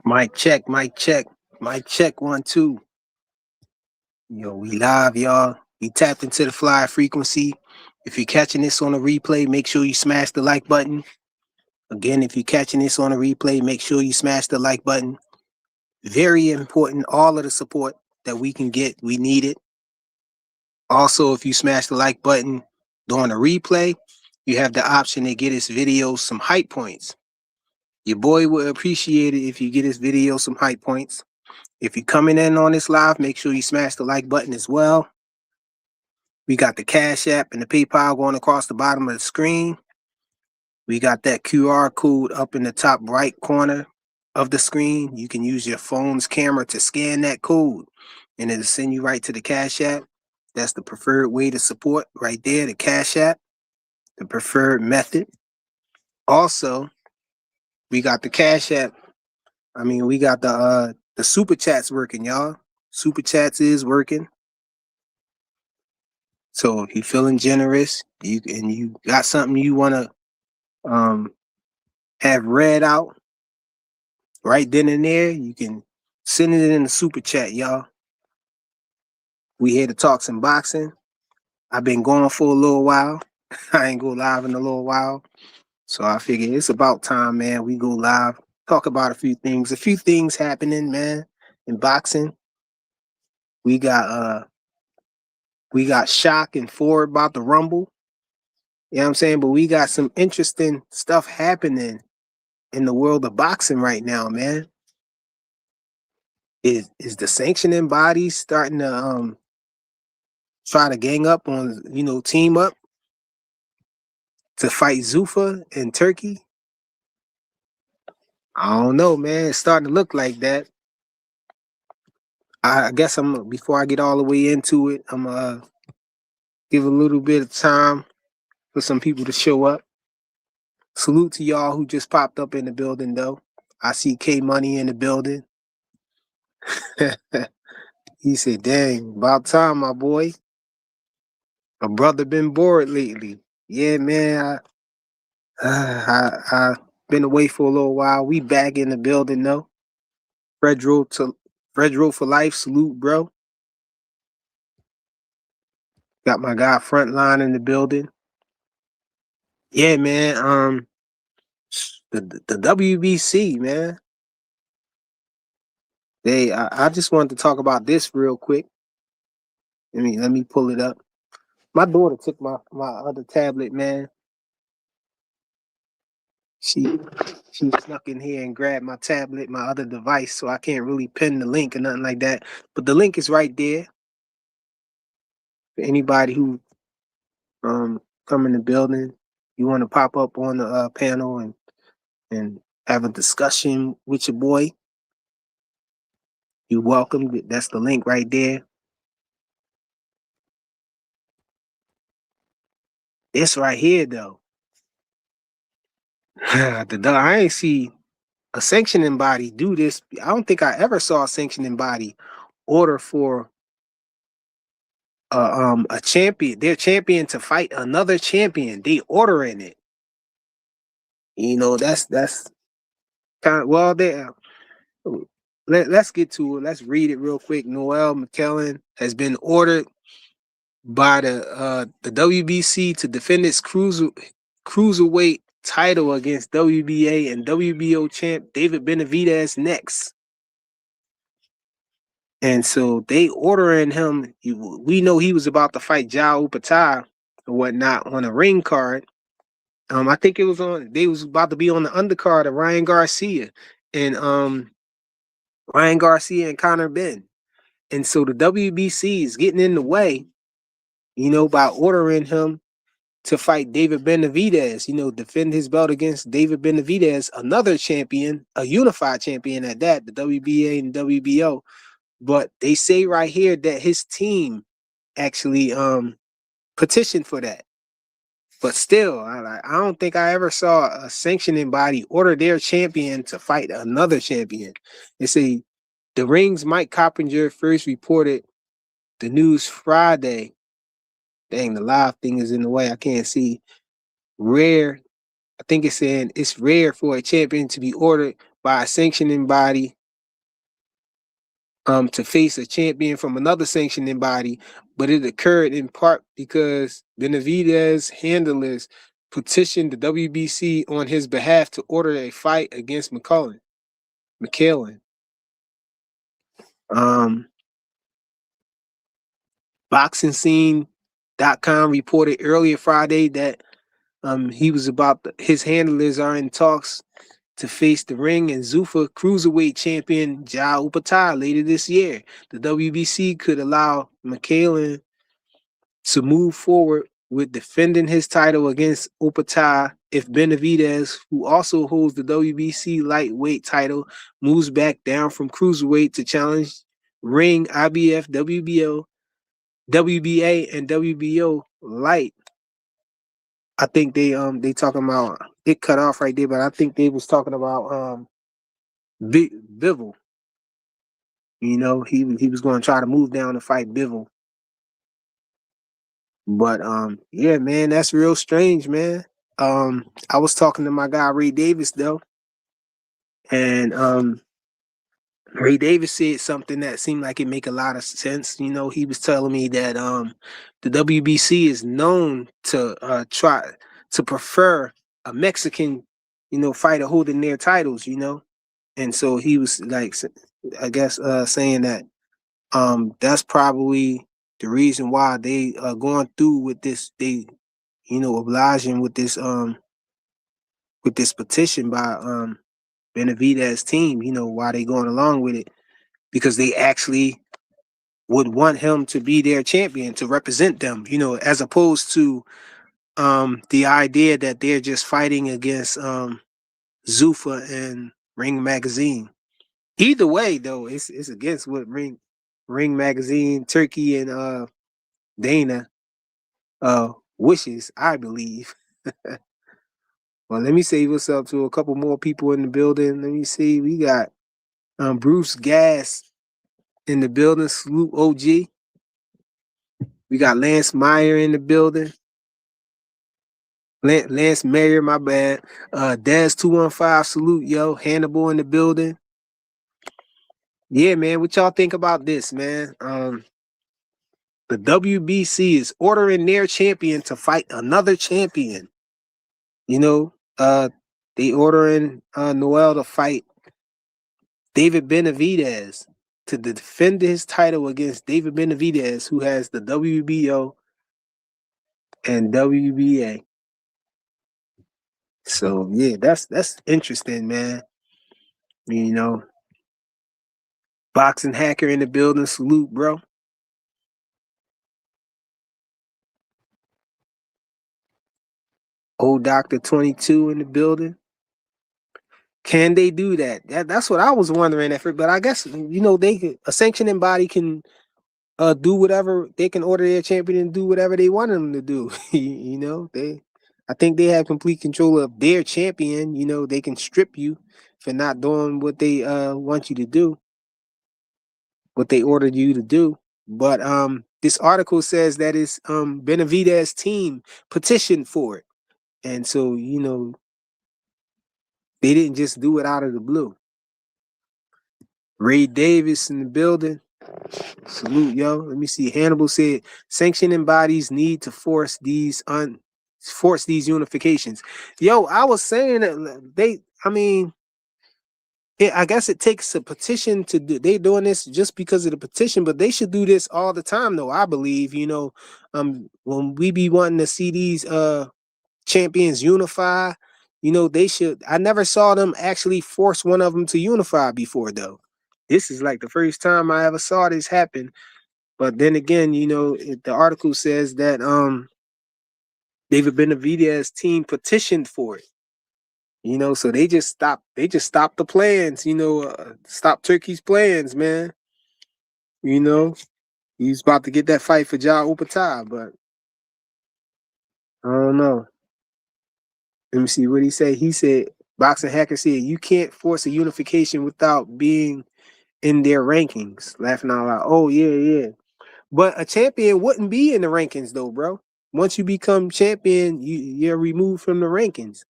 Mic check, mic check, mic check, 1 2. Yo, we live, y'all. We tapped into the fly frequency. If you're catching this on a replay, make sure you smash the like button. Again, if you're catching this on a replay, make sure you smash the like button. Very important. All of the support that we can get, we need it. Also, if you smash the like button during a replay, you have the option to get this video some hype points. Your boy would appreciate it if you get this video some hype points. If you're coming in on this live, make sure you smash the like button as well. We got the Cash App and the PayPal going across the bottom of the screen. We got that QR code up in the top right corner of the screen. You can use your phone's camera to scan that code, and it'll send you right to the Cash App. That's the preferred way to support right there, the Cash App, the preferred method. Also, we got the Cash App. We got the Super Chats working, y'all. Super Chats is working. So if you're feeling generous, you got something you want to have read out right then and there, you can send it in the super chat, y'all. We here to talk some boxing. I've been going for a little while. I ain't go live in a little while. So I figure it's about time, man. We go live, talk about a few things happening, man, in boxing. We got Shock and Ford about the Rumble. You know what I'm saying? But we got some interesting stuff happening in the world of boxing right now, man. Is the sanctioning body starting to try to gang up on, team up to fight Zuffa in Turkey? I don't know, man. It's starting to look like that. I guess before I get all the way into it, I'm gonna give a little bit of time for some people to show up. Salute to y'all who just popped up in the building, though. I see K Money in the building. He said, "Dang, about time, my boy. A brother been bored lately." Yeah, man. I been away for a little while. We back in the building, though. Fredro for life. Salute, bro. Got my guy Frontline in the building. Yeah, man. The WBC, man. I just wanted to talk about this real quick. Let me pull it up. My daughter took my other tablet, man. She snuck in here and grabbed my tablet, my other device, so I can't really pin the link or nothing like that. But the link is right there for anybody who come in the building. You want to pop up on the panel and have a discussion with your boy. You're welcome. That's the link right there. This right here, though. I ain't see a sanctioning body do this. I don't think I ever saw a sanctioning body order for a champion, their champion, to fight another champion. They ordering it. That's kind of, well, there. Let's get to it. Let's read it real quick. Noel McKellen has been ordered by the WBC to defend its cruiserweight title against WBA and WBO champ David Benavidez next. And so they ordering him. We know he was about to fight Jao Upatai or whatnot on a ring card. I think they was about to be on the undercard of Ryan Garcia and Conor Benn. And so the WBC is getting in the way, by ordering him to fight David Benavidez, defend his belt against David Benavidez, another champion, a unified champion at that, the WBA and WBO. But they say right here that his team actually petitioned for that. But still, I don't think I ever saw a sanctioning body order their champion to fight another champion. They say the Ring's Mike Coppinger first reported the news Friday. Dang, the live thing is in the way. I can't see. Rare I think it's saying it's rare for a champion to be ordered by a sanctioning body to face a champion from another sanctioning body, but it occurred in part because Benavidez handlers petitioned the WBC on his behalf to order a fight against McClellan. Um, BoxingScene.com reported earlier Friday that his handlers are in talks to face the Ring and Zuffa cruiserweight champion Ja Upatai later this year. The WBC could allow McClellan to move forward with defending his title against Upatai if Benavidez, who also holds the WBC lightweight title, moves back down from cruiserweight to challenge Ring, IBF, WBA, and WBO light. I think they talking about it cut off right there, but I think they was talking about Bivol. You know, he was going to try to move down and fight Bivol. But yeah, man, that's real strange, man. I was talking to my guy Ray Davis though, and Ray Davis said something that seemed like it make a lot of sense. You know, he was telling me that the WBC is known to try to prefer a Mexican, you know, fighter holding their titles, you know. And so he was like, I guess saying that that's probably the reason why they are going through with this, they, you know, obliging with this petition by Benavidez team, you know, why they going along with it, because they actually would want him to be their champion to represent them, you know, as opposed to the idea that they're just fighting against Zuffa and Ring Magazine. Either way, though, it's against what Ring Magazine, Turki, and Dana wishes, I believe. Well, let me say what's up to a couple more people in the building. Let me see. We got Bruce Gas in the building. Salute OG. We got Lance Meyer in the building. Lance Meyer, my bad. Daz215, salute, yo. Hannibal in the building. Yeah, man. What y'all think about this, man? The WBC is ordering their champion to fight another champion. You know, they ordering Noel to fight David Benavidez to defend his title against David Benavidez, who has the WBO and WBA. So yeah, that's interesting, man. You know, boxing hacker in the building, salute, bro. Old Doctor 22 in the building. Can they do that? That's what I was wondering at first, but I guess you know a sanctioning body can do whatever they can order their champion and do whatever they want them to do. You know, I think they have complete control of their champion. You know, they can strip you for not doing what they want you to do, what they ordered you to do. But this article says that it's Benavidez team petitioned for it. And so, you know, they didn't just do it out of the blue. Ray Davis in the building. Salute, yo. Let me see. Hannibal said sanctioning bodies need to force these unifications. Yo, I was saying that I guess it takes a petition to do. They doing this just because of the petition, but they should do this all the time, though. I believe, you know, when we be wanting to see these champions unify, you know, they should. I never saw them actually force one of them to unify before, though. This is like the first time I ever saw this happen. But then again, you know, the article says that David Benavidez team petitioned for it. You know, so they just stopped the plans, you know, stop Turkey's plans, man. You know, he's about to get that fight for Ja Upatai, but I don't know. Let me see what he said. He said, Boxing Hacker said, you can't force a unification without being in their rankings. Laughing out loud. Oh, yeah, yeah. But a champion wouldn't be in the rankings, though, bro. Once you become champion, you're removed from the rankings.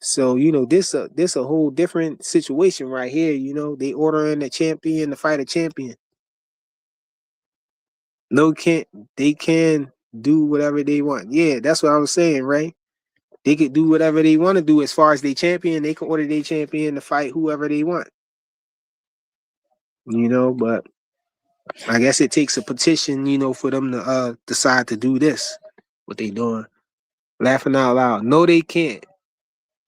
So, this a whole different situation right here. They ordering a champion to fight a champion. No, can't they can do whatever they want. Yeah, that's what I was saying, right? They could do whatever they want to do as far as they champion. They can order their champion to fight whoever they want. But I guess it takes a petition, for them to decide to do this. What they doing? Laughing out loud. No, they can't.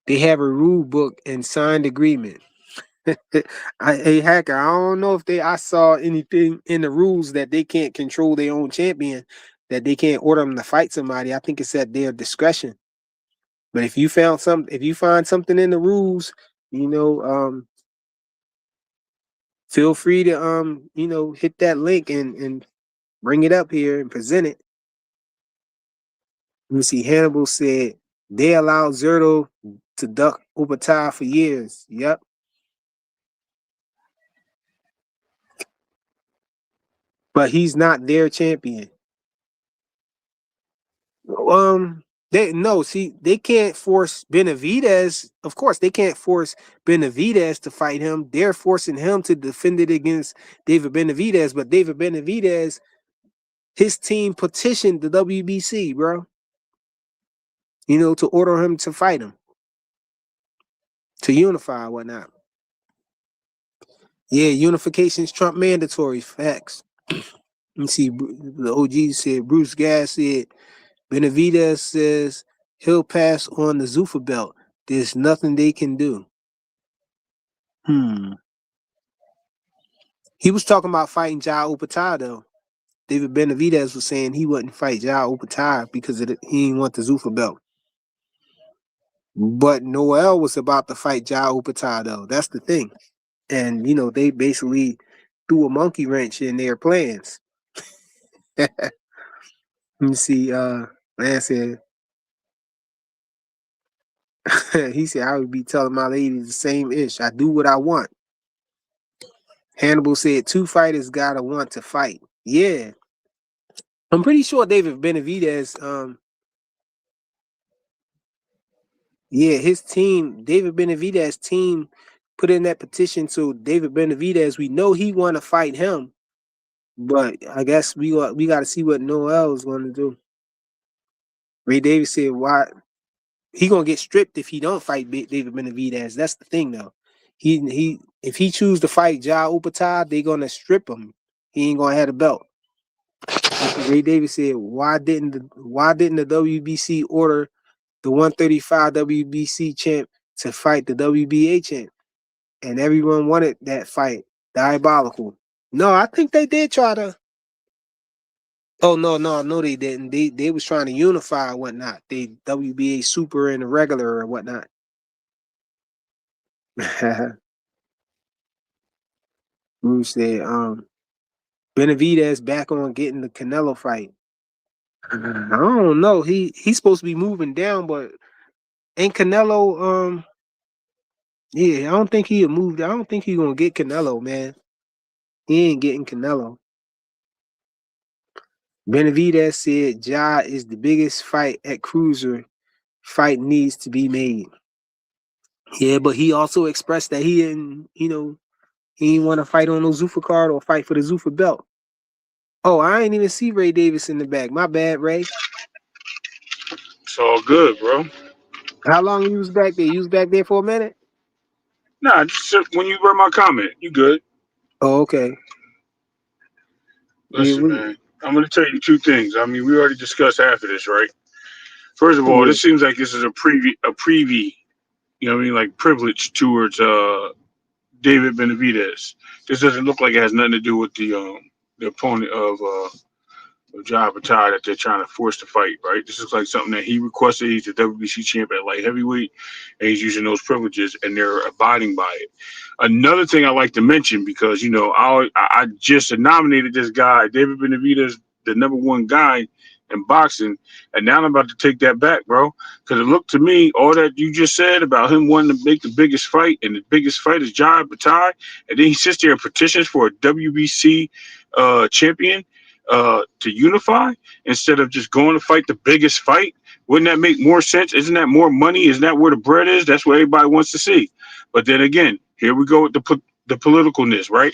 They have a rule book and signed agreement. Hey hacker, I don't know if I saw anything in the rules that they can't control their own champion, that they can't order them to fight somebody. I think it's at their discretion. But if you find something in the rules, feel free to hit that link and bring it up here and present it. Let me see. Hannibal said they allowed Zerto to duck Upatar for years. Yep. But he's not their champion. They can't force Benavidez. Of course, they can't force Benavidez to fight him. They're forcing him to defend it against David Benavidez. But David Benavidez, his team petitioned the WBC, bro. To order him to fight him, to unify or whatnot. Yeah, unification's Trump mandatory. Facts. You see, the OG said, Bruce Gas said, Benavidez says he'll pass on the Zuffa belt. There's nothing they can do. He was talking about fighting Jai Upatar, though. David Benavidez was saying he wouldn't fight Jai Upatar because he didn't want the Zuffa belt. But Noel was about to fight Jai Upatar, though. That's the thing. And, they basically threw a monkey wrench in their plans. Let me see. Man said, he said, I would be telling my lady the same ish. I do what I want. Hannibal said, 2 fighters gotta want to fight. Yeah. I'm pretty sure David Benavidez, his team, David Benavidez' team put in that petition to David Benavidez. We know he want to fight him, but I guess we got to see what Noel is going to do. Ray Davis said, "Why he gonna get stripped if he don't fight David Benavidez?" That's the thing, though. If he choose to fight Jai Upatar, they gonna strip him. He ain't gonna have the belt. Ray Davis said, "Why didn't the WBC order the 135 WBC champ to fight the WBA champ?" And everyone wanted that fight. Diabolical. No, I think they did try to. Oh no, they didn't. They was trying to unify and whatnot. They WBA super and the regular or whatnot. Bruce said, Benavidez back on getting the Canelo fight. I don't know. He's supposed to be moving down, but ain't Canelo yeah, I don't think he'll move. I don't think he's gonna get Canelo, man. He ain't getting Canelo. Benavidez said Ja is the biggest fight at cruiser. Fight needs to be made. Yeah, but he also expressed that he didn't, he didn't want to fight on no Zuffa card or fight for the Zuffa belt. Oh, I ain't even see Ray Davis in the back. My bad, Ray. It's all good, bro. How long you was back there? You was back there for a minute? Nah, just when you read my comment, you good. Oh, okay. Yeah, Listen, man, I'm gonna tell you 2 things. I mean, we already discussed half of this, right? First of all, yeah. this seems like this is a preview. You know what I mean? Like privilege towards David Benavidez. This doesn't look like it has nothing to do with the opponent of Jai Batai that they're trying to force to fight, right? This is like something that he requested. He's the WBC champ at light heavyweight, and he's using those privileges, and they're abiding by it. Another thing I like to mention, because I just nominated this guy, David Benavidez, the #1 guy in boxing, and now I'm about to take that back, bro. Because it looked to me, all that you just said about him wanting to make the biggest fight, and the biggest fight is Jai Batai, and then he sits there and petitions for a WBC champion to unify instead of just going to fight the biggest fight. Wouldn't that make more sense? Isn't that more money? Isn't that where the bread is? That's what everybody wants to see. But then again, here we go with the politicalness, right?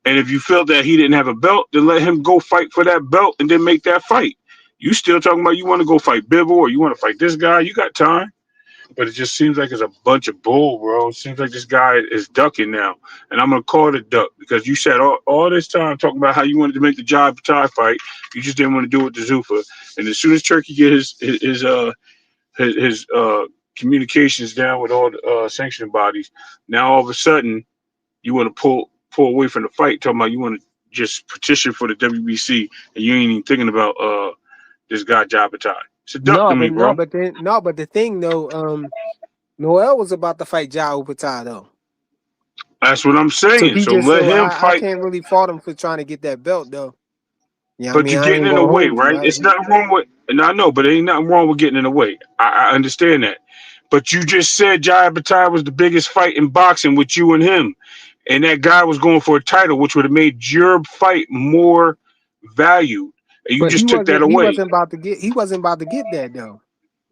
And if you feel that he didn't have a belt, then let him go fight for that belt and then make that fight. You still talking about you want to go fight Bivol or you want to fight this guy? You got time. But it just seems like it's a bunch of bull, bro. It seems like this guy is ducking now. And I'm going to call it a duck because you said all this time talking about how you wanted to make the Jai Patai fight. You just didn't want to do it with the Zuffa. And as soon as Turkey get his communications down with all the sanctioning bodies, now all of a sudden you want to pull away from the fight, talking about you want to just petition for the WBC and you ain't even thinking about this guy Jai Patai. It's a duck to me, bro. But the thing though, Noel was about to fight Jai Upatai though. That's what I'm So saying. he So just let so him I fight. can't really fault him for trying to get that belt though. Yeah, But you're I getting ain't in the gonna way, hold you. right? It's nothing wrong with, and I know, but ain't nothing wrong with getting in the way. I understand that. But you just said Jai Bataille was the biggest fight in boxing with you and him. And that guy was going for a title, which would have made your fight more valued. And you But just took that he away. wasn't about to get that though.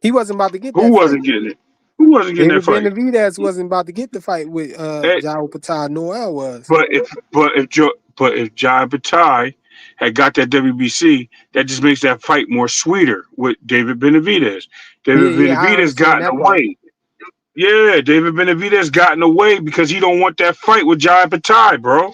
He wasn't about to get Who that fight. wasn't getting it? Who wasn't getting that David fight? Benavidez wasn't about to get the fight with Eh, Jai Upatai. Noel was. but if Jai Bataille had got that WBC, that just makes that fight more sweeter with David Benavidez. David Yeah, I Benavidez understand got in that the part. way. Yeah, David Benavidez got in the way because he don't want that fight with Jai Bataille, bro.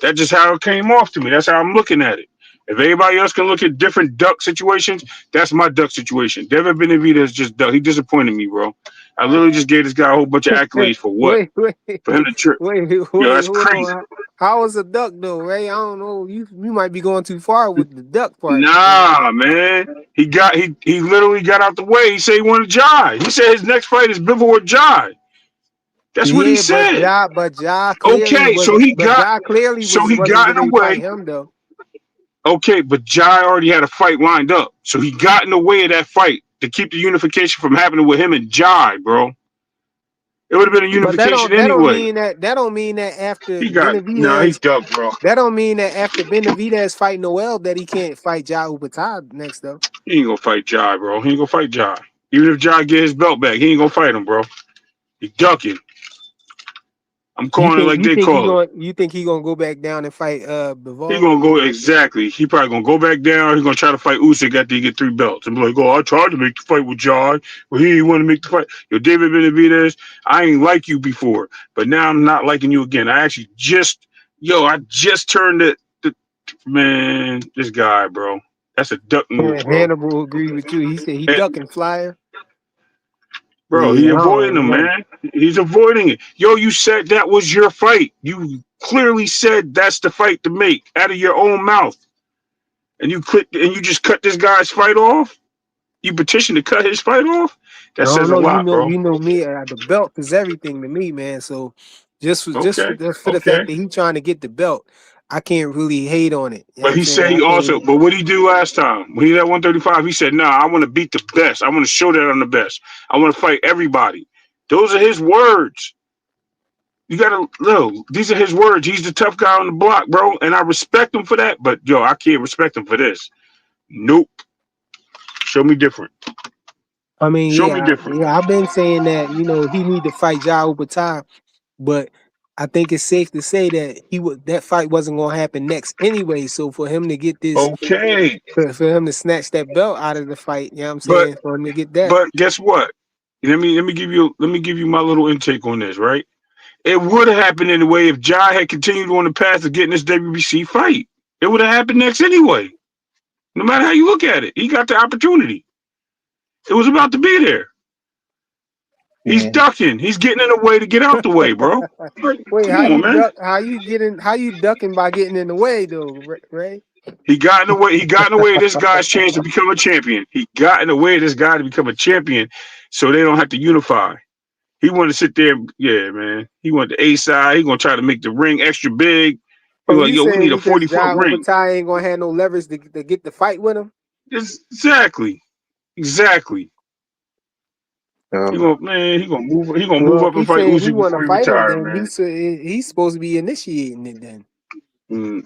That's just how it came off to me. That's how I'm looking at it. If everybody else can look at different duck situations, that's my duck situation. David Benavidez just duck. He disappointed me, bro. I literally just gave this guy a whole bunch of accolades for what? wait, wait, For him to trip. Yo, that's hold crazy. on. How was a duck though, Ray? I don't know. You might be going too far with the duck part, man. Nah, man. He literally got out the way. He said he wanted Jai. He said his next fight is Bivol or Jai. That's what he Yeah, said. but Ja clearly Okay, was so he wasn't got in getting the ready to fight way. him though. Okay, but Jai already had a fight lined up. So he got in the way of that fight to keep the unification from happening with him and Jai, bro. It would have been a But unification that don't anyway. mean that don't mean that after He Benavidez ducked, bro. that don't mean that after Benavidez fight Noel that he can't fight Jai Upatai next though. He ain't gonna fight Jai, bro. He ain't gonna fight Jai. Even if Jai get his belt back, he ain't gonna fight him, bro. He ducking. I'm calling it like they call it. You think he gonna go back down and fight He Bivol? gonna go exactly. He probably gonna go back down. He's gonna try to fight Usyk after he get 3 belts and be like, "Oh, I tried to make the fight with Jai, but he didn't want to make the fight." Yo, David Benavidez, I ain't like you before, but now I'm not liking you again. I just turned the man. This guy, bro, that's a duck move, Yeah, bro. Hannibal agreed with you. He said he And, ducking flyer. bro, Yeah, he I avoiding don't him, know. man. He's avoiding it. Yo, you said that was your fight. You clearly said that's the fight to make out of your own mouth. And you just cut this guy's fight off? You petitioned to cut his fight off? I That don't says a know. lot, bro. You know me. The belt is everything to me, man. So Okay, just for the okay. fact that he trying to get the belt, I can't really hate on it. You know what But I'm he saying? said I can't. but what did he do last time? When he was at 135, he said, nah, I want to beat the best. I want to show that I'm the best. I want to fight everybody. Those are his words. You gotta know, these are his words. He's the tough guy on the block, bro. And I respect him for that, but yo, I can't respect him for this. Nope. Show me different. I mean, Show me different. I've been saying that he need to fight Ja Upatai, but I think it's safe to say that that fight wasn't gonna happen next anyway. So for him to get this, Okay. for him to snatch that belt out of the fight, you know what I'm But saying? For him to get that, but guess what? Let me give you my little intake on this, right? It would have happened anyway if Jai had continued on the path of getting this WBC fight. It would have happened next anyway. No matter how you look at it, he got the opportunity. It was about to be there. He's yeah. ducking. He's getting in the way to get out the way, bro. Like, Wait, come on, man. How you ducking by getting in the way though, Ray? He got in the way. He got in the way of this guy's chance to become a champion. He got in the way of this guy to become a champion, so they don't have to unify. He wanted to sit there. Yeah, man. He wanted the A side. He gonna try to make the ring extra big. He Oh, like, you yo, we saying need a because 40-foot Ja ring. Upatai ain't gonna have no leverage to get the fight with him? Exactly. Exactly. He gonna move. He gonna move Well, if up and he's fight saying he Usyk want to before he fight him, retire, then man. he's supposed to be initiating it. Then Mm,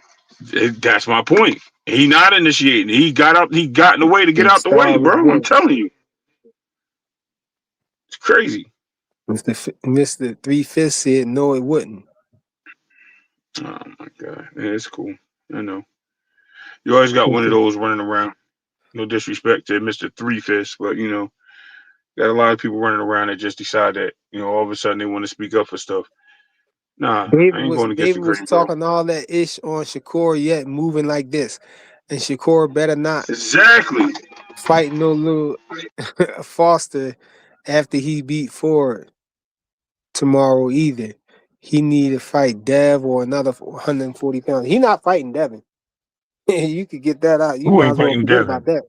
that's my point. He not initiating. He got up. He got in the way to get his out the way, style is bro. I'm good. telling you. crazy. Mr. 3/5 said no, it wouldn't. Oh my god, yeah, it's cool. I know. You always got one of those running around. No disrespect to Mister Three Fists, but got a lot of people running around that just decide that all of a sudden they want to speak up for stuff. Nah, I ain't going against the David was grain, bro. talking all that ish on Shakur yet moving like this. And Shakur better not Exactly. fight no little Foster after he beat Ford tomorrow either. He need to fight Dev or another 140 pounds. He not fighting Devin. You could get that out. You Who might ain't as well fighting forget about Devin? that.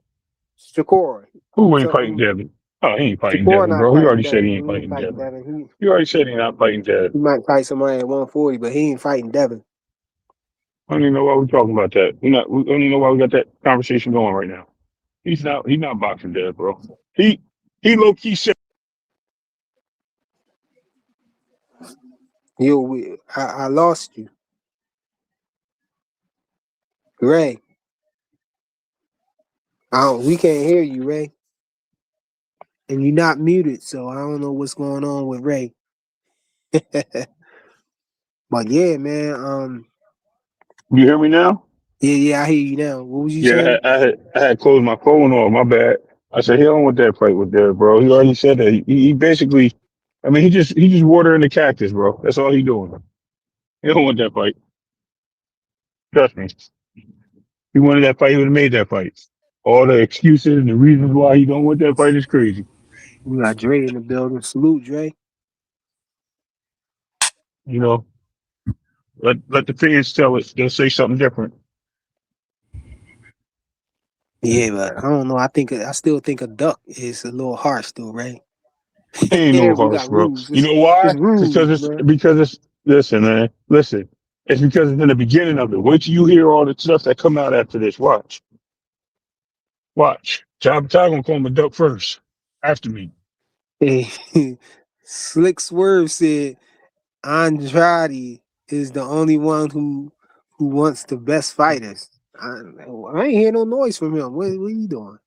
Shakur. Who ain't fighting Devin? Oh, he ain't fighting Shakur Devin, not bro. He fighting already said Devin. he He ain't ain't fighting fighting Devin. Devin. He already said he not fighting Devin. He might fight somebody at 140, but he ain't fighting Devin. I don't even know why we're talking about that. We don't even know why we got that conversation going right now. He's not boxing Dev, bro. He low key said Yo, I lost you. Ray. We can't hear you, Ray. And you're not muted, so I don't know what's going on with Ray. But yeah, man. you hear me now? Yeah, I hear you now. What was you Yeah, saying? I had closed my phone off. My bad. I said he don't want that fight with Dev, bro. He already said that. He basically, I mean, he just watering the cactus, bro. That's all he doing. He don't want that fight. Trust me. He wanted that fight. He would have made that fight. All the excuses and the reasons why he don't want that fight is crazy. We got Dre in the building. Salute, Dre. You know, let the fans tell it. They'll say something different. Yeah, but I don't know. I still think a duck is a little harsh, though, Ray. Ain't Yeah, no we horse, got bro. rules. You know It's why? rules, bro. Because it's listen, man. Listen. It's because it's in the beginning of it. Wait till you hear all the stuff that come out after this. Watch. Watch. Job gonna call him a duck first. After me. Hey, Slick Swerve said Andrade is the only one who wants the best fighters. I ain't hear no noise from him. What are you doing?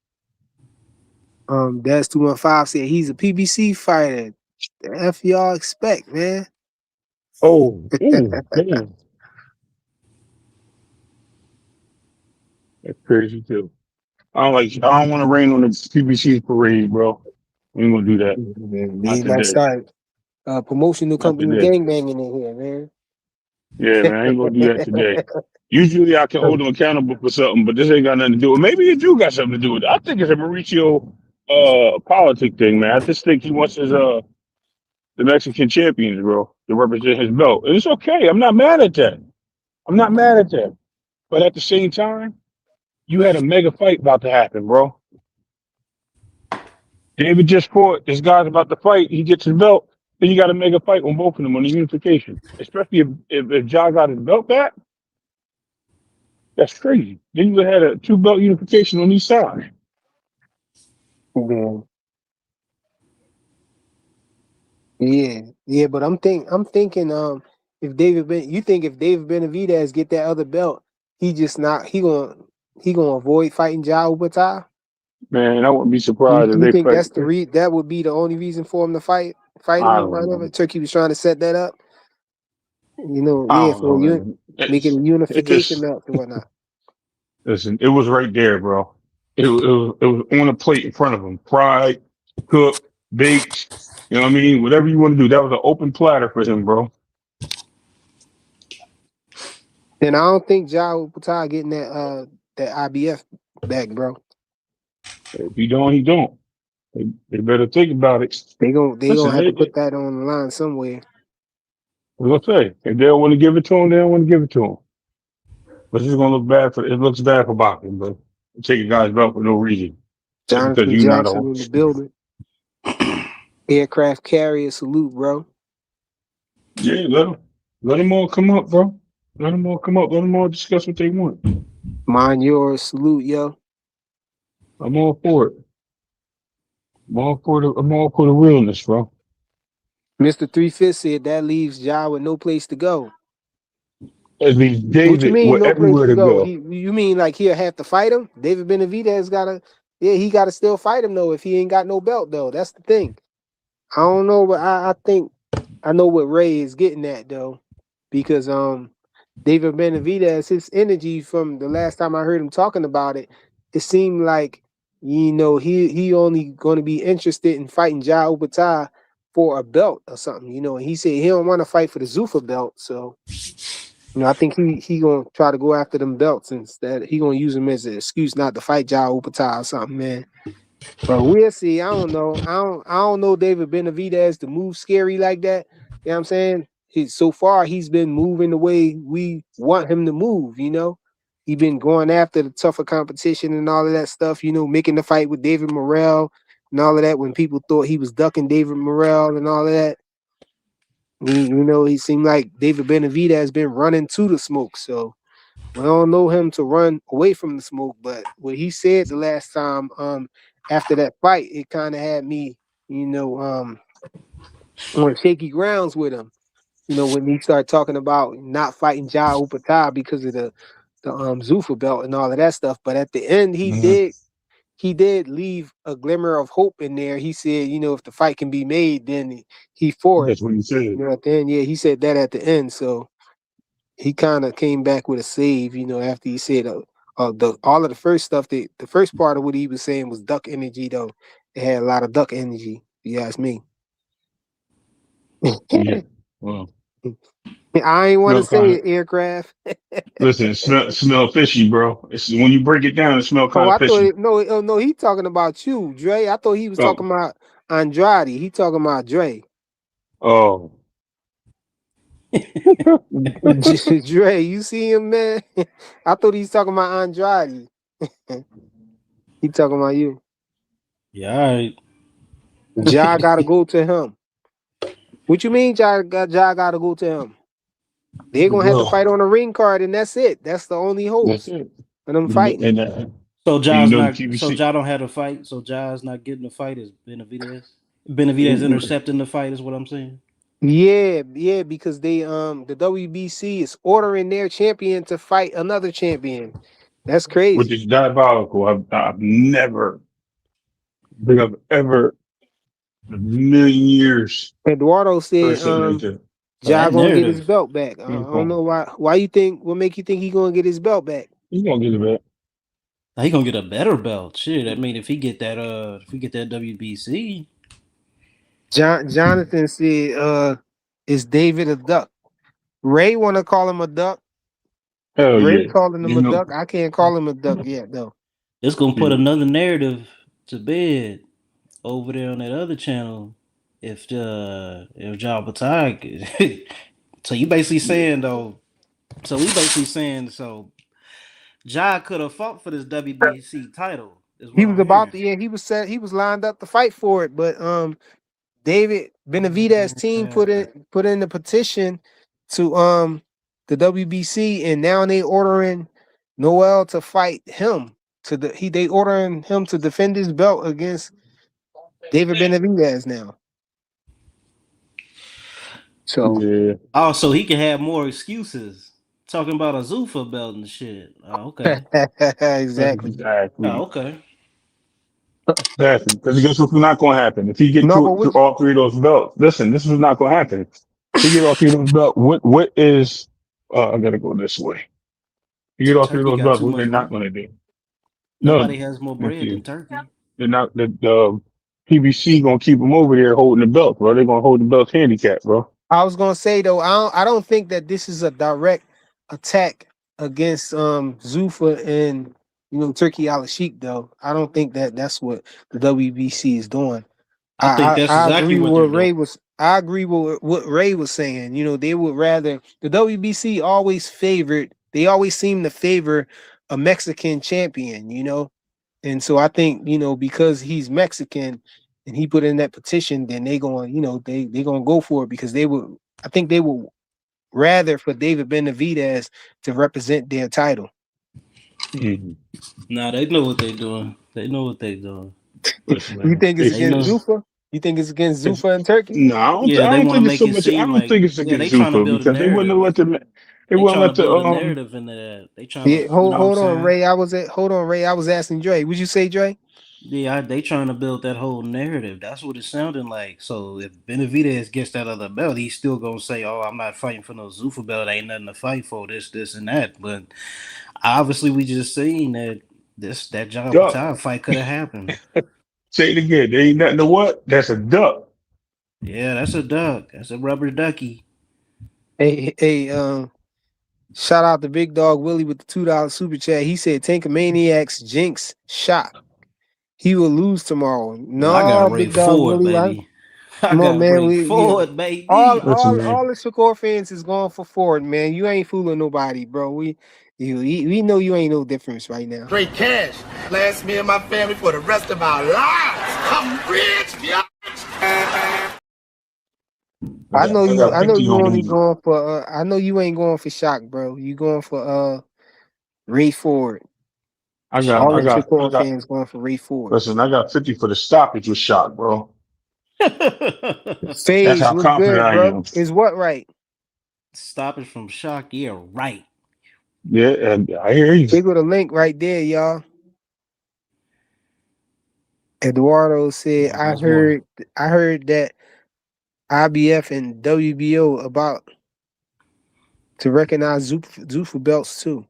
That's 215 said he's a PBC fighter. The F y'all expect, man. Oh, ooh, damn. That's crazy too. I don't want to rain on the PBC's parade, bro. We ain't gonna do that. Not They might today. start promotional Not company today. gangbanging in here, man. Yeah, man, I ain't gonna do that today. Usually I can hold him accountable for something, but this ain't got nothing to do with it. Maybe it do got something to do with it. I think it's a Mauricio politic thing, man. I just think he wants his the Mexican champions, bro, to represent his belt. And it's okay. I'm not mad at that. I'm not mad at that. But at the same time, you had a mega fight about to happen, bro. David just fought. This guy's about to fight. He gets his belt. Then you got a mega fight on both of them on the unification. Especially if Ja got his belt back, that's crazy. Then you had a two belt unification on each side. Yeah, yeah, but I'm thinking, you think if David Benavidez get that other belt, he just not he gonna avoid fighting Ja Ubata? Man, I wouldn't be You, surprised if you they think fight. that would be the only reason for him to fight him I or don't whatever? know. Turkey was trying to set that up, I yeah, don't know, for you man. making It unification just belts and whatnot. listen. It was right there, bro. It was on a plate in front of him. Fried, cooked, baked. You know what I mean? Whatever you want to do. That was an open platter for him, bro. And I don't think Ja Ubata getting that IBF back, bro. If he don't, he don't. They better think about it. They gonna Listen, have to put that on the line somewhere. what I say? If they don't want to give it to him, they don't want to give it to him. But it's gonna look bad for it looks bad for boxing, but take a guy's belt for no reason. Just because Jonathan you're not Jackson a in the building. Aircraft carrier salute, bro. yeah, let them all come up, bro. Let them all come up. Let them all discuss what they want. Mind yours, salute, yo. I'm all for it. I'm all for the realness, bro. Mr. 3/5 said that leaves Ja with no place to go. It leaves What you David mean with no place everywhere to to go? go. You mean like he'll have to fight him? David Benavidez gotta he gotta still fight him though if he ain't got no belt though. That's the thing. I don't know, but I think I know what Ray is getting at though, because David Benavidez, his energy from the last time I heard him talking about it, it seemed like he only going to be interested in fighting Ja Ubatai for a belt or something. And he said he don't want to fight for the Zuffa belt, so I think he gonna try to go after them belts instead. He gonna use them as an excuse not to fight Ja Ubatai or something, man. But we'll see. I don't know. I don't know David Benavidez to move scary like that. You know what I'm saying? So far he's been moving the way we want him to move. He been going after the tougher competition and all of that stuff, making the fight with David Morrell and all of that when people thought he was ducking David Morrell and all of that. He seemed like David Benavidez has been running to the smoke. So we don't know him to run away from the smoke, but what he said the last time, after that fight, it kind of had me, on shaky grounds with him. When he started talking about not fighting Ja Upatai because of the Zuffa belt and all of that stuff. But at the end, he did leave a glimmer of hope in there. He said, if the fight can be made, then he for it. That's what he said. At the end, yeah, he said that at the end. So he kind of came back with a save, after he said all of the first stuff. The first part of what he was saying was duck energy, though. It had a lot of duck energy, if you ask me. Yeah. Well, I ain't want to smell say kind of. it, aircraft. Listen, smell fishy, bro. It's when you break it down, it smell Oh, kind of I thought fishy. no, oh no, he talking about you, Dre. I thought he was talking Oh, about Andrade. He talking about Dre. oh. Dre, you see him, man? I thought he was talking about Andrade. He talking about you. Yeah, all right. Ja gotta go to him. What you mean, Ja gotta go to him? They're gonna have to Well, fight on a ring card, and that's it. That's the only that's hopes it. of them And fighting. So and you Ja's know the not. So QVC. Ja don't have a fight. So Ja's not getting the fight. Is Benavidez? Benavidez intercepting the fight is what I'm saying. Yeah, yeah, because the WBC is ordering their champion to fight another champion. That's Which crazy. is diabolical. I've never, think I've ever, in a million years, Eduardo heard said something like that. Oh, Ja that gonna get his narrative. belt back. I Ping don't pong. know why. Why you think? What make you think he gonna get his belt back? He's gonna get it back. He gonna get a better belt. Shit. I mean, if we get that WBC, Jonathan said, is David a duck? Ray wanna call him a duck. Hell Ray yeah. calling him You a know, duck. I can't call him a duck yet though. it's gonna put yeah. another narrative to bed over there on that other channel. If Ja Batai, so you basically Yeah. saying though. So we basically saying so. Ja could have fought for this WBC title, is He what was I'm about hearing. to, yeah, he was set, he was lined up to fight for it, but David Benavidez team put in the petition to the WBC, and now they ordering Noel to fight him they ordering him to defend his belt against David Benavidez now. So Yeah. Oh, so he can have more excuses. Talking about a Zuffa belt and shit. Oh, okay. exactly. Oh, Exactly. okay. Exactly. Because guess what's not going to happen? If he get No, but to which all three of those belts, listen, this is not going to happen. If he get all three of those belts, what is, I got to go this way. If you get all three of Turkey those got belts, too what they're much not bread. going to do? No, Nobody has more if bread than you, Turkey. they're not, the PBC going to keep them over there holding the belt, bro. They're going to hold the belt handicap, bro. I was gonna say though, I don't think that this is a direct attack against Zuffa and Turkey Al Sheikh though. I don't think that that's what the WBC is doing. I think that's I exactly agree with what they're what doing. Ray was. I agree with what Ray was saying. They would rather the WBC always favored. They always seem to favor a Mexican champion. And so I think because he's Mexican and he put in that petition, then they going they gonna go for it because they would. I think they would rather for David Benavidez to represent their title. Mm-hmm. Nah, they know what they're doing. They know what they're doing. Listen, You man. think it's They against know. Zuffa? You think it's against It's, Zuffa and Turkey? no, Yeah, I they don't want to think it's make so it much. I seem don't like think it's yeah, they against trying to Zuffa build a because they wouldn't have narrative. let them. They They wouldn't trying to let the build a narrative into that. They trying to, Yeah, you know what I'm hold on, saying? Ray. I was asking Dre. Would you say, Dre? Yeah, they trying to build that whole narrative. That's what it sounded like. So if Benavidez gets that other belt, he's still gonna say, "Oh, I'm not fighting for no Zuffa belt. Ain't nothing to fight for. This, and that." But obviously, we just seen that that John Duck. Patal fight could have happened. Say it again. There ain't nothing to what? That's a duck. Yeah, that's a duck. That's a rubber ducky. Hey, shout out to Big Dog Willie with the $2 super chat. He said Tankamaniacs jinx shock. He will lose tomorrow. Well, I got No, Ray Big Dog Ford, Willie, right? baby. I Come on, got man. Ray We Ford, all baby. Listen, all man. all the Shakur fans is going for Ford, man. You ain't fooling nobody, bro. We know you ain't no difference right now. Straight cash. Last me and my family for the rest of our lives. I'm rich, bitch. I know I you. got I know 50 you only on going for. I know you ain't going for shock, bro. You going for Ray Ford. All I the got, I Shakur got, fans going for Ray Ford. listen, I got 50 for the stoppage with shot, bro. That's Phase, how what's confident good, I bro? am. Is what right? Stopping from shock, yeah, right. Yeah, and I hear you. Here go the link right there, y'all. Eduardo said, Oh, that's more. I heard that IBF and WBO about to recognize Zuffa belts too.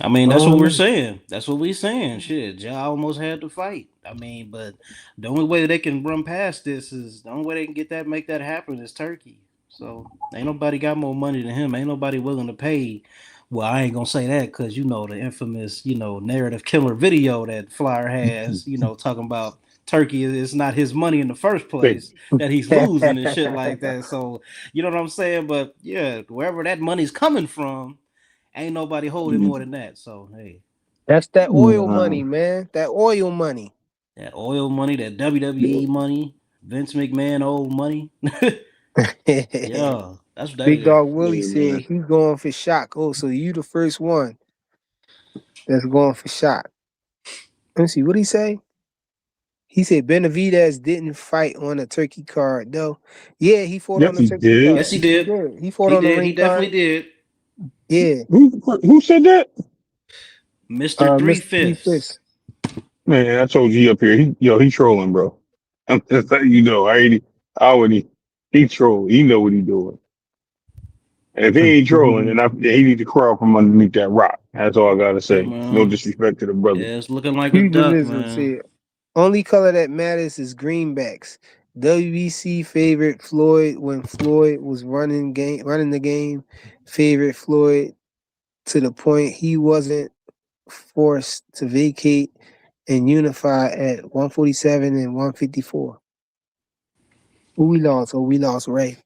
I mean, that's what we're Oh, saying. That's what we saying. Shit, Ja almost had to fight. I mean, but the only way they can run past this is the only way they can make that happen is Turkey. So ain't nobody got more money than him. Ain't nobody willing to pay. Well, I ain't gonna say that because you know the infamous, narrative killer video that Flyer has, talking about Turkey is not his money in the first wait. place that he's losing and shit like that. So you know what I'm saying? But yeah, wherever that money's coming from, ain't nobody holding more than that. So hey, That's that oil Nah. money, man. That oil money. that oil money, that WWE money, Vince McMahon old money. Yeah, that's that Big is. Dog Willie Yeah, said man. he's going for shock. Oh, so you the first one that's going for shock. Let me see. What he say? He said Benavidez didn't fight on a Turkey card, though. Yeah, he fought on Yes, the he Turkey did. Yes, card. he He did. did. He fought He on the did. He ring definitely card. did. Yeah. Who said that? Mister Three Mr. Three Fifths. Fists. Man, I told you he up here. He trolling, bro. I'm just letting you know. I already, he troll. He know what he doing. And if he ain't trolling, then he need to crawl from underneath that rock. That's all I gotta Yeah, say. No man. disrespect to the brother. Yeah, it's looking like a Cuban duck, Lizard man. said only color that matters is greenbacks. WBC favorite Floyd when Floyd was running the game. Favorite Floyd to the point he wasn't forced to vacate and unify at 147 and 154. Who we lost? Oh, we lost Ray.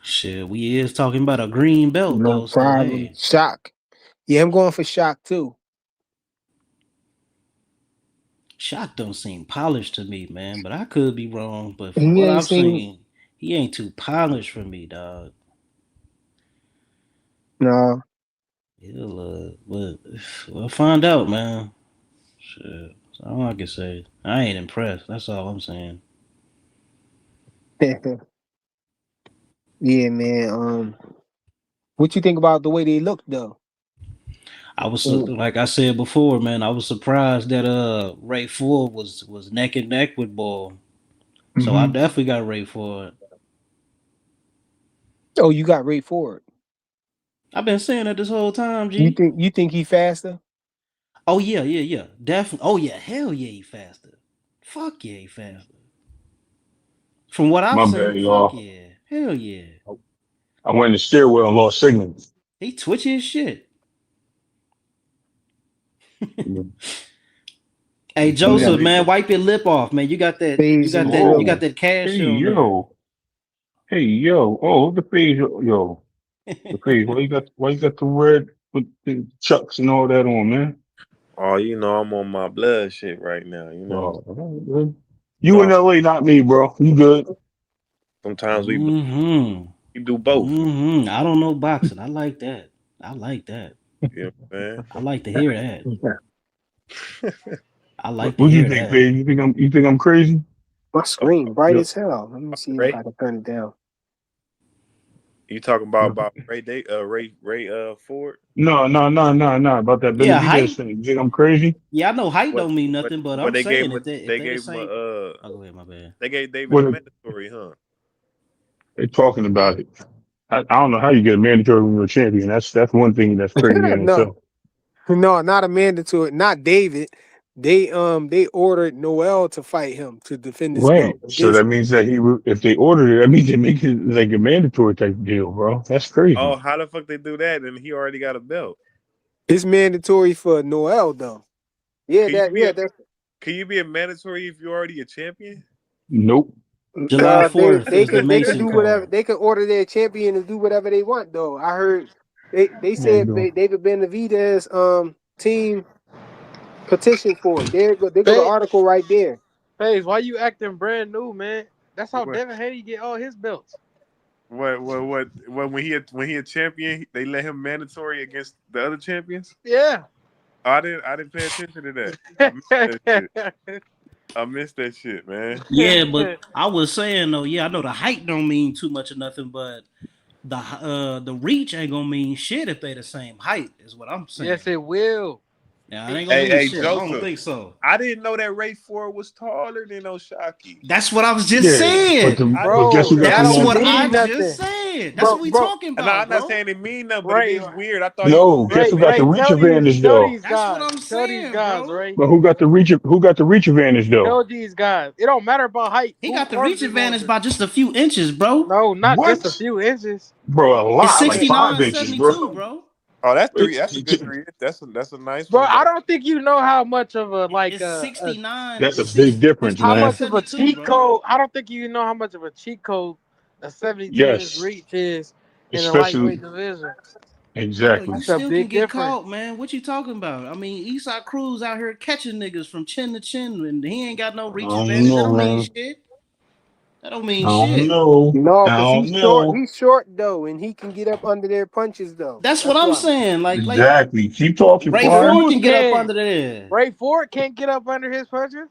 Shit, we is talking about a green belt No though. So problem. hey, Shock. Yeah, I'm going for shock too. Shock don't seem polished to me, man. But I could be wrong. But from He what ain't I've seen seen, he ain't too polished for me, dog. no. But we'll find out, man. Shit. That's all I can say. I ain't impressed. That's all I'm saying. Yeah, man. What you think about the way they look though? I was Mm, like I said before, man. I was surprised that Ray Ford was neck and neck with Ball. So I mm-hmm. definitely got Ray Ford. Oh, you got Ray Ford. I've been saying that this whole time, You G. think he faster? Oh yeah, yeah, yeah. Definitely. Oh yeah, hell yeah, he faster. Fuck yeah, he faster. From what I've My seen, bad, fuck y'all. yeah, hell yeah. I went in the stairwell and lost signal. He twitchy as shit. Hey He Man, got Joseph, man, wipe your lip off, man. You got that. You phase in got the that. You got whoa. building. that cash Hey, shit on there. yo. Hey, yo. Oh, the page, yo. The page. Why you got the red with the chucks and all that on, man? Oh, I'm on my blood shit right now. Oh, You you in know, LA, not me, bro. You good? sometimes Mm-hmm. we do both. Mm-hmm. I don't know boxing. I like that. I like that. You know what I'm I like to hear that. saying? I like to What do you hear think, that. babe? You think I'm crazy? My screen bright Yeah. as hell. Let me see if Ray, I can turn it down. you talking about Ray Day, Ray Ford? No. About that Yeah, Benavidez height. thing. You think I'm crazy? Yeah, I know height What don't mean what nothing, but what I'm they gave saying him if they they the gave him same. Oh, go ahead, my bad. they gave David a What mandatory, huh? they talking about it? I don't know how you get a mandatory when you're a champion. That's one thing that's crazy in No, itself. no, not a mandatory. Not David. They ordered Noel to fight him to defend his Right. belt So against that him. means that if they ordered it, that means they make it like a mandatory type deal, bro. That's crazy. Oh, how the fuck they do that? And he already got a belt. It's mandatory for Noel though. Yeah, Can you be a that's can you be a mandatory if you're already a champion? Nope. July they 4th they is the can they can Mason do whatever card. they can order their champion to do whatever they want though. I heard they Yeah, you said doing? David Benavidez team petitioned for it. There go the Hey, article right there. Faze, why you acting brand new, man? That's how What Devin Haney get all his belts. when he a champion, they let him mandatory against the other champions? Yeah. Oh, I didn't pay attention to that. I missed that shit. I missed that shit, man. Yeah, but I was saying though, yeah, I know the height don't mean too much of nothing, but the reach ain't gonna mean shit if they the same height, is what I'm saying. Yes, it will. Yeah, it ain't gonna Hey, mean hey, shit. I don't Joseph. think so. I didn't know that Ray Ford was taller than Oshaki. That's what I was just Yeah, but saying. I but didn't guess know Bro, who got that. the that That's don't what longest? I mean just nothing. said. That's what Bro, we bro, talking And I'm about, not bro. saying it mean nothing, but it Ray, is weird. I thought he was No, guess Ray, who got the Ray, reach tell advantage though? these That's what guys, I'm tell these saying, guys, bro. Ray, But who got the reach advantage though? tell these guys. It don't matter about height. He Who got the reach arms is advantage longer? by just a few inches, bro. No, not just a What? few inches. Bro, a It's lot, like Hey, 5 69, inches, bro. 72, bro. Oh, that's three. It's, That's a good three. That's a nice bro, one. I But don't think you know how much of a It's 69. that's a It's big six. It's difference, how 69, man. much of a 72, cheat bro. code. I don't think you know how much of a cheat code a 72-inch Yes, reach is in the lightweight especially division. Bro, exactly. you That's a still can big get difference. caught, man. What you talking about? I mean, Eastside Cruz out here catching niggas from chin to chin, and he ain't got no I reach don't advantage. That know, don't mean man. shit. That don't I mean don't shit. know. No, I because don't he's short. know. He's short though, and he can get up under their punches though. That's what That's I'm why. saying. Like Exactly. Keep talking, Ray Who Fire. Ford who can get up can? under there. Ray Ford can't get up under his punches.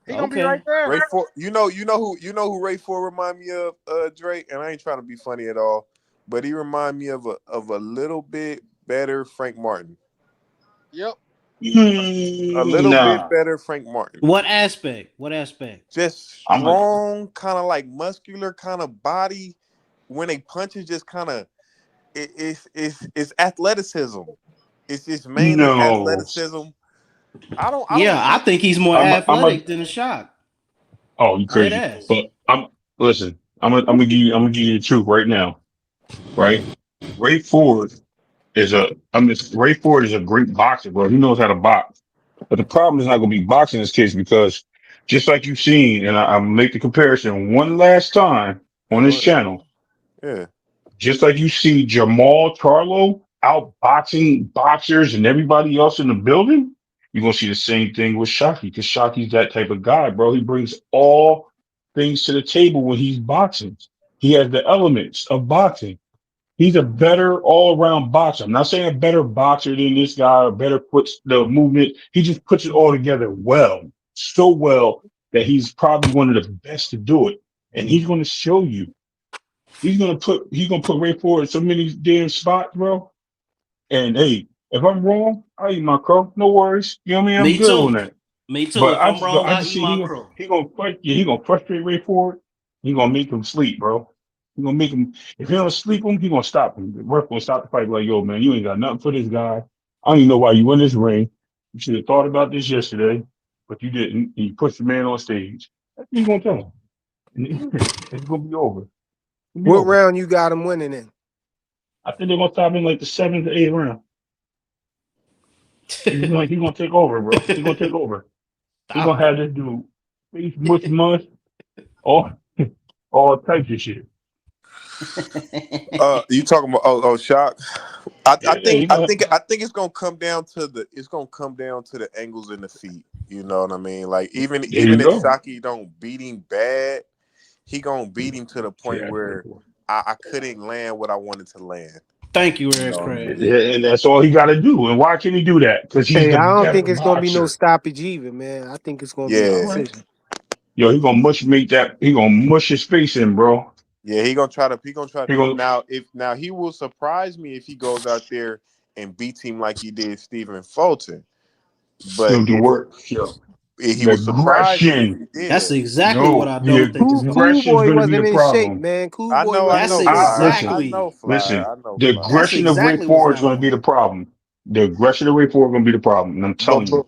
He gonna be right Okay. Ray there. Ford, you know who Ray Ford remind me of, Drake, and I ain't trying to be funny at all, but he remind me of a little bit better Frank Martin, Yep. a little bit Nah. better Frank Martin. What aspect? What aspect? Just I'm a strong, kind of like muscular, kind of body. When they punch is just kind of it's athleticism. It's mainly no. athleticism. I don't Yeah, I think think he's more I'm a athletic than a Shock. oh, you Dead crazy. ass. But listen, I'm gonna give you the truth right now, right? Ray Ford Ray Ford is a great boxer, bro. He knows how to box. But the problem is not going to be boxing this case because just like you've seen, and I'll make the comparison one last time on go this ahead. channel, Yeah. just like you see Jamal Charlo outboxing boxers and everybody else in the building, you're going to see the same thing with Shockey because Shockey's that type of guy, bro. He brings all things to the table when he's boxing. He has the elements of boxing. He's a better all-around boxer. I'm not saying a better boxer than this guy or better puts the movement. He just puts it all together well, so well that he's probably one of the best to do it. And he's going to show you. He's gonna put Ray Ford in so many damn spots, bro. And hey, if I'm wrong, I eat my crow. No worries. You know what I mean? I'm Me good on too. that. Me too. But If I'm wrong, I I just eat see my crow. he gonna frustrate Ray Ford. He gonna make him sleep, bro. He gonna make him if he don't sleep him, he gonna stop him. The ref gonna stop the fight like, yo, man, you ain't got nothing for this guy. I don't even know why you in this ring. You should have thought about this yesterday, but you didn't. And you pushed the man on stage. That's what you gonna tell him. And it's gonna be over. It'll be What over. round you got him winning in? I think they're gonna stop in like the 7th or 8th round. He's gonna take over, bro. He's gonna take over. He's Stop gonna have this dude face mush, all all types of shit. it. You talking about Shock? I, I Yeah, think he I gonna think I think it's gonna come down to the ankles and the feet. You know what I mean? Like even there you even if go. Shocky don't beat him bad, he gonna beat him to the point Yeah. where I couldn't land what I wanted to land. Thank you, You Eric know what I Craig. mean? And that's all he gotta do. And why can he do that? Because he's Hey, the I don't better think it's gonna be no boxer. stoppage either, man. I think it's gonna be a All Yeah, right. decision. Yo, he gonna mush his face in, bro. Yeah, he gonna try to. He gonna Now he will surprise me if he goes out there and beats him like he did Stephen Fulton. But do work. Yo, he the will surprise me if aggression. he did That's that. exactly what No, I don't the think is gonna Cool happen. aggression is Boy going to be wasn't the in shape, problem. man. Cool I Boy know, wasn't That's in shape. Listen, exactly. Flyer. listen. I know The Flyer. That's aggression of Ray exactly what's Ford is going to be the happening. problem. The aggression of Ray Ford is going to be the problem. And I'm But telling you, but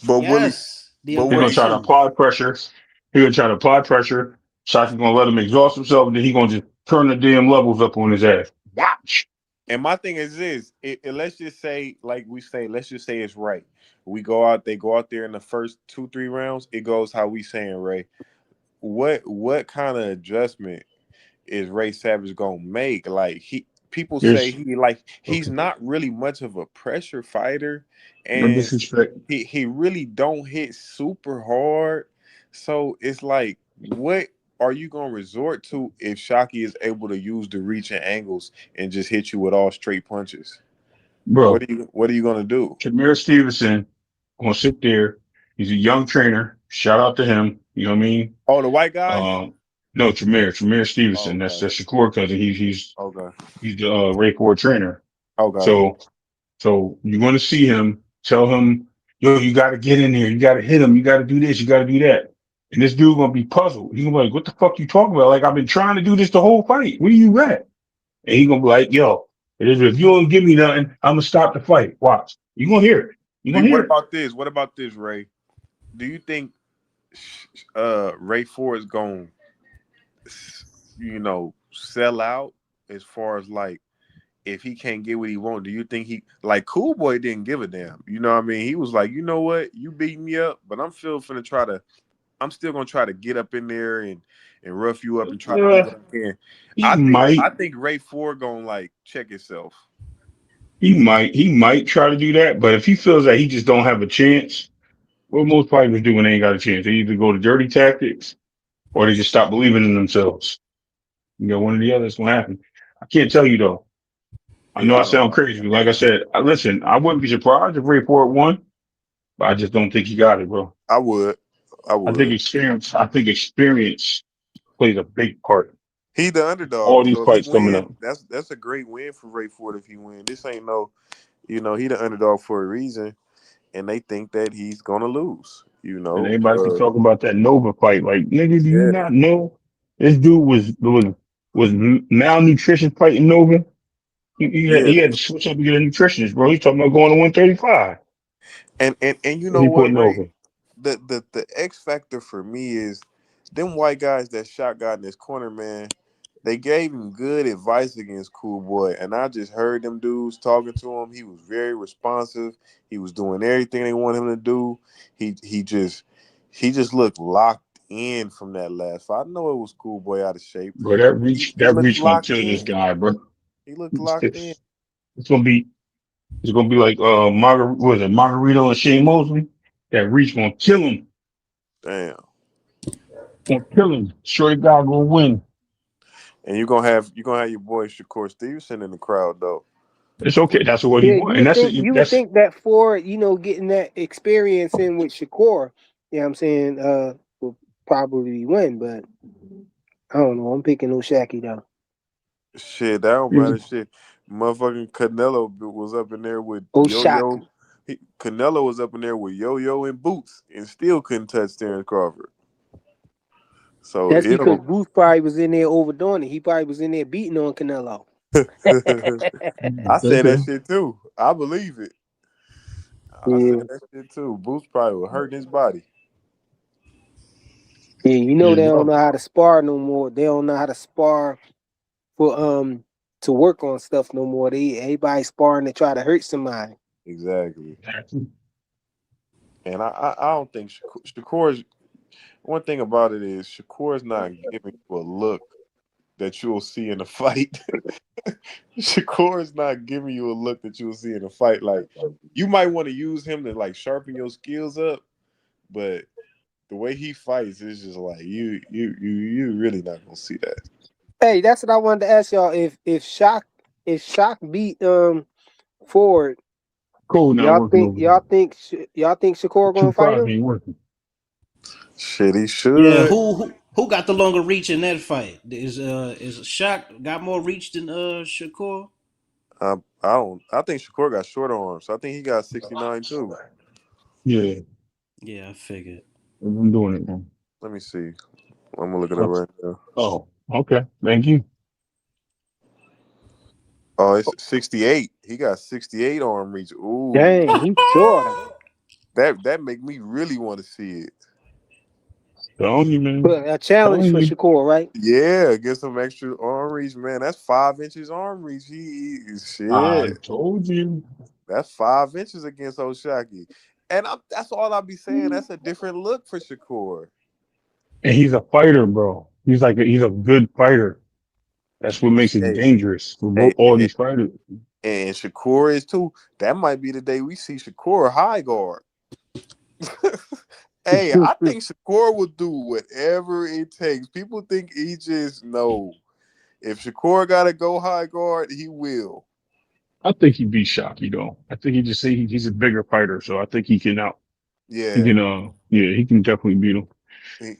but will he? Yes, the But he's will going to he? try to aggression. apply pressure. He's going to try to apply pressure. Shot's going to let him exhaust himself, and then he's going to just turn the damn levels up on his ass. Watch. And my thing is this: let's just say, like we say, let's just say it's right. We go out. They go out there in the first 2-3 rounds. It goes how we saying, Ray. What kind of adjustment is Ray Savage gonna make? Like people say Here's he's okay. not really much of a pressure fighter, No and disrespect, he really don't hit super hard. So it's like, what are you gonna resort to if Shockey is able to use the reach and angles and just hit you with all straight punches? bro. What are you gonna do? Tamir Stevenson going to sit there. He's a young trainer. Shout out to him. You know what I mean? Oh, the white guy. Um, no, Tremere Oh, Stevenson. That's okay, Shakur cousin. okay, He's the Ray Ford trainer. okay. So you're going to see him. Tell him, yo, you got to get in there. You got to hit him. You got to do this. You got to do that. And this dude going to be puzzled. He's going to be like, what the fuck you talking about? Like, I've been trying to do this the whole fight. Where you at? And he going to be like, yo, if you don't give me nothing, I'm going to stop the fight. Watch. You going to hear it. You going to What hear it. about this? What about this, Ray? Do you think Ray Ford is going sell out as far as like if he can't get what he wants? Do you think he like Cool Boy didn't give a damn? You know what I mean? He was like, you know what, you beat me up, but I'm still gonna try to get up in there and rough you up and try to do Uh, what I can. he I might. think Ray Ford gonna like check himself. He might try to do that, but if he feels that he just don't have a chance, what most fighters do when they ain't got a chance, they either go to dirty tactics or they just stop believing in themselves. You know, one or the other is gonna happen. I can't tell you though. I know Yeah, I I don't sound know. crazy, but like I said, listen, I wouldn't be surprised if Ray Ford won, but I just don't think he got it, bro. I would. I I think would. experience plays a big part. He the underdog, All these so if he fights coming up, win, that's a great win for Ray Ford if he win. This ain't no, he the underdog for a reason, and they think that he's gonna lose. and everybody keep talking about that Nova fight. Like, nigga, do you Yeah, not know this dude was malnutrition fighting Nova? yeah. He had to switch up and get a nutritionist, bro. He's talking about going to 135. And you What know he what, putting Ray? over? The X factor for me is them white guys that shot God in his corner, man. They gave him good advice against Cool Boy, and I just heard them dudes talking to him. He was very responsive. He was doing everything they wanted him to do. He just looked locked in from that last fight. I know it was Cool Boy out of shape, Bro, but he that looked reach gonna locked kill this in. guy, bro. He looked It's, locked in. it's, it's gonna be like Margarito and Shane Mosley. That reach gonna kill him. Damn. Gonna kill him. Shorty guy gonna win. And you're gonna have your boy Shakur Stevenson in the crowd though. It's okay. That's what he Yeah, want, and you would that's think that Ford, getting that experience in with Shakur, you know what I'm saying, will probably win, but I don't know. I'm picking Oshaki though. Shit, that don't matter. Shit, motherfucking Canelo was up in there with Yo Oshak. Yo. Canelo was up in there with Yo Yo and Boots, and still couldn't touch Terrence Crawford. So That's it because don't. Booth probably was in there overdoing it. He probably was in there beating on Canelo. I said that okay. shit too. I believe it. I said Yeah, that shit too. Boots probably was hurting his body. yeah. Yeah, They don't no. know how to spar no more. They don't know how to spar for to work on stuff no more. Everybody sparring to try to hurt somebody. Exactly. And I don't think Shakur's. One thing about it is Shakur's not giving you a look that you'll see in a fight. Shakur is not giving you a look that you'll see in a fight. Like, you might want to use him to like sharpen your skills up, but the way he fights is just like you really not gonna see that. Hey, that's what I wanted to ask y'all. If Shock beat Ford, Code not working over there. y'all think Shakur gonna fight Two 5 him? ain't working. Shit, he Yeah, should. who Who got the longer reach in that fight? Is Shaq got more reach than Shakur? I think Shakur got short arms. I think he got 69 too. Yeah, Yeah, I figured. I'm doing it, man. Let me see. I'm gonna look it up right now. Oh, okay. Thank you. Oh, it's 68. He got 68 arm reach. Ooh, Dang, he short him. that make me really want to see it. Telling you, man. But a challenge Telling for you. Shakur, right? Yeah, get some extra arm reach, man. That's 5 inches arm reach. I Shit. told you. That's 5 inches against Oshaki. And that's all I'll be saying. That's a different look for Shakur. And he's a fighter, bro. He's a good fighter. That's what makes it Hey, dangerous for hey, all and, these fighters. and Shakur is too. That might be the day we see Shakur high guard. Hey, I think Shakur will do whatever it takes. People think he just no. If Shakur got to go high guard, he will. I think he beat Shockey though. I think he just say he's a bigger fighter, so I think he can He Yeah. can he can definitely beat him.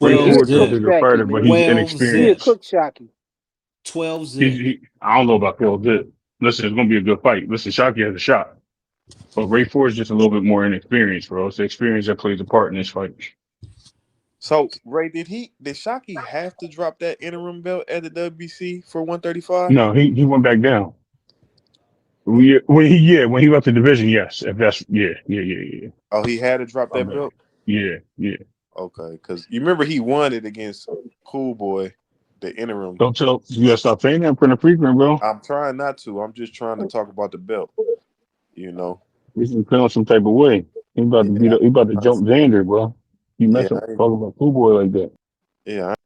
Ray Yeah, he 12 a Ford's a cook zip. bigger Shacky, fighter, but man. he's 12 He a zip. inexperienced. cook Shacky. 12 zip. I don't know about Phil Dip. Listen, it's gonna be a good fight. Listen, Shockey has a shot. But Ray Ford's just a little bit more inexperienced, bro. It's the experience that plays a part in this fight. So Ray, did Shockey have to drop that interim belt at the WBC for 135? No, he went back down. When he left the division, yes. If that's yeah. Oh, he had to drop My that bad. belt. Yeah. Okay, because you remember he won it against Cool Boy, the interim. Don't tell you gotta stop saying that pretty frequent, bro. I'm trying not to. I'm just trying to talk about the belt. You know. He's feeling some type of way. Yeah. He about to jump Xander, bro. You Yeah. mess up talking about Cool Boy like that. Yeah. I'm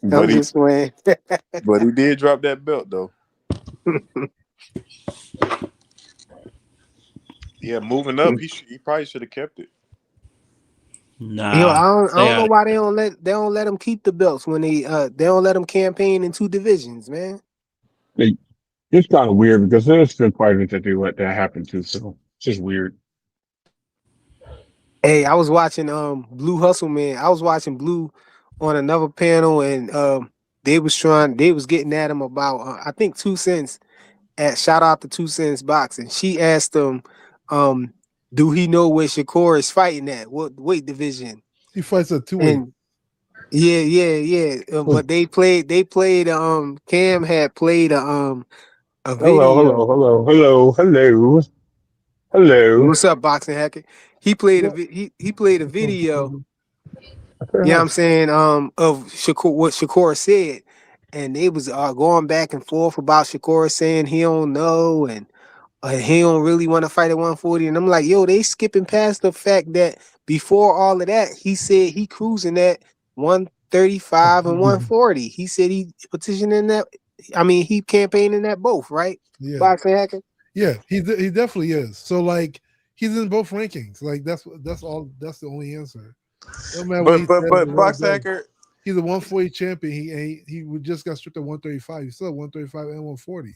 But he just playing. but he did drop that belt though. Yeah, moving up, he probably should have kept it. Yo, Nah, I stay don't know out. why they don't let him keep the belts when they don't let him campaign in two divisions, man. Like, it's kind of weird because there's been fighters that they let that happen to, so it's just weird. Hey, I was watching Blue Hustle, man. I was watching Blue on another panel, and they was getting at him about I think 2 cents at shout out to 2 cents boxing. She asked him, do he know where Shakur is fighting at? What weight division? He fights at 2-weight. And yeah. But they played. Cam had played a video. Hello. What's up, boxing hacker? He played he played a video. You know what I'm saying? Of Shakur, what Shakur said, and they was going back and forth about Shakur saying he don't know and he don't really want to fight at 140. And I'm like, yo, they skipping past the fact that before all of that, he said he cruising at 135 and 140. He said he petitioning that. I mean, he campaigning that both, right? Yeah. Boxing hacker. Yeah, he definitely is. So like he's in both rankings. Like that's the only answer. No matter what he said, But Box Hacker, he's a 140 champion. He just got stripped at 135. He's still at 135 and 140.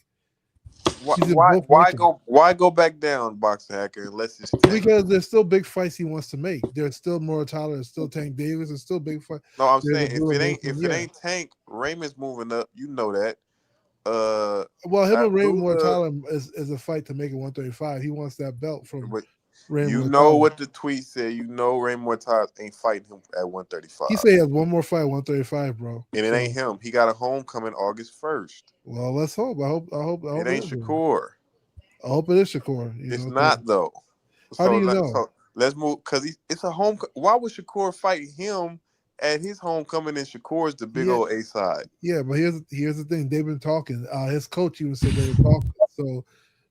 why go back down, Box Hacker, unless it's tank? Because there's still big fights he wants to make. There's still Maura Tyler, there's still Tank Davis, there's still big fight. No, I'm saying if it ain't Tank, Raymond's moving up. You know that. Well, him and Raymond Maura Tyler is a fight to make it 135. He wants that belt from Raymond. You know what the tweet said. You know Raymond Mortaz ain't fighting him at 135. He said he has one more fight at 135, bro. And it ain't him. He got a homecoming August 1st. Well, let's hope. I hope it ain't Shakur. I hope it is Shakur. It's not though. How do you know? So let's move because it's a home. Why would Shakur fight him at his homecoming? And Shakur's the big old A side. Yeah, but here's the thing. They've been talking. His coach even said they were talking. So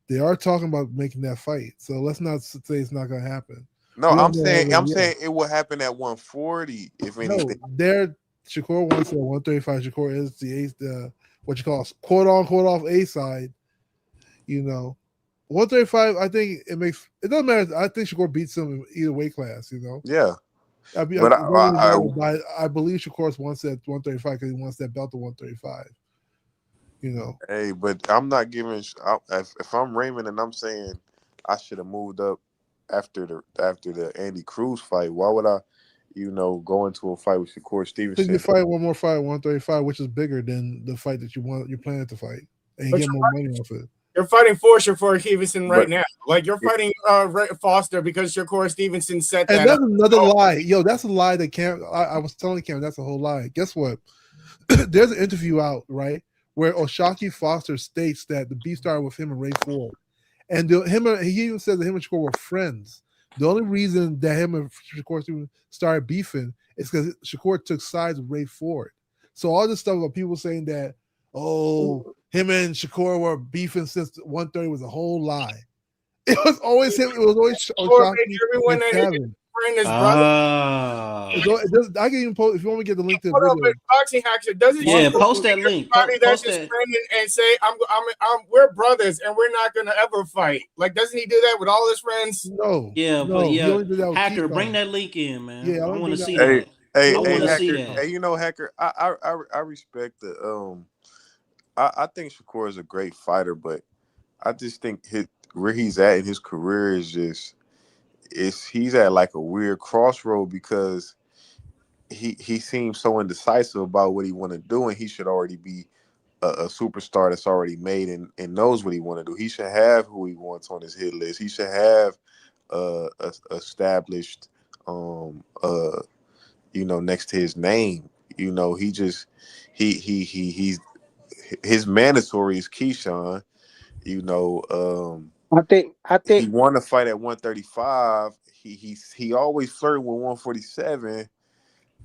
they are talking about making that fight. So let's not say it's not going to happen. No, I'm saying it will happen at 140 if anything. No, Shakur wants at 135. Shakur is the what you call quote unquote off A side. 135. I think it doesn't matter. I think Shakur beats him in either weight class. Yeah. I believe Shakur wants that 135 because he wants that belt to 135. Hey, but I'm not giving. If I'm Raymond and I'm saying I should have moved up after the Andy Cruz fight. Why would I, go into a fight with Shakur So you Stevenson? fight one more fight, 135, which is bigger than the fight that you're planning to fight, and you But get you're more money off it. You're fighting for Shakur Stevenson right But now. Like you're fighting Foster because Shakur Stevenson set And that that's up. another lie. Yo, that's a lie that Cam. I was telling Cam that's a whole lie. Guess what? There's an interview out, right, where Oshaki Foster states that the beef started with him and Ray Ford. And he even says that him and Shakur were friends. The only reason that him and Shakur started beefing is because Shakur took sides with Ray Ford. So all this stuff about people saying that, him and Shakur were beefing since 130 was a whole lie. It was always him. It was always Oshaki Everyone and that Kevin. friend is brother. I can even post if you want me to get the link to the Hold on, video. but boxing action doesn't post that link. Everybody that's Post his that. friend and say we're brothers and we're not gonna ever fight. Like, doesn't he do that with all his friends? No. Yeah, no, but he yeah, only did that with Hacker, Keyshawn. bring that link in, man. Yeah, I want to see hey, that. hey, I want to see Hacker. that. Hey, Hacker. I respect the I think Shakur is a great fighter, but I just think where he's at in his career is he's at like a weird crossroad because he seems so indecisive about what he want to do, and he should already be a superstar that's already made and knows what he want to do. He should have who he wants on his hit list. He should have established next to his name. He's his mandatory is Keyshawn. I think He won a fight at 135. He always flirting with 147,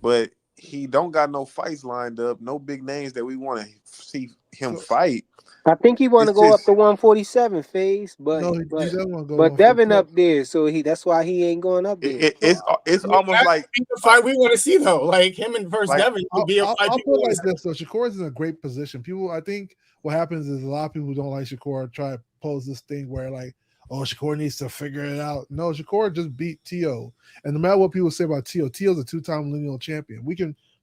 but he don't got no fights lined up, no big names that we want to see him fight. I think he want to It's go up just to 147 phase, but No, he doesn't want to go. but Devin up there, so that's why he ain't going up there. it's almost like the fight we want to see though. Like him and versus Like, Devin would be a fight. I'll put it like this. So Shakur is in a great position. I think what happens is a lot of people who don't like Shakur try to pose this thing where like, oh, Shakur needs to figure it out. No, Shakur just beat T.O. And no matter what people say about T.O., T.O.'s a two-time lineal champion.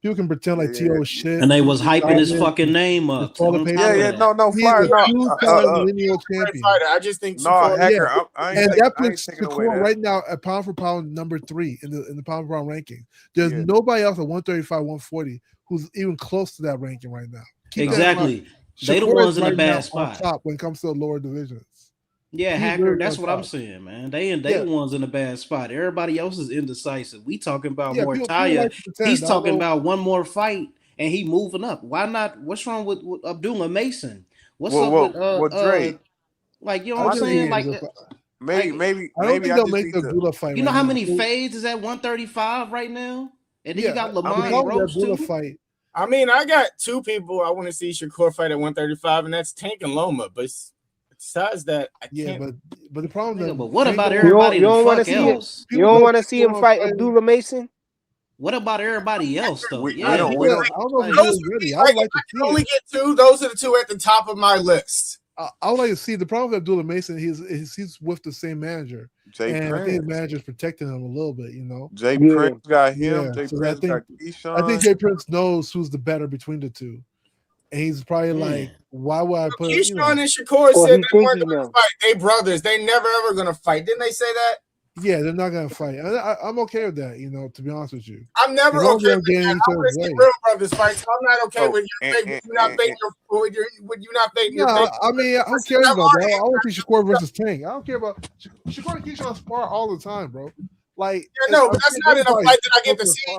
People can pretend like T.O. is shit. And they was hyping his fucking name up. no, Flyer, no, two-time lineal champion. I just think no, Hacker. Yeah. I And ain't that taking puts away Shakur that. right now at pound for pound number 3 in the pound for pound ranking. There's nobody else at 135, 140 who's even close to that ranking right now. Exactly. They the ones in a bad spot. On top when it comes to the lower divisions. Yeah, Hacker. That's what I'm saying, man. They the ones in a bad spot. Everybody else is indecisive. We talking about Mortalia. He's talking about one more fight and he moving up. Why not? What's wrong with Abdullah Mason? What's up with Drake? Like, you know what I'm saying? Like maybe I don't think they'll make the Abdullah fight. You know how many fades is at 135 right now? And then you got Lamont Roach too. Fight. I mean, I got two people I want to see Shakur fight at 135, and that's Tank and Loma. But besides that, I can't. But the problem is, but what about everybody? You don't want to see it. You don't want to see him fight Abdullah Mason. What about everybody else though? I don't know if he's ready. I would like to see only get two. Those are the two at the top of my list. I would like to see the problem with Abdullah Mason. He's with the same manager, and I think his manager's protecting him a little bit. Jay Prince got him. Jay so Prince got Keyshawn. I think Jay Prince knows who's the better between the two, and he's probably like, "Why would I put?" Keyshawn and Shakur said they weren't going to fight. They brothers. They never ever going to fight. Didn't they say that? Yeah, they're not going to fight. I'm okay with that. To be honest with you, I'm never okay with that. I want to see real brothers fight. So I'm not okay with you not fading your. I mean, who cares about that? I want to see Shakur versus Tank. I don't care about Shakur and Keyshawn spar all the time, bro. Like, but that's not in a fight that I get to see.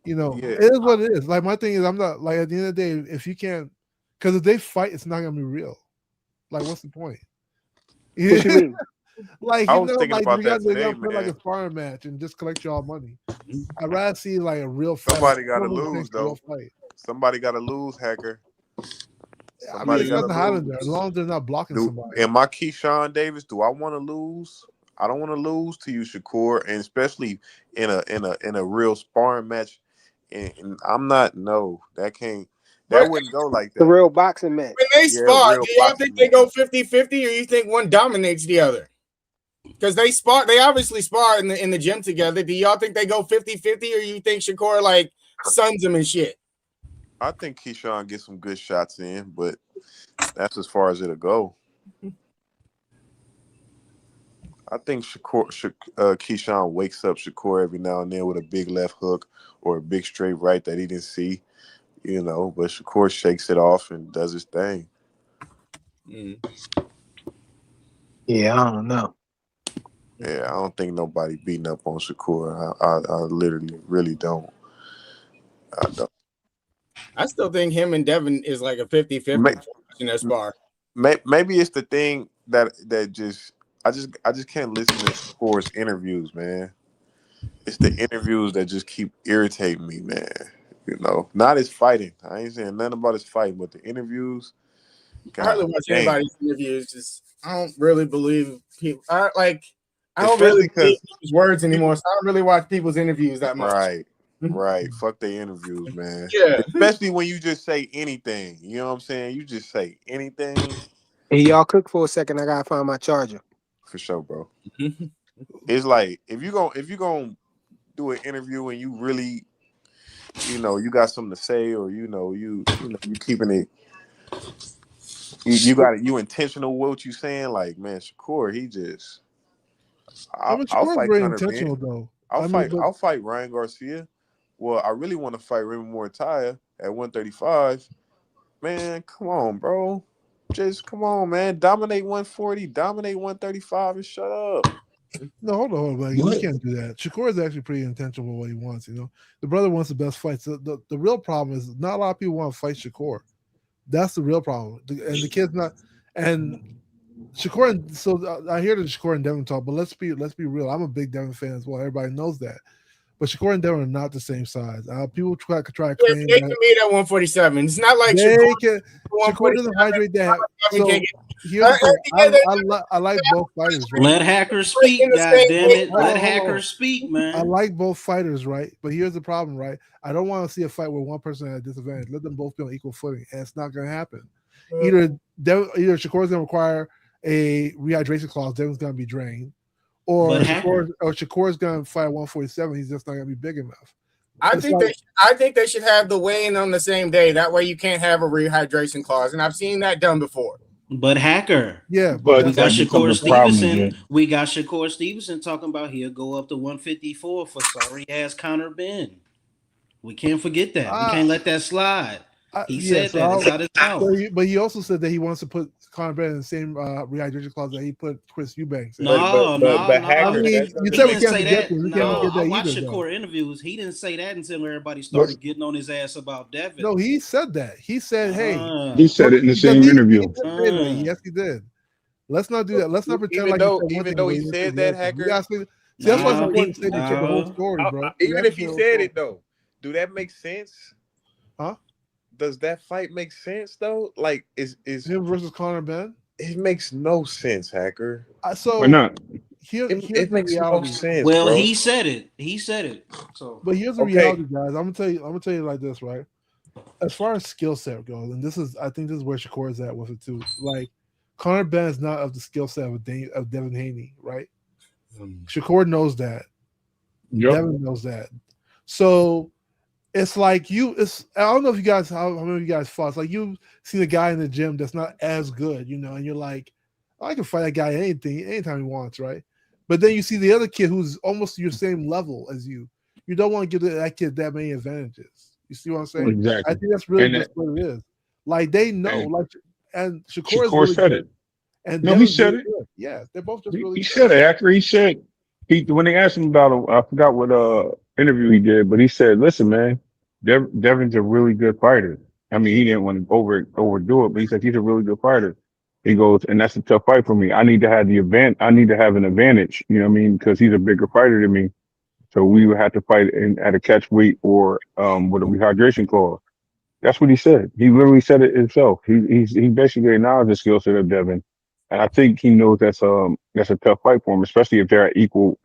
It is what it is. Like, my thing is, I'm not like at the end of the day, if you can't, because if they fight, it's not gonna be real. Like, what's the point? What you mean? Like, I was thinking about that today, man. Like a sparring match and just collect y'all money. I'd rather see like a real fight. Somebody got to lose though. Somebody got to lose, Hacker. I mean, it's nothing hot in there as long as they're not blocking somebody. And my Keyshawn Davis, do I want to lose? I don't want to lose to you, Shakur, and especially in a real sparring match. And I'm not. No, that can't. That wouldn't go like that. The real boxing match. When they spar, do y'all think they go 50-50 or you think one dominates the other? Because they obviously spar in the gym together. Do y'all think they go 50-50 or you think Shakur like suns him and shit? I think Keyshawn gets some good shots in, but that's as far as it'll go. I think Keyshawn wakes up Shakur every now and then with a big left hook or a big straight right that he didn't see, but Shakur shakes it off and does his thing. Yeah, I don't know. Yeah, I don't think nobody beating up on Shakur. I literally really don't. I don't. I still think him and Devin is like a 50-50 in that spar. Maybe it's the thing that just I just can't listen to Shakur's interviews, man. It's the interviews that just keep irritating me, man. Not his fighting. I ain't saying nothing about his fighting, but the interviews. I hardly watch anybody's interviews. Just I don't really believe people. I don't really believe people's words anymore. So I don't really watch people's interviews that much. Right. Fuck their interviews, man. Yeah. Especially when you just say anything. You know what I'm saying? You just say anything. Hey, y'all cook for a second. I gotta find my charger. For sure, bro. It's like if you gonna do an interview and you really, you got something to say, or you keeping it. You intentional with what you saying, like, man, Shakur, he just. I'll fight very Conor intentional Ben. though. I'll fight Ryan Garcia. Well, I really want to fight Remy Mortaya at 135. Man, come on, bro. Just come on, man. Dominate 140, dominate 135, and shut up. No, hold on. Like, you can't do that. Shakur is actually pretty intentional with what he wants. The brother wants the best fights. The real problem is not a lot of people want to fight Shakur. That's the real problem. And the kid's not. And Shakur, I hear the Shakur and Devin talk, but let's be real. I'm a big Devin fan as well. Everybody knows that. But Shakur and Devin are not the same size. People try to claim they can meet at 147. It's not like Shakur doesn't hydrate that. So here's the thing. I like both fighters. Right? Let hackers speak, goddammit. Let hackers speak, man. I like both fighters, right? But here's the problem, right? I don't want to see a fight where one person at a disadvantage. Let them both be on equal footing, and it's not going to happen. Either Shakur's going to require a rehydration clause. Devin's going to be drained. Or Shakur's going to fight at 147. He's just not going to be big enough. I think they should have the weigh-in on the same day. That way you can't have a rehydration clause. And I've seen that done before. But hacker. Yeah, but we got Shakur Stevenson. We got Shakur Stevenson talking about he'll go up to 154 for sorry ass Conor Ben. We can't forget that. We can't let that slide. He said that. It's out his mouth. But he also said that he wants to put Conor Ben in the same rehydration clause that he put Chris Eubanks. No. Hacker, you said we can't forget that. I watched Shakur interviews. He didn't say that until everybody started getting on his ass about Devin. No, he said that. He said, "Hey." He said it in the same interview. Yes, he did. Let's not do that. Let's not pretend even though he said that, Hacker. That's why it's important to say the whole story, bro. Even if he said it though, do that make sense? Huh? Does that fight make sense though? Like, is him versus Conor Ben? It makes no sense, Hacker. So why not? It makes no sense. Well, bro. he said it. So, but here's the reality, guys. I'm gonna tell you like this, right? As far as skill set goes, and I think this is where Shakur is at with it too. Like, Conor Ben is not of the skill set of Devin Haney, right? Shakur knows that. Yep. Devin knows that. So it's like I don't know if you guys how many of you guys fought. It's like you've seen a guy in the gym that's not as good, and you're like, I can fight that guy anytime he wants, right? But then you see the other kid who's almost your same level as you. You don't want to give that kid that many advantages. You see what I'm saying? Exactly. I think that's really just what it is. Like, they know, and Shakur really said it. And no, he said it. Good. Yeah, they're both just really. He said it. After he said, when they asked him about it, I forgot what interview he did, but he said, "Listen, man, Devin's a really good fighter. I mean, he didn't want to overdo it, but he said he's a really good fighter." He goes, and that's a tough fight for me. I need to have I need to have an advantage. You know what I mean? Because he's a bigger fighter than me. So we would have to fight at a catch weight or with a rehydration clause. That's what he said. He literally said it himself. He basically acknowledged the skill set of Devin, and I think he knows that's a tough fight for him, especially if they're at equal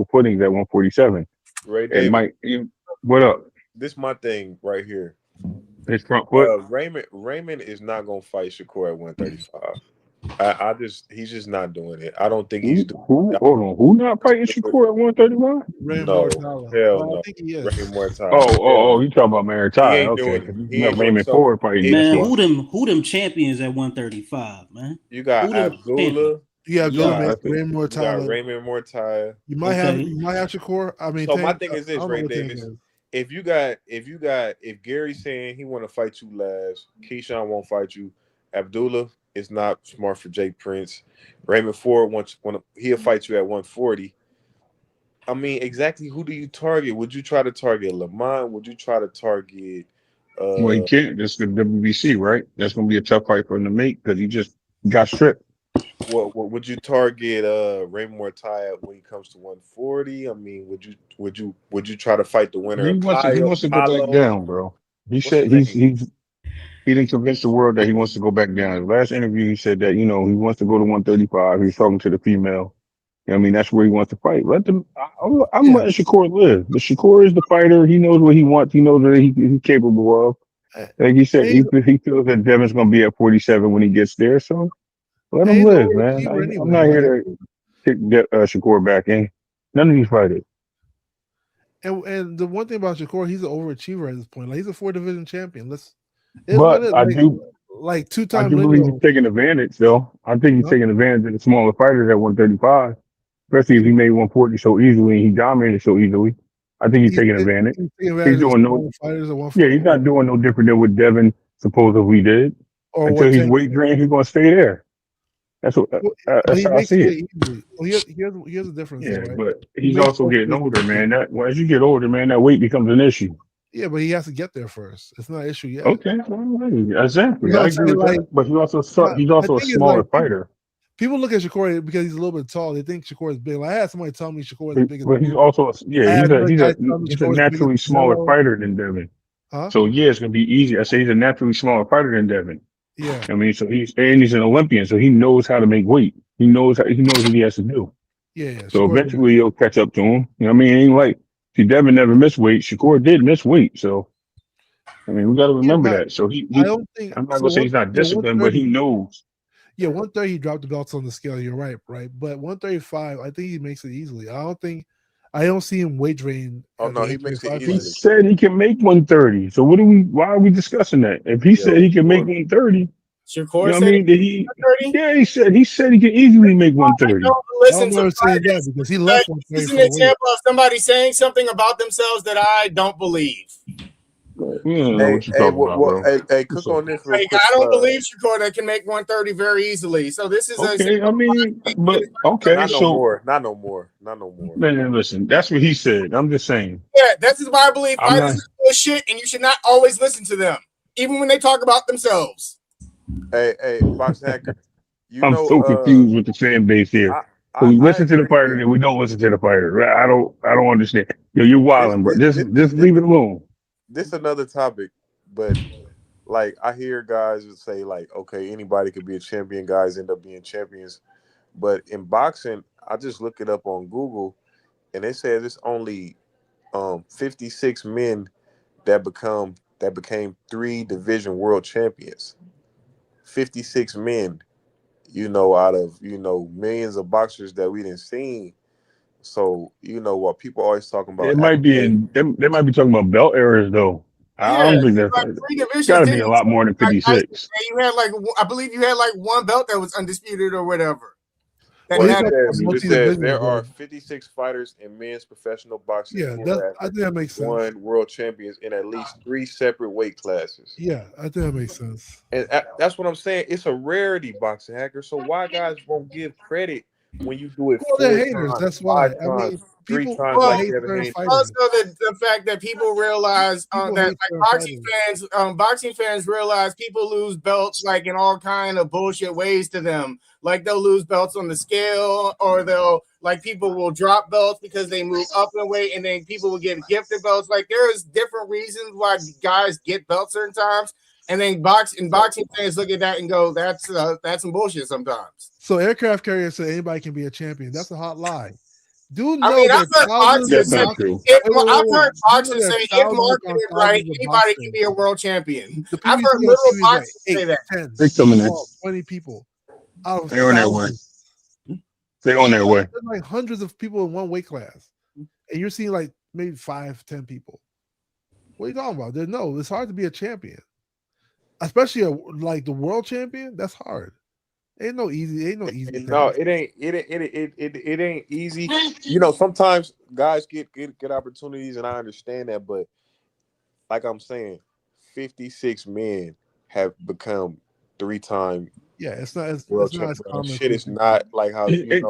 footings at 147. Right, David. What up? This is my thing right here. His front foot. Raymond is not gonna fight Shakur at 135. He's just not doing it. I don't think he's doing it. Hold on, who not fighting Shakur at 135? No, hell no. I think he is. Raymond Mortala. Oh, you talking about Maritai? Okay, Raymond Ford fighting. Man, who them champions at 135, man? You got Abdullah. Yeah, Yeah, Gomez, I think Raymond you got Mortala. Raymond Mortaya. You might have Okay. Shakur. I mean, So my Tank. thing is I this, don't know Ray what Tank Davis. is. If Gary's saying he want to fight you last, Keyshawn won't fight you. Abdullah is not smart for Jake Prince. Raymond Ford he'll fight you at 140. I mean, exactly who do you target? Would you try to target Lamont? Would you try to target well, he uh can't. That's the WBC, right? That's going to be a tough fight for him to make because he just got stripped. what would you target Raymond Mortaya when he comes to 140? I mean, would you try to fight the winner He of wants to. He wants to go back Paulo? down, bro. He What's said his name? he didn't convince the world that he wants to go back down. His last interview, he said that he wants to go to 135. He was talking to the female. I mean, that's where he wants to fight. Let them. I'm Yeah, letting Shakur live. But Shakur is the fighter. He knows what he wants. He knows what he's capable of. and Like he said, he's, he feels that Devin's going to be at 47 when he gets there. So let and him he's an live, man. overachiever I'm anyway. not Like, here to kick Shakur back in. None of these fighters. and the one thing about Shakur, he's an overachiever at this point. Like, he's a 4 division champion. It's what But it is. Like I two-time do believe he's lineal. taking advantage, though. I think he's Huh? taking advantage of the smaller fighters at 135, especially if he made 140 so easily and he dominated so easily. I think he's taking advantage. He's taking He's advantage of doing no, smaller fighters at yeah, 140 he's not doing no different than what Devin supposedly did. or Until what he's Tank. weight drained, he's going to stay there. That's what. But That's he how I makes see it. weight easily. Well, here's the difference, though, Yeah, right? but He he's makes also most getting weight older, easily. man. As you get older, man, that weight becomes an issue. Yeah, but he has to get there first. It's not an issue yet. Okay, well, You exactly. know what I I'm agree saying? with Like, that. But he's my also a thing is, smaller like, fighter. people look at Shakur because he's a little bit tall. They think Shakur is big. Like, I had somebody tell me Shakur is the biggest But he's dude. also I had another he's guy tell me a Shakur is the biggest naturally smaller Canelo. fighter than Devin. Huh? So yeah, it's gonna be easy. I say he's a naturally smaller fighter than Devin. Yeah. I mean, so he's an Olympian, so he knows how to make weight. He knows what he has to do. Yeah. So Shakur. eventually he'll catch up to him. You know what I mean? It ain't like see Devin never missed weight. Shakur did miss weight. So I mean we gotta Yeah, remember but that. So I don't think I'm not so. gonna say he's not Yeah, disciplined, but he 130. knows. Yeah, 130 he dropped the belts on the scale. You're right, right. But 135, I think he makes it easily. I don't see him weight drain Oh at the no, he makes it 135 He fight. easily. said he can make 130. So why are we discussing that? If he said Yo, he can make or 130, you Shakur know what I said mean? Did he 30. yeah, he said he can easily make 130. Don't I don't listen to remember saying that fighters. because he Like, left this is 130 an for the weight. example of somebody saying something about themselves that I don't believe. You don't know hey, what you're hey, talking about, bro. hey, What's cook up? on this real Like, quick. I don't believe Shakur that can make 130 very easily. So this is a Okay, I mean, but okay, Not no so more. Not no more. Not no more. man, listen, that's what he said. I'm just saying. yeah, that's why I believe I'm fighters not are full of shit, and you should not always listen to them, even when they talk about themselves. Hey, box hacker. You I'm know, so confused with the fan base here. I So we I listen to the agree fighter, with then we don't listen to the fighter. Right? I don't understand. Yo, you're this. wilding, bro. Just This leave it alone. this another topic, but like I hear guys would say like, okay, anybody could be a champion. Guys end up being champions, but in boxing, I just look it up on Google, and it says it's only 56 men that became 3 division world champions. 56 men, out of millions of boxers that we didn't see. So what people always talking about It might be accolades. they might be talking about belt errors though. I Yeah, don't think that's like 3 divisions got to didn't be a lot more than like I said, 56. you had like I believe you had like one belt that was undisputed or whatever. That Well, Well, he's it mattered. talking about says it says multi-divisional there are though. 56 fighters in men's professional boxing Yeah, who I have think that makes sense. won world champions in at least 3 separate weight classes. Yeah, I think that makes sense. And that's what I'm saying. It's a rarity, boxing hacker. So why guys won't give credit when you do it Well, they're four haters. times, That's why. five I times, mean, three people times people Well, like hate Devin certain Haney? fighters. also the fact that people realize People that hate certain fighters. boxing fans realize people lose belts like in all kind of bullshit ways to them. Like they'll lose belts on the scale, or people will drop belts because they move up in weight, and then people will get gifted belts. Like there's different reasons why guys get belts certain times, and then boxing fans look at that and go, that's some bullshit sometimes. So aircraft carrier said anybody can be a champion. That's a hot lie. Do I know mean, I've that heard thousands boxers That's of say not boxers. true. I've heard You know boxers say that if thousands upon marketed right, thousands of anybody can boxers. be a world champion. The I've people you heard see on little TV is like boxers say 8, that. 10, Take some 12, minutes. 20 people out of They're on their way. thousands. They're on their way. There's like hundreds of people in one weight class, and you're seeing like maybe 5, 10 people. What are you talking about? It's hard to be a champion, especially like the world champion. That's hard. Ain't no easy No, path. it ain't easy. You know, sometimes guys get opportunities, and I understand that, but like I'm saying, 56 men have become 3-time Yeah, it's not world as champion. That common as shit is people. not like how It-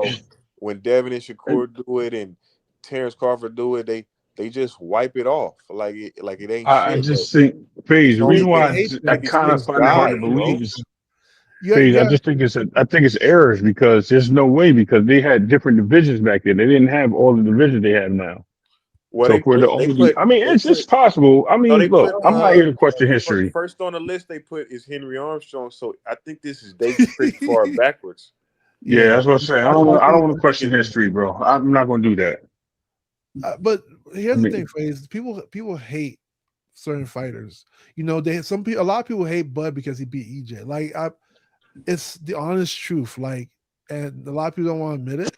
when Devin and Shakur do it and Terrence Crawford do it, they just wipe it off like it ain't I shit. But just think, Paige, it's the only reason They why been hate I that. kind of 56 find it hard to guys, bro. believe is, Yeah, Paige, I yeah. just think I think it's errors because there's no way because they had different divisions back then. They didn't have all the divisions they have now. Well, So for the only, I mean, they it's put possible. I no, mean, they look, put I'm not here to question history. first on the list they put is Henry Armstrong. So I think this is dating pretty far backwards. Yeah, Yeah. that's what I'm saying. I don't want to question history, bro. I'm not going to do that. But I here's the thing, mean, Faze. People hate certain fighters. You know, a lot of people hate Bud because he beat EJ. Like it's the honest truth. Like, and a lot of people don't want to admit it.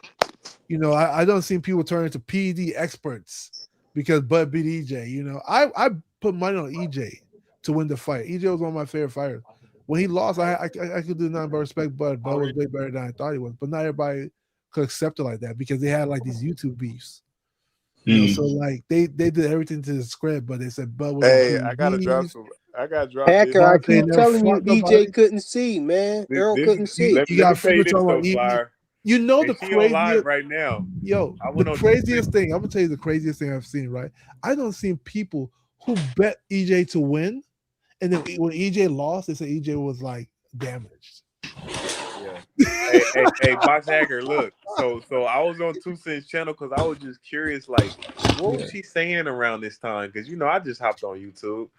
You know, I don't see people turn into PED experts because Bud beat EJ. You know, I put money on EJ to win the fight. EJ was one of my favorite fighters. When he lost, I could do nothing but respect Bud. Bud was way better than I thought he was, but not everybody could accept it like that because they had like these YouTube beefs. You know, so like they did everything to the script, but they said Bud was on Hey, I gotta drop PEDs. some. I gotta drop this. Hacker, I Devontae keep never telling you, fought nobody. EJ couldn't see, man. Errol This couldn't You, see. you let me got tell you frequent this talking though, about Flyer. you know And the she on live craziest right now. yo, I the went on 2 craziest thing. I'm gonna tell you the craziest thing I've seen, right? I don't see people who bet EJ to win, and then when EJ lost, they said EJ was like damaged. Yeah. Hey, Box Hacker, look. So I was on 2 Cents channel because I was just curious, like, what was Yeah. she saying around this time? Because I just hopped on YouTube.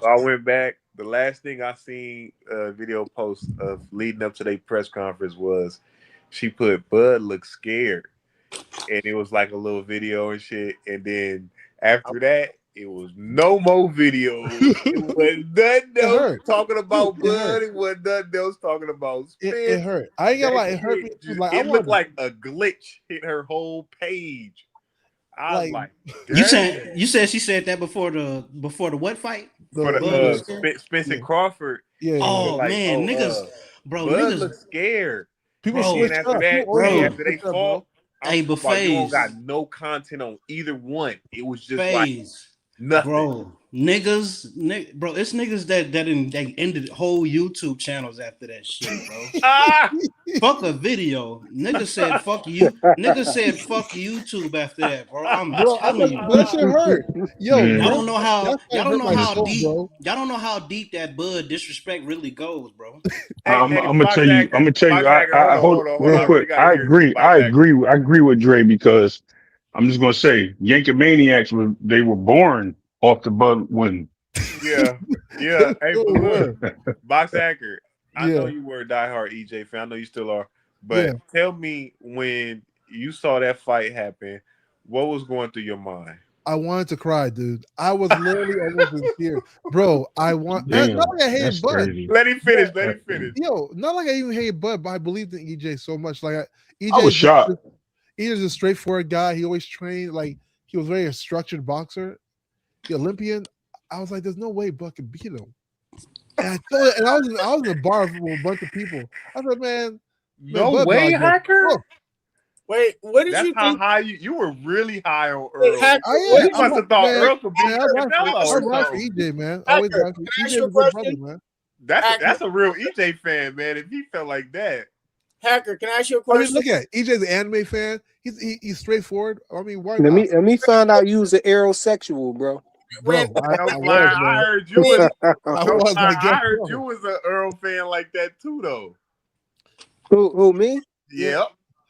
So I went back. The last thing I seen video post of leading up to their press conference was she put Bud look scared. And it was like a little video and shit. And then after that, it was no more videos. It was nothing It else hurt. talking Dude, about it hurt. Bud. It was nothing else talking about It Spence. hurt. I ain't gonna That lie, it hurt me shit too. just, Like I it looked wanted like a glitch hit her whole page. I was like like, You damn. said you said she said that before the what fight? For the Bud was scared. Spence yeah, and Crawford, she was Oh like, man, niggas, bro, Bud niggas, looks scared. people And then bro, switch after up. People that, always bro. after they switch up, fought, bro. I'm Hey, talking but about you don't got phase, no content on either one. It was just like phase, nothing. bro, bro, it's niggas they ended whole YouTube channels after that shit, bro. Ah, Fuck a video. Nigga said fuck you. Nigga said fuck YouTube after that, bro. I'm Bro, telling you. but that shit hurt. Yo, Y'all man, don't know how that fight hurt my soul, bro. y'all don't know how deep that Bud disrespect really goes, bro. hey, I'm gonna tell you. I'm gonna tell you. Box Hacker, hold I on, hold hold on, hold real on. I really quick. got to hear this, Box Hacker. I agree with Dre because I'm just gonna say Yankee Maniacs they were born off the Bud win. Yeah, yeah. Hey, but It look, was. Box Hacker, I know Yeah, you were a diehard EJ fan. I know you still are. yeah. But tell me when you saw that fight happen, what was going through your mind? I wanted to cry, dude. I was literally almost in tears, bro. Not Damn, like I hated that's Bud. crazy. Let him finish. Yo, Let him That's finish. crazy. yo, not like I even hated Bud, but I believed in EJ so much. Like I was EJ shocked. is a straightforward guy. He always trained like he was very a structured boxer. The Olympian. I was like, there's no way Bud could beat him. And I was in a bar with a bunch of people. I said, man, No Bud way, Bud, Hacker. Wait, what did That's you how think? high you were really high on Wait, Earl. Hacker, I what am. did You must have thought Man, Earl could beat man, Canelo I or ride for something. EJ, man. I always Hacker, ride for can I ask EJ. Is you a a good brother, question? man. Hacker, That's a real EJ fan, man. If he felt like that. Hacker, can I ask you a I mean, question? look at it. EJ's an anime fan. He's straightforward. I mean, why Let not, me find out you was an aerosexual, bro. When bro? No I Flyer, was, I man. heard you was I no was. Flyer, I guess I heard so. you was an Earl fan like that too, though. Who me? Yeah.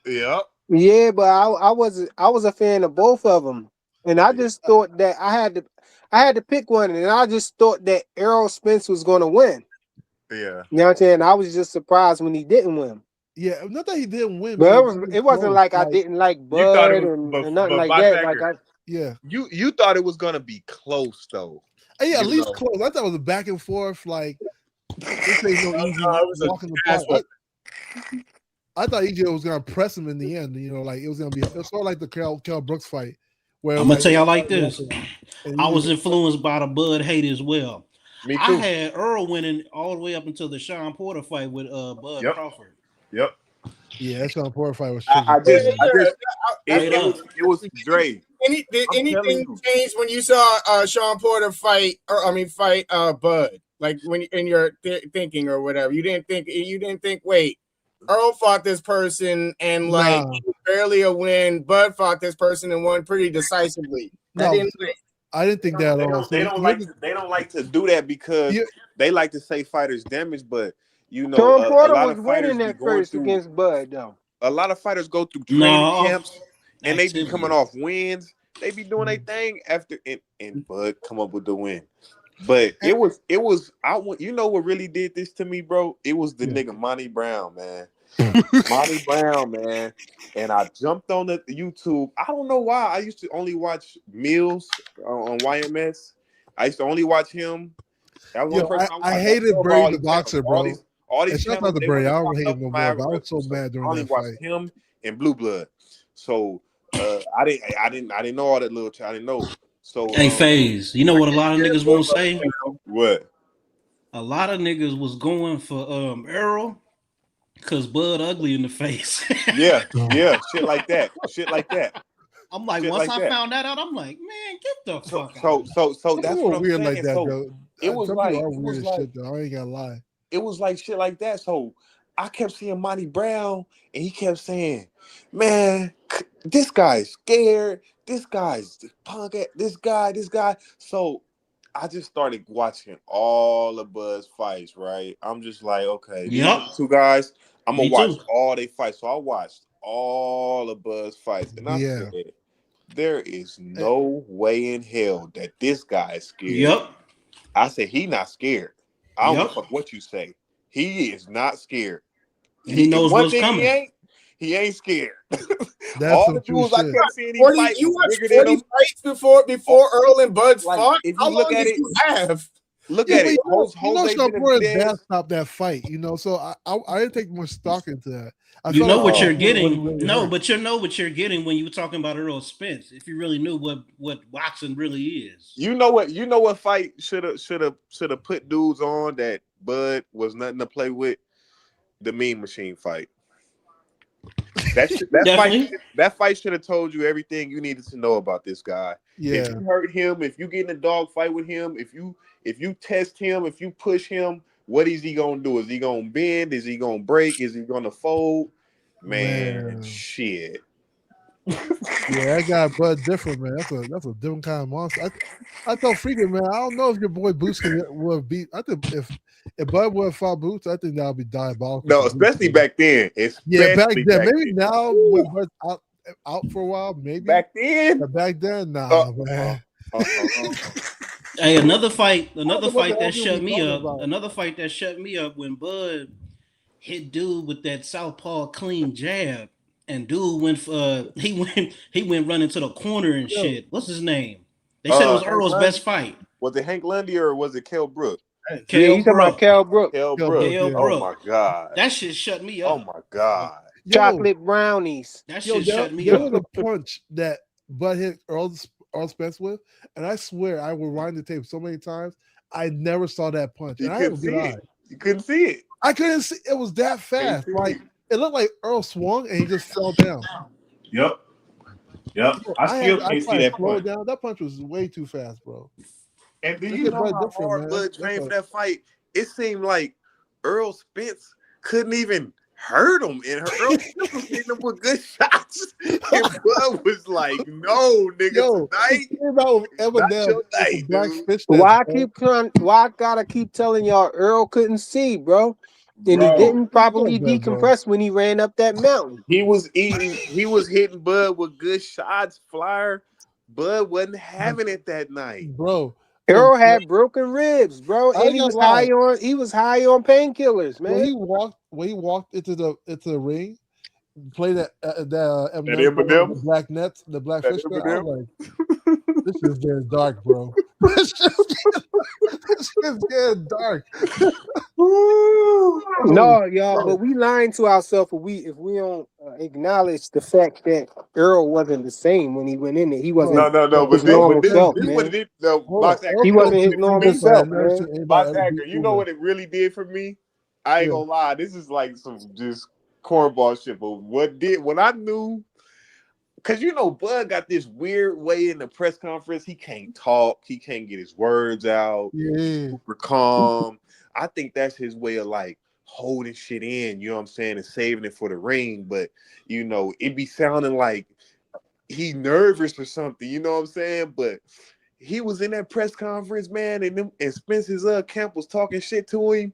Yep. Yeah, but I was a fan of both of them, and I just thought that I had to pick one, and I just thought that Errol Spence was going to win. Yeah. You know what I'm saying? I was just surprised when he didn't win, Yeah, not that he didn't win, but but it wasn't close. like I didn't like You thought it Bud was and nothing like Box that. Like Hacker, Yeah, you thought it was gonna be close though. yeah, at You least know. close. I thought it was a back and forth. Like this ain't no easy no, it was a walk in the pass. park. I thought EJ was gonna press him in the end. You know, like it was sort of like the Kell Brooks fight, where it I'm was gonna like tell y'all like this. and I EJ was influenced by the Bud hate as well. Me I too. had Earl winning all the way up until the Sean Porter fight with Bud Yep. Crawford. Yep. Yeah, that Sean Porter fight was I tricky. just, Straight up. it was Dre. Did I'm telling anything you. change when you saw Sean Porter fight Bud? Like when in your thinking or whatever, you didn't think. Wait, Earl fought this person and like Nah. it was barely a win. Bud fought this person and won pretty decisively. No, I didn't think that at all. They don't like to do that because they like to say fighters damage, but you know, Sean a Porter lot was of fighters winning be at going first through. against Bud, though. A lot of fighters go through No, training off camps and they be activity. coming off wins. They be doing their thing after and Bud come up with the win. But it was you know what really did this to me, bro? It was the nigga Monty Brown, man. Monty Brown, man. And I jumped on the YouTube. I don't know why. I used to only watch Mills on YMS. I used to only watch him. That was one person I hated Brady the boxer, bro. All these Shout channels, out to they Brady. I wasn't don't hate popping him up no on my more, but I was so algorithm, mad during I only that watched fight. him and Blue Blood. So I didn't know all that little. I didn't know. So Hey, FaZe, you know what a lot of niggas won't say? What? A lot of niggas was going for Earl because Bud ugly in the face. Yeah, shit like that. I'm like, Shit once like I that. found that out, I'm like, man, get the fuck out. So that's what I'm weird saying. like that, so though. it was Some like people are weird as shit, though. I ain't gonna lie. It was like shit like that. So I kept seeing Monty Brown, and he kept saying, "Man, this guy's scared. This guy's punk. This guy." So I just started watching all of Bud's fights. Right? I'm just like, okay, these are the two guys. I'm gonna watch all they fights. So I watched all of Bud's fights, and I said, there is no way in hell that this guy is scared. Yep. I said, he not scared. I don't give a fuck what you say. He is not scared. He knows one what's thing coming. He ain't scared. That's all some the true dudes I shit. kept seeing these 40, fights you was watched bigger than 40 him. fights before Earl and Bud's fought? If you How look long at did it, you have? Look at it. Jose Sean Porter's dad stopped that fight, you know. So I didn't take much stock into that. You know what you're getting. Really but you know what you're getting when you were talking about Earl Spence. If you really knew what boxing really is, you know what fight should have put dudes on that Bud was nothing to play with. The Mean Machine fight. That fight should have told you everything you needed to know about this guy. Yeah. If you hurt him, if you get in a dog fight with him, if you test him, if you push him, what is he gonna do? Is he gonna bend? Is he gonna break? Is he gonna fold? Man. Shit. Yeah, that guy Bud different, man. That's a different kind of monster. I told Freakin', man, I don't know if your boy Boots would have beat. I think if Bud would have fought Boots, I think that would be diabolical. No, especially back then. Back then. Maybe now when Bud's out for a while, maybe. Back then? But back then, nah, man. Hey, another fight that shut me up. Another fight that shut me up when Bud hit dude with that southpaw clean jab, and dude went he went running to the corner and shit. What's his name? They said it was Earl's best fight. Was it Hank Lundy or was it Kell Brook? You talking about Kell Brook? Kell Brook. Oh my god, that shit shut me up. Oh my god, chocolate brownies. That shit shut me up. There was a punch that Bud hit Earl Spence with, and I swear I will rewind the tape so many times. I never saw that punch. You couldn't see it. You couldn't see it. I couldn't see it. Was that fast. Like it looked like Earl swung and he just fell down. Yep. I still can't see that punch. Down. That punch was way too fast, bro. And do you know how hard Bud trained for that fight? It seemed like Earl Spence couldn't even hurt him, and Earl Spence was hitting him with good shots. And Bud was like, "No, nigga, tonight, Why I gotta keep telling y'all Earl couldn't see, bro? And he didn't properly decompress when he ran up that mountain. He was hitting Bud with good shots, flyer. Bud wasn't having it that night, bro. Earl had broken ribs, bro, and he was high on painkillers, man. When he walked into the ring, played that Eminem, the black nets, the black fish. I was like, this is getting dark, bro. This is getting dark. No, y'all, but we lying to ourselves if we don't acknowledge the fact that Earl wasn't the same when he went in there. He wasn't his normal self, man. He wasn't his normal self, man. Box Hacker, you know what it really did for me? I ain't gonna lie. This is like some just cornball shit. But when I knew, because you know, Bud got this weird way in the press conference. He can't talk. He can't get his words out. Yeah. He's super calm. I think that's his way of like holding shit in, you know what I'm saying, and saving it for the ring. But you know, it be sounding like he nervous or something, you know what I'm saying? But he was in that press conference, man, and Spence's camp was talking shit to him.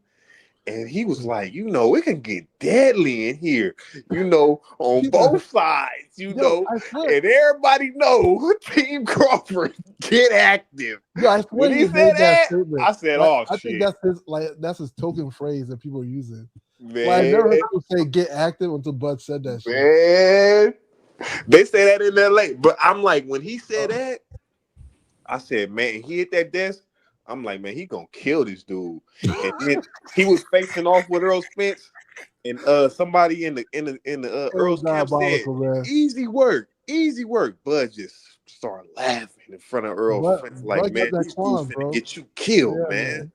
And he was like, you know, it can get deadly in here, you know, on both sides, you know. And everybody know Team Crawford, get active. Yeah, I swear when he he said made that that, statement. I said, I shit. think that's his token phrase that people are using. Man. Like, I never heard people say get active until Bud said that shit. Man. They say that in LA. But I'm like, when he said that, I said, man, he hit that desk. I'm like, man, he gonna kill this dude. And then he was facing off with Earl Spence, and somebody in the Earl's camp said, man. easy work. Bud just started laughing in front of Earl Spence, like, man, these dudes finna get you killed, man.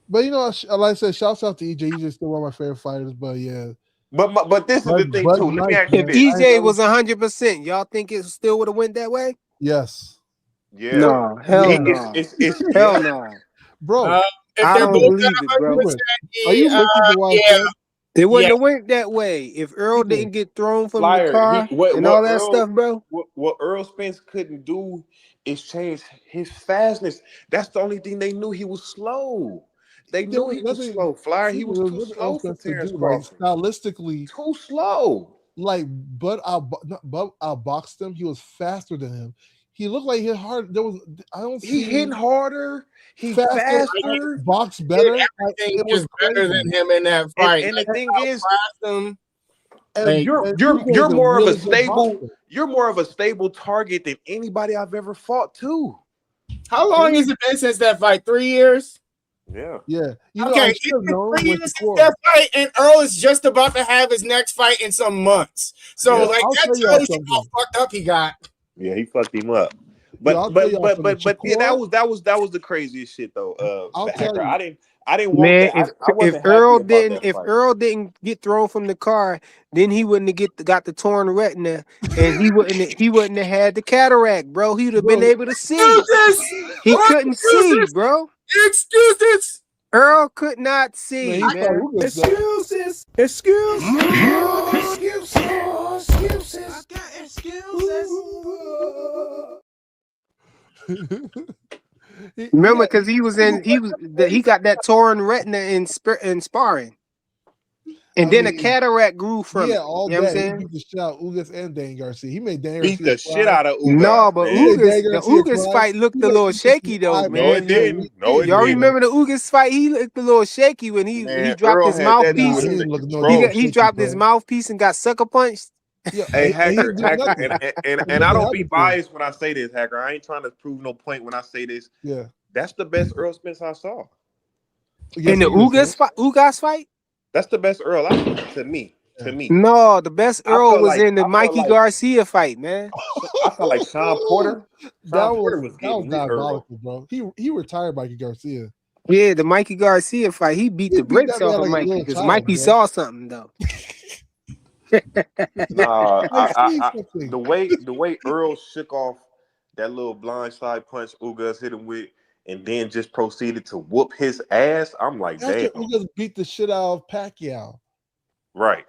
But you know, like I said, shouts out to EJ. EJ's still one of my favorite fighters. But yeah. But this is the thing too. Let me ask you If this. EJ was 100%, y'all think it still would have went that way? Yes. Yeah. No, hell no. Hell no. Bro, I don't believe it, bro. Are you looking for what I said? It wouldn't have went that way if Earl didn't get thrown from the car and all that stuff, bro. What Earl Spence couldn't do is change his fastness. That's the only thing they knew. He was slow. They knew he was slow. Flyer, he was too slow for Terrence Crawford. Like, stylistically, too slow. Like Bud outboxed him. He was faster than him. He looked like he hit hard. He hit harder. He faster. Box better. It was better than him in that fight. And the thing is, you're more of a stable. You're more of a stable target than anybody I've ever fought too. How long has it been since that fight? 3 years. Yeah. Yeah. Okay. 3 years since that fight, and Earl is just about to have his next fight in some months. So that tells you how fucked up he got. Yeah, he fucked him up. But yeah, that was the craziest shit though. I didn't want man, that. if Earl didn't get thrown from the car, then he wouldn't have got the torn retina, and he wouldn't have had the cataract, bro. He'd have been able to see. He couldn't see, bro. Excuses. Earl could not see, man. Excuses. Excuses. I got excuses. Remember, because he got that torn retina in sparring, and then a cataract grew from it. All you know what I'm day. saying? He beat the shit out of Ugas and Dan Garcia. He made Dan beat Garcia the shit out of Ugas. No, but the Ugas fight looked a little shaky though, man. No, it didn't. No, it Y'all didn't. remember the Ugas fight? He looked a little shaky when he dropped Earl his had mouthpiece. He dropped his mouthpiece and got sucker punched. Hey, Hacker, and I don't be biased when I say this, Hacker. I ain't trying to prove no point when I say this. Yeah, that's the best Earl Spence I saw. In the Ugas fight? That's the best Earl I saw, to me. To me. No, the best Earl was in the Mikey Garcia fight, man. I felt like Sean Porter. That was diabolical, bro. He retired Mikey Garcia. Yeah, the Mikey Garcia fight. He beat the bricks off of Mikey because Mikey saw something though. The way Earl shook off that little blindside punch Ugas hit him with, and then just proceeded to whoop his ass. I'm like, damn. Ugas beat the shit out of Pacquiao. Right,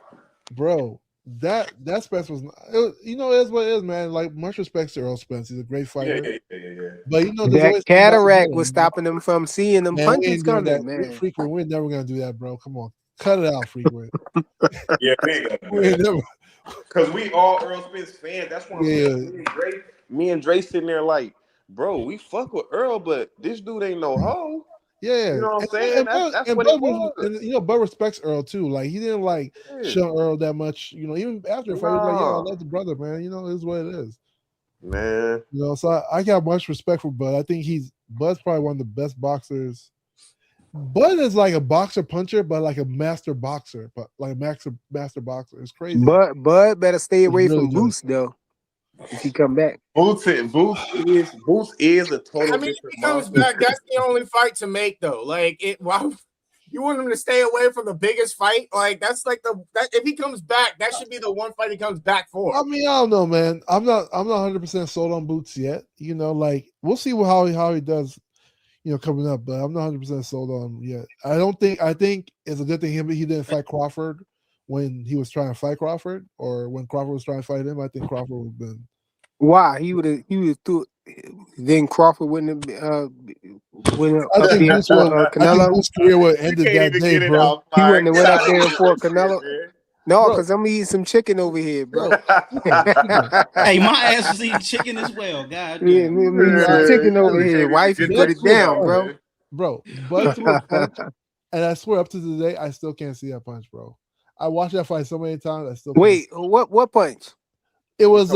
bro. That Spence was, it is what it is, man. Like, much respect to Earl Spence. He's a great fighter. Yeah. But that cataract was stopping him from seeing them punches coming, man. Frequent, we're never gonna do that, bro. Come on, cut it out, Frequent. Yeah, because we all Earl Spence fans. That's why me and Dre sitting there like, bro, we fuck with Earl, but this dude ain't no hoe. Yeah, you know what I'm saying. That's what it was. And Bud respects Earl too. Like, he didn't show Earl that much. Even after the fight, he was like, "Yeah, I love the brother, man. It is what it is." Man, so I got much respect for Bud. I think Bud's probably one of the best boxers. Bud is like a boxer puncher, but like a master boxer, master boxer. It's crazy. Bud better stay away from Boots though. If he come back, Boots is a total. I mean, if he comes back, that's the only fight to make though. Like it. Wow. You want him to stay away from the biggest fight? Like that's like if he comes back, that should be the one fight he comes back for. I mean, I don't know, man. I'm not 100% sold on Boots yet. You know, like we'll see how he does, you know, coming up. But I'm not 100% sold on him yet. I think it's a good thing he didn't fight Crawford when he was trying to fight Crawford, or when Crawford was trying to fight him. I think Crawford would have been. Why he would through? Then Crawford wouldn't have went I up think there Boots for I think Canelo. Boots' career would have You ended can't that even day, get it bro. out. He wouldn't have went up Fire. there for That shit, Canelo. man. No, Bro. because I'm eating some chicken over here, bro. Hey, my ass is eating chicken as well. God Yeah, damn. me eating some chicken over You here. can't even Wifey, get put that it shit down, out, bro. man. Bro, Bud threw a punch, and I swear up to today, I still can't see that punch, bro. I watched that fight so many times, I still can't. Wait, what punch? It was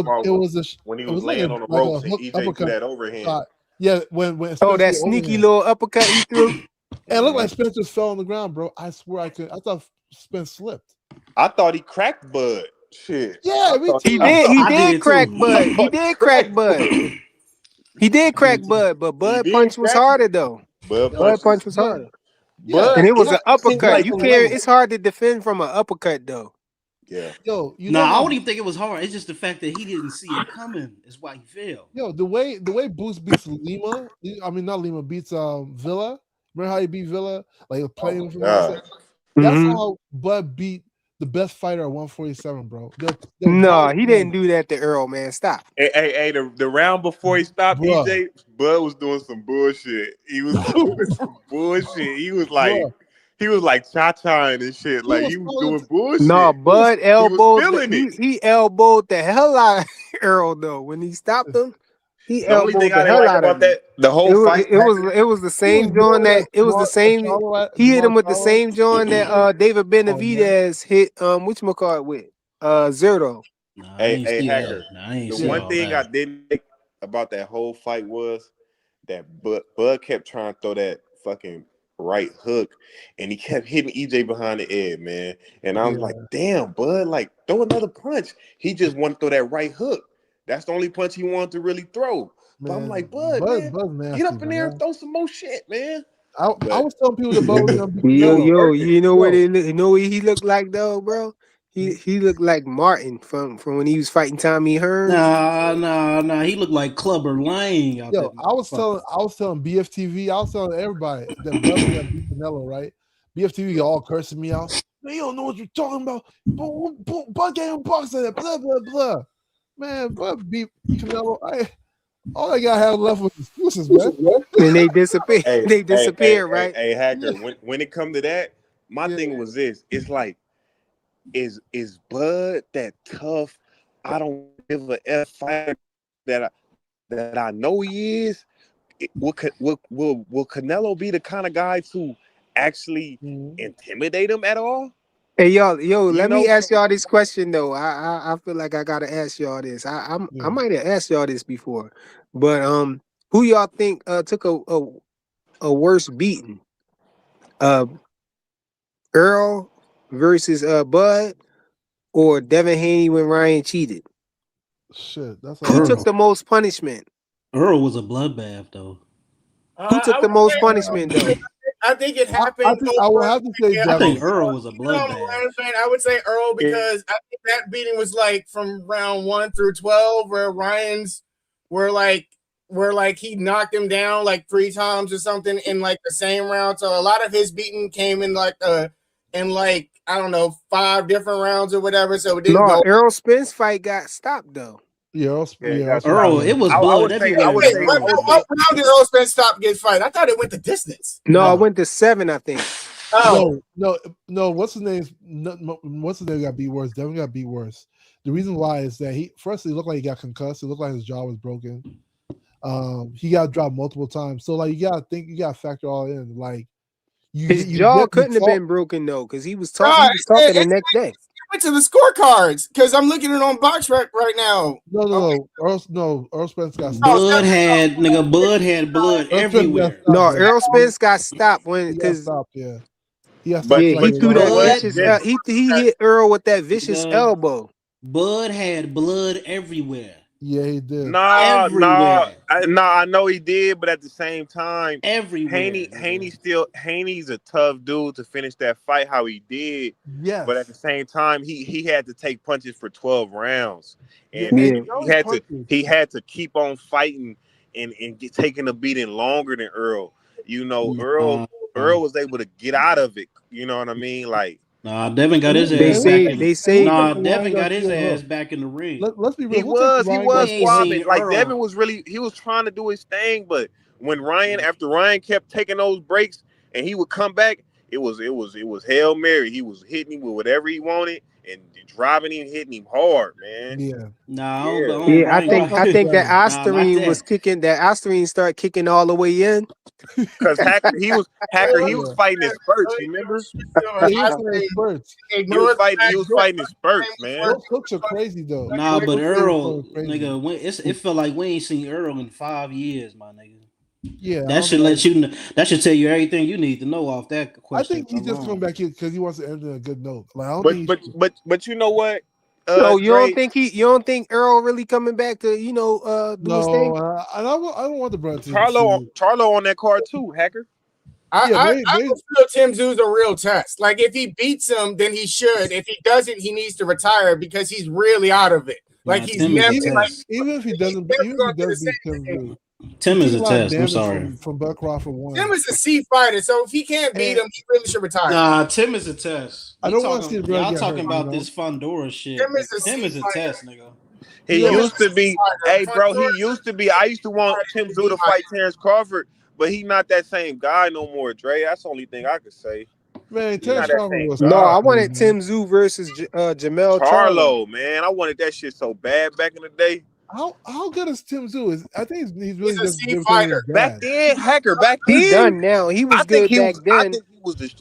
when he was like laying on the ropes and hook EJ threw uppercut that overhand. shot. Yeah, when Oh, Spencer that did sneaky overhand. little uppercut he threw. And it looked like Spencer fell on the ground, bro. I swear I thought Spence slipped. I thought he cracked Bud. Shit. Yeah, me He too. did. He I did did crack too. Bud. He did crack Bud. He did crack Bud, but Bud punch was harder though. Bud Bud punches. punch was harder, Bud, and it was yeah, an uppercut. like You on can't. level. It's hard to defend from an uppercut though. yeah. Yo, you No, know I how don't even think it was hard. It's just the fact that he didn't see it coming is why he failed. yo the way Boots beats Lima. I mean, not Lima beats Villa. Remember how he beat Villa? Like playing from outside. That's Mhm. how Bud beat the best fighter at 147, bro. No, he didn't do that to Earl, man. Stop. Hey, the round before he stopped Bruh. EJ, Bud was doing some bullshit. He was doing some bullshit. He was like cha-chaing and shit. Like he was doing bullshit. No, Bud He was elbowed. feeling it. He elbowed the hell out of Earl though. When he stopped him, he The only thing elbowed I the didn't hell like out of about him. that, the whole It was fight. it was the same joint that it was the same. He hit him with the same joint that David Benavidez hit whatchamacallit with Zerto. Nah, I Hey, ain't see Hacker. that. Nah, I ain't The see one all thing I that. didn't like about that whole fight was that Bud kept trying to throw that fucking right hook, and he kept hitting EJ behind the head, man. And I was like, damn, Bud, like throw another punch. He just wanted to throw that right hook. That's the only punch he wanted to really throw. But I'm like, Bud, man, nasty, get up in there man. and throw some more shit, man. I was telling people the Bud was gonna beat Yo, Canelo. you know what you know what he looked like though, bro? He looked like Martin from when he was fighting Tommy Hearns. Nah. He looked like Clubber Lang out there. Yo, I was telling BFTV, I was telling everybody that Bud was gonna beat Canelo, right? BFTV all cursing me out. Man, you don't know what you're talking about. Bud gave him boxing, blah blah blah. Man, Bud beat Canelo. All I got have left was excuses, man. And they disappear. Hey, They disappear, right? Hey, Hacker. When it come to that, my thing was this. It's like, is Bud that tough? I don't give a F fighter that I know he is. Will Canelo be the kind of guy to actually intimidate him at all? Hey yo, let me know, ask y'all this question though. I feel like I gotta ask y'all this. I might have asked y'all this before, but who y'all think took a worse beating? Earl versus Bud, or Devin Haney when Ryan cheated? Shit, that's Who took the most punishment? Earl was a bloodbath though. Who took the most punishment though? I think it happened. I will have to say I think Earl was a I'm bloodbath. a Lions fan. I would say Earl because I think that beating was like from round 1 through 12, where Ryan's were like he knocked him down like 3 times or something in like the same round. So a lot of his beating came in like I don't know 5 different rounds or whatever. So it didn't go. Errol Spence fight got stopped though. Earl, it was blood everywhere. What round did Earl Spence stop against fight? I thought it went the distance. No, I went to 7, I think. Oh no. What's his name? What's his name got beat worse? Devin got beat worse. The reason why is that he looked like he got concussed. It looked like his jaw was broken. He got dropped multiple times. So like you gotta factor all in. Like his jaw couldn't have been broken though, because he was talking. He was talking the next day. Went to the scorecards because I'm looking at it on box right now. No. Earl Spence got Bud had blood everywhere. No, Earl Spence got stopped because yeah. He threw that vicious. He hit Earl with that vicious elbow. Bud had blood everywhere. Yeah, he did. Nah, Everywhere. I know he did, but at the same time, Everywhere. nigga. Haney's a tough dude to finish that fight how he did. Yes. But at the same time, he had to take punches for 12 rounds, Yeah, and and Yeah. he had to keep on fighting and get taking a beating longer than Earl. You know, Nah, Earl was able to get out of it. You know what I mean? Like Devin got his They ass back say in. they say Nah, taking Ryan Devin got his Garcia ass hook. back in the ring. Let's be real. he We'll take was We Ryan ain't Garcia. seen squabbing. Like Earl. Devin was trying to do his thing, but when Ryan kept taking those breaks and he would come back, it was Hail Mary. He was hitting him with whatever he wanted and driving him, hitting him hard, man. Yeah. Nah, Yeah. on Yeah, I Ryan think Gar- I think that Nah, not Ostarine was that. kicking. That Ostarine started kicking all the way in. Cause Hacker, he was Yeah. fighting in spurts, remember? Yeah, he was I fighting say, spurts. He was ignore the fighting fact in spurts, man. Those hooks are crazy though. Nah, Those but hooks are Earl, going crazy. nigga, it felt like we ain't seen Earl in 5 years, my nigga. Yeah, I That don't should know. let you know. That should tell you everything you need to know off that I question think he's just coming alone. back here because he wants to end on a good note. Like I don't think But you know what? So you Dre, don't think Earl really coming back to do his thing? I don't want the brother to. Charlo on that card too, Hacker. I don't feel Tim Zoo's a real test. Like if he beats him, then he should. If he doesn't, he needs to retire because he's really out of it. Like Nah, he's Tim is a never like test. Even if he doesn't, even if he does beat Tim Zoo, Tim he is took a a lot of test. I'm damage sorry. from Buck Crawford one. Tim is a C fighter, so if he can't beat him, he really should retire. Nah, Tim is a test. I don't want to see the brother Y'all get talking hurt, about you know? this Fundora shit. Tim is a Tim C is a fighter. test, nigga. He used to be. Hey, bro, he used to be. I used to want Tim Zoo to fight Terrence Crawford, but he not that same guy no more, Dre. That's the only thing I could say. Man, He not Terrence that Crawford same was No, I guy. wanted Tim Zoo versus Jamel Charlo. Charlo, man, I wanted that shit so bad back in the day. How good is Tim Zoo? I think he's really He's a just C fighter. Back then, Hacker. Back He then, done now. He was good back then.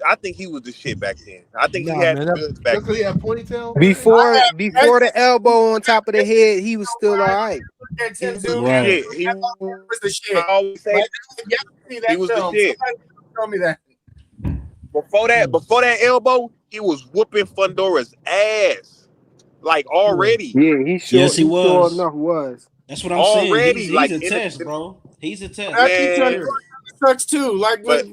I think he was the shit back then. I think he Nah, had man, the goods back just because he then. had ponytail. Before the elbow on top of the head, he was still all right. Tim He was Zoo the Right. shit. He was the shit. I always say Like, y'all see that he was the film. shit. Somebody tell me that. Before that elbow, he was whooping Fundora's ass. Like already. Yeah, Yes, he he sure was. enough was. That's what I'm saying. Already. He's a in test, the, bro. He's a test. I keep telling man. you, sucks too. Like But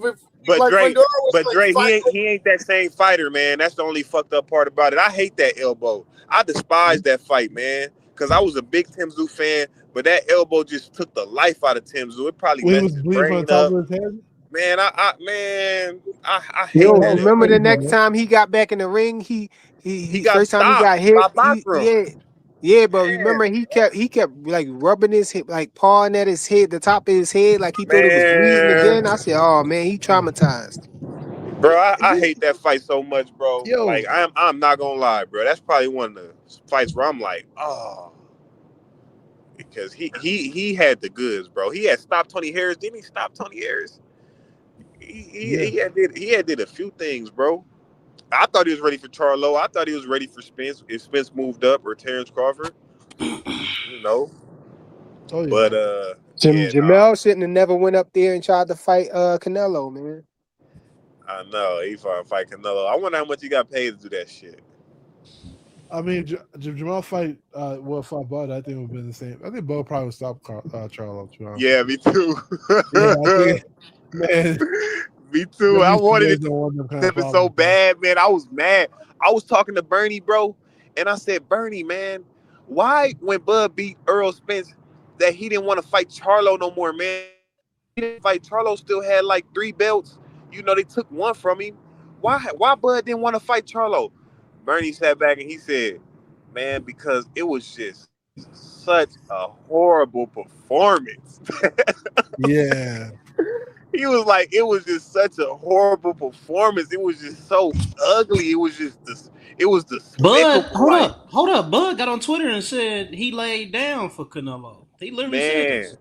like Dre, Fundora was like Dre, fighting. he ain't that same fighter, man. That's the only fucked up part about it. I hate that elbow. I despise that fight, man. Because I was a big Tim Zoo fan, but that elbow just took the life out of Tim Zoo. It probably When he messed was his bleeding from brain the top up. of his head. Man, I hate Yo, that remember elbow. the next time he got back in the ring, he He got first time he got stopped hit, by Bikram. yeah, but remember he kept like rubbing his hip, like pawing at his head, the top of his head, like he thought it was bleeding again. I Man, said, oh man, he traumatized. bro, I hate that fight so much, bro. Yo. Like I'm not gonna lie, bro. That's probably one of the fights where I'm like, oh, because he had the goods, bro. He had stopped Tony Harris. Didn't he stop Tony Harris? He had did a few things, bro. I thought he was ready for Charlo. I thought he was ready for Spence if Spence moved up or Terrence Crawford. You know. Oh, yeah. But Jamel shouldn't have never went up there and tried to fight Canelo, man. I know he fight Canelo. I wonder how much he got paid to do that shit. I mean, Jamal fight fought Bud. I think it would have been the same. I think Bud probably would stop Charlo. Yeah, me too. Yeah, I think, man. Me too. I wanted it to happen so bad, man. I was mad. I was talking to Bernie, bro, and I said, Bernie, man, why when Bud beat Earl Spence that he didn't want to fight Charlo no more, man? He didn't fight Charlo. Still had like 3 belts. You know, they took one from him. Why Bud didn't want to fight Charlo? Bernie sat back and he said, man, because it was just such a horrible performance. Yeah. He was like, it was just such a horrible performance. It was just so ugly. It was just this. It was despicable. Bud, hold up. Bud got on Twitter and said he laid down for Canelo. He literally said this.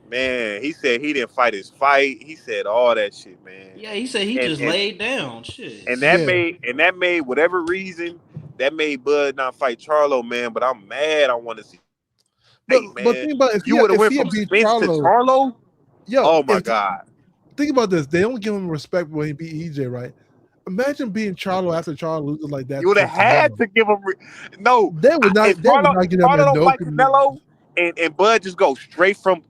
Man, he said he didn't fight his fight. He said all that shit, man. Yeah, he said he just laid down. Shit. And that made whatever reason that made Bud not fight Charlo, man. But I'm mad. I want to see. But man, think about if you would have went he from beat Spence to Charlo. Yo, oh my god. Think about this. They don't give him respect when he beat EJ, right? Imagine being Charlo after Charlo loses like that. You would have had to give him. No, They would not. If Charlo don't fight Canelo, and Bud just goes straight from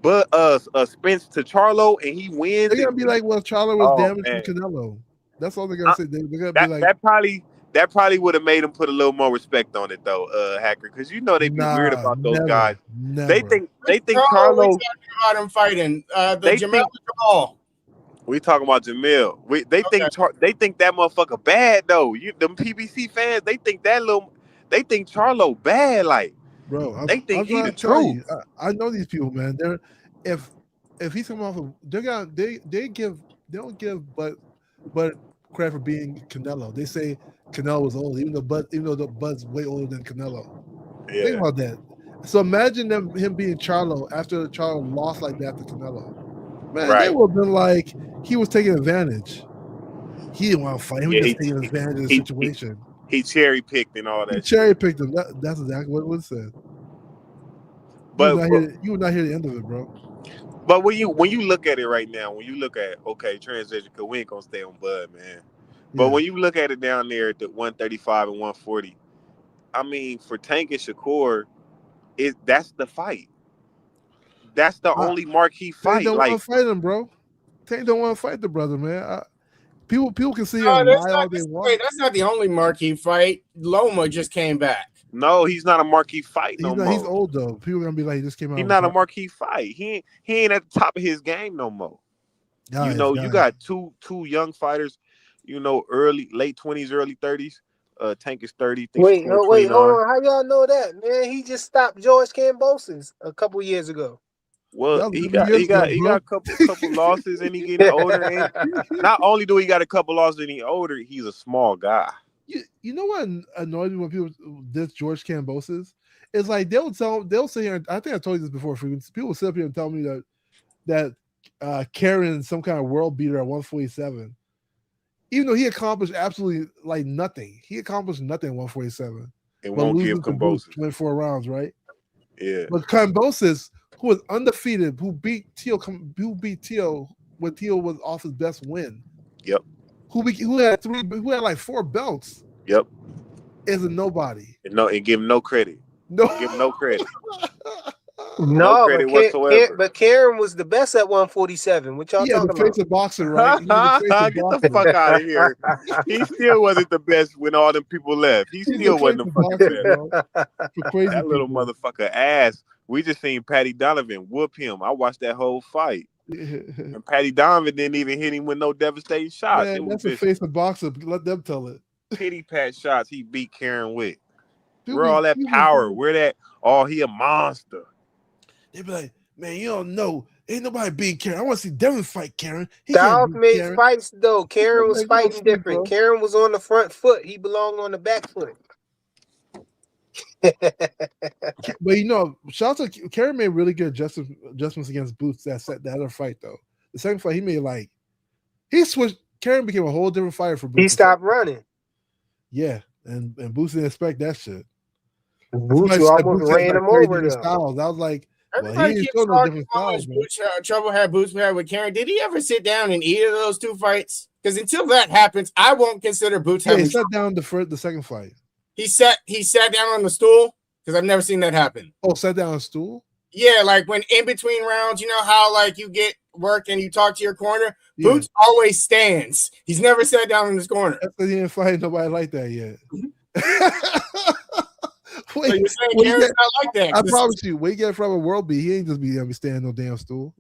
Spence to Charlo, and he wins. They're gonna be like, well, Charlo was Oh damaged man, from Canelo. That's all they're gonna say. They're gonna be like, that probably would have made him put a little more respect on it though, Hacker, because you know they be weird nah, about those guys. never. They think Carl, we Charlo. talking about him fighting the They Jamel think Jamal. we talking about Jamil. They think that motherfucker bad though. Them PBC fans, they think Charlo bad. Like Bro, they think I'm he trying the to tell truth. you. I know these people, man. They're if he's coming off of, they're gonna they don't give but credit for being Canelo. They say Canelo was old, even though the Bud's way older than Canelo. Yeah. Think about that. So imagine him being Charlo after Charlo lost like that to Canelo. Man, they would have been like he was taking advantage. He didn't want to fight. He was just taking advantage of the situation. He cherry picked and all that. He cherry picked him. That's exactly what it said. But you would not hear the end of it, bro. But when you look at it right now, when you look at transition, because we ain't gonna stay on Bud, man. But when you look at it down there at the 135 and 140, I mean, for Tank and Shakur, that's the fight. That's the only marquee fight. Tank don't want to fight him, bro. Tank don't want to fight the brother, man. People can see him lie all they want. That's not the only marquee fight. Loma just came back. No, he's not a marquee fight no more. He's old though. People are gonna be like, he just came out. He's not a marquee fight. He ain't at the top of his game no more. Guys, you got two young fighters, late 20s, early 30s. Tank is 30. Wait, hold on. How y'all know that, man? He just stopped George Kambosos a couple years ago. Well, he got a couple losses, and he getting older. And not only do he got a couple losses and he older, he's a small guy. You know what annoys me when people diss George Kambosos? It's like they'll say here. I think I told you this before. People sit up here and tell me that Karen is some kind of world beater at 147, even though he accomplished absolutely like nothing. He accomplished nothing at 147. And won't give Kambosos 24 rounds, right? Yeah. But Kambosos, who was undefeated, who beat Teal when Teal was off his best win. Yep. Who had like 4 belts. Yep. Is a nobody. And give him no credit. No. Give him no credit. No credit whatsoever. But Karen was the best at 147. What y'all talking about? Yeah, the face of boxing, right? Get the fuck out of here. He still wasn't the best when all them people left. He still wasn't the fucking best. That little motherfucker ass. We just seen Patty Donovan whoop him. I watched that whole fight. And Patty Donovan didn't even hit him with no devastating shots. Man, that's the face of boxing. Let them tell it. Pity pat shots he beat Karen with. Where all that power? Where that? Oh, he a monster. They be like, man, you don't know. Ain't nobody beating Karen. I want to see Devin fight Karen. Styles made fights though. Karen was fighting different. Karen was on the front foot. He belonged on the back foot. But shout out to Karen made really good adjustments against Boots that other fight though. The second fight he made he switched. Karen became a whole different fighter for Boots. He stopped running. Yeah, and Boots didn't expect that shit. Boots almost ran him over though. Styles. I was like, everybody keeps talking about how much trouble Boots had with Karen. Did he ever sit down in either of those 2 fights? Because until that happens, I won't consider Boots having. He sat down the second fight. He sat down on the stool because I've never seen that happen. Oh, sat down on a stool? Yeah, like when in between rounds, you know how like you get work and you talk to your corner. Yeah. Boots always stands. He's never sat down in his corner. That's because he didn't fight nobody like that yet. So you're saying Karen's not like that? I promise you, when you get from a world beat, he ain't just be standing no damn stool.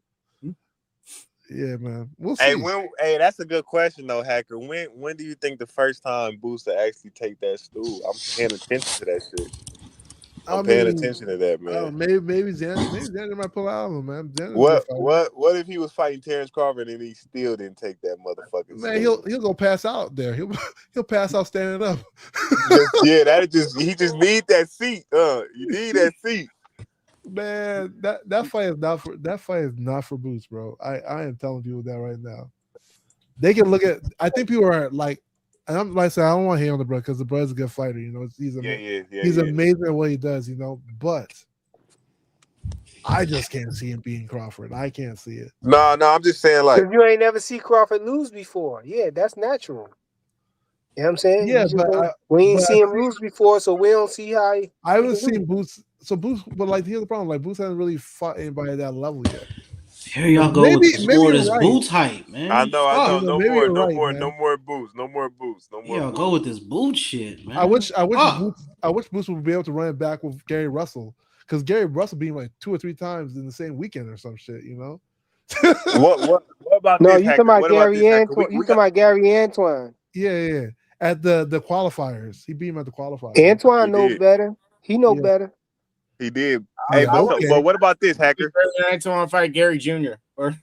Yeah, man. We'll see. Hey, that's a good question though, Hacker. When do you think the first time Boots will actually take that stool? I'm paying attention to that shit. I'm paying attention to that, man. Maybe Xander might pull out of him, man. What if he was fighting Terrence Crawford and he still didn't take that motherfucking man? stool? He'll go pass out there. He'll pass out standing up. Yeah, he just need that seat. You need that seat. Man, that fight is not for Boots, bro. I am telling people that right now. They can look at. I think people are like, and I'm like saying I don't want to hate on the brother because the brother's a good fighter. He's amazing at what he does. But I just can't see him beating Crawford. I can't see it. No, I'm just saying like you ain't never see Crawford lose before. Yeah, that's natural. You know what I'm saying? Yeah, but we ain't seen him lose before, so we don't see how. I haven't seen Boots So Boots, but like here's the problem: like Boots hasn't really fought anybody at that level yet. Here y'all go Maybe with more of you're this right. boots hype, I man. know. Fuck. No Maybe more. you're right, man. No more boots. No more boots. No more Y'all boots. go with this boot shit, man. I wish Fuck. Boots would be able to run it back with Gary Russell, because Gary Russell beat him like 2 or 3 times in the same weekend or some shit, you know. What about No, this, you talking Hacker? about What about this, Gary Hacker? Antoine? You talking about Gary Antoine? Yeah. At the qualifiers, he beat him at the qualifiers. Antoine He know did. better. He know Yeah. better. He did. Yeah, Hey, but okay. but what about this, Hacker? Antoine fight Gary Jr. Or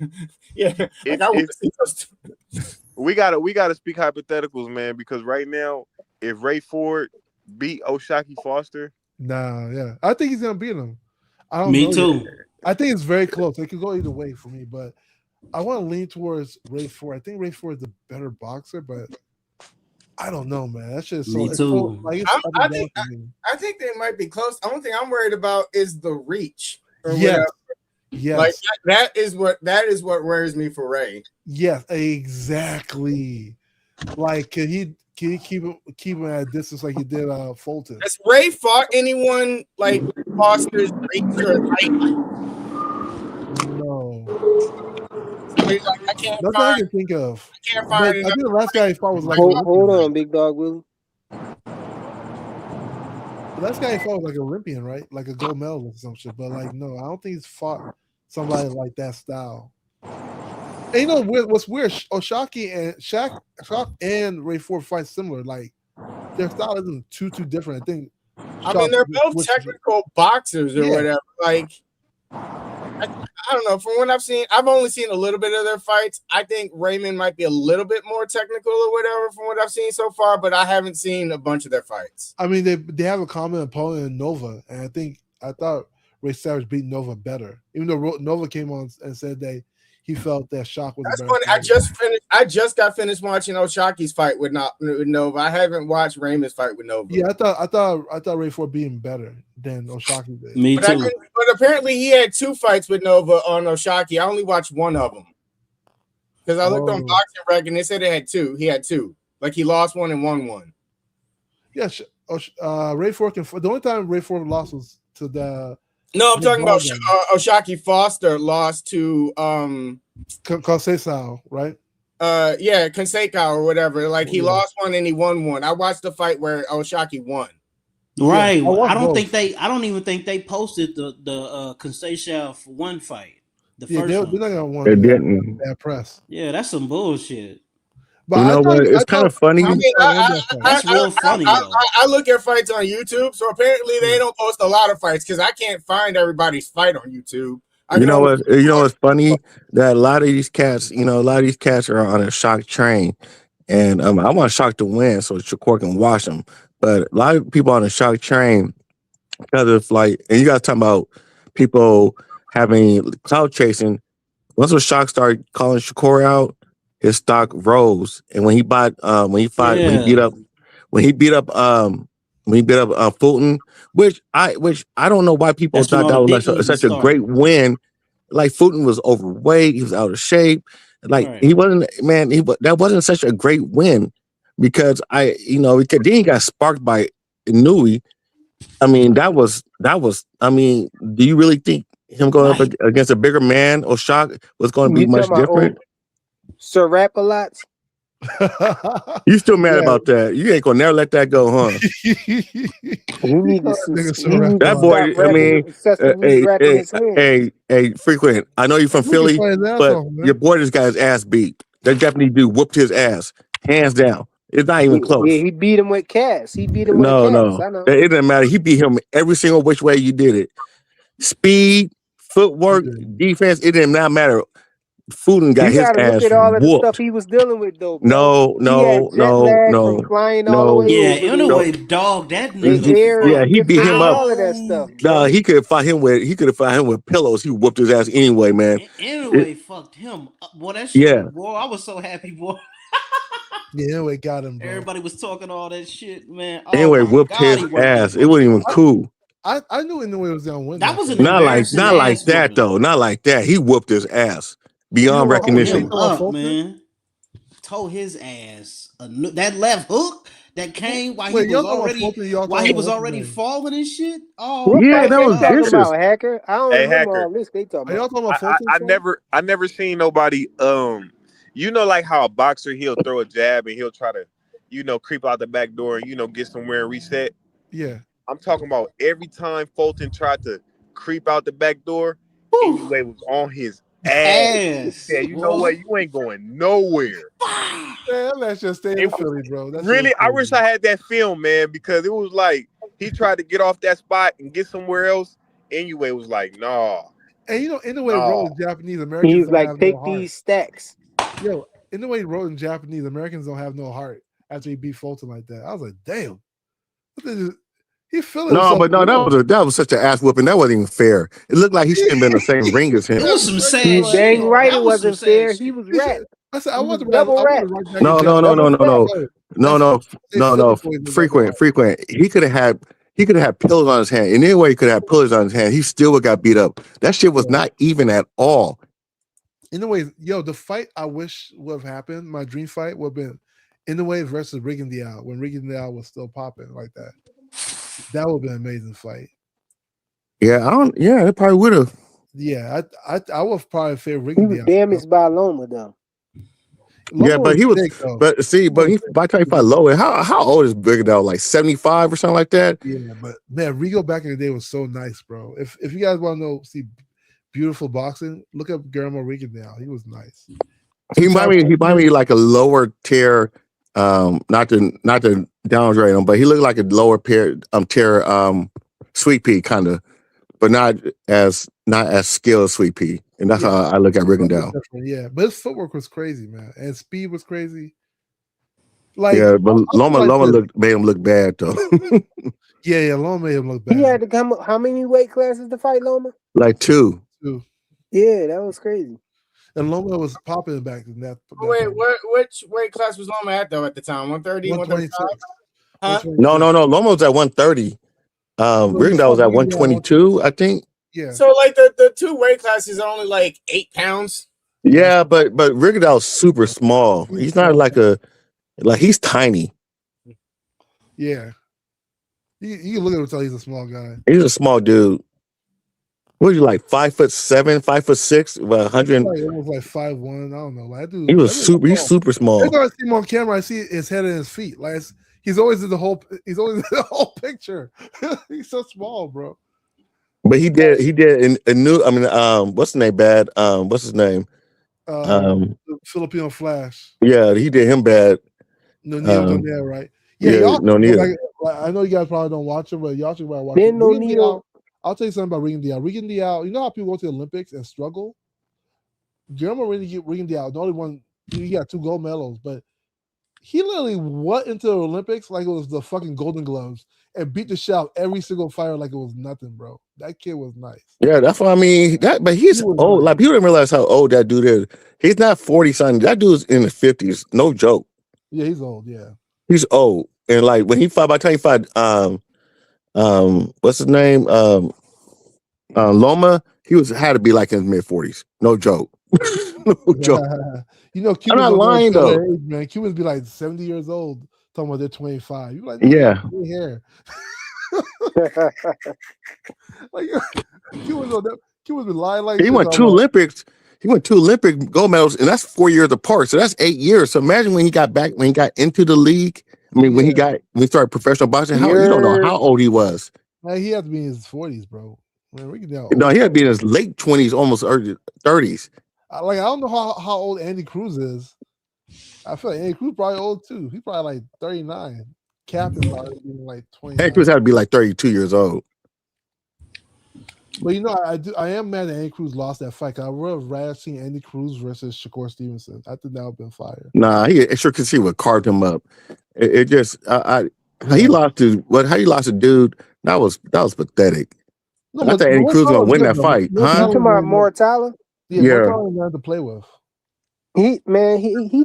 yeah, like I want to see those two. We gotta speak hypotheticals, man, because right now, if Ray Ford beat O'Shaquie Foster, Nah, yeah, I think he's gonna beat him. I don't Me know too. yet. I think it's very close. It could go either way for me, but I want to lean towards Ray Ford. I think Ray Ford is a better boxer, but I don't know, man. That shit is so. Me It's so too. like it's I think they might be close. The only thing I'm worried about is the reach or whatever. Yes. Like that is what worries me for Ray. Yes, exactly. Like can he keep him at a distance like he did Fulton? Has Ray fought anyone like Foster's reach or height? No. Somebody like I can't Nothing find. I can think of. I can't But find. I think the last guy he fought was like Hold on, big dog Willie. The last guy he fought was like an Olympian, right? Like a gold medal or some shit. But like, no, I don't think he's fought somebody like that style. And you know what's weird? O'Shaquie and Shaq and Ray Ford fight similar. Like their style isn't too different. I think. I mean, they're both technical boxers or whatever. Like, I don't know. From what I've seen, I've only seen a little bit of their fights. I think Raymond might be a little bit more technical or whatever from what I've seen so far, but I haven't seen a bunch of their fights. I mean, they have a common opponent in Nova, and I thought Ray Savage beat Nova better, even though Nova came on and said that he felt that Shock was. That's funny. I just got finished watching O'Shaquie's fight with Nova. I haven't watched Raymond's fight with Nova. Yeah, I thought Ray Ford beat him better than O'Shaquie did. Me too. But apparently he had 2 fights with Nova on O'Shaquie. I only watched one of them because I looked on Boxing Rec and they said it had 2. He had 2. Like he lost one and won one. Yeah, Ray Ford the only time Ray Ford lost was to the. No, I'm talking about O'Shaquie Foster lost to Conceição, right? Yeah, Conseco or whatever. Like he lost one and he won one. I watched the fight where O'Shaquie won. Right. Yeah, I don't even think they posted the Conseco for one fight. The first they're one. not gonna want they didn't. That press. Yeah, that's some bullshit. But you know what? It's kind of funny. That's real funny. I look at fights on YouTube, so apparently they don't post a lot of fights because I can't find everybody's fight on YouTube. You know what? You know what's funny? That a lot of these cats, are on a Shock train, and I want Shock to win so Shakur can watch them. But a lot of people on the Shock train, because of and you guys talking about people having cloud chasing. Once the Shock started calling Shakur out, his stock rose, and when he beat up Fulton, which I don't know why people thought that was such a great win. Like Fulton was overweight, he was out of shape. He wasn't, man. That wasn't such a great win because then he got sparked by Inui. I mean, that was. I mean, do you really think him going up against a bigger man or Shock was going to be much different? Sir Rap-A-Lots. You still mad about that? You ain't gonna never let that go, huh? You need to that boy. I mean, hey, frequent. I know you're from Philly, but your boy just got his ass beat. That Japanese dude whooped his ass, hands down. It's not even close. Yeah, he beat him with Cass. No. I know. It doesn't matter. He beat him every single which way you did it. Speed, footwork, defense. It did not matter. Fulton got his ass look at all of the whooped. stuff he was dealing with, though. Bro. No. Yeah, anyway, dog, that nigga. He beat him up. All of that stuff. No, he could have fought him with pillows. He whooped his ass anyway, man. Anyway, fucked him up. Boy, that shit, boy, I was so happy, boy. Yeah, anyway, got him, bro. Everybody was talking all that shit, man. Anyway, whooped his ass. It wasn't even cool. I knew Inouye was gonna win. That was not like that though. Not like that. He whooped his ass beyond recognition. Man, told his ass that left hook. that came while Wait, he y'all was talking about already Fulton? Y'all while talking he about was what's his already name? falling and shit? Oh, What my fight they talking God. about, Hacker? I don't Hey, remember Hacker. all this they talking Are y'all about. talking about Fulton? I never seen nobody you know, like how a boxer, he'll throw a jab and he'll try to, you know, creep out the back door and, you know, get somewhere and reset. Yeah. I'm talking about every time Fulton tried to creep out the back door, anyway, was on his ass. He said, you know what, you ain't going nowhere. Man, let's just stay in Philly, bro. That's Really, I wish I had that film, man, because it was like he tried to get off that spot and get somewhere else. Anyway, was like, nah. And you know, in the way Road Japanese Americans He's don't like, have no take heart. these stacks. Yo, in the way Road and Japanese Americans don't have no heart after he beat Fulton like that. I was like, damn. He feeling himself. But no, that was such an ass whooping. That wasn't even fair. It looked like he shouldn't have been in the same ring as him. It was some sad You shit. dang right That it was some wasn't sad fair. shit. He was wrapped. I said, I He want was to double wrapped. right back. No. Frequent. He could have had pillows on his hand. And anyway, he could have had pillows on his hand. He still would got beat up. That shit was not even at all. Anyways, yo, the fight I wish would have happened, my dream fight would have been Inoue versus Rigondeaux when Rigondeaux was still popping like that. That would have been an amazing fight. Yeah, it probably would have. Yeah, I would probably favor Rigondeaux. He was damaged by Loma though. Yeah, but he was. By the time he fought Lowe, how old is Rigondeaux? Like 75 or something like that. Yeah, but man, Rigo back in the day was so nice, bro. If you guys want to see beautiful boxing, look up Guillermo Rigondeaux. He was nice. He might be like a lower tier. Not to downgrade him, but he looked like a lower tier Sweet Pea kind of, but not as skilled as Sweet Pea. And that's how I look at Rigondeaux. Yeah, but his footwork was crazy, man, and speed was crazy. Like, yeah, but Loma made him look bad though. yeah, Loma made him look bad. He had to come up. How many weight classes to fight Loma? Like two. Yeah, that was crazy. And Loma was popping back in that. Wait, which weight class was Loma at though at the time? 130, 126. Huh? No. Loma was at 130. Rigondeaux was at 122, I think. Yeah. So like the two weight classes are only like 8 pounds. Yeah, but Rigondeaux's super small. He's not he's tiny. Yeah. You can look at him and tell he's a small guy. He's a small dude. What are you like 5'7", 5'6", 100? Almost like 5'1". I don't know. Like, dude, He's super small. Every time I see him on camera, I see his head and his feet. Like he's always in the whole picture. He's so small, bro. But he did a new. I mean, what's the name? Bad. What's his name? Filipino Flash. Yeah, he did him bad. Neil, right? Yeah, Neil. I know you guys probably don't watch him, but y'all should watch him. Neil. I'll tell you something about Rigondeaux. Rigondeaux, you know how people go to the Olympics and struggle? Guillermo Rigondeaux, the only one, he got 2 gold medals, but he literally went into the Olympics like it was the fucking Golden Gloves and beat the shit out every single fighter like it was nothing, bro. That kid was nice. Yeah, that's what I mean. But he's old. Like, people didn't realize how old that dude is. He's not 40 something. That dude's in his 50s. No joke. Yeah, he's old. Yeah, he's old. And like when he fought, by the time he fought, what's his name? Loma. He had to be like in his mid 40s. No joke. No joke. You know, I'm not lying though. Age, man. Cubans be like 70 years old talking about they're 25. You like, yeah. Hair. Like Cubans be lying like he went 2 Olympics. He went 2 Olympic gold medals, and that's 4 years apart. So that's 8 years. So imagine when he got into the league. I mean, when he started professional boxing, you don't know how old he was. Man, he had to be in his 40s, bro. Man, no, he had to be in his late 20s, almost early 30s. I don't know how old Andy Cruz is. I feel like Andy Cruz probably old too. He's probably like 39. Captain probably being like 20. Andy Cruz had to be like 32 years old. But you know, I am mad that Andy Cruz lost that fight. I would have rather seen Andy Cruz versus Shakur Stevenson. I think that would have been fire. Nah, he sure could see what carved him up. It just he lost to how he lost a dude. That was pathetic. No, I thought Andy Cruz was gonna win that fight. You talking about Mortala? Yeah. Mortala to play with. He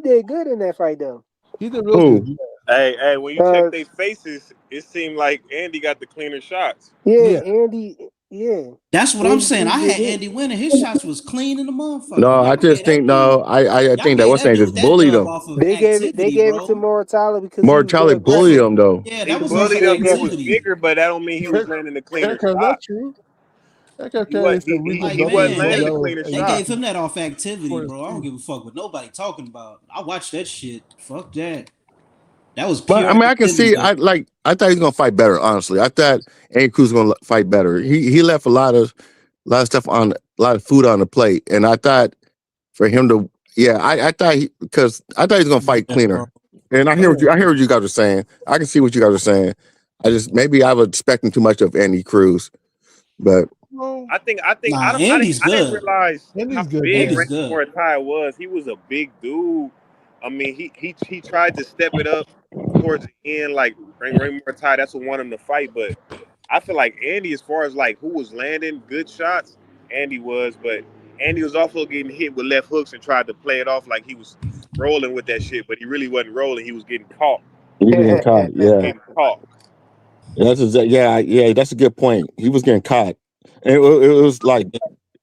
did good in that fight though. He did real good. Hey, when you check their faces, it seemed like Andy got the cleaner shots. Yeah, Andy Yeah. That's what Andy I'm saying. I Cruz had did it. Andy winning. His shots was clean in the motherfucker. No, I Y'all just gave that think dude. I Y'all think that gave what's that name just dude that bullied dub him. off of They activity, gave it to bro. Mora Tyler because he More was more Tyler bullied aggressive. him though. Yeah, He that was off of bullied him. He was activity. bigger, but that don't mean he was landing the cleaner Haircut, that's shot. true. That kept He was carrying some Rico Like, he Dotson wasn't man, more landing the yellow cleaner they shot. gave him that off activity, for his bro. I don't team. give a fuck what nobody talking about. I watched that shit. Fuck that. That was But I pure mean, I can activity. see. I thought he was gonna fight better. Honestly, I thought Andy Cruz was gonna fight better. He left a lot of stuff on, a lot of food on the plate, and I thought for him to, yeah, I thought because I thought he was gonna fight cleaner. And I hear what you guys are saying. I can see what you guys are saying. I just maybe I was expecting too much of Andy Cruz, but No, I think Nah, I Andy's didn't good. realize how Andy's good, big man. Andy's Randy good. Moratai was. He was a big dude. I mean, he tried to step it up towards the end, like Randy Moratai. That's what won him to fight. But I feel like Andy, as far as like who was landing good shots, Andy was. But Andy was also getting hit with left hooks and tried to play it off like he was rolling with that shit. But he really wasn't rolling. He was getting caught. he was getting caught. He was Yeah, getting caught. yeah. That's a good point. He was getting caught. And it was like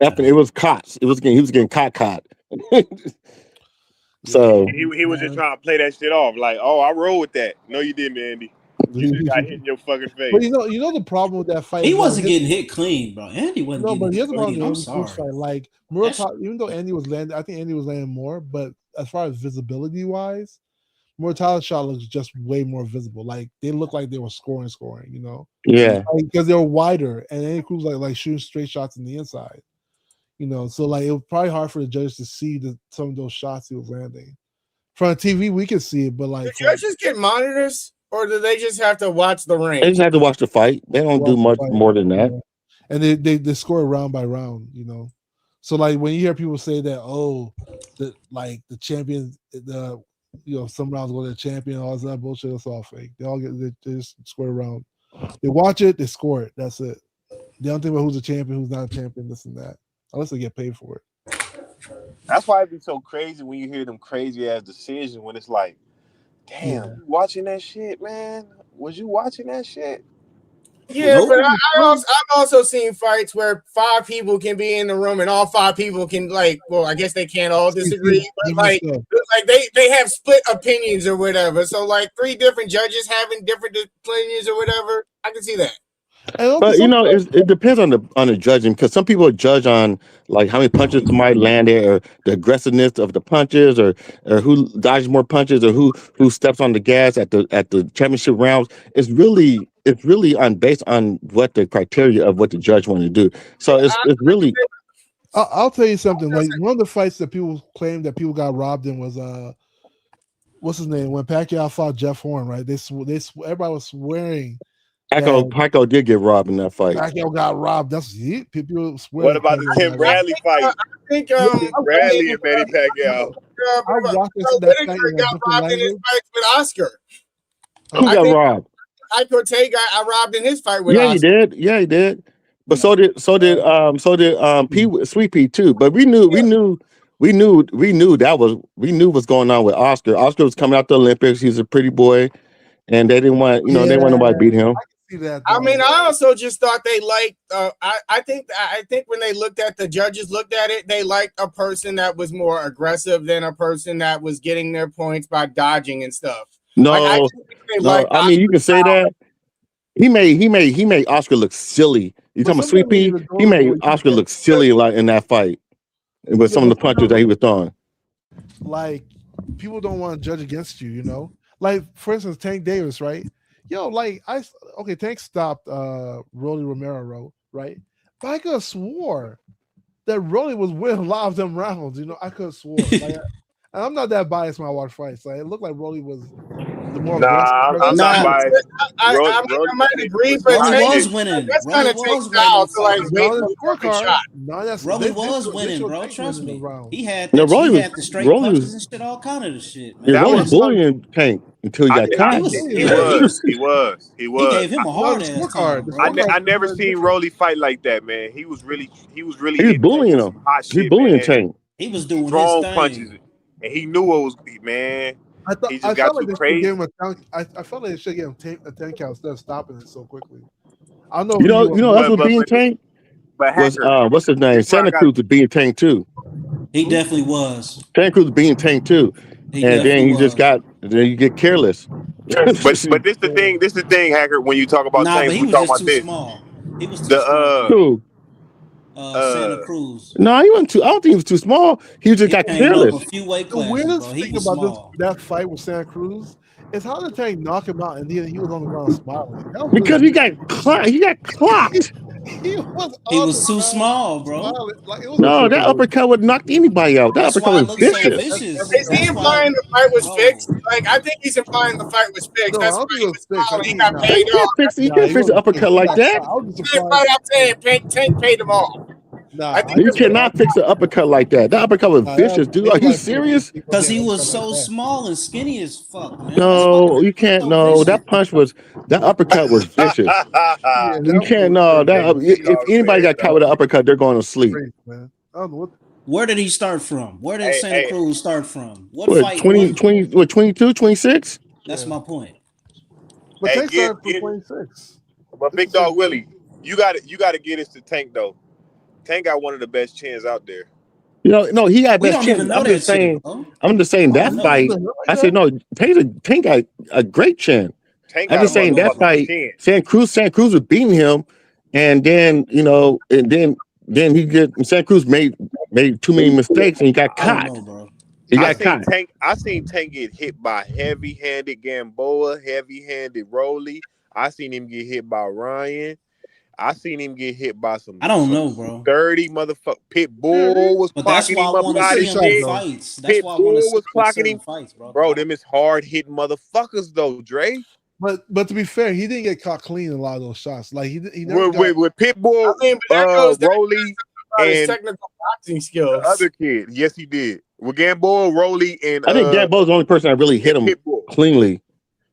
effing. It was caught. He was getting caught. So He was just trying to play that shit off, like, oh, I roll with that. No, you didn't, Andy. You just got hit in your fucking But face. you know the problem with that fight He is wasn't getting hit clean, bro. Andy wasn't no, getting but hit here's the problem clean. with I'm Andy Cruz sorry. fight. Like even though Andy was landing, I think Andy was landing more, but as far as visibility wise, Mortal's shot looks just way more visible. Like they look like they were scoring, you know? yeah, Because they were wider and Andy Cruz like shooting straight shots in the inside. You know, so like it was probably hard for the judges to see some of those shots he was landing. From TV, we can see it, but like Do judges get monitors, or do they just have to watch the they range? just had to watch the fight. They don't do much more than that. Yeah. And they score round by round, you know. So like when you hear people say that, oh, the champion, some rounds go to the champion, all that bullshit, it's all fake. They just score around. They watch it, they score it. That's it. They don't think about who's a champion, who's not a champion, this and that, unless they get paid for it. That's why it'd be so crazy when you hear them crazy ass decisions when it's like, damn, you watching that shit, man? Was you watching that shit? Yeah, but I've also seen fights where 5 people can be in the room and all 5 people can I guess they can't all disagree, but like they have split opinions or whatever. So like 3 different judges having different opinions or whatever, I can see that. But it depends on the judging, because some people judge on like how many punches somebody landed, or the aggressiveness of the punches, or who dodges more punches, or who steps on the gas at the championship rounds. It's really based on what the criteria of what the judge want to do. So it's really. I'll tell you something. Like one of the fights that people claim that people got robbed in was what's his name, when Pacquiao fought Jeff Horn, right? Everybody was swearing. Pacquiao did get robbed in that fight. Pacquiao got robbed. That's it. People swear. What about the Tim Bradley fight? I think Bradley and Manny Pacquiao. Whitaker got robbed in his fight with Oscar. Who got robbed? Ike Cortez got robbed in his fight with Yeah, Oscar. he did. But so did Sweet Pea too. But we knew what's going on with Oscar. Oscar was coming out the Olympics. He's a pretty boy, and they didn't want they didn't want nobody to beat him. I mean, I also just thought they liked. I think when they looked at the judges looked at it, they liked a person that was more aggressive than a person that was getting their points by dodging and stuff. No, I mean, you can say that. He made Oscar look silly. You talking about Sweet Pea? He made Oscar look silly like in that fight with some of the punches that he was throwing. Like people don't want to judge against you, you know. Like for instance, Tank Davis, right? Tank stopped Rolly Romero, right? But I could have swore that Rolly was winning a lot of them rounds. You know, I could have swore. And I'm not that biased when I watch fights. Like it looked like Rolly was the more aggressive. I'm not biased. I might agree, but Rolly was winning. That's kind of Tank's winning. style to like wait for the perfect shot. Rolly was winning, bro. Trust me. He had No, the Rolly straight Rolly punches was- and shit, all kind of shit, man. Yeah, Rolly was bullying Tank until he got caught. He was. He gave him a hard ass time, bro. I never seen Rolly fight like that, man. He was really He was bullying him. hot He shit, bullying man. Tank. He was doing strong his thing. punches, and he knew what was, man. He just got too crazy. I felt like they should give him a 10 count instead of stopping it so quickly. I don't know. You know that's what being Tank. but was Hacker, what's his name? this where I Santa got Cruz was being tanked too. He definitely was. Santa Cruz was being tanked too. He And then definitely you just was. got then you get careless. but this the thing, Hacker. When you talk about Nah, but tanks, he we was talking just about too this. small. He was too small for The him. Who? Santa Cruz. No, he wasn't too. I don't think he was too small. He just He got came up a careless. few weight The classes, bro. weirdest He thing was about small. that fight with Santa Cruz is how the Tank knock him out, and then he was on the ground smiling. That was Because really he got clocked. he was He on was the too ground small, bro. smiling. Like it was No, that uppercut would knock anybody out. That That's uppercut why it was looks so vicious. vicious. Is he That's why, implying the fight was bro. fixed? Like, I think he's implying the fight was fixed. no, I That's don't why think he it was was fixed. I smiling. He think got nah, paid off. You nah, can't he fix an wasn't fixed. uppercut He like got that. caught. I was just Same surprised. fight I'm saying Tank paid him off. Nah, I think You that's what cannot fix an uppercut like that. That uppercut was nah, vicious, dude. Are you serious? Because he was so small and skinny as fuck, man. That's why No, you it was can't. so No, vicious. that uppercut was vicious. Yeah, You can't. No, that if anybody got caught with an uppercut, they're going to sleep. Great, man. I don't know what. Where did he start from? Where did Santa Cruz start from? What What fight? 22, 26? That's my point. But Hey, Tank started for 26. But Big Dog Willie, you got to get this to Tank though. Tank got one of the best chins out there. No, he had We best don't chin. even know I'm that just saying. shit, bro. I'm just saying I that don't know. fight. I said no. Tank got a great chin. Tank I'm got just a saying that motherfucking fight. chin. Santa Cruz was beating him, and then Santa Cruz made too many mistakes and he got I don't caught. know, bro. I seen Tank get hit by heavy-handed Gamboa, heavy-handed Rolly. I seen him get hit by Ryan. I seen him get hit by some. I don't know, bro. Dirty motherfucker. Pitbull was But that's clocking why him I up want to out see his him in shit. fights. That's why I want to Pitbull see was him in clocking certain him. fights, bro. Bro, them is hard hitting motherfuckers though, Dre. But to be fair, he didn't get caught clean in a lot of those shots. Like he never with Pitbull, I mean, but that goes Rolly, about his and technical boxing the skills. other kid. Yes, he did. With Gamboa, Rolly, and I think Gamboa's the only person that really hit him Pitbull. cleanly.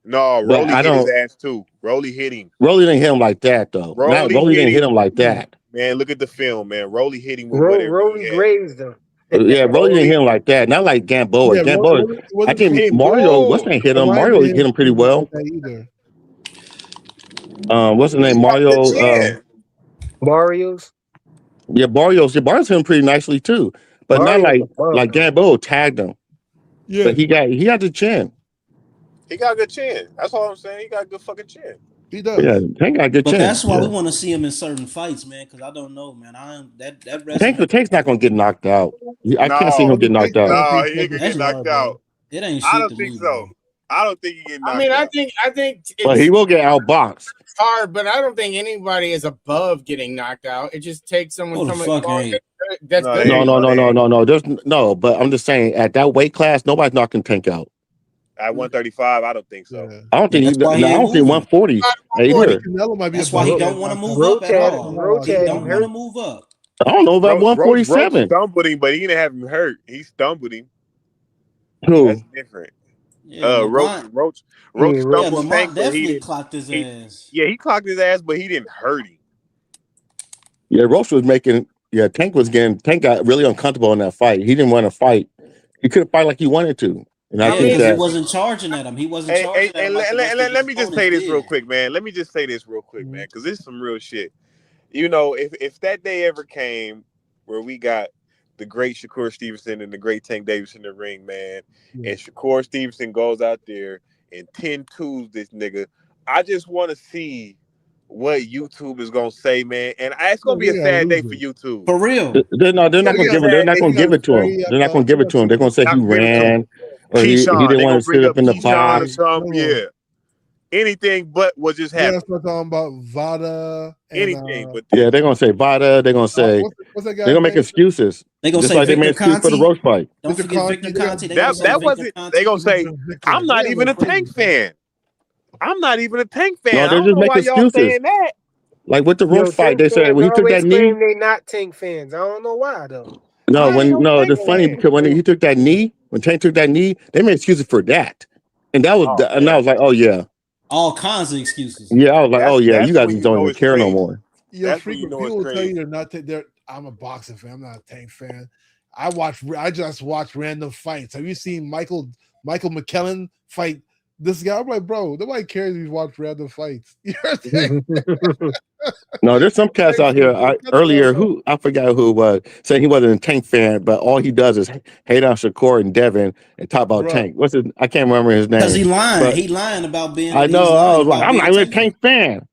No, But Rolly I hit his don't. ass too. Rolly hit him. Rolly didn't hit him like that though. Rolly didn't hit him like that. Man, look at the film, man. Rolly hit him with Rolly grazed him. Yeah, Rolly didn't hit him like that. Not like Gamboa. Yeah, Gamboa. Rolly I think Pitbull. Mario. What's his name hit him? Mario hit him pretty well. Either. What's his name? Mario. Mario's. Yeah, Barrios hit him pretty nicely too, but not like Gamboa tagged him. Yeah, but he got the chin. He got a good chin. That's all I'm saying. He got a good fucking chin. He does. Yeah, Tank got a good But chin. that's why we Yeah. want to see him in certain fights, man. Because I don't know, man. Tank's not gonna get knocked out. I can't see him get knocked out. No, he ain't gonna get knocked out. It ain't shit I don't to think me, so. bro. I don't think he get knocked I mean, out. I think But he will get outboxed. hard, but I don't think anybody is above getting knocked out. It just takes someone Who the from fuck a ain't? that's No, good. No. There's no. But I'm just saying, at that weight class, nobody's knocking Tank out. At 135, I don't think so. I don't think. That's why he I ain't don't think moving. 140 either. Canelo might be That's why he don't want to move up at all. He don't want to move up. I don't know about 147. Roach stumbled him, but he didn't have him hurt. He stumbled him. Who? That's different. Yeah, Roach stumbled Lamont Tank, but he definitely didn't. clocked his ass. Yeah, he clocked his ass, but he didn't hurt him. Yeah, Roach was making. Yeah, Tank got really uncomfortable in that fight. He didn't want to fight. He couldn't fight like he wanted to. And I think because that he wasn't charging at him. He wasn't charging at him. Let me just say this real quick, man. Let me just say this real quick, man, because this is some real shit. You know, if that day ever came where we got the great Shakur Stevenson and the great Tank Davis in the ring, man, and Shakur Stevenson goes out there and 10-2s this nigga, I just want to see what YouTube is gonna say, man. And it's gonna be a sad day for YouTube. For real. They're not gonna give it. They're not gonna give it to him. They're not gonna give it to him. They're gonna say he ran or he didn't want to sit up in the box. Or something. Yeah. Anything but what just Yeah, happened. that's what I'm talking about. Vada. And, Anything but Yeah, they're gonna say Vada. They're gonna say what's that guy's they're gonna make name? excuses. They gonna just say like they made Victor excuses for the Conti. Roach fight. Don't Victor forget Conti, Victor Conti. That wasn't. They gonna say I'm not even a Tank fan. I'm not even a Tank fan. No, I they don't just know make why y'all excuses. saying that. Like with the Roach fight, they said when he took that knee. They not Tank fans. I don't know why though. No, it's funny because when he took that knee, when Tank took that knee, they made excuses for that, and that was, and I was like, oh yeah, all kinds of excuses. Yeah, I was like, oh yeah, you guys don't even care no more. Yo, frequent people will tell you they're not. I'm a boxing fan. I'm not a Tank fan. I just watch random fights. Have you seen Michael McKellen fight this guy? I'm like, bro, nobody cares if you watch random fights. No, there's some cats out here. Earlier, Bro. who I forgot who it was, saying he wasn't a Tank fan, but all he does is hate on Shakur and Devin and talk about Tank. What's his? I can't remember his Because name. he lying. But He lying about being. I He's know. I lying was like, about I'm being not a even a Tank Tank fan.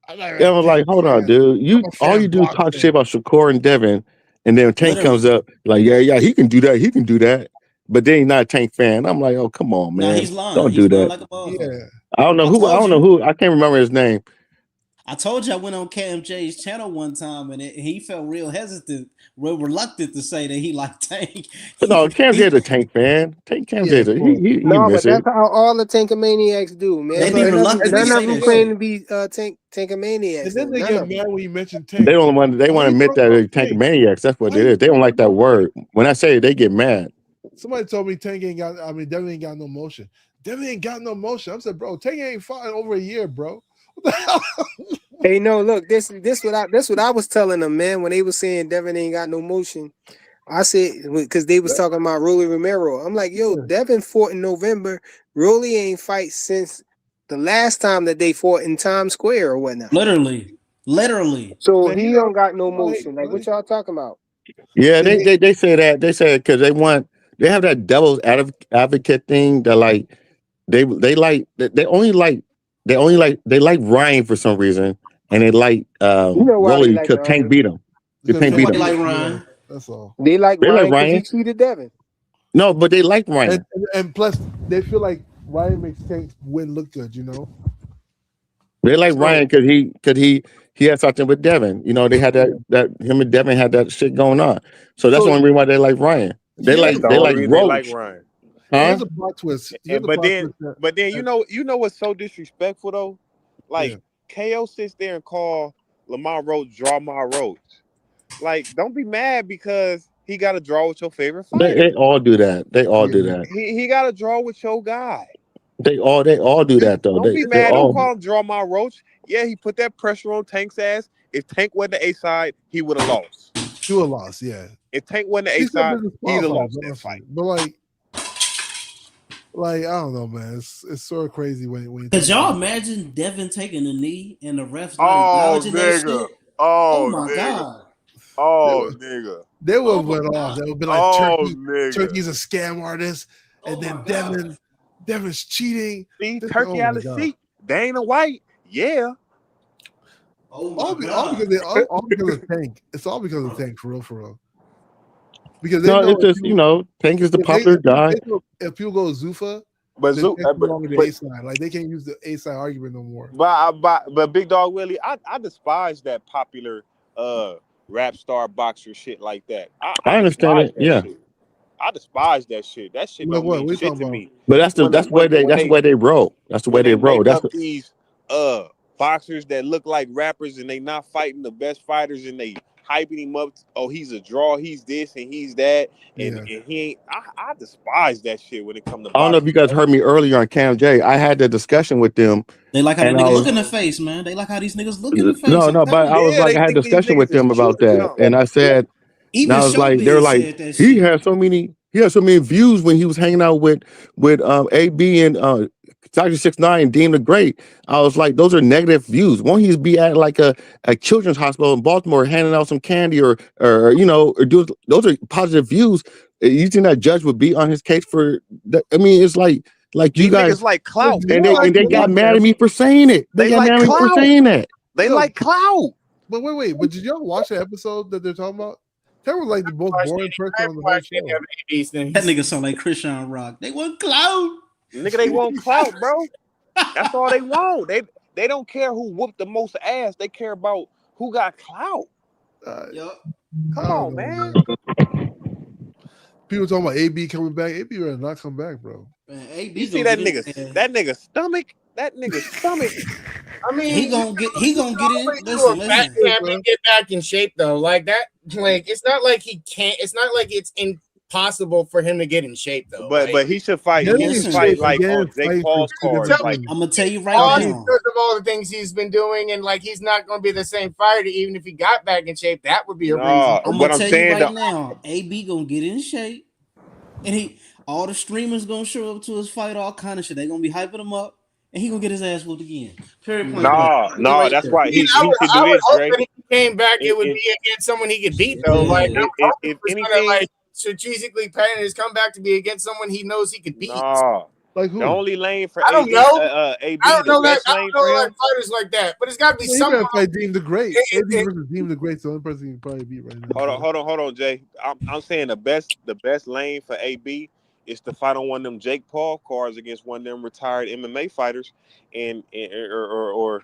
I'm not I was like, hold on, dude. All you do is talk shit about Shakur and Devin, and then Tank comes Literally. up like, yeah, he can do that. He can do that. But then he's not a Tank fan. I'm like, oh, come on, Nah, man. he's lying. Don't He's do lying that. like a motherfucker. I don't know who. I can't remember his name. I told you I went on KMJ's channel one time and he felt real hesitant, real reluctant to say that he liked Tank. But no, Cam J's a Tank fan. Cam J's he No, miss but that's it. how all the Tankamaniacs do, man. They be reluctant to None of say them that claim shit. to be Tankamaniacs. And then they None get of them. mad when you mention They Tank. don't want. They Why want to you admit talking that about they're Tank Tank? maniacs. That's what Why it you is. They don't like that talking about word. When I say it, they get mad. Somebody told me Tank ain't got. I mean, Devin ain't got no motion. Devin ain't got no motion. I said, bro, Tank ain't fought in over a year, bro. What the hell? Hey, no, look, this what I was telling them, man, when they was saying Devin ain't got no motion. I said because they was talking about Rolly Romero. I'm like, yo, Devin fought in November. Rolly ain't fight since the last time that they fought in Times Square or whatnot. Literally. So Man, he he don't got no right, motion. Like, what y'all talking about? Yeah, they say that. They say because they have that devil's advocate thing that like they like Ryan for some reason, and they like You know why they Rolly like because Tank Ryan? beat him. Because Tank beat They him. like Ryan. That's all. They like They like Ryan because he Ryan. cheated Devin. No, but they like Ryan. And plus, they feel like Ryan makes Tank win look good. You know. They like Ryan because he had something with Devin. You know, they had that him and Devin had that shit going on. So that's the only reason why they like Ryan. They Here's like the They like Roach. Ryan. Huh? a plot twist. And, but then you know what's so disrespectful though? Like KO sits there and call Lamar Roach draw my Roach. Like, don't be mad because he got to draw with your favorite fighter. They all do that. They all do that. He got to draw with your guy. They all do that though. Don't be They mad. Don't all. call him draw my Roach. Yeah, he put that pressure on Tank's ass. If Tank wasn't the A side, he would have lost. He would have lost. Yeah. If Tank wasn't the A side, he'd have lost that fight. But like I don't know, man. It's sort of crazy when you. Could y'all imagine Devin taking a knee and the refs not Oh, acknowledging that nigga. shit? Oh, my nigga. God. Oh, nigga. They would have went off. They would have been like, nigga. Turkey's a scam artist, and then Devin's cheating. See, Turkey out of seat. Dana White, yeah. All because of Tank. It's all because of Tank, for real. Because they No, know it's just Tank is the popular guy. If people go Zuffa, but no longer the A side. Like they can't use the A side argument no more. But Big Dog Willie, I despise that popular rap star boxer shit like that. I understand it. Yeah. Shit. I despise that shit. That shit don't mean shit to me. But that's the way they roll. That's the way they roll. That's these boxers that look like rappers and they not fighting the best fighters and they hyping him up. Oh, he's a draw. He's this and he's that. And he ain't. I despise that shit when it comes to boxing. I don't know if you guys heard me earlier on Cam J. I had the discussion with them. They like how that nigga look in the face, man. They like how these niggas look in the face. No, but I was like, I had a discussion with them about that, and I said, even I was like, they're like, he had so many views when he was hanging out with AB and Dr. 6ix9ine and Dean the Great. I was like, those are negative views. Won't he be at like a children's hospital in Baltimore handing out some candy or do those are positive views? You think that judge would be on his case for that? I mean, it's like you guys like clout, and they got mad at me for saying it. They got mad at me for saying that. They like clout. But wait. But did y'all watch the episode that they're talking about? That was like the most boring person on the whole show. That nigga sound like Christian Rock. They want clout. Nigga, they want clout, bro. That's all they want. They don't care who whooped the most ass. They care about who got clout. Come on, man. People talking about AB coming back. AB better not come back, bro. Man, AB you see that nigga's stomach? That nigga's stomach. I mean, he gonna get in. Listen. Get back in shape though. Like that. Like it's not like he can't. It's not like it's impossible for him to get in shape though. But he should fight. He should fight like on Jake Paul's card. I'm gonna tell you right now. Because of all the things he's been doing, and like he's not gonna be the same fighter, even if he got back in shape. That would be a reason. I'm gonna tell you right now. AB gonna get in shape, and all the streamers gonna show up to his fight, all kind of shit. They gonna be hyping him up. and he gonna get his ass whooped again. Period. Point blank. No, Put it right that's there. why he should do I would this, hope Dre. that if he came back, it would If, be against someone he could beat, though. Yeah. Like, I would hope he if was gonna anything, like strategically plan his comeback to be against someone he knows he could beat. no. Like The who? only lane for I don't AB, know. AB, I don't the know that. best I lane don't for know him. like fighters like that, but it's got to be Well, he someone. better fight Deem the Great. It- AB it- versus Deem the Great's the only person he can probably beat right now. Hold on, Jay. I'm saying the best lane for AB is to fight on one of them Jake Paul cards against one of them retired MMA fighters, or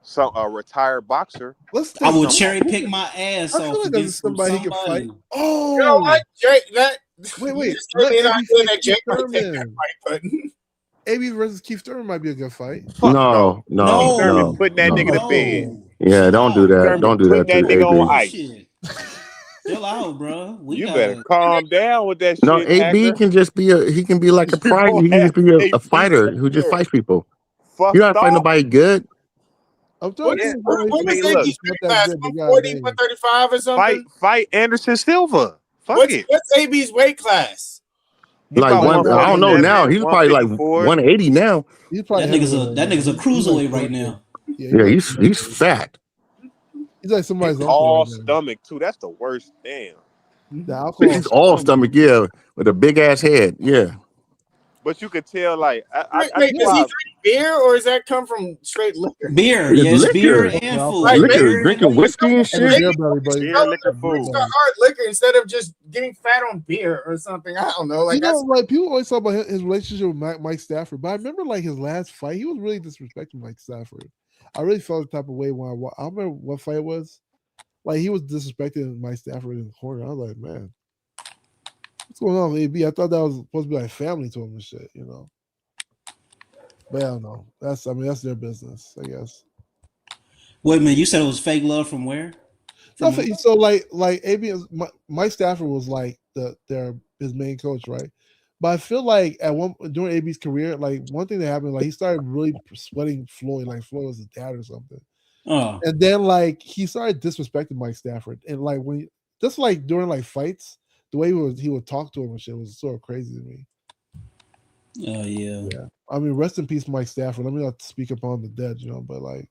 some retired boxer. Let's I think. will cherry pick my ass I feel off like there's against somebody he could fight. somebody. Oh, You know what, Jake? wait. You just Let gave me an AB idea fight that Keith Jake might take that Thurman. fight, but AB versus Keith Thurman might be a good fight. Fuck No, no. no, Keith Thurman no, putting that nigga to no. bed. No. Yeah, Chill don't do out. that. Thurman Don't do that putting to that nigga on AB. ice. Shit. Chill out, bro. You better calm down with that No, shit, AB Hacker. can just be he can be like a You fighter. gonna He can have just be a AB fighter who just Sanctioning. fights people. Fuck You don't fight no. nobody good. I'm trying to Yeah. think. what I was mean, look, AB's Not weight that class? good, but 140, goddamn. 135 or something? Fight Anderson Silva. Fuck it. What's AB's weight class? He Like about one, I don't know 147, now. He's probably like 154. 180 now. He's probably That nigga's heavyweight that right nigga's a now. He's like cruiserweight right Thornton. now. Yeah, Yeah, like he's fat. he's like somebody's uncle All right now. stomach too. That's the worst. Damn. The alcohol. He's all stomach, yeah, with a big ass head, yeah. But you could tell, like, I Wait, does he probably, drink beer or does that come from straight liquor? Beer, It's yes, beer liquor, and Like, food. Like, liquor, Beer and drinking whiskey and Like a shit. beer belly, buddy. beer, liquor, Drink food. the hard liquor instead of just getting fat on beer or something. I don't know. Like You know, that's like people always talk about his relationship with Mike Stafford, but I remember like his last fight, he was really disrespecting Mike Stafford. I really felt the type of way when I remember what fight it was. Like he was disrespecting Mike Stafford in the corner. I was like, man, what's going on with AB? I thought that was supposed to be like family to him and shit, you know. But I don't know. That's their business, I guess. Wait a minute, you said it was fake love from where? From Nothing. So like AB, Mike Stafford was like his main coach, right? But I feel like during AB's career, like one thing that happened, like he started really sweating Floyd, like Floyd was his dad or something. Oh. And then like he started disrespecting Mike Stafford, and like just like during like fights, the way he would talk to him and shit was sort of crazy to me. Oh yeah. Yeah. I mean, rest in peace, Mike Stafford. Let me not speak upon the dead, you know, but like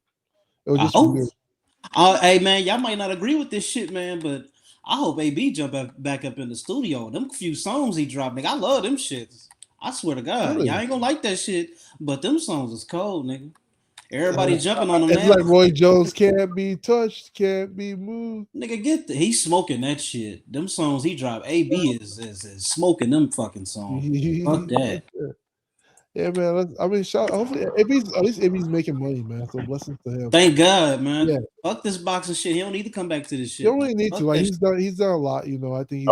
it was I just hope. weird. Hey man, y'all might not agree with this shit, man, but I hope AB jump back up in the studio. Them few songs he dropped, nigga, I love them shits. I swear to God, Really? y'all ain't gonna like that shit, but them songs is cold, nigga. Everybody jumping on them It's now. like Roy Jones can't be touched, can't be moved. Nigga, he's smoking that shit. Them songs he dropped, AB is smoking them fucking songs. Fuck that. Yeah, man. Hopefully, at least AB's making money, man. So blessings to him. Thank God, man. Yeah. Fuck this boxing shit. He don't need to come back to this shit. You don't really need Fuck to. Like that he's done a lot, you know. I think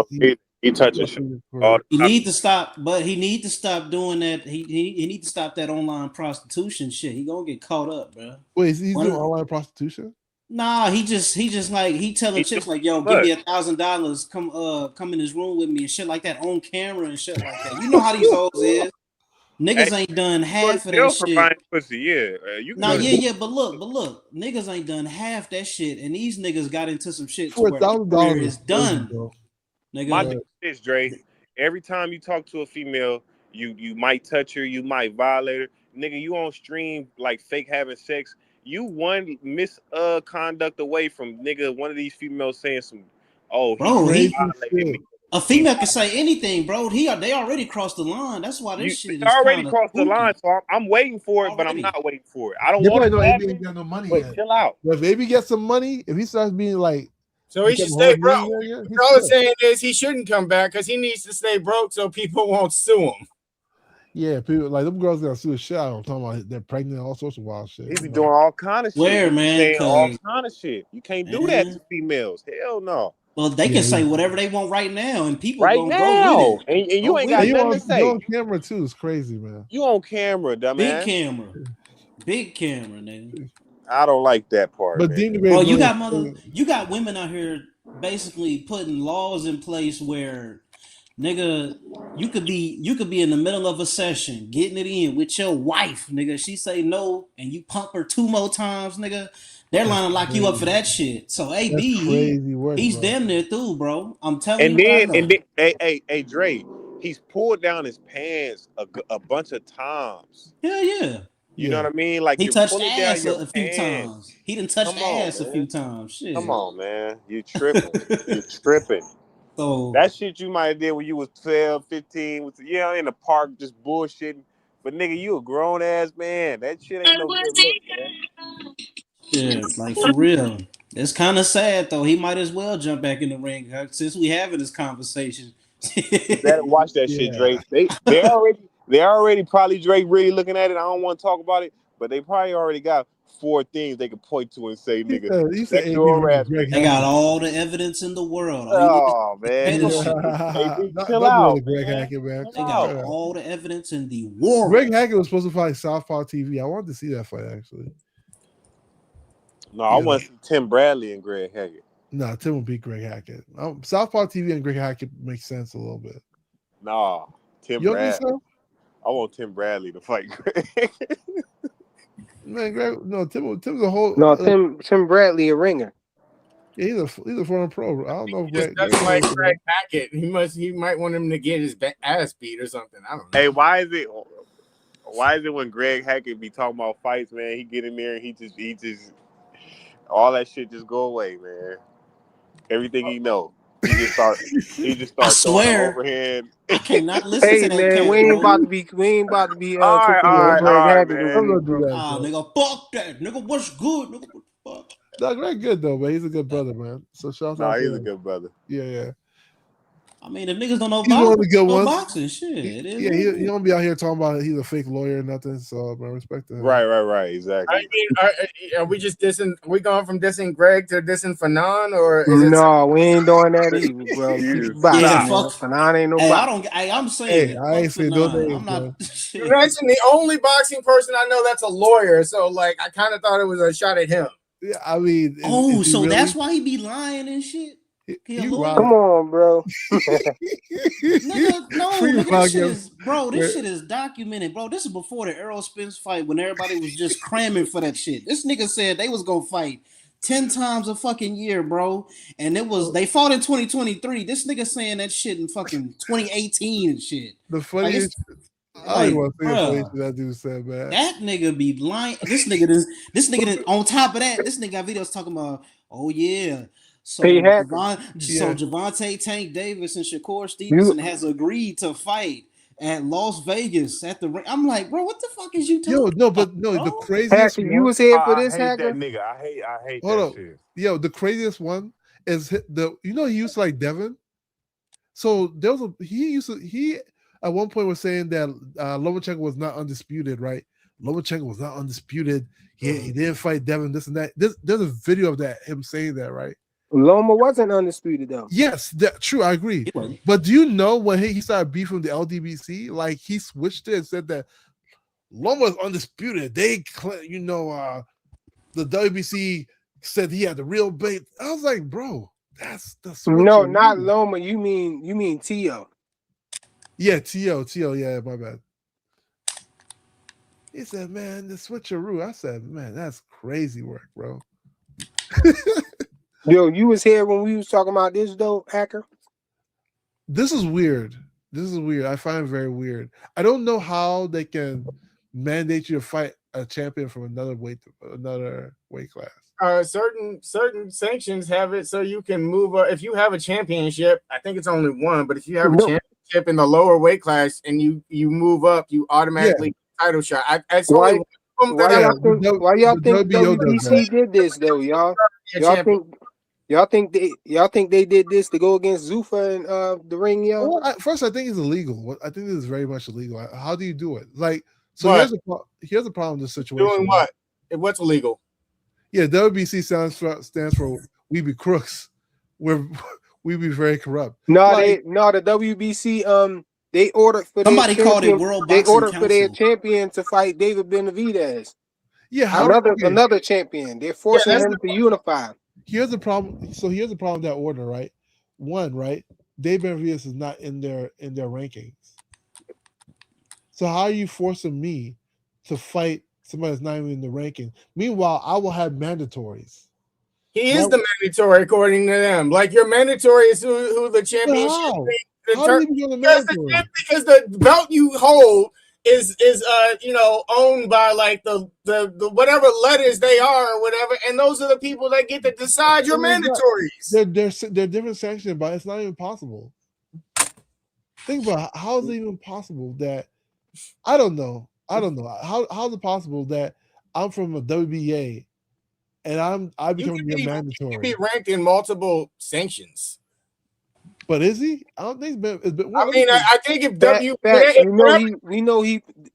He touching shit all He the time. need to stop, but he need to stop doing that. He need to stop that online prostitution shit. He gonna get caught up, bro. Wait, he's doing online prostitution? Nah, he just like he telling chicks like, yo, give me $1,000, come in his room with me and shit like that on camera and shit like that. You know how these hoes is. Niggas ain't done half of that shit. Buying pussy, yeah. But look, niggas ain't done half that shit, and these niggas got into some shit For to where their $1,000 career is is done. crazy, Nigga, My thing is, Dre, every time you talk to a female, you might touch her, you might violate her. Nigga, you on stream like fake having sex. You one misconduct away from one of these females saying some, he violated me. A female can say anything, bro. They already crossed the line. That's why this shit is already kinda crossed the spooky. line, so I'm waiting for it, but I'm not waiting for it. I don't want to. AB ain't got no money yet. Chill out. But if AB gets some money, if he starts being like, so he should stay broke. All I'm saying is he shouldn't come back because he needs to stay broke so people won't sue him. Yeah, people like them girls gonna sue the shit out of him, talking about they're pregnant, all sorts of wild shit. He be doing all kind of shit. Where, man? Saying all kind of shit. You can't do that to females. Hell no. Well, they can say whatever they want right now, and people right gonna now. go with it. And you ain't got nothing to say. You on camera too. It's crazy, man. You on camera, dumbass. Big camera, nigga. I don't like that part. But you got women out here basically putting laws in place where, nigga, you could be in the middle of a session getting it in with your wife, nigga. She say no, and you pump her 2 more times, nigga. They're lining to lock you up for that shit. So AB, he's damn near through, bro. I'm telling you. And then, hey, Dre, he's pulled down his pants a bunch of times. Yeah. You know Yeah. what I mean? Like He you're touched pulling down ass your a few pants. times. He done touched Come on, ass a few man. times. Shit. Come on, man. You tripping. You tripping. So That shit you might have did when you was 12, 15, with in the park just bullshitting. But nigga, you a grown ass man. That shit ain't no good look, man. yeah, like for real. It's kind of sad though. He might as well jump back in the ring since we having this conversation. You better watch that shit, Yeah. Drake. They already probably Drake really looking at it. I don't want to talk about it, but they probably already got 4 things they can point to and say, nigga, He said AB sexual versus Greg harassment. They got Hackett. all the evidence in the world. All you need is Oh man, petty come on, shit. AB, Don't chill do it to out, Greg man. Hackett, man. They Chill got out. Cut out. all the evidence in the world. Greg Hackett was supposed to fight Southpaw TV. I wanted to see that fight actually. No, I want to see Tim Bradley and Greg Hackett. No, Tim will beat Greg Hackett. Southpaw TV and Greg Hackett makes sense a little bit. Nah, Tim You don't think Bradley. so? I want Tim Bradley to fight Greg. Man, Greg, no, Tim's a whole. No, Tim Bradley a ringer. Yeah, he's a former pro. I don't know if He just Greg doesn't like knows Greg Hackett. He might want him to get his ass beat or something. I don't know. Hey, why is it when Greg Hackett be talking about fights, man, he get in there and he just all that shit just go away, man. Everything he know. He just start I throwing the swear, overhand. I cannot listen Hey to that man, cat, we ain't bro. about to be all cooking no right, Greg Hackett man. this I'm week, gonna do bro. that. Ah, So. nigga, fuck that. Nigga, what's good? Nigga, what the fuck? No, Greg good though, man. He's a good brother, man. So shout Nah, out he's to a him. good brother. Yeah. I mean, if niggas don't know He's one of the good ones. boxing, shit. It is Yeah, what it he don't be out here talking about he's a fake lawyer or nothing. So I respect him. Right, exactly. I mean, are we just dissing? Are we going from dissing Greg to dissing Fanon, or is it? No, we ain't doing that either, bro. Keep You it boxing, Yeah, stop. man. fuck. Fanon ain't no Hey, boxing. I'm Hey, saying, I fuck ain't for saying no none. names, I'm not. man. You Shit. mentioned the only boxing person I know that's a lawyer, so like I kind of thought it was a shot at him. Yeah, I mean, Oh, is he so really? that's why he be lying and shit. He a He lawyer? Come on, bro. Nigga, no, Free nigga, this shit Wagner. is, bro. This shit is documented, bro. This is before the Errol Spence fight when everybody was just cramming for that shit. This nigga said they was gonna fight 10 times a fucking year, bro. And they fought in 2023. This nigga saying that shit in fucking 2018 and shit. The Like, funniest. I don't like, even want to say the funniest bruh, shit that dude said, man. that nigga be lying. This nigga on top of that, this nigga got videos talking about, oh yeah. So Hey, Hacker. Yeah. Javante Tank Davis and Shakur Stevenson has agreed to fight at Las Vegas at the ring. I'm like, bro, what the fuck is you talking No, about, but no, bro? the craziest Hacker, you one. was here for I this, hate Hacker? that nigga. I hate Hold that up. shit. Yo, the craziest one is he used to like Devin. So there was he at one point was saying that Lomachenko was not undisputed, right? Lomachenko was not undisputed. He didn't fight Devin, this and that. There's a video of that, him saying that, right? Loma wasn't undisputed though. Yes, true, I agree. But do you know when he started beefing the LDBC, like he switched it and said that Loma's undisputed. They, the WBC said he had the real bait. I was like, bro, that's the switch. No, not Loma. You mean Tio. Yeah, Tio. Yeah, my bad. He said, man, the switcheroo. I said, man, that's crazy work, bro. Yo, you was here when we was talking about this though, Hacker? This is weird. I find it very weird. I don't know how they can mandate you to fight a champion from another weight class. Certain sanctions have it so you can move up. If you have a championship, I think it's only one, but if you have a championship in the lower weight class and you move up, you automatically title shot. Why y'all think WBC did this though, y'all? Y'all think they did this to go against Zuffa and the ring, y'all? Well, first, I think it's illegal. I think this is very much illegal. How do you do it? Like, so here's a problem in this situation. Doing what? What's illegal? Yeah, WBC stands for we be crooks. We be very corrupt. No, the WBC they ordered for somebody called it World Boxing They ordered Council. for their champion to fight David Benavidez. Yeah, another champion. They're forcing him to unify. Here's the problem. So here's the problem with that order, right? One, right? Dave Benavidez is not in their rankings. So how are you forcing me to fight somebody that's not even in the ranking? Meanwhile, I will have mandatories. He is the mandatory according to them. Like your mandatory is who the championship. How do you become the mandatory? Because the belt you hold is owned by like the whatever letters they are or whatever, and those are the people that get to decide your mandatories. They're different sanctions, but it's not even possible. Think about how is it even possible that I don't know. How's it possible that I'm from a WBA and I become your mandatory? You can be ranked in multiple sanctions. But is he? I don't think it's been. I mean, I think if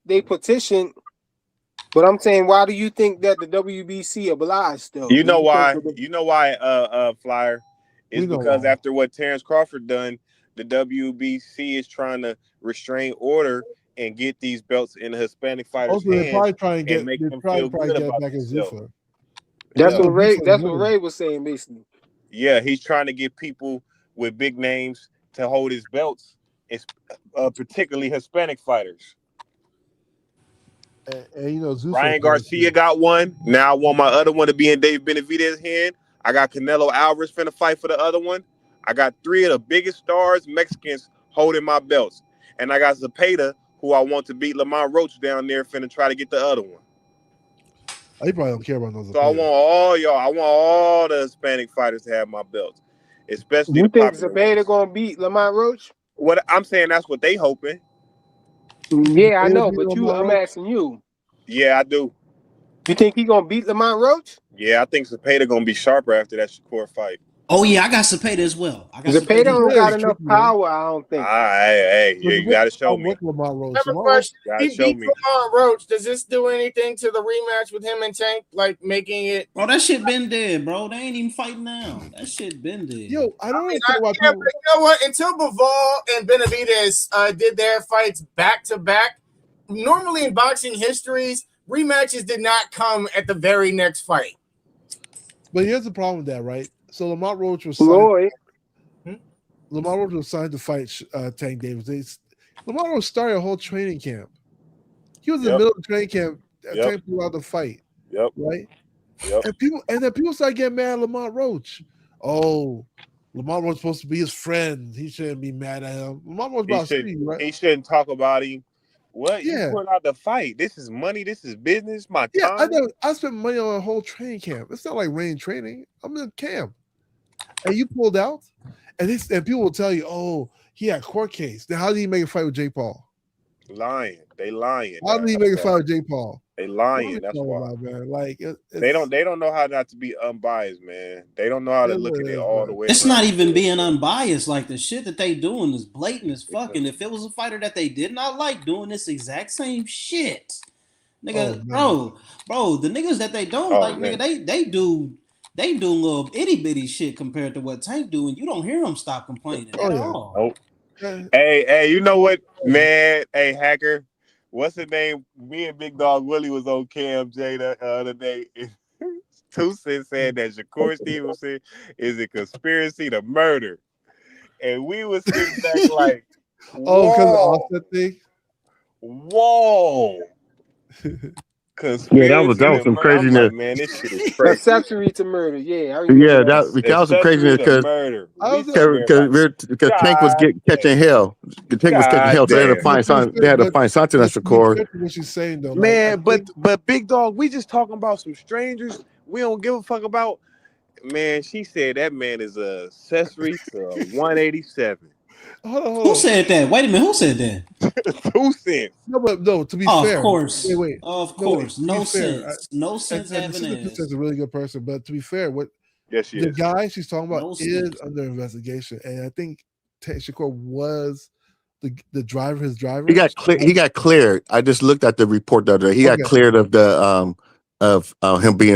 they petitioned, but I'm saying, why do you think that the WBC obliged though? You know why? Flyer? It's because after what Terrence Crawford done, the WBC is trying to restrain order and get these belts in the Hispanic fighters' hands. They're probably trying to and make them feel good about back at Zuffa. That's what Ray was saying, basically. Yeah, he's trying to get people with big names to hold his belts, particularly Hispanic fighters. And Zuffa, Ryan Garcia got one. Now I want my other one to be in Dave Benavidez's hand. I got Canelo Alvarez finna fight for the other one. I got 3 of the biggest stars, Mexicans, holding my belts. And I got Zepeda, who I want to beat Lamont Roach down there, finna try to get the other one. You probably don't care about those. So I want all y'all. I want all the Hispanic fighters to have my belts, especially. You think Zepeda gonna beat Lamont Roach? What I'm saying, that's what they hoping. Yeah, I know, but I'm asking you. Yeah, I do. You think he gonna beat Lamont Roach? Yeah, I think Zepeda gonna be sharper after that Shakur fight. Oh yeah, I got Zepeda as well. Zepeda don't got enough power, I don't think. Hey, you gotta show me. He beat Lamont Roach. Does this do anything to the rematch with him and Tank? Like making it? Bro, that shit been dead, bro. They ain't even fighting now. That shit been dead. Yo, I don't understand why people. You know what? Until Bivol and Benavidez did their fights back to back, normally in boxing histories, rematches did not come at the very next fight. But here's the problem with that, right? So Lamont Roach was signed to fight Tank Davis. Lamont Roach started a whole training camp. He was in the middle of the training camp. Tank pulled out the fight. Right. And then people started getting mad at Lamont Roach. Oh, Lamont Roach supposed to be his friend. He shouldn't be mad at him. Lamont Roach about speed, right? He shouldn't talk about him. What? You put out the fight. This is money. This is business. My time. I spent money on a whole training camp. It's not like rain training. I'm in camp. And you pulled out, and people will tell you, "Oh, he had a court case." Then how did he make a fight with Jake Paul? Lying. They lying. How did he make a fight with Jake Paul? They lying. That's why. Man. Like they don't know how not to be unbiased, man. They don't know how to look at it all the way. It's not even being unbiased. Like the shit that they doing is blatant as fuck. And if it was a fighter that they did not like doing this exact same shit, nigga, bro, the niggas that they don't like, man. Nigga, they do little itty bitty shit compared to what Tank do, and you don't hear them stop complaining at all. Nope. Hey, you know what, man? Hey, Hacker, what's the name? Me and Big Dog Willie was on KMJ the other day. Tucson said that Shakur Stevenson is a conspiracy to murder, and we was sitting back like, whoa, because of the offset thing. Whoa. Yeah, that was some craziness. Like, man, this shit is crazy. Accessory to murder. Yeah, that was some craziness because Tank was catching hell. The Tank was catching hell. So they had to find something. They had to find something that's Shakur. What she's saying though, man. But Big Dog, we just talking about some strangers. We don't give a fuck about. Man, she said that man is a accessory to 187. Hold on. Who said that? Wait a minute. Who said that? 2 cents. No, to be fair. Of course. Wait. Of course. No sense. No sense having it. She's a really good person, but to be fair, the guy she's talking about is under investigation, and I think Shakur was the driver. His driver. He got cleared. I just looked at the report the other day. He got cleared of the him being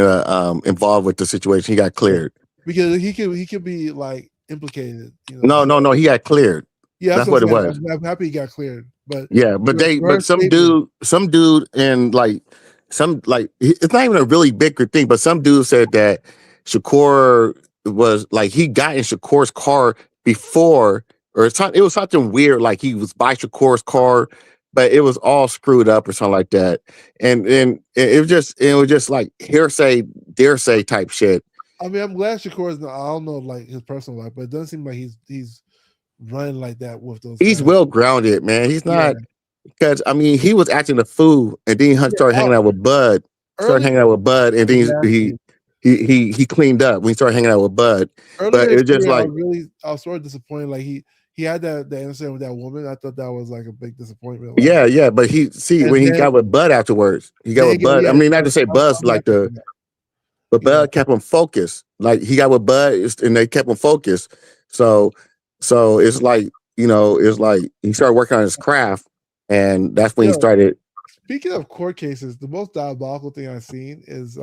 involved with the situation. He got cleared because he could be like implicated. No. He got cleared. Yeah, that's what it was. I'm happy he got cleared, but some dude, and like it's not even a really bigger thing, but some dude said that Shakur was like he got in Shakur's car before, or it was something weird, like he was by Shakur's car, but it was all screwed up or something like that, and it was just like hearsay type shit. I mean, I'm glad Shakur's. I don't know like his personal life, but it doesn't seem like he's running like that with those. He's well grounded, man. He's not. Because I mean, he was acting a fool, and then he started hanging out with Bud. Started hanging out with Bud, and then he cleaned up when he started hanging out with Bud. Earlier But in it's his just career, like, I was sort of disappointed. Like he had that incident with that woman. I thought that was like a big disappointment. Like, yeah. But and when he then got with Bud afterwards, he got then with Bud. I mean, not to say Bud's I'm like happy for that. but Bud kept him focused. Like he got with Bud, and they kept him focused. So it's like, it's like he started working on his craft, and that's when he started. Speaking of court cases, the most diabolical thing I've seen is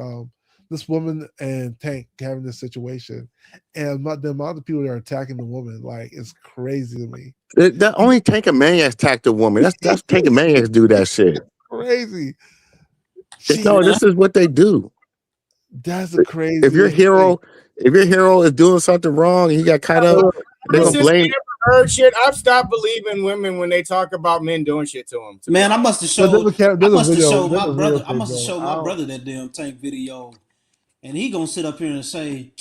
this woman and Tank having this situation, and the amount of people that are attacking the woman, like, it's crazy to me. That only Tank and Maniacs attack the woman. That's Tank and Maniacs do that shit. Crazy. No, this is what they do. That's a crazy. If your hero is doing something wrong and he got caught up, they're Ever gonna since blame. we ever heard shit, I've stopped believing women when they talk about men doing shit to them. Man, I must have showed. I must have showed my brother. I must have showed my brother that damn Tank video, and he gonna sit up here and say,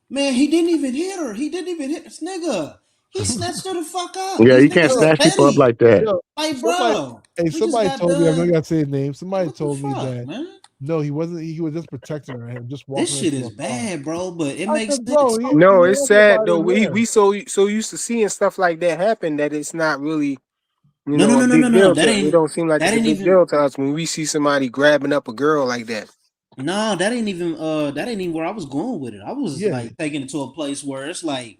"Man, he didn't even hit her. He didn't even hit this nigga. He snatched her the fuck up. Yeah, These you can't niggas are snatch people up petty. like that. Like, bro, Somebody told me, I'm not gonna say his name. Somebody What the told me fuck, that man? no, he wasn't. He was just protecting her. Him just walking. This her shit through is a car. bad, bro. But it I makes said, sense. bro, No, it's sad though. nobody We so used to seeing stuff like that happen that it's not really, No. a big deal. That It don't seem like that it's a ain't big even. deal to us when we see somebody grabbing up a girl like that. No, that ain't even where I was going with it. I was like taking it to a place where it's like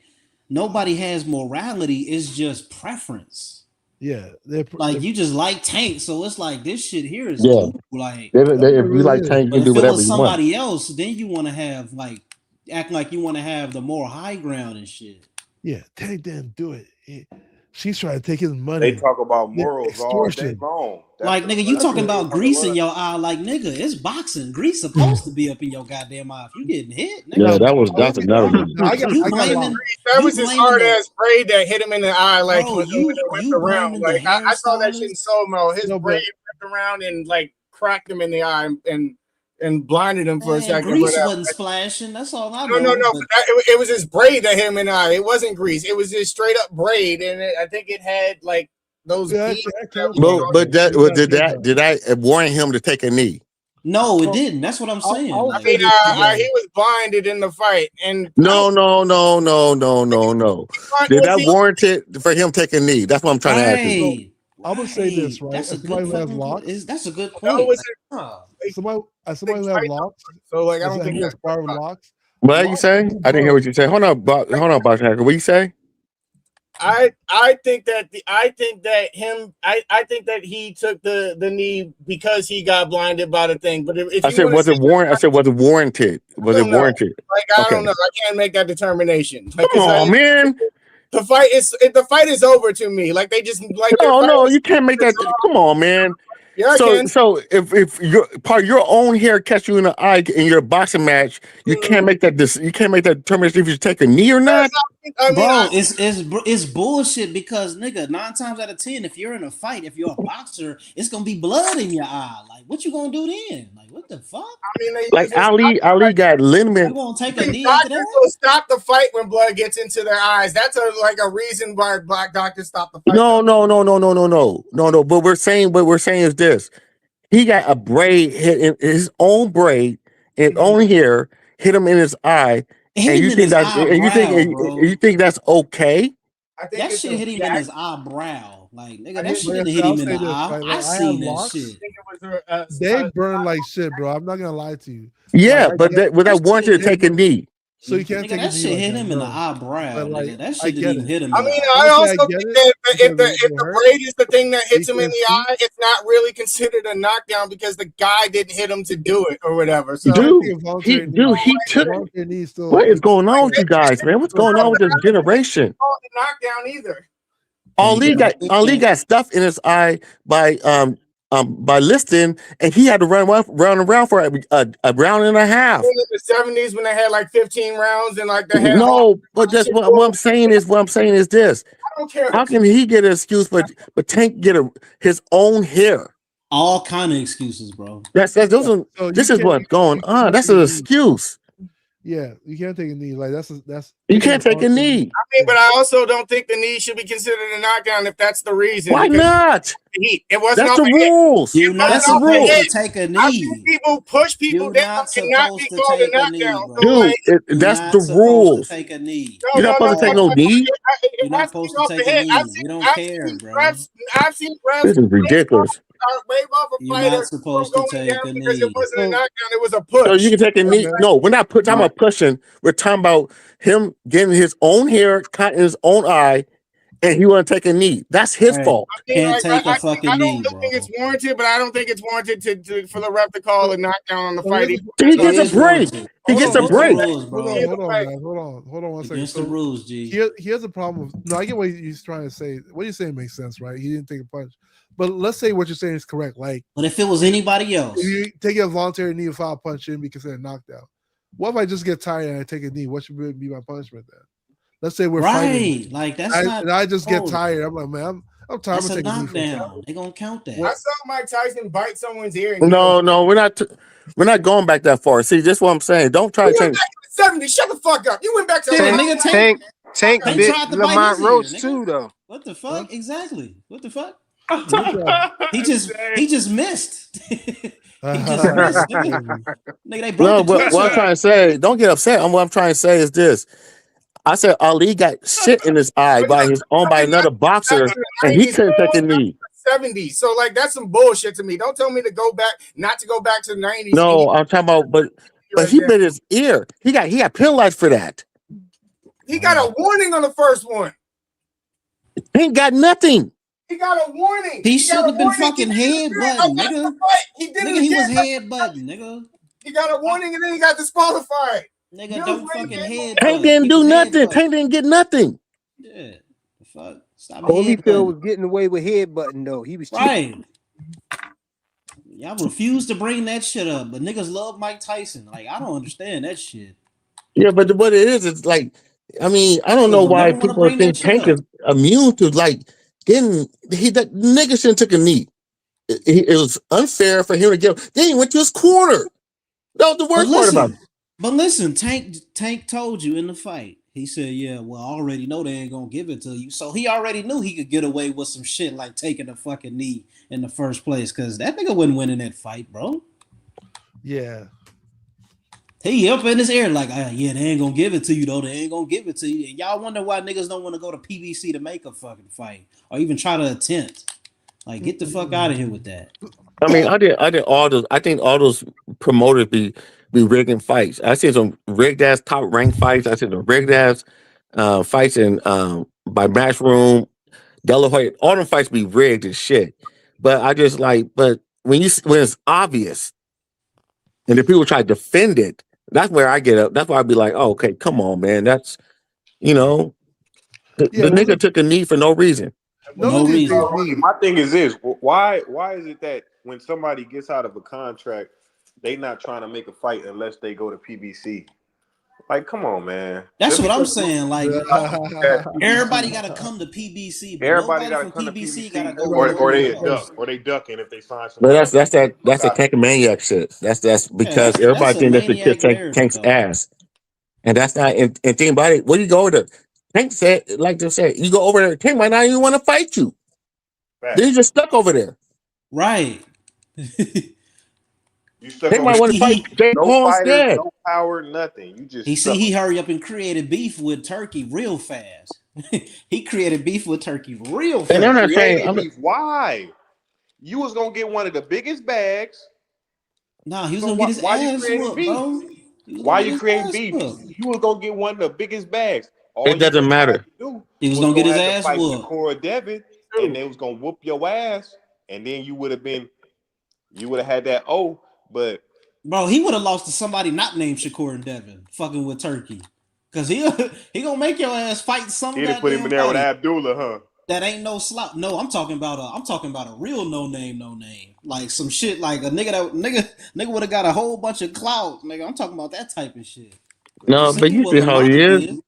nobody has morality. It's just preference. Yeah, Like you just like Tank, so it's like this shit here is Yeah, cool. Like if you like Tank, you but can do if it whatever was you want. somebody else, then you want to have like act like you want to have the more high ground and shit. Yeah, Tank didn't do it. She's trying to take his money. They talk about morals all day Extortion. long. Like nigga, you talking about grease in your eye? Like nigga, it's boxing. Grease supposed to be up in your goddamn eye. If you getting hit, nigga, Yeah, that's another one. you blaming. That was You his blaming hard the ass braid that hit him in the eye, like bro. when it whipped You around. blaming the Like I saw that shit in hairstylist. slow mo. His braid whipped around and like cracked him in the eye and blinded him for a Man, second. grease But, wasn't splashing. That's all I no. know. But it was his braid that hit him in the eye. It wasn't grease. It was his straight up braid, and I think it had like those beads. Did I warn him to take a knee? No, it didn't. That's what I'm saying. I Like, mean, he was blinded in the fight, and No. Did I Was he- warrant it for him taking a knee? That's what I'm trying to ask you. right. I'm gonna say this, right? That's a As somebody good who has fucking locks, that's a good that point. was somebody who has locks. so like I don't think who has that's fire with locks. What are you saying? I didn't hear what you said. Hold on, Box Hacker. What you say? I think that he took the knee because he got blinded by the thing. But if I you said, wanna was it say- warranted? I said, was it warranted? Was it warranted? Like I don't know. I can't make that determination. Like, Come on, man. The fight is over to me. Like they just like No, you can't make that. Come on, man. Yeah, so if your own hair catch you in the eye in your boxing match, you can't make that you can't make that determination if you take a knee or not. Bro, it's bullshit because nigga, 9 times out of 10, if you're in a fight, if you're a boxer, it's gonna be blood in your eye. Like, what you gonna do then? Like, what the fuck? I mean, Like Ali got limit. You gonna take a knee after Doctors that? will stop the fight when blood gets into their eyes. That's a reason why black doctors stop the fight. No. But we're saying is this: he got a braid hit in his own braid and own hair hit him in his eye, and you think that's okay? I think that shit hit him in his eyebrow. Like, nigga, that shit didn't hit him in the eye. I seen that shit. They burn like shit, bro. I'm not gonna lie to you. Yeah, but without wanting to take a knee. So you can't Nigga, take that a knee shit like hit that, him in the no. eyebrow. But, like, Nigga. That I shit get didn't even it. hit him. I mean, I also think that if the braid is the thing that hits him in the eye, it's not really considered a knockdown because the guy didn't hit him to do it or whatever. So He took. What is going on with you guys, man? What's going on with this generation? knockdown either. Ali got stuff in his eye by listing, and he had to run around for a round and a half. In the 70s when they had like 15 rounds and like they had But that's what I'm saying is this. I don't care. How can he get an excuse, but Tank get his own hair? All kind of excuses, bro. This is what's going on. That's an excuse. Yeah, you can't take a knee. Like that's You can't take a knee. I mean, but I also don't think the knee should be considered a knockdown if that's the reason. Why not? It wasn't That's off the the head. rules. You're not That's the supposed rules. to take a I've seen knee. people push people You're down not and not be supposed to called a take a knee, knockdown. bro. So like, You're That's not the supposed to rules. take a knee. You're not supposed to take no knee. You're not supposed to take a knee. We don't care, bro. I've seen refs This is ridiculous. wave off a You're fighter not supposed from to going take down a because it knee. wasn't a knockdown. It was a So push. you can take a knee. No, we're not talking about pushing. We're talking about him getting his own hair caught in his own eye, and he want to take a knee. That's his fault. Can't take a fucking I don't knee, really bro. think it's warranted, but I don't think it's warranted for the ref to call a knockdown on the fight. He gets a break. He gets a break. Hold on, guys. Hold on one second. Against the rules, G. Here's the problem with. No, I get what he's trying to say. What you're saying makes sense, right? He didn't take a punch, but let's say what you're saying is correct. Like, but if it was anybody else, if you take a voluntary knee without a punch, shouldn't be considered a knockdown. What if I just get tired and I take a knee? What should be my punishment then? Let's say we're fighting. Like that's not. And I just get tired. I'm like, man, I'm tired. That's I'm a taking a knee. knockdown. They gonna count that. I saw Mike Tyson bite someone's ear. And No, we're not going back that far. See, just what I'm saying. Don't try to change. 70. Shut the fuck up. You went back to Tank bit Lamont Roach too, though. What the fuck? Exactly. What the fuck? he just missed. He just missed. Nigga, they broke the what I'm trying to say, don't get upset. What I'm trying to say is this. I said Ali got shit in his eye by another boxer, and he couldn't take a knee. 70s. So like that's some bullshit to me. Don't tell me to go back, not to go back to the 90s. No, I'm talking about, but he bit his ear. He got penalized for that. He got a warning on the first one. He ain't got nothing. He got a warning. He shouldn't have been fucking headbutting, nigga. He did Nigga, it he was again. headbutting, nigga. He got a warning and then he got disqualified. Nigga, don't fucking headbutt. Tank didn't do nothing. Tank didn't get nothing. Yeah. The fuck? Stop Holyfield was getting away with headbutting though. He was right. Y'all refuse to bring that shit up, but niggas love Mike Tyson. Like, I don't understand that shit. Yeah, but what it is, it's like, I mean, I don't know why people think Tank is immune to like getting. That nigga shouldn't took a knee. It was unfair for him to give. Then he went to his corner. That was the worst part about it. But listen, Tank told you in the fight. He said, "Yeah, well, I already know they ain't gonna give it to you." So he already knew he could get away with some shit like taking a fucking knee in the first place, because that nigga wasn't winning that fight, bro. Yeah. He up in his air like, yeah, they ain't gonna give it to you though. They ain't gonna give it to you. And y'all wonder why niggas don't want to go to PBC to make a fucking fight or even try to attempt. Like, get the fuck out of here with that. I mean, I did all those. I think all those promoters be rigging fights. I see some rigged ass top ranked fights. I see the rigged ass fights in by Matchroom, Delaware. All them fights be rigged and shit. But I just like, but when it's obvious, and the people try to defend it, that's where I get up. That's why I'd be like, oh, okay, come on, man. That's the nigga took a knee for no reason. No reason. My thing is this: why is it that when somebody gets out of a contract, they not trying to make a fight unless they go to PBC? Like, come on, man. That's what I'm saying. Like, everybody got to come to PBC. But everybody got to come to PBC. Got to go, or they ducking if they sign some. But that's the Tank Maniac shit. That's because everybody think that's the kid Tank's ass, and that's not. And think about it. What do you go to? Tank said, like they said, you go over there. Tank might not even want to fight you. Right. Then you just stuck over there. Right. You stuck Tank might want to fight Jake Paul instead. No power, nothing. You just he hurry up and created beef with Turkey real fast. He created beef with Turkey real fast. And I'm not saying beef. Why? You was gonna get one of the biggest bags. Nah, he was gonna get his ass whooped, bro. Why you creating beef? You was gonna get one of the biggest bags. It doesn't matter. He was gonna get his ass whooped. Shakur Devin, and they was gonna whoop your ass, and then you would have had that but bro, he would have lost to somebody not named Shakur and Devin, fucking with Turkey, because he gonna make your ass fight something. He put him in there with Abdullah, huh? That ain't no slouch. No, I'm talking about a real no name, like some shit like a nigga would have got a whole bunch of clout, nigga. I'm talking about that type of shit. No, but you see how he is.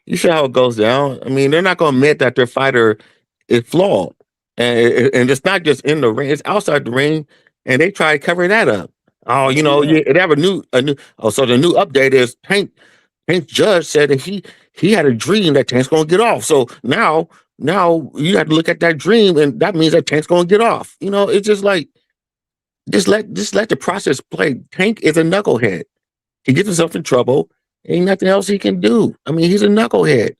You see how it goes down. I mean, they're not gonna admit that their fighter is flawed, and it's not just in the ring; it's outside the ring, and they try to cover that up. Oh, you know, yeah, they have a new. Oh, so the new update is Tank's judge said that he had a dream that Tank's gonna get off. So now you have to look at that dream, and that means that Tank's gonna get off. You know, it's just like just let the process play. Tank is a knucklehead. He gets himself in trouble. Ain't nothing else he can do. I mean, he's a knucklehead.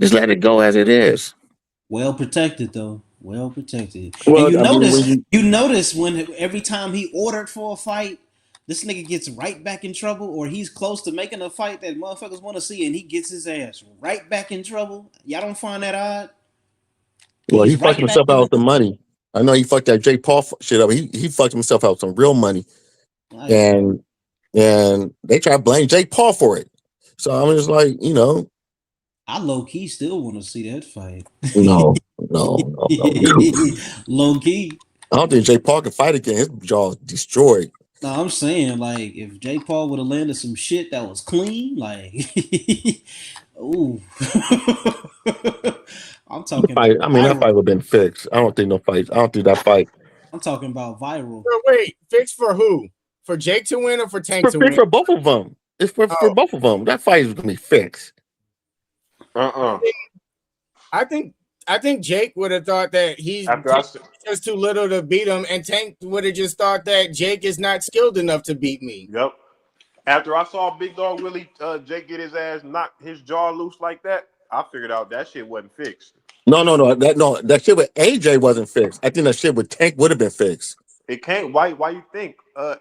Just let it go as it is. Well protected though. Well protected. And Well, I mean, when you notice when every time he ordered for a fight, this nigga gets right back in trouble, or he's close to making a fight that motherfuckers want to see, and he gets his ass right back in trouble. Y'all don't find that odd? he He's fucked right back himself in out with the the money. I know he fucked that Jake Paul shit up. He fucked himself out with some real money, like, and they try to blame Jake Paul for it. So I'm just like, you know, I low key still want to see that fight. no. Low key. I don't think Jake Paul can fight again. His jaw's destroyed. No, I'm saying like if Jake Paul would have landed some shit that was clean, like, ooh, I'm talking about Fight. I mean, that viral. fight would have been fixed. I don't think that fight. I'm talking about viral. Wait, fix for who? For Jake to win or for Tank to Fixed win? for both of them. It's for both of them. That fight is gonna be fixed. I think Jake would have thought that he's just too little to beat him, and Tank would have just thought that Jake is not skilled enough to beat me. Yep. After I saw Big Dog Willie Jake get his ass knocked his jaw loose like that, I figured out that shit wasn't fixed. No. That shit with AJ wasn't fixed. I think that shit with Tank would have been fixed. It can't. Why you think?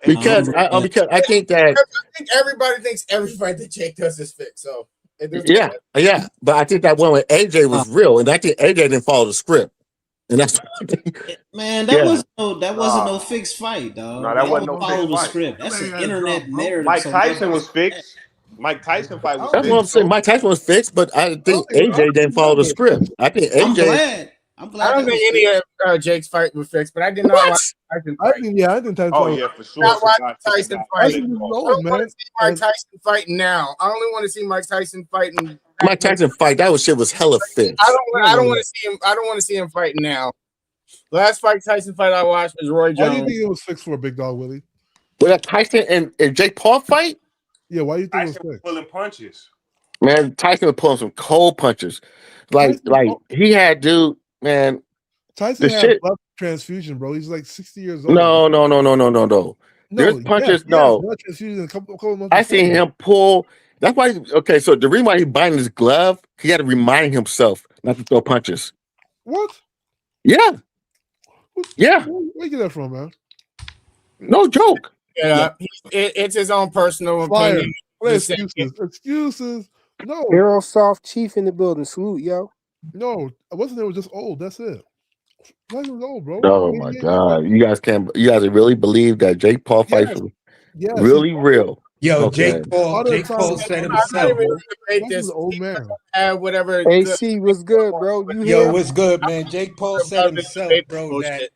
Because I think everybody thinks every fight that Jake does is fixed. So yeah. But I think that one with AJ was real, and I think AJ didn't follow the script. And that's man, that wasn't no fixed fight, dog. No, that wasn't no follow fixed the fight. script. That's an internet narrative. Mike Tyson was fixed. Mike Tyson fight was That's fixed. what I'm saying. Mike Tyson was fixed, but I think AJ didn't follow the script. I think AJ. I'm glad. I don't think any of Jake's fight was fixed, but I did not watch Tyson fight. I think Tyson. Oh yeah, for sure. Not watch Tyson fight. I man. want to see Mike Tyson fight now. I only want to see Mike Tyson fighting. Mike Tyson fight. That shit was hella fixed. I don't want to see him. I don't want to see him fight now. Last Tyson fight I watched was Roy Jones. Why do you think it was fixed for Big Dog Willie? With that Tyson and Jake Paul fight? Yeah, why do you think Tyson it was fixed? pulling punches. Man, Tyson was pulling some cold punches. Like he had man. Tyson had blood transfusion, bro. He's like 60 years old. No. There's punches. Blood transfusion a couple months I seen him pull. That's why. So the reason why he binding his glove, he had to remind himself not to throw punches. What? Yeah. Where you get that from, man? No joke. Yeah. It's his own personal opinion. Excuses. No. Aerosoft Chief in the building. Salute, yo. No, wasn't it was just old. That's it. Tyson was old, bro. Oh my God. You guys really believe that Jake Paul fight was really real? Yo, Jake Paul said himself. Old man. Whatever. AC was good, bro. What's good, man? Jake Paul said himself, bro, that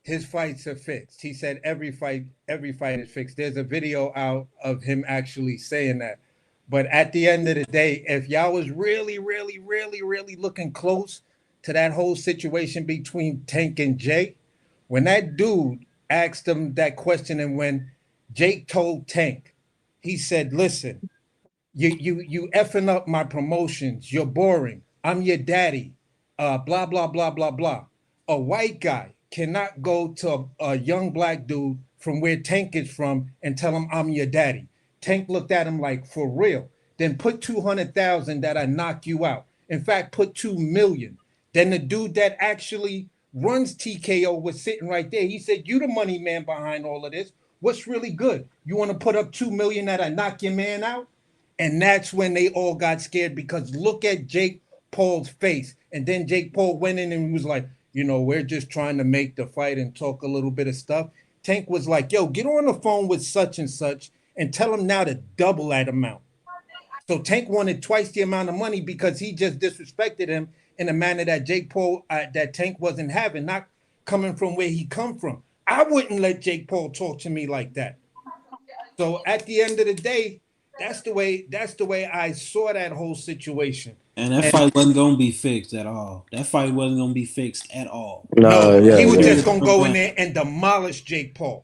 his fights are fixed. He said every fight is fixed. There's a video out of him actually saying that. But at the end of the day, if y'all was really, really, really, really looking close to that whole situation between Tank and Jake, when that dude asked him that question, and when Jake told Tank, he said, "Listen, you effing up my promotions. You're boring. I'm your daddy. Blah blah blah blah blah." A white guy cannot go to a young black dude from where Tank is from and tell him, "I'm your daddy." Tank looked at him like, "For real? Then put 200,000 that I knock you out. In fact, put 2 million." Then the dude that actually runs TKO was sitting right there. He said, "You the money man behind all of this. What's really good? You want to put up 2 million that I knock your man out?" And that's when they all got scared, because look at Jake Paul's face. And then Jake Paul went in and was like, "We're just trying to make the fight and talk a little bit of stuff." Tank was like, "Yo, get on the phone with such and such and tell him now to double that amount." So Tank wanted twice the amount of money because he just disrespected him in a manner that Jake Paul, that Tank wasn't having, not coming from where he come from. I wouldn't let Jake Paul talk to me like that. So at the end of the day, that's the way I saw that whole situation. And that fight wasn't gonna be fixed at all. He was No, just gonna go in there and demolish Jake Paul.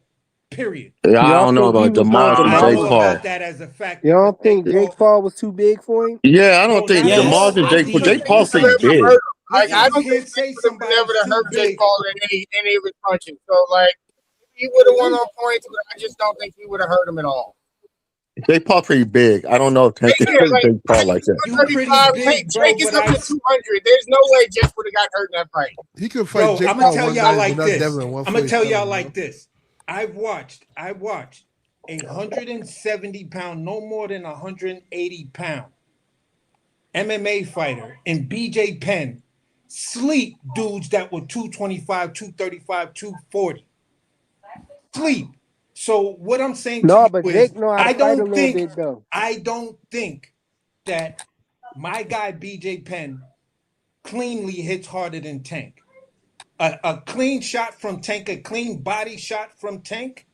Period. Yeah, I Y'all don't know think he about was going Demarcus I and Demarcus? Jake know Paul. about that as a fact. Y'all don't because think Jake Paul was too big for him? Yeah, I don't No, think not at Demarcus all. and I Jake think Paul's pretty Never big. hurt him. Like listen, I you don't think can't say he would have been able somebody's to too hurt Jake big. Paul in any of his punches. So like he would have won on points, but I just don't think he would have hurt him at all. Jake Paul pretty big. I don't know if Tank can Yeah, hurt like Jake Paul like that. You pretty 35. big, bro, Jake is but up to 200. There's no way Jake would have got hurt in that fight. He could fight bro, Jake I'm gonna Paul tell one y'all night, like but not this. Devin at I'm gonna tell y'all 147. like this. I watched a 170-pound, no more than 180-pound MMA fighter in BJ Penn sleep dudes that were 225, 235, 240. Sleep. So what I'm saying No, to but you is Jake know how to fight a little bit though. I don't think that my guy BJ Penn cleanly hits harder than Tank. A clean shot from Tank, a clean body shot from Tank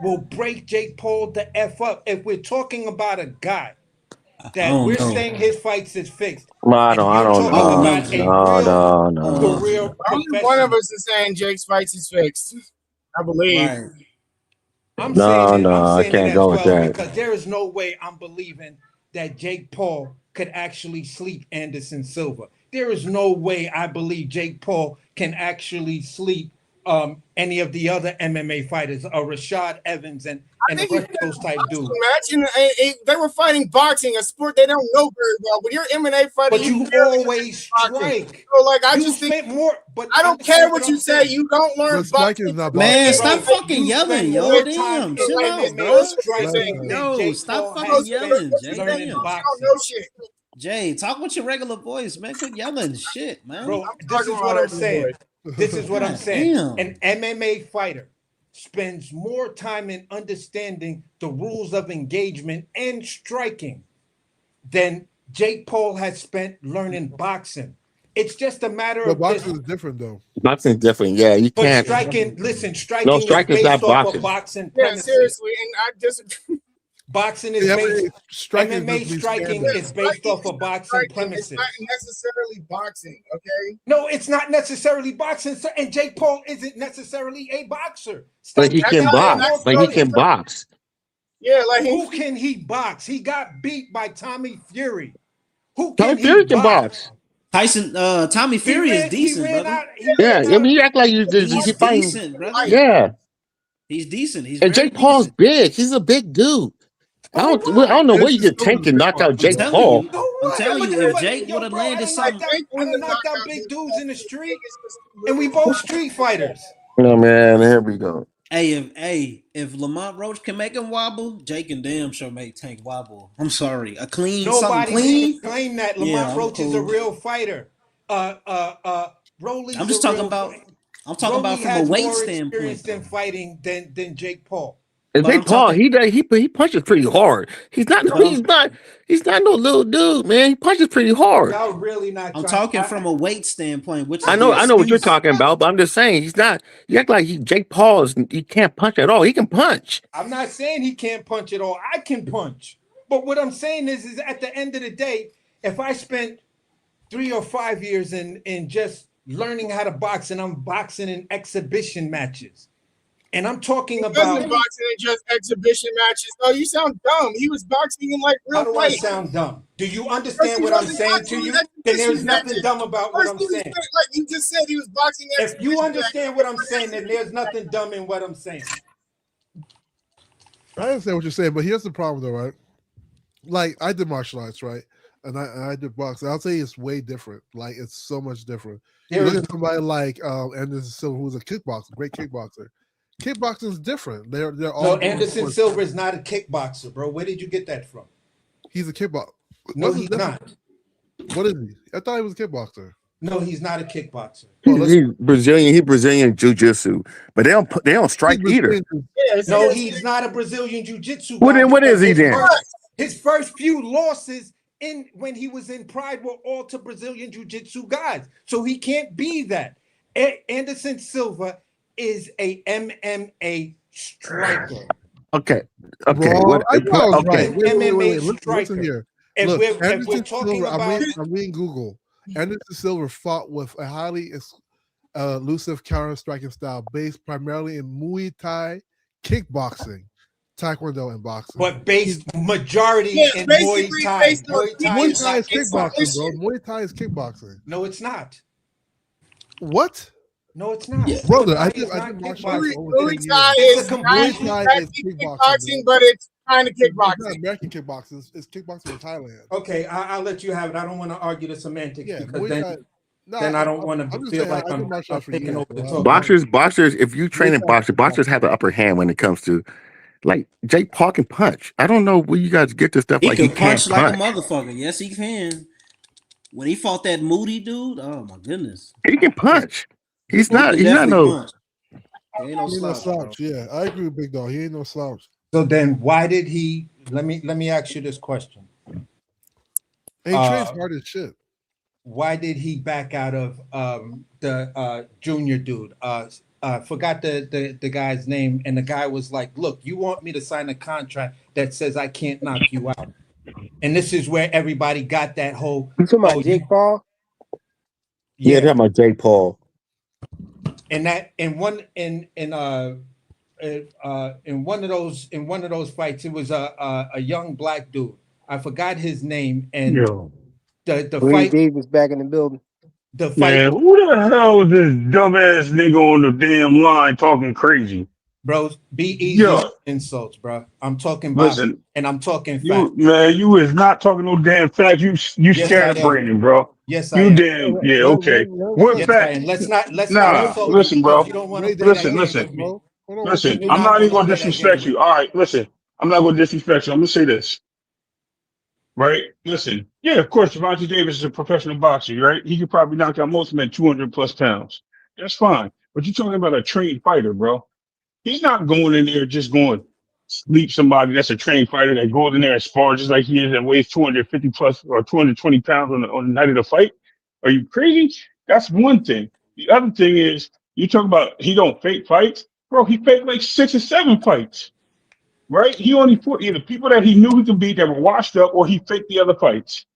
will break Jake Paul the F up. If we're talking about a guy that we're saying his fights is fixed, I and don't you're talking know. about a real No. career Only one of professional. us is saying Jake's fights is fixed. I believe. Right. I'm No, saying I it can't as go with well that. because there is no way I'm believing that Jake Paul could actually sleep Anderson Silva. There is no way I believe Jake Paul can actually sleep any of the other MMA fighters, Rashad Evans and the rest of those type dudes. Imagine they were fighting boxing, a sport they don't know very well. But you're MMA fighter, But you always strike. So like I You just think spent more. But I don't care what you say. You don't learn But striking boxing. is not Man, boxing. stop fucking yelling, yo. more Damn, time chill in out, MMA bro. striking than Yo, Jake stop Paul fucking has yelling, spent Jay. learning Damn. boxing. Jay, talk with your regular voice, man. Quit yelling shit, man. Bro, this is what I'm saying. This is what I'm God saying. damn. An MMA fighter spends more time in understanding the rules of engagement and striking than Jake Paul has spent learning boxing. It's just a matter But of boxing is different though. Boxing's different. Yeah, you But can't. striking, listen, No, striking is striking's based not off boxing. of boxing Yeah, premises. seriously, and I disagree. Boxing is Yeah, based. striking MMA doesn't mean striking standing. is based off of boxing It's premises. not necessarily boxing, okay? No, it's not necessarily boxing, sir. And Jake Paul isn't necessarily a boxer. But he can box. But he can box. Yeah, like who can he box? He got beat by Tommy Fury. Who Tommy can Fury he can box? Tyson, Tommy Fury is decent, brother. Yeah, I mean, you act like you He's fighting. decent, brother. Yeah, He's decent. He's and very Jake Paul's decent. big. He's a big dude. I don't know where you get Tank and knock out Jake Paul. I'm telling you, if Jake would have landed something, I done knocked out big dudes in the street, and we both street fighters. No, man, here we go. if Lamont Roach can make him wobble, Jake and damn sure make Tank wobble. I'm sorry, a clean, Nobody something clean. can claim that Lamont Roach is a real fighter. Rolly's I'm just talking about. I'm talking about from a weight standpoint. Experience in fighting than Jake Paul. And Jake Paul, he punches pretty hard. He's not no little dude, man. He punches pretty hard. Y'all really not. I'm talking from a weight standpoint, which is I know what you're talking about, but I'm just saying he's not. You act like Jake Paul he can't punch at all. He can punch. I'm not saying he can't punch at all. I can punch, but what I'm saying is at the end of the day, if I spent 3 or 5 years in just learning how to box, and I'm boxing in exhibition matches. And I'm talking about boxing in just exhibition matches. Oh, you sound dumb. He was boxing in like real How do I sound dumb? Do you understand what I'm saying to you? Then there's nothing dumb about what I'm saying. Like you just said, he was boxing. If you understand what I'm saying, then there's nothing dumb in what I'm saying. I understand what you're saying, but here's the problem, though, right? Like I did martial arts, right, and I did boxing. I'll say it's way different. Like it's so much different. You look at somebody like Anderson Silva, who's a kickboxer, great kickboxer. Kickboxing is different. They're all. No, Anderson Silva is not a kickboxer, bro. Where did you get that from? He's a kickboxer. No, he's not. What is he? I thought he was a kickboxer. No, he's not a kickboxer. He's Brazilian. He's Brazilian jiu-jitsu, but they don't strike either. No, he's not a Brazilian jiu-jitsu. What is he then? His first few losses when he was in Pride were all to Brazilian jiu-jitsu guys, so he can't be that. Anderson Silva is a MMA striker. Okay. Wrong. I know I was Okay. right. Wait. MMA striker. Listen here. If Look, we're Anderson talking Silva, about, I'm reading Google. Anderson Silva fought with a highly elusive counter-striking style based primarily in Muay Thai, kickboxing, taekwondo, and boxing. But based majority Yeah, in Muay basically Thai. based on Muay Thai Muay is Thai not is kickboxing, bro. kickboxing. Muay Thai is kickboxing. No, it's not. What? No, it's not. Yeah. Brother, Muay I Thai did is I not did martial arts Muay, for kickboxing. over Muay 10 Thai years. It's a is Muay complete. Thai is technically kickboxing, kickboxing, bro. but it's kind of It's not kickboxing. American kickboxing. It's kickboxing in Thailand. Okay, I'll let you have it. I don't want to argue the semantics Yeah, because Muay then Thai. No, then I don't want I'm to just feel saying like I did martial I'm arts for taking years, over the bro. talk. Boxers, if you train Muay in Thai boxing, is boxers kickboxing. have the upper hand when it comes to like Jake Paul can punch. I don't know where you guys get this stuff He like he could can't punch like a punch. motherfucker. Yes, he can. When he fought that Moody dude, oh my goodness. He can punch. He He's not can he's not definitely no punch. He ain't no He ain't no slouch, bro. slouch. Yeah, I agree with Big Dog. He ain't no slouch. So then why did he let me ask you this question. And he trains hard as shit. Why did he back out of the junior dude? Forgot the guy's name, and the guy was like, "Look, you want me to sign a contract that says I can't knock you out?" And this is where everybody got that whole. You talking Oh, about Jake Paul? Yeah, yeah, talking about Jake Paul. and that in one in one of those fights, it was a young black dude. I forgot his name, and Yo, the Ray fight Davis back in the building. the fight, man, who the hell is this dumbass nigga on the damn line talking crazy? bro. Be easy on Yo, insults, bro. I'm talking boxing, listen, and I'm talking you fact. man, you is not talking no damn facts. You Yes, I am. scatterbrained, bro. Yes, I You am. damn yeah, okay. What Yes, I fact? am. Let's not Nah, insult me listen, because you bro. don't want to Ray play Davis that Listen, got game hurt, with listen, me. bro. Hold on one listen. You're second. I'm not not even going to gonna play that game disrespect with you. me. All right, listen. I'm not gonna disrespect you. I'm gonna say this, right? Listen, yeah, of course, Javante Davis is a professional boxer, right? He could probably knock out most men 200 plus pounds. That's fine. But you're talking about a trained fighter, bro. He's not going in there just going sleep somebody that's a trained fighter that goes in there and spar just like he is and weighs 250 plus or 220 pounds on the night of the fight. Are you crazy? That's one thing. The other thing is you talk about he don't fake fights, bro. He faked like 6 or 7 fights, right? He only fought either people that he knew he could beat that were washed up, or he faked the other fights.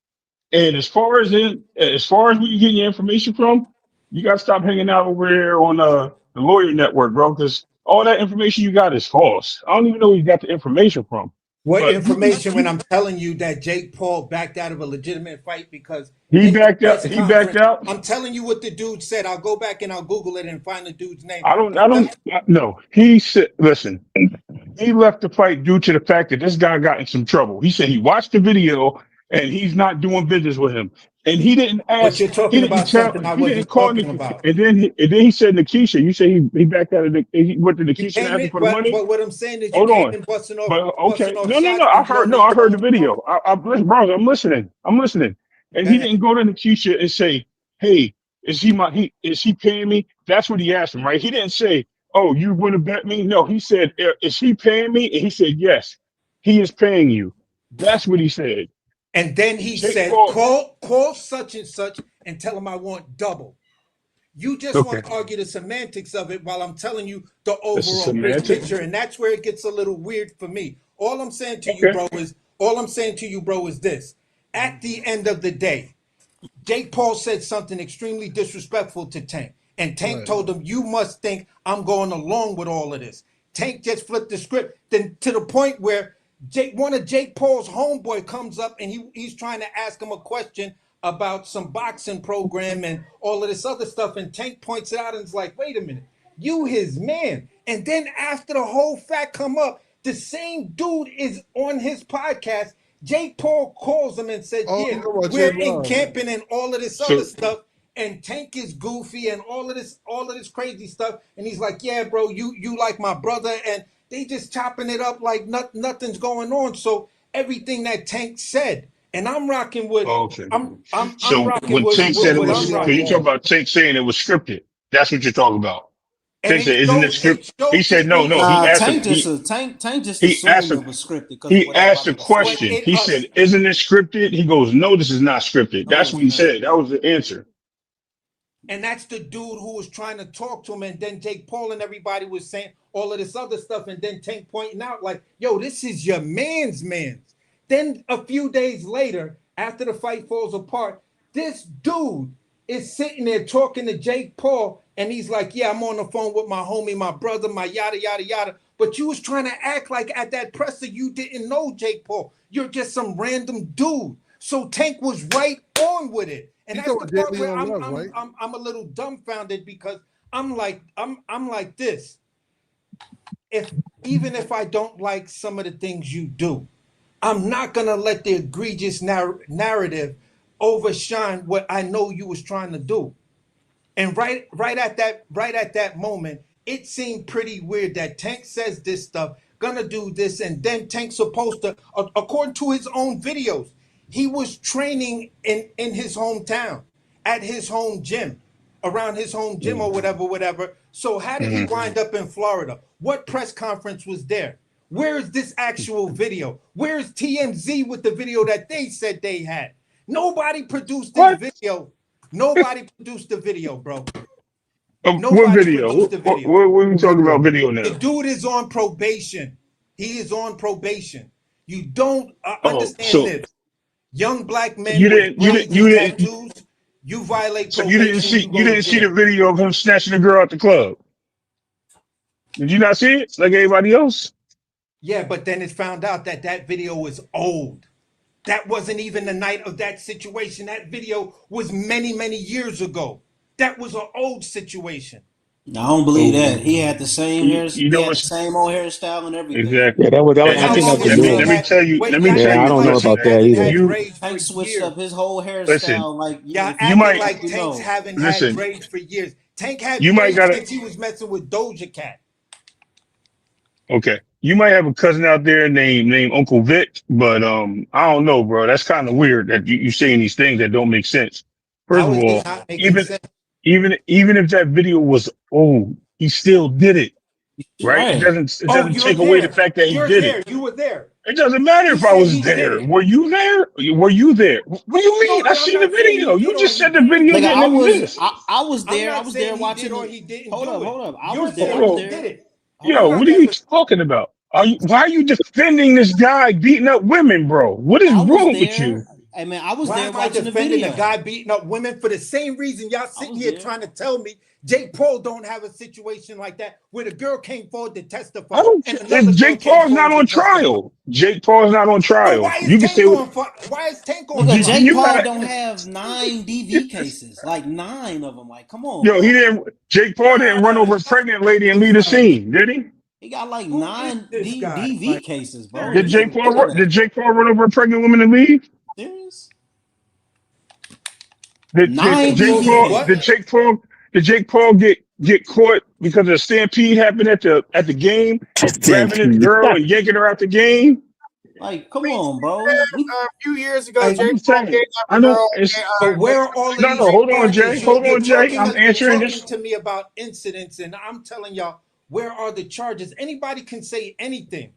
And as far as where you getting your information from, you gotta stop hanging out over there on the lawyer network, bro, because all that information you got is false. I don't even know where you got the information from. What But information when I'm telling you that Jake Paul backed out of a legitimate fight because he in the backed out. press He backed conference, out. I'm telling you what the dude said. I'll go back and I'll Google it and find the dude's name. I don't. I'm I telling don't. No. He said, "Listen." He left the fight due to the fact that this guy got in some trouble. He said he watched the video and he's not doing business with him. And he didn't but ask. you're He talking didn't about tell. something I He didn't wasn't call talking Nikki. about. And then he said Nikisha. You say he backed out of the. He went to You Nikisha and came asked him in, for the money. but what I'm saying is you Hold came on. in But busting okay, off no. shots and you don't know I what's heard the going on. video. Listen, bro, I'm listening. And Go he ahead. didn't go to Nikisha and say, "Hey, is he paying me?" That's what he asked him, right? He didn't say, "Oh, you want to bet me?" No, he said, "Is he paying me?" And he said, "Yes, he is paying you." That's what he said. And then he Jake said, Paul. call such and such and tell him I want double. You just Okay, want to argue the semantics of it while I'm telling you the this is overall big semantics. picture, and that's where it gets a little weird for me. Okay. All I'm saying to you, bro, is this. At the end of the day, Jake Paul said something extremely disrespectful to Tank. And Tank Right. told him, you must think I'm going along with all of this. Tank just flipped the script then to the point where one of Jake Paul's homeboy comes up and he's trying to ask him a question about some boxing program and all of this other stuff. And Tank points it out and is like, wait a minute, you his man. And then after the whole fact come up, the same dude is on his podcast. Jake Paul calls him and said, Oh, yeah, you know about Jay we're in Love. camping and all of this other So stuff. And Tank is goofy and all of this crazy stuff. And he's like, yeah, bro, you like my brother. And they just chopping it up like nothing's going on. So everything that Tank said, and I'm rocking with, okay. I'm So rocking when Tank said it what was, I'm Jay so Love you rocking talk with. won. about Tank saying it was scripted. That's what you're talking about. And Tank said, "Isn't it it scripted?" He showed said, people "No, no." listen. He Nah, asked him. Tank just He asked assumed him. it was scripted because of He what asked a everybody was saying. But question. it He said, "Isn't it scripted?" He goes, "No, this is not scripted." No, That's it's what he not. said. That was the answer. And that's the dude who was trying to talk to him. And then Jake Paul and everybody was saying all of this other stuff. And then Tank pointing out, like, yo, this is your man's. Then a few days later, after the fight falls apart, this dude is sitting there talking to Jake Paul And he's like, yeah, I'm on the phone with my homie, my brother, my yada, yada, yada. But you was trying to act like at that presser you didn't know Jake Paul. You're just some random dude. So Tank was right on with it. And He's that's talking the part Deadly where on Love, right? I'm a little dumbfounded because I'm like this. Even if I don't like some of the things you do, I'm not gonna let the egregious narrative overshine what I know you was trying to do. And right at that moment, it seemed pretty weird that Tank says this stuff, gonna do this, and then Tank's supposed to, according to his own videos, he was training in his hometown, at his home gym, around his home gym or whatever. So how did he wind up in Florida? What press conference was there? Where is this actual video? Where is TMZ with the video that they said they had? Nobody produced this video. Nobody produced the video, bro. What Nobody video? produced the What video. are we talking about video now? The dude is on probation. He is on probation. You don't Oh, understand so this. Young black men you with braids and didn't tattoos, you violate so you probation, you go to didn't see the jail. video of him snatching the girl out the club. Did you not see it like everybody else? Yeah, but then it's found out that that video was old. That wasn't even the night of that situation. That video was many, many years ago. That was an old situation. I don't believe that. He had the same hair. You He know had the what's same old hairstyle and everything. exactly. Yeah, But I how think long that was has new. Tank Let me had? tell you. Wait, Let me y'all tell Yeah, I you. acting don't know like Listen, about Tank that haven't either. had you braids for Tank switched years. up his whole listen. hairstyle. Like Y'all if you acting look, You like you Tanks know. haven't had listen. braids for years. Tank had You might braids gotta. since he was messing with Doja Cat. Okay. You might have a cousin out there named Uncle Vic, but I don't know, bro. That's kind of weird that you saying these things that don't make sense. First How of is it all, not making even sense? even if that video was old, he still did it, right? Right. It Oh, doesn't you're take away the there. fact that he You're did it. there. You were there. It doesn't matter He if I said was he did there. it. Were you there? Were you there? What do you No, mean? I I'm seen the not saying he video. You did or just he said the didn't. video Nigga, didn't exist. I was I'm there. I not was there saying he did watching or the. he didn't Hold do up, it. hold up. I You're was there. I saying was he Hold on. did there. it. Hold You're Yo, on. not what are you necessarily. talking about? Why are you defending this guy beating up women, bro? What is I was wrong with there. you? Hey man, I was Why there am I watching the defending a video. guy beating up women for the same reason y'all I sitting was here there. trying to tell me Jake Paul don't have a situation like that where the girl came forward to testify I don't and care. another girl Jake came Paul's not forward to on testify. trial. Jake Paul's not on So trial. why is You can say Tank what on fire? Why is Tank on Nigga, trial? Jake you Paul got. don't have 9 DV cases. Like 9 of them. Like, come on, Yo, he bro. didn't. Jake Paul didn't run Bruh, over a pregnant lady and this leave the guy. scene, did he? He got like Who is 9 this guy? DV Like, cases, bro. Did He seriously. Jake didn't Paul? know that. Did Jake Paul run over a pregnant woman and leave? Serious? Did, did 9 Jake Jake Paul DV did Paul? what? Did cases. Jake Paul? Did Jake Paul get caught because a stampede happened at the game, grabbing his Stampede. girl and yanking her out the game? Like, come on, bro. A few years ago, Hey, I'm Jake just Paul saying. kidnapped I a don't. girl. It's but They where are all of no, these no. Hold on, charges? Jay. Hold on, Jay. Turkey I'm has been answering talking this. to me about incidents, and I'm telling y'all, where are the charges? Anybody can say anything.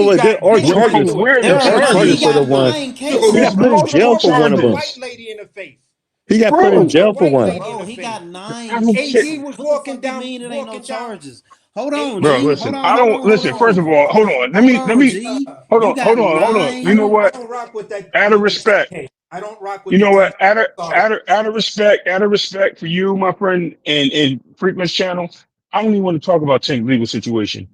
Wait. There are Diddy got charges. to it. Where are the There There are are none. He charges charges? for the got one. 9 Yo, He got there's put cases. in jail multiple for one Punched of a them. white charges, lady in the face. He got put in bro. Punched a jail for white one. lady in Bro, the he face. got I 9 don't care. AD cases. was What the fuck you mean it ain't no walking down. charges? Hold on, Bro, AD G. was Hold listen. on, I hold don't on, hold listen. First of on. all, hold on. Hold Let on, me G. hold You on, got hold on. 9. You know I what? don't rock with that Out of Doja Cat respect, case. I don't rock with you the know T. what? Sorry. Out of respect for you, my friend, and Freakman's channel, I don't even want to talk about Tank's legal situation.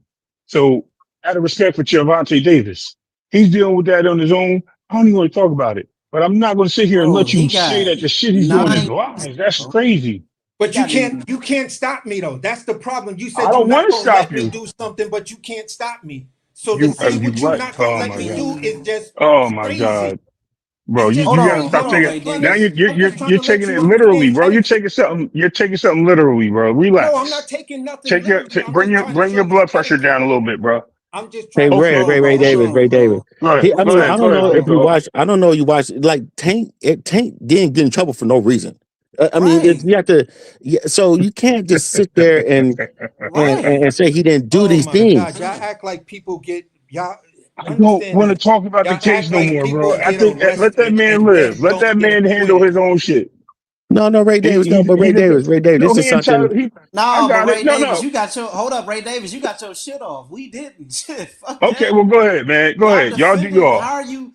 So, out of respect for Gervonta Davis, he's dealing with that on his own. I don't even want to talk about it. But I'm not going to sit here and Bro, let he you say got that the shit he's doing is 9 lies. cases, That's bro. crazy. He But got you can't stop me though. That's the problem. You I said you're don't not want to gonna stop let me you. do something, but you can't stop me. So to say You what you right. not gonna Oh let my me God. do is just Oh my crazy. God. Bro, It's just Hold you gotta on, crazy hold stop on on, taking. Ray the Now Davis. premise. I'm just trying you're to let taking you it literally, understand bro. You're Genesis. taking something. You're taking something literally, bro. No, I'm not Relax. taking nothing literally. I'm Bring just trying to your show you blood pressure etiquette. down a little bit, bro. I'm just Hey, trying to Okay. show you Ray Hold Davis, etiquette. Ray on, Davis. bro. He, I Go mean, Hold I ahead. don't know if on. you Go. watch. I don't know you watch. Like Tank didn't get in trouble for no reason. I mean, Right. you have to. Yeah, so you can't just sit there Right. and say he didn't do Oh these my God, things. y'all act like people get y'all I don't understand want to this. talk about the Y'all case act no like more, bro. people I get think let that arrested man and then live. Let don't that get man handle acquitted. his own shit. No, Ray Davis, no, but He Ray Davis, no, this he is entitled. something. I No, but got it. Ray Davis, No. you got your hold up, Ray Davis, you got your shit off. We didn't. Shit, fuck Okay, that. well, go ahead, man. Go Y'all ahead. Y'all do defending. y'all. How are you?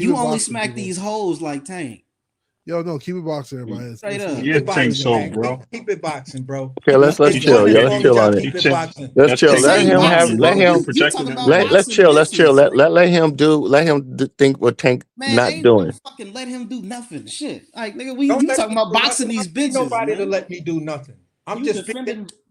You it only boxing, smack people. these hoes like Tank. Yo, no, keep it boxing, everybody. Straight up. Yeah, Keep it Tank boxing, soul, man. bro. Keep it boxing, bro. Okay, let's It's chill. one Yeah, as let's long chill as y'all on it. keep it boxing. Let's chill. This Let ain't him have. boxing, Let bro. him. You talking about Let's boxing chill. Let's chill. distance, nigga. Let him do. Let him think what Tank Man, not ain't no doing. fucking let him do nothing. Shit. Like, nigga, Don't you let talking me about do boxing nothing. these I don't need bitches, nobody to man. let me do nothing. I'm You just defending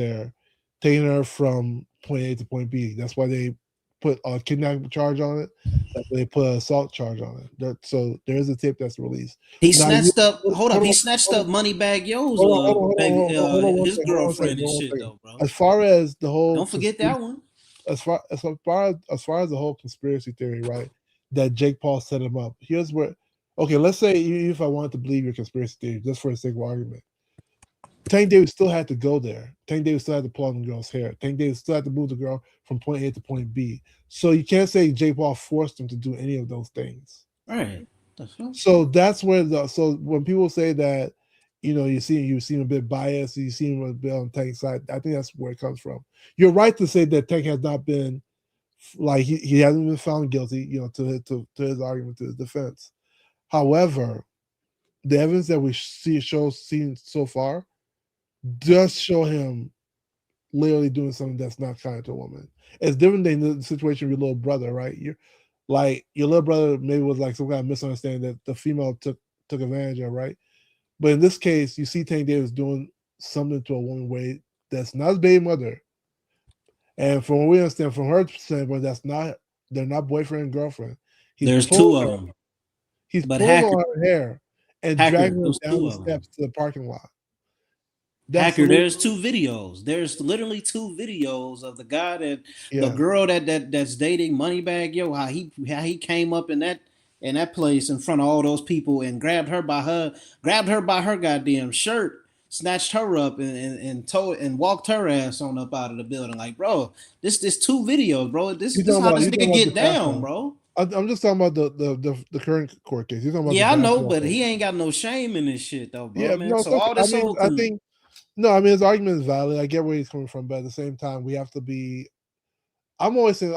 crosshair, taking her from point A to point B. That's why they put a kidnapping charge on it. They put an assault charge on it. So there is a tape that's released. He Now, snatched up. Hold up, he on, snatched up Moneybag Yo's hold on one his second, girlfriend and shit second. though, bro. As far as the whole Don't forget that one. as far as the whole conspiracy theory, right? That Jake Paul set him up. Here's where, okay, let's say if I wanted to believe your conspiracy theory, just for the sake of argument, Tank Davis still had to go there. Tank Davis still had to pull on the girl's hair. Tank Davis still had to move the girl from point A to point B. So you can't say Jake Paul forced him to do any of those things. Right. So that's where so when people say that, you seem a bit biased, you seem a bit on Tank's side, I think that's where it comes from. You're right to say that Tank has not been, like, he hasn't been found guilty, to his argument, to his defense. However, the evidence that we seen so far does show him literally doing something that's not kind to a woman. It's different than the situation with your little brother, right? Like your little brother maybe was like some kind of misunderstanding that the female took advantage of, right? But in this case, you see Tank Davis doing something to a woman way that's not his baby mother. And from what we understand, from her standpoint, they're not boyfriend and girlfriend. There's two of them. He's pulling on her hair and dragging her down the steps to the parking lot. Hacker, there's two videos. There's literally two videos of the guy the girl that's dating Moneybag Yo, how he came up in that place in front of all those people and grabbed her by her goddamn shirt, snatched her up and walked her ass on up out of the building. Like, bro, this two videos, bro. This how this nigga get down, bro. I'm just talking about the current court case. You're talking about I know, but he ain't got no shame in this shit though, bro. Yeah, man. no, So all this his argument is valid. I get where he's coming from, but at the same time, we have to be. I'm always of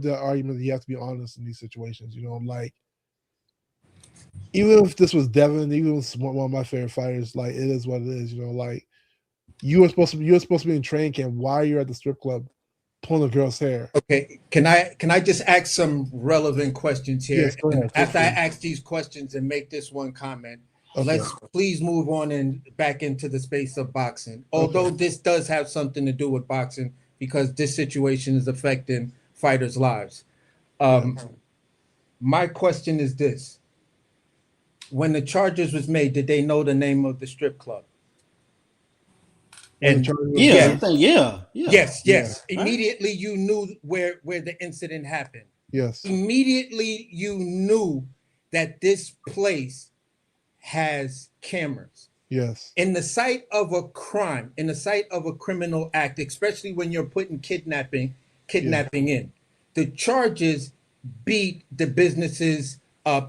the argument that you have to be honest in these situations. Like, even if this was Devin, even if one of my favorite fighters, like, it is what it is. Like, you're supposed to be in training camp. Why you're at the strip club pulling a girl's hair? Okay, can I just ask some relevant questions here? Yes, go ahead. After I ask these questions and make this one comment, let's please move on and back into the space of boxing. Although this does have something to do with boxing because this situation is affecting fighters' lives. My question is this. When the charges was made, did they know the name of the strip club? And yes. Immediately you knew where the incident happened. Yes. Immediately you knew that this place has cameras. Yes. In the site of a crime, in the site of a criminal act, especially when you're putting kidnapping in, the charges beat the business's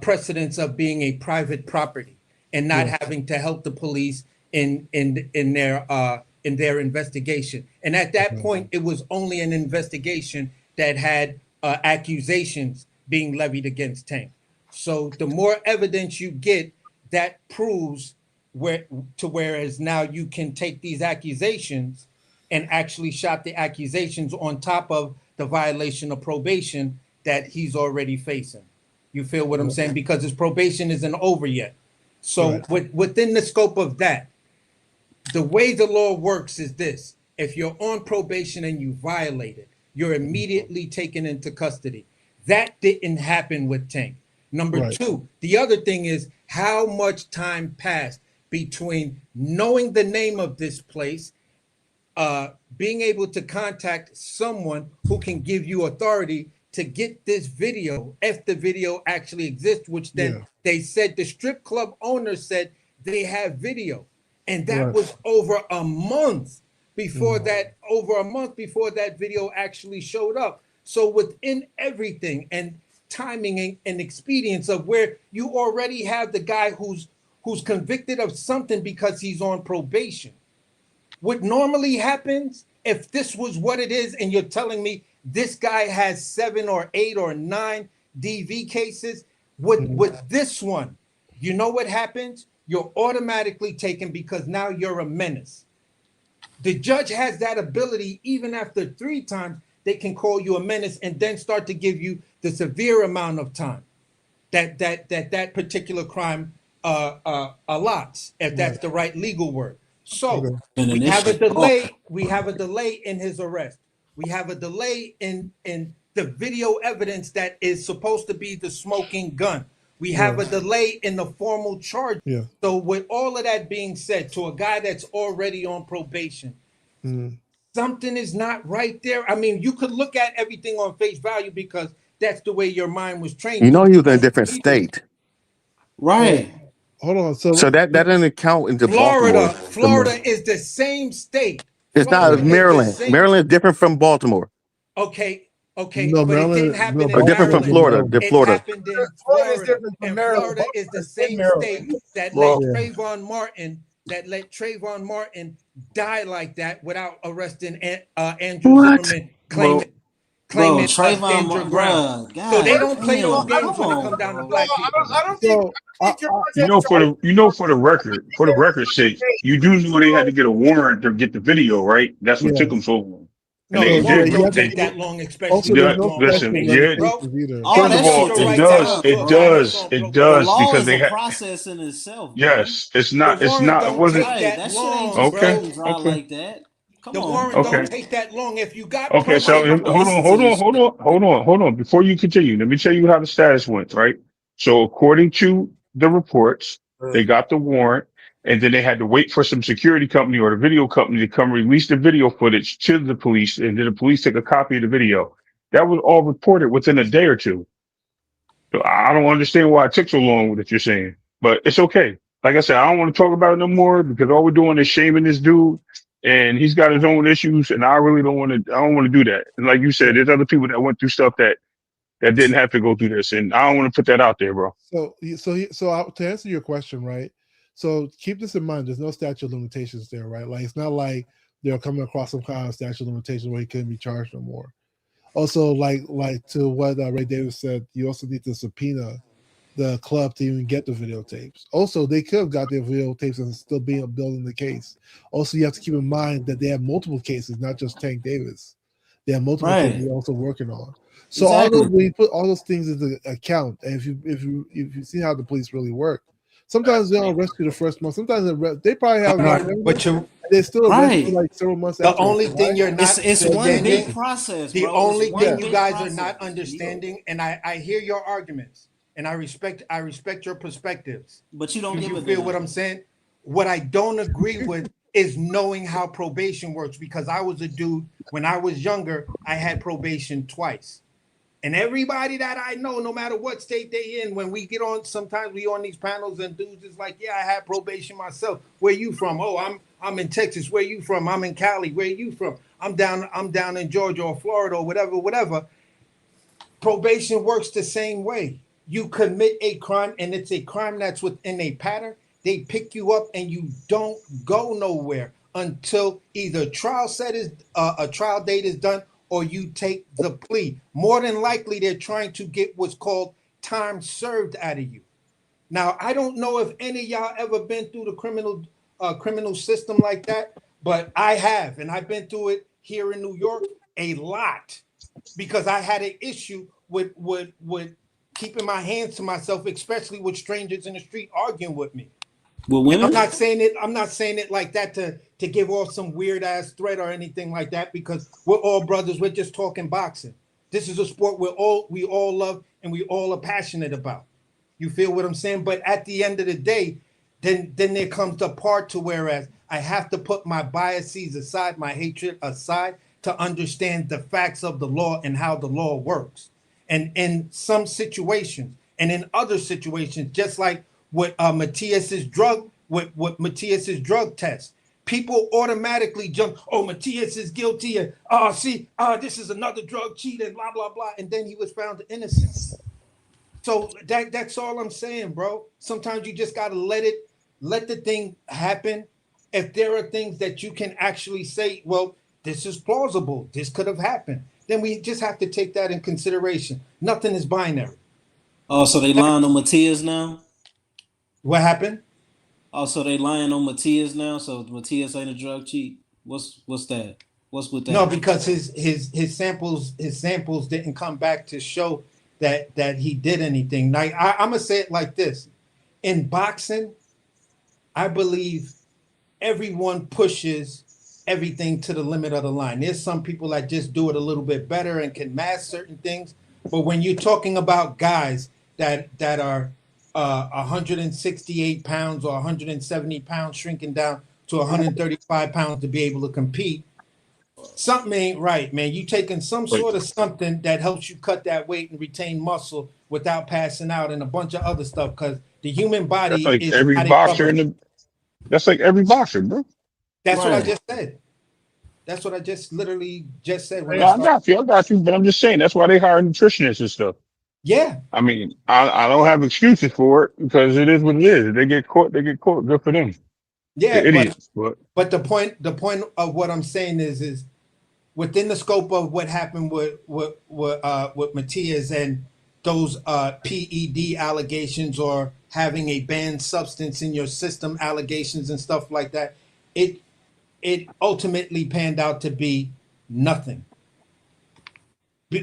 precedence of being a private property and not having to help the police in their investigation. And at that point, it was only an investigation that had accusations being levied against Tank. So the more evidence you get, that proves whereas now you can take these accusations and actually shot the accusations on top of the violation of probation that he's already facing. You feel what I'm saying? Because his probation isn't over yet. So within the scope of that, the way the law works is this. If you're on probation and you violate it, you're immediately taken into custody. That didn't happen with Tank. Number two, the other thing is how much time passed between knowing the name of this place, being able to contact someone who can give you authority to get this video, if the video actually exists, which then they said the strip club owner said they have video. And that was over a month before that video actually showed up. So within everything and timing and expedience of where you already have the guy who's convicted of something because he's on probation. What normally happens if this was what it is and you're telling me this guy has 7 or 8 or 9 DV cases, with this one, you know what happens? You're automatically taken because now you're a menace. The judge has that ability. Even after 3 times, they can call you a menace and then start to give you the severe amount of time that particular crime allots, if that's the right legal word. So we have a delay. We have a delay in his arrest. We have a delay in the video evidence that is supposed to be the smoking gun. We have a delay in the formal charge. Yeah. So with all of that being said, to a guy that's already on probation, something is not right there. I mean, you could look at everything on face value because that's the way your mind was trained. You know, he was in a different state. Right. Hold on. So that doesn't count into Baltimore. Florida is the same state. It's not Maryland. Maryland is different from Baltimore. Okay, No, but it Maryland- didn't happen no, in Or different from Maryland. Florida. It Florida. happened in Florida, and Florida is the same state that let Trayvon Martin die like that without arresting Andrew Zimmerman, claiming Trayvon danger ground. bruh, So they don't play damn, those games come when it on, comes down to bro. black people. I don't think For the record's sake, you do know they had to get a warrant to get the video, right? That's what took them so long. No, And the they warrant did. don't take that long, especially Also, there's no Listen, statute of yeah. limitations either. All First that of all, shit it takes does, time, it bro. does, it The does law because is they a had. process in itself, bro. Yes, it's not. The It's warrant not. It don't wasn't. take Right, that that shit ain't long, just bro. cut and dry like that. Come The on, warrant bro. don't take that long. If you got Okay, so probation, hold on. Before you continue, let me tell you how the status went, right? So according to the reports, they got the warrant, and then they had to wait for some security company or the video company to come release the video footage to the police, and then the police took a copy of the video. That was all reported within a day or two. So I don't understand why it took so long with what you're saying, but it's okay. Like I said, I don't want to talk about it no more because all we're doing is shaming this dude, and he's got his own issues, and I really don't want to. I don't want to do that. And like you said, there's other people that went through stuff that didn't have to go through this, and I don't want to put that out there, bro. To answer your question, right? So keep this in mind. There's no statute of limitations there, right? Like it's not like they're coming across some kind of statute of limitations where he couldn't be charged no more. Also, like to what Ray Davis said, you also need to subpoena the club to even get the videotapes. Also, they could have got their videotapes and still be building the case. Also, you have to keep in mind that they have multiple cases, not just Tank Davis. They have multiple cases they're also working on. So all those, when you put all those things into account, and if you see how the police really work, sometimes they don't arrest you the first month. Sometimes they probably have, but they still arrest you like several months. The after, only thing you're not it's one big process, the bro. only It's thing one you big guys are process. not understanding, and I hear your arguments, and I respect your perspectives. But you don't give you a feel damn. what I'm saying? What I don't agree with is knowing how probation works, because I was a dude when I was younger. I had probation twice. And everybody that I know, no matter what state they in, when we get on, sometimes we on these panels and dudes is like, yeah, I had probation myself. Where you from? Oh, I'm in Texas. Where you from? I'm in Cali. Where you from? I'm down in Georgia or Florida or whatever. Probation works the same way. You commit a crime and it's a crime that's within a pattern. They pick you up and you don't go nowhere until either a trial date is done or you take the plea. More than likely, they're trying to get what's called time served out of you. Now, I don't know if any of y'all ever been through the criminal system like that, but I have, and I've been through it here in New York a lot, because I had an issue with keeping my hands to myself, especially with strangers in the street arguing with me. Well, women? I'm not saying it like that to give off some weird ass threat or anything like that, because we're all brothers. We're just talking boxing. This is a sport we all love and we all are passionate about. You feel what I'm saying? But at the end of the day, then there comes the part to whereas I have to put my biases aside, my hatred aside, to understand the facts of the law and how the law works. And in some situations and in other situations, just like with Matthias's drug test, people automatically jump, oh, Matthias is guilty, and this is another drug cheat, and blah blah blah, and then he was found innocent. So that's all I'm saying, bro. Sometimes you just gotta let the thing happen. If there are things that you can actually say, well, this is plausible, this could have happened, then we just have to take that in consideration. Nothing is binary. Oh, so they lying on Matthias now? What happened? Oh, so they lying on Matthias now? So Matthias ain't a drug cheat? What's that? What's with that? No, because his samples didn't come back to show that he did anything. Like I'm gonna say it like this: in boxing, I believe everyone pushes everything to the limit of the line. There's some people that just do it a little bit better and can mask certain things. But when you're talking about guys that are 168 pounds or 170 pounds, shrinking down to 135 pounds to be able to compete, something ain't right, man. You taking some Like, sort of something that helps you cut that weight and retain muscle without passing out and a bunch of other stuff, because the human that's body like is every not a boxer rubber. that's like every boxer, bro. That's what I Right. just said. That's what I just literally just said when No, I started. I got you, but I'm just saying that's why they hire nutritionists and stuff. Yeah, I mean, I don't have excuses for it because it is what it is. If they get caught, they get caught. Good for them. yeah, The idiots, but the point of what I'm saying is within the scope of what happened with Matias and those PED allegations or having a banned substance in your system allegations and stuff like that, it it ultimately panned out to be nothing.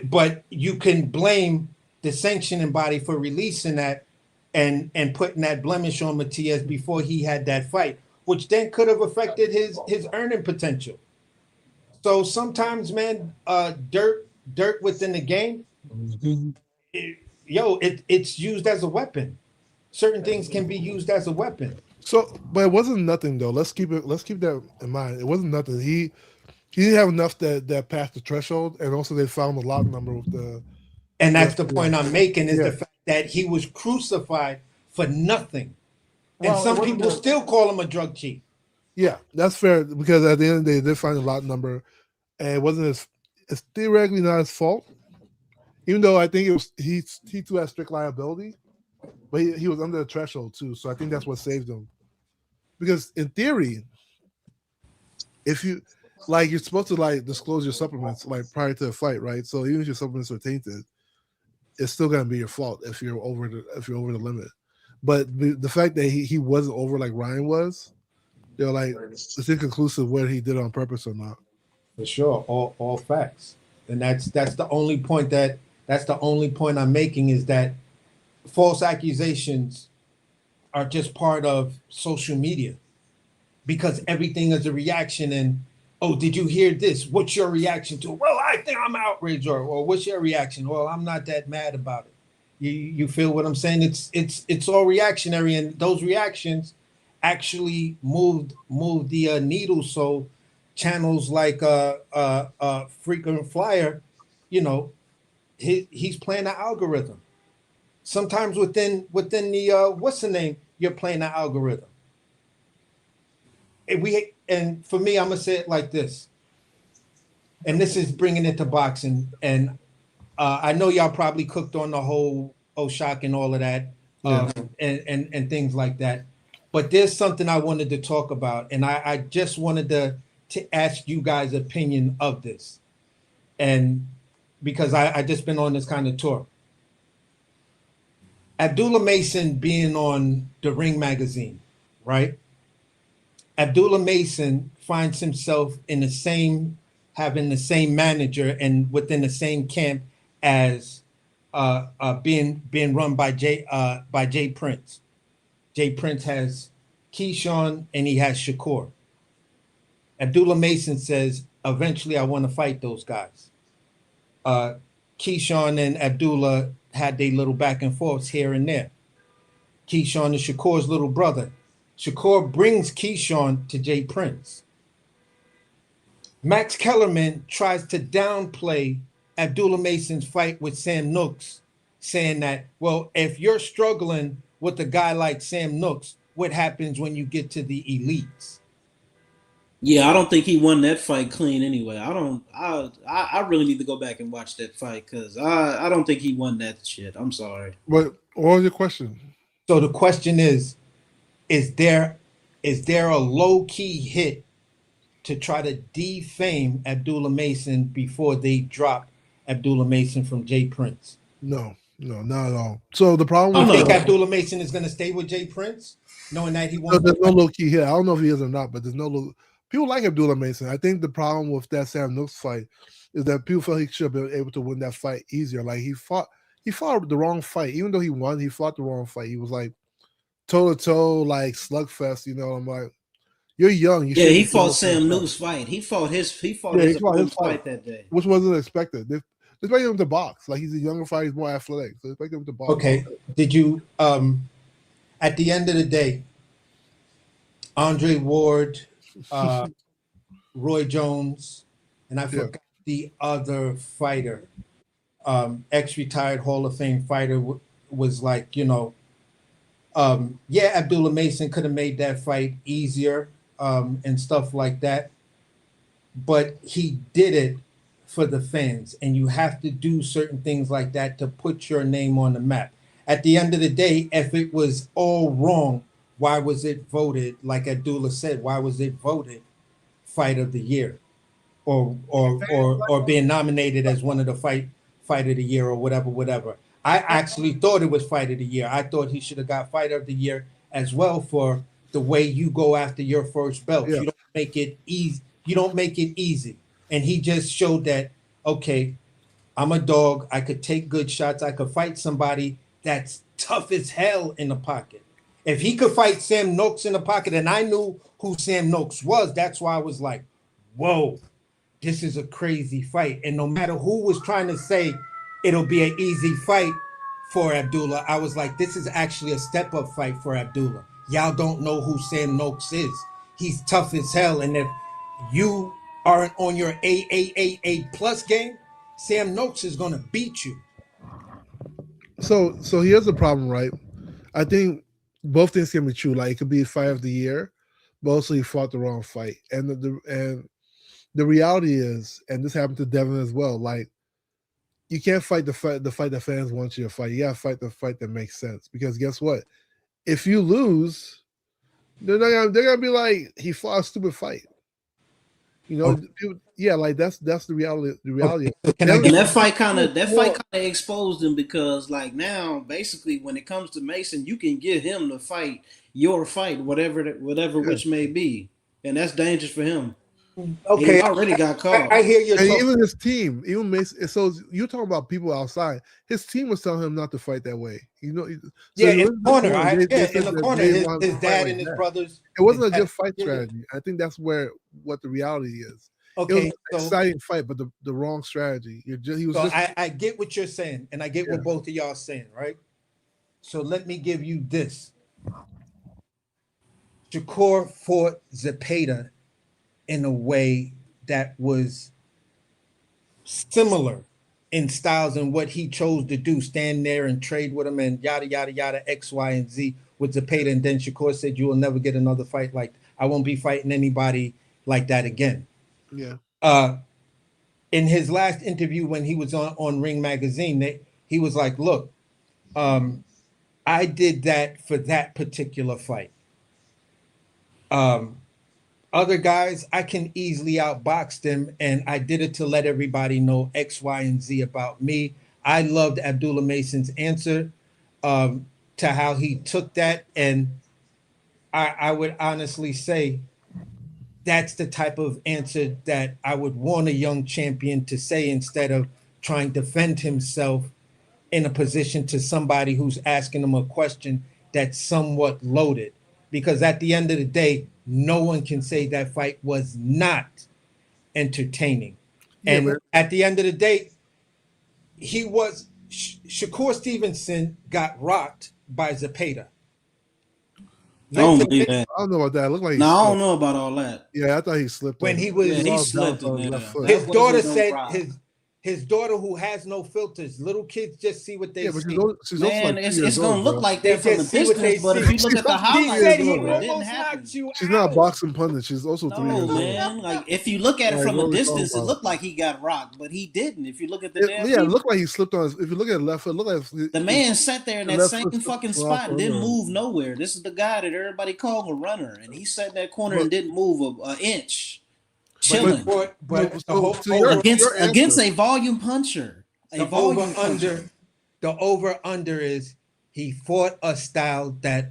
But you can blame the sanctioning body for releasing that and putting that blemish on Matias before he had that fight, which then could have affected his earning potential. So sometimes, man, dirt within the game, it, it's used as a weapon. Certain things can be used as a weapon. So, but it wasn't nothing though. Let's keep that in mind. It wasn't nothing. He didn't have enough that passed the threshold, and also they found the lot number with the And that's with the point I'm making is yeah. the fact that he was crucified for nothing. And Well, it some wasn't people that- still call him a drug chief. Yeah, that's fair because at the end of the day, they did find the lot number, and it wasn't his. It's theoretically not his fault, even though I think it was he too has strict liability, but he was under the threshold too. So I think that's what saved him. Because in theory, if you like, you're supposed to like disclose your supplements like prior to the fight, right? So even if your supplements are tainted, it's still gonna be your fault if you're over the limit. But the fact that he wasn't over like Ryan was, they're like it's inconclusive whether he did it on purpose or not. For sure, all facts. And that's the only point I'm making is that false accusations are just part of social media because everything is a reaction. And oh, did you hear this? What's your reaction to it? Well, I think I'm outraged. Or what's your reaction? Well, I'm not that mad about it. You feel what I'm saying? It's all reactionary, and those reactions actually moved the needle. So channels like Frequent Flyer, you know, he's playing the algorithm. Sometimes within the what's the name, you're playing the algorithm. And for me, I'm gonna say it like this, and this is bringing it to boxing. And I know y'all probably cooked on the whole Oshak and all of that, and things like that. But there's something I wanted to talk about, and I just wanted to ask you guys' opinion of this, and because I just been on this kind of tour. Abdullah Mason being on the Ring magazine, right? Abdullah Mason finds himself in having the same manager and within the same camp as being run by Jay Prince. Jay Prince has Keyshawn and he has Shakur. Abdullah Mason says, eventually I want to fight those guys. Keyshawn and Abdullah had their little back and forths here and there. Keyshawn is Shakur's little brother. Shakur brings Keyshawn to Jay Prince. Max Kellerman tries to downplay Abdullah Mason's fight with Sam Nooks, saying that, well, if you're struggling with a guy like Sam Nooks, what happens when you get to the elites? Yeah, I don't think he won that fight clean anyway. I don't. I really need to go back and watch that fight because I don't think he won that shit. I'm sorry. But what was your question? So the question is there a low key hit to try to defame Abdullah Mason before they drop Abdullah Mason from Jay Prince? No, not at all. So the problem You with think Abdullah Mason is going to stay with Jay Prince, knowing that he so wants? there's no low key hit. I don't know if he is or not, but there's no low. People like Abdullah Mason. I think the problem with that Sam Nooks fight is that people felt he should have been able to win that fight easier. Like he fought the wrong fight. Even though he won, he fought the wrong fight. He was like toe to toe, like slugfest. I'm like, You're young. You Yeah, should. he fought Sam Nook's fight. He fought his opponent's fight that day, which wasn't expected. They expected him to box. Like he's a younger fighter, he's more athletic, so they expected him to box. Okay, did you? At the end of the day, Andre Ward, Roy Jones, and I forgot the other fighter, ex-retired Hall of Fame fighter, was like, yeah, Abdullah Mason could have made that fight easier and stuff like that, but he did it for the fans, and you have to do certain things like that to put your name on the map. At the end of the day, if it was all wrong, why was it voted, like Abdullah said, why was it voted fight of the year or being nominated as one of the fight of the year or whatever? I actually thought it was fight of the year. I thought he should have got fight of the year as well for the way you go after your first belt. You don't make it easy. You don't make it easy. And he just showed that, okay, I'm a dog. I could take good shots. I could fight somebody that's tough as hell in the pocket. If he could fight Sam Noakes in the pocket, and I knew who Sam Noakes was, that's why I was like, whoa, this is a crazy fight. And no matter who was trying to say it'll be an easy fight for Abdullah, I was like, this is actually a step-up fight for Abdullah. Y'all don't know who Sam Noakes is. He's tough as hell. And if you aren't on your A plus game, Sam Noakes is going to beat you. So here's the problem, right? I think both things can be true. Like it could be fight of the year, but also he fought the wrong fight. And the reality is, and this happened to Devin as well, like you can't fight the fight that fans want you to fight. You gotta fight the fight that makes sense. Because guess what? If you lose, they're gonna be like, he fought a stupid fight. Yeah, like that's the reality. The reality. And that fight kind of exposed him, because like now, basically, when it comes to Mason, you can get him to fight your fight, whatever which may be, and that's dangerous for him. Okay, he already got caught. I hear you. And even his team, even Mason. So you're talking about people outside. His team was telling him not to fight that way. In the corner, his dad and his brothers. It wasn't a good fight strategy. I think that's what the reality is. Okay, it was an exciting fight, but the wrong strategy. I get what you're saying, and I get what both of y'all are saying, right? So let me give you this. Shakur fought Zepeda in a way that was similar in styles and what he chose to do, stand there and trade with him and yada, yada, yada, X, Y, and Z with Zepeda. And then Shakur said, you will never get another fight like, I won't be fighting anybody like that again. Yeah. In his last interview when he was on Ring Magazine, he was like, look, I did that for that particular fight. Other guys, I can easily outbox them, and I did it to let everybody know X, Y, and Z about me. I loved Abdullah Mason's answer to how he took that, and I would honestly say that's the type of answer that I would want a young champion to say instead of trying to defend himself in a position to somebody who's asking him a question that's somewhat loaded. Because at the end of the day, no one can say that fight was not entertaining. And at the end of the day, Shakur Stevenson got rocked by Zepeda. I don't believe that. I don't know about that. It looked like I don't know about all that. Yeah, I thought he slipped. When he was, he slipped on his left foot. His daughter said his daughter, who has no filters, little kids just see what they see. Man, it's gonna look like that from the distance, but if you look at the highlights, it didn't happen. She's not a boxing pundit. She's also 3 years old. Man, like if you look at it from a distance, it looked like he got rocked, but he didn't. If you look at the it looked like he slipped on. If you look at the left foot, it looked like the man sat there in that same fucking spot and didn't move nowhere. This is the guy that everybody called a runner, and he sat in that corner and didn't move an inch. Chilling, against a volume puncher. The over under is he fought a style that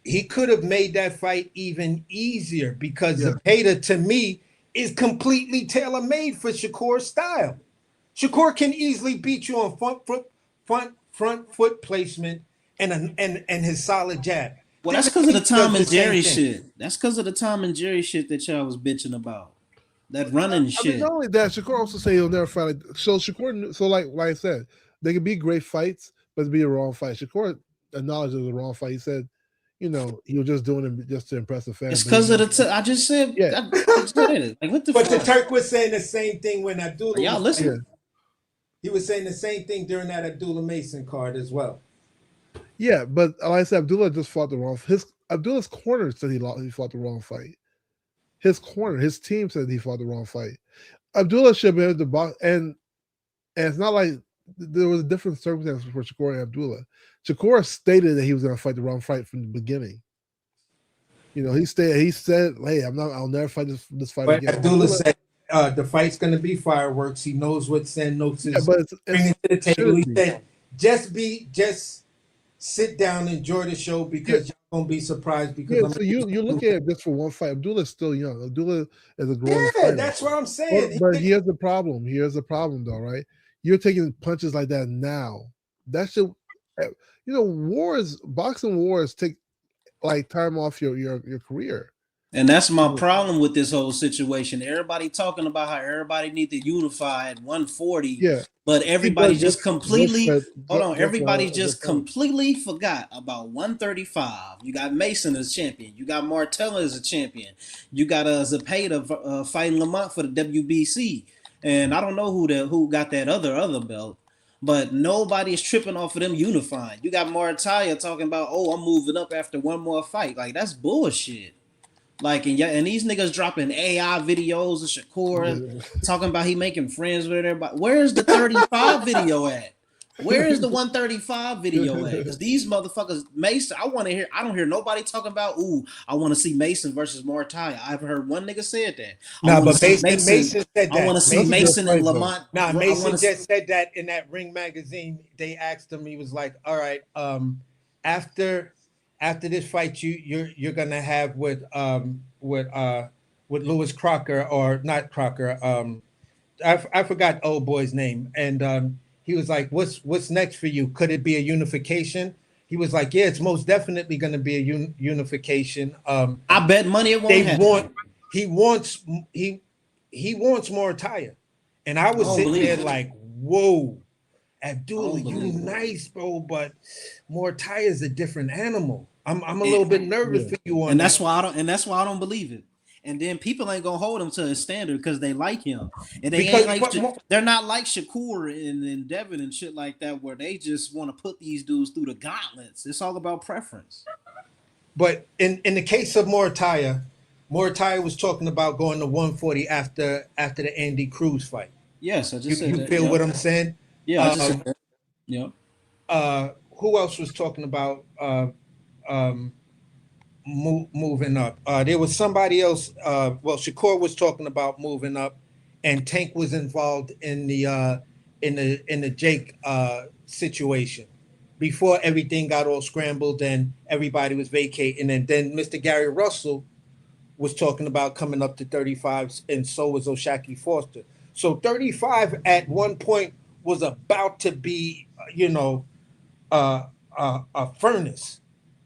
he could have made that fight even easier, because Zepeda to me is completely tailor made for Shakur's style. Shakur can easily beat you on front foot placement and his solid jab. Well, that's because of the Tom and does the same Jerry thing. shit. That's because of the Tom and Jerry shit that y'all was bitching about. That running I mean, shit. not only that, Shakur also say he'll never fight. So Shakur, so like I said, they could be great fights, but it'd be a wrong fight. Shakur acknowledged it was a wrong fight. He said, you know, he was just doing it just to impress the fans. It's because of the. I just said. Yeah. I just said it. Like what the But fuck? the Turk was saying the same thing when Abdullah Are y'all was listening? He was saying the same thing during that Abdullah Mason card as well. Yeah, but like I said, Abdullah just fought the wrong. Abdullah's corner said he fought the wrong fight. His team said he fought the wrong fight. Abdullah should be able to box, and it's not like there was a different circumstance for Shakur and Abdullah. Shakur stated that he was going to fight the wrong fight from the beginning. You know, he said, "Hey, I'll never fight this fight but again." Abdullah said the fight's going to be fireworks. He knows what Santos is bringing to the table. He said, just sit down, enjoy the show because you're going to be surprised. Because so you look at it just for one fight. Abdullah's still young. Abdullah is a growing fighter. That's what I'm saying. But here's the problem. Here's the problem, though, right? You're taking punches like that now. That should, boxing wars take like time off your career. And that's my problem with this whole situation. Everybody talking about how everybody need to unify at 140. Yeah. But everybody just completely everybody just completely forgot about 135. You got Mason as champion. You got Martella as a champion. You got Zepeda fighting Lamont for the WBC. And I don't know who got that other belt. But nobody is tripping off of them unifying. You got Martaya talking about, I'm moving up after one more fight. Like, that's bullshit. Like, and these niggas dropping AI videos of Shakur talking about he making friends with everybody. Where's the 35 video at? Where is the 135 video at? Because these motherfuckers, Mason, I don't hear nobody talking about, I want to see Mason versus Martaya. I haven't heard one nigga said that. Mason said that. I want to see Mason and Lamont. Mason just said that in that Ring magazine. They asked him, he was like, all right, after this fight you're gonna have with Lewis Crocker, or not Crocker, I forgot old boy's name, and he was like, what's next for you? Could it be a unification? He was like, yeah, it's most definitely going to be a unification. I bet money it won't happen. He wants Morataya, and I was sitting there like, whoa, Abdullah, you nice, bro, but Morataya is a different animal. I'm a little bit nervous for you on and that's why I don't believe it. And then people ain't gonna hold him to his standard because they like him, and they're not like Shakur and Devin and shit like that, where they just want to put these dudes through the gauntlets. It's all about preference. But in the case of Morataya was talking about going to 140 after the Andy Cruz fight. Yes, I just said you that. feel what I'm saying? Yeah, I just said that. Yeah. Who else was talking about moving up? There was somebody else. Shakur was talking about moving up, and Tank was involved in the Jake situation before everything got all scrambled and everybody was vacating. And then Mr. Gary Russell was talking about coming up to 35, and so was O'Shaquie Foster. So 35 at one point was about to be, a furnace,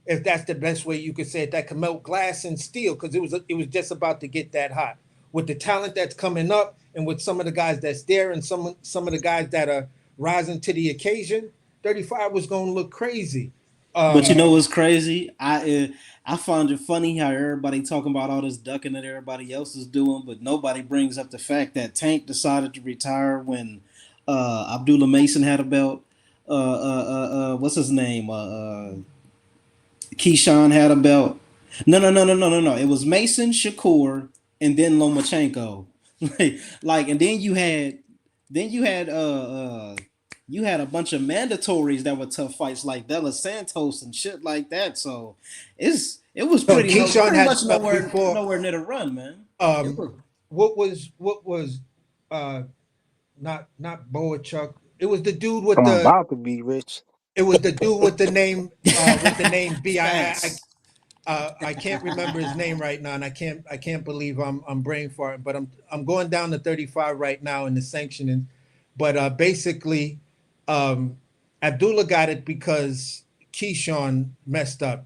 if that's the best way you could say it, that could melt glass and steel, because it was just about to get that hot. With the talent that's coming up, and with some of the guys that's there, and some of the guys that are rising to the occasion, 35 was going to look crazy. But you know what's crazy? I find it funny how everybody talking about all this ducking that everybody else is doing, but nobody brings up the fact that Tank decided to retire when Abdullah Mason had a belt. What's his name? Keyshawn had a belt. No. It was Mason, Shakur, and then Lomachenko. And then you had a bunch of mandatories that were tough fights, like Della Santos and shit like that. So it was pretty much nowhere near the run, man. What was not Boachuk? It was the dude with I'm about to be rich. It was the dude with the name B.I. I can't remember his name right now, and I can't believe I'm brain farting, but I'm going down to 35 right now in the sanctioning. But basically, Abdullah got it because Keyshawn messed up,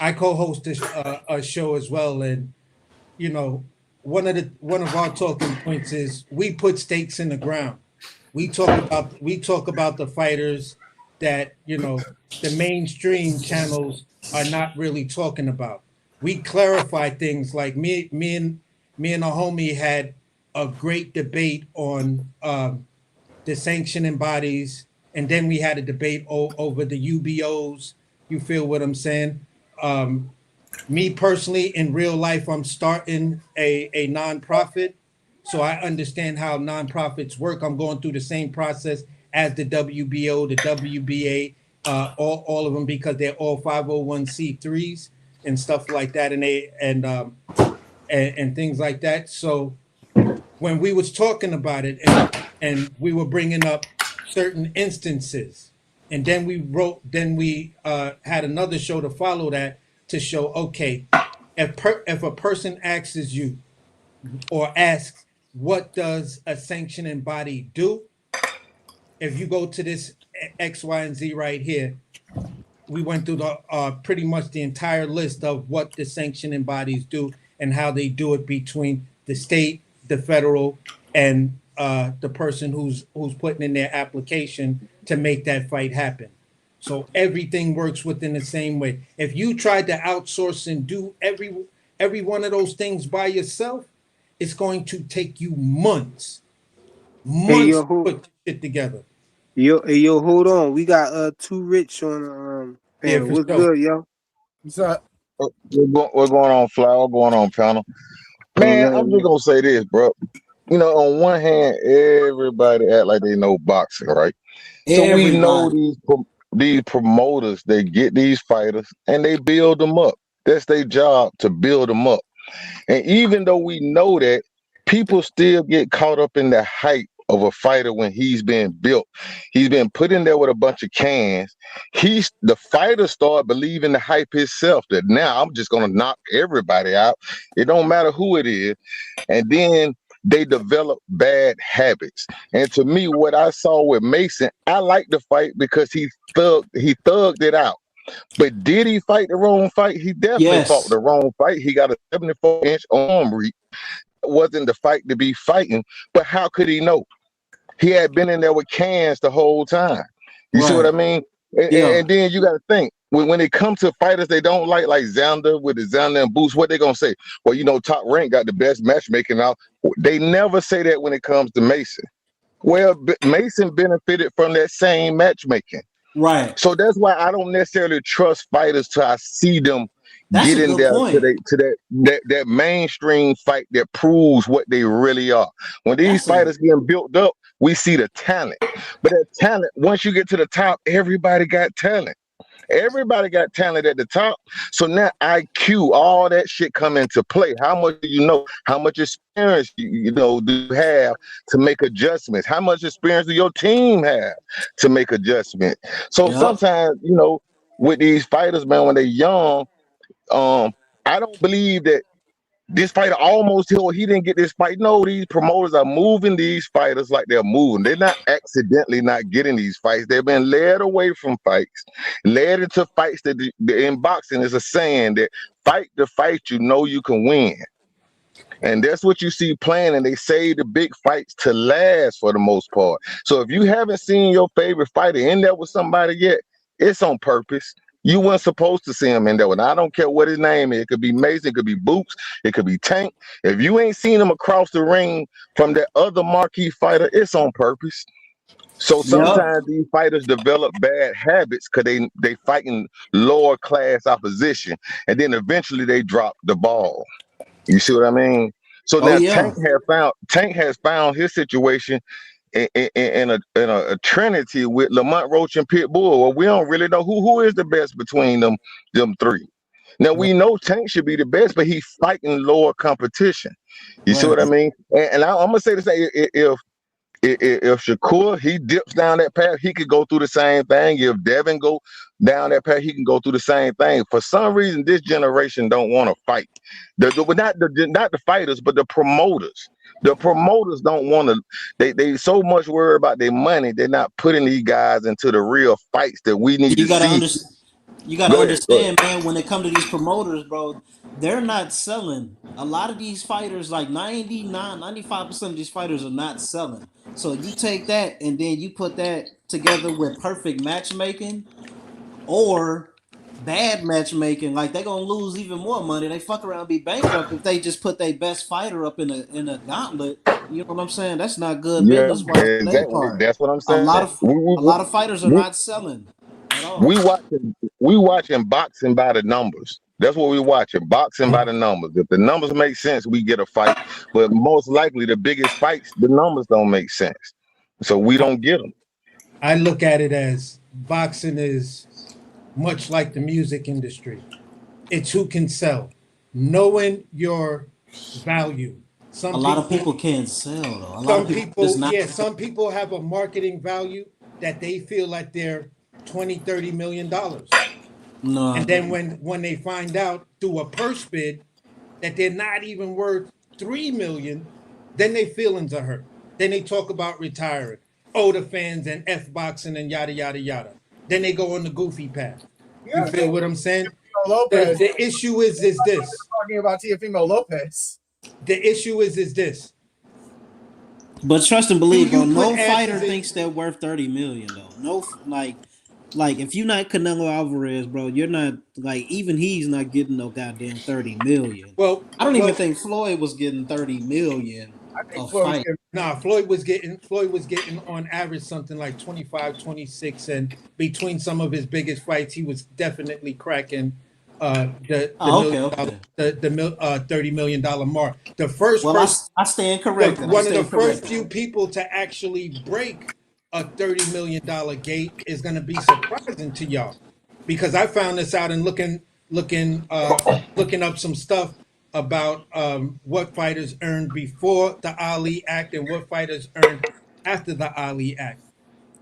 I co-host a show as well, and you know, one of our talking points is we put stakes in the ground. We talk about the fighters that the mainstream channels are not really talking about. We clarify things like me and a homie had a great debate on the sanctioning bodies, and then we had a debate over the UBOs. You feel what I'm saying? Me personally, in real life, I'm starting a nonprofit, so I understand how nonprofits work. I'm going through the same process as the WBO, the WBA, all of them, because they're all 501c3s and stuff like that, and things like that. So when we was talking about it, and we were bringing up certain instances, and then we had another show to follow that, to show, okay, if a person asks you or asks, what does a sanctioning body do? If you go to this X, Y, and Z right here, we went through the pretty much the entire list of what the sanctioning bodies do and how they do it between the state, the federal, and the person who's putting in their application to make that fight happen. So everything works within the same way. If you tried to outsource and do every one of those things by yourself, it's going to take you months Hey to yo, who? put shit together. Yo, hold on. We got Too Rich on the Yeah, panel. for What's sure. good, yo? What's up? What's going on, Fly? What's going on, panel? Ain't Man, I'm just nothing. gonna say this, bro. You know, on one hand, everybody act like they know boxing, right? So we know Everybody. these promoters, they get these fighters and they build them up. That's their job, to build them up. And even though we know that, people still get caught up in the hype of a fighter when he's been built. He's been put in there with a bunch of cans. The fighter started believing the hype himself, that now I'm just gonna knock everybody out. It don't matter who it is. And then they develop bad habits. And to me, what I saw with Mason, I liked the fight because he thugged it out. But did he fight the wrong fight? He definitely fought Yes. the wrong fight. He got a 74-inch arm reach. That wasn't the fight to be fighting. But how could he know? He had been in there with cans the whole time. You see what I Right. mean? And, Yeah. and then you got to think, when it comes to fighters they don't like Xander, with the Xander and Boost, what they gonna say? Well, Top Rank got the best matchmaking out. They never say that when it comes to Mason. Well, Mason benefited from that same matchmaking. Right. So that's why I don't necessarily trust fighters till I see them That's get a in good there point. to that mainstream fight that proves what they really are. When these That's a fighters getting built up, we see the talent. But that talent, once you get to the top, everybody got talent. Everybody got talent at the top. So now IQ, all that shit come into play. How much do you know? How much experience do you have to make adjustments? How much experience do your team have to make adjustments? So yep. sometimes, with these fighters, man, when they're young, I don't believe that this fighter almost he didn't get this fight. No, these promoters are moving these fighters like they're moving. They're not accidentally not getting these fights. They've been led away from fights, led into fights that in boxing is a saying that fight the fight you know you can win. And that's what you see playing, and they save the big fights to last for the most part. So if you haven't seen your favorite fighter in there with somebody yet, it's on purpose. You weren't supposed to see him in there. And I don't care what his name is. It could be Mason, it could be Boots, it could be Tank. If you ain't seen him across the ring from that other marquee fighter, it's on purpose. So Yep. sometimes these fighters develop bad habits because they fighting lower class opposition, and then eventually they drop the ball. You see what I mean? So Oh now yeah. Tank has found his situation in a trinity with Lamont Roach and Pitbull. Well, we don't really know who is the best between them three. Now we know Tank should be the best, but he's fighting lower competition. You see Right. what I mean? And I'm gonna say this: if Shakur he dips down that path, he could go through the same thing. If Devin go down that path, he can go through the same thing. For some reason, this generation don't want to fight. Not the fighters, but the promoters. The promoters don't want to. They so much worried about their money. They're not putting these guys into the real fights that we need You to gotta see. understand. You got to Go ahead. Go ahead. understand, man, when it comes to these promoters, bro, they're not selling. A lot of these fighters, like 95% of these fighters are not selling. So you take that and then you put that together with perfect matchmaking or bad matchmaking, like they're gonna lose even more money. They fuck around and be bankrupt if they just put their best fighter up in a gauntlet. You know what I'm saying? That's not good Yeah, business wise on their exactly. part. That's what I'm A saying. lot of We a we, lot of fighters are we, not selling at we all. watching boxing by the numbers. That's what we watching. Boxing by the numbers. If the numbers make sense, we get a fight. But most likely, the biggest fights, the numbers don't make sense, so we don't get them. I look at it as boxing is much like the music industry. It's who can sell, knowing your value. A Some lot of people, people can't sell though. A lot of people just not. some people have a marketing value that they feel like they're 20, 30 million dollars. And No, then when they find out through a purse bid that they're not even worth 3 million, then their feelings are hurt. Then they talk about retiring, oh, the fans and F boxing and yada yada yada. Then they go on the goofy path. You feel what I'm saying? Lopez. The issue is this. Talking about Teofimo Lopez. The issue is this. but trust and believe, bro. You put No fighter asses in. thinks they're worth 30 million though. No, like if you're not Canelo Alvarez, bro, you're not like even he's not getting no goddamn 30 million. Well, I don't even think Floyd was getting 30 million a fight. Floyd was getting on average something like 25, 26, and between some of his biggest fights, he was definitely cracking the $30 million mark. The first Well, person, I stand corrected. one of the first few people to actually break a $30 million gate is going to be surprising to y'all, because I found this out and looking up some stuff about what fighters earned before the Ali Act and what fighters earned after the Ali Act.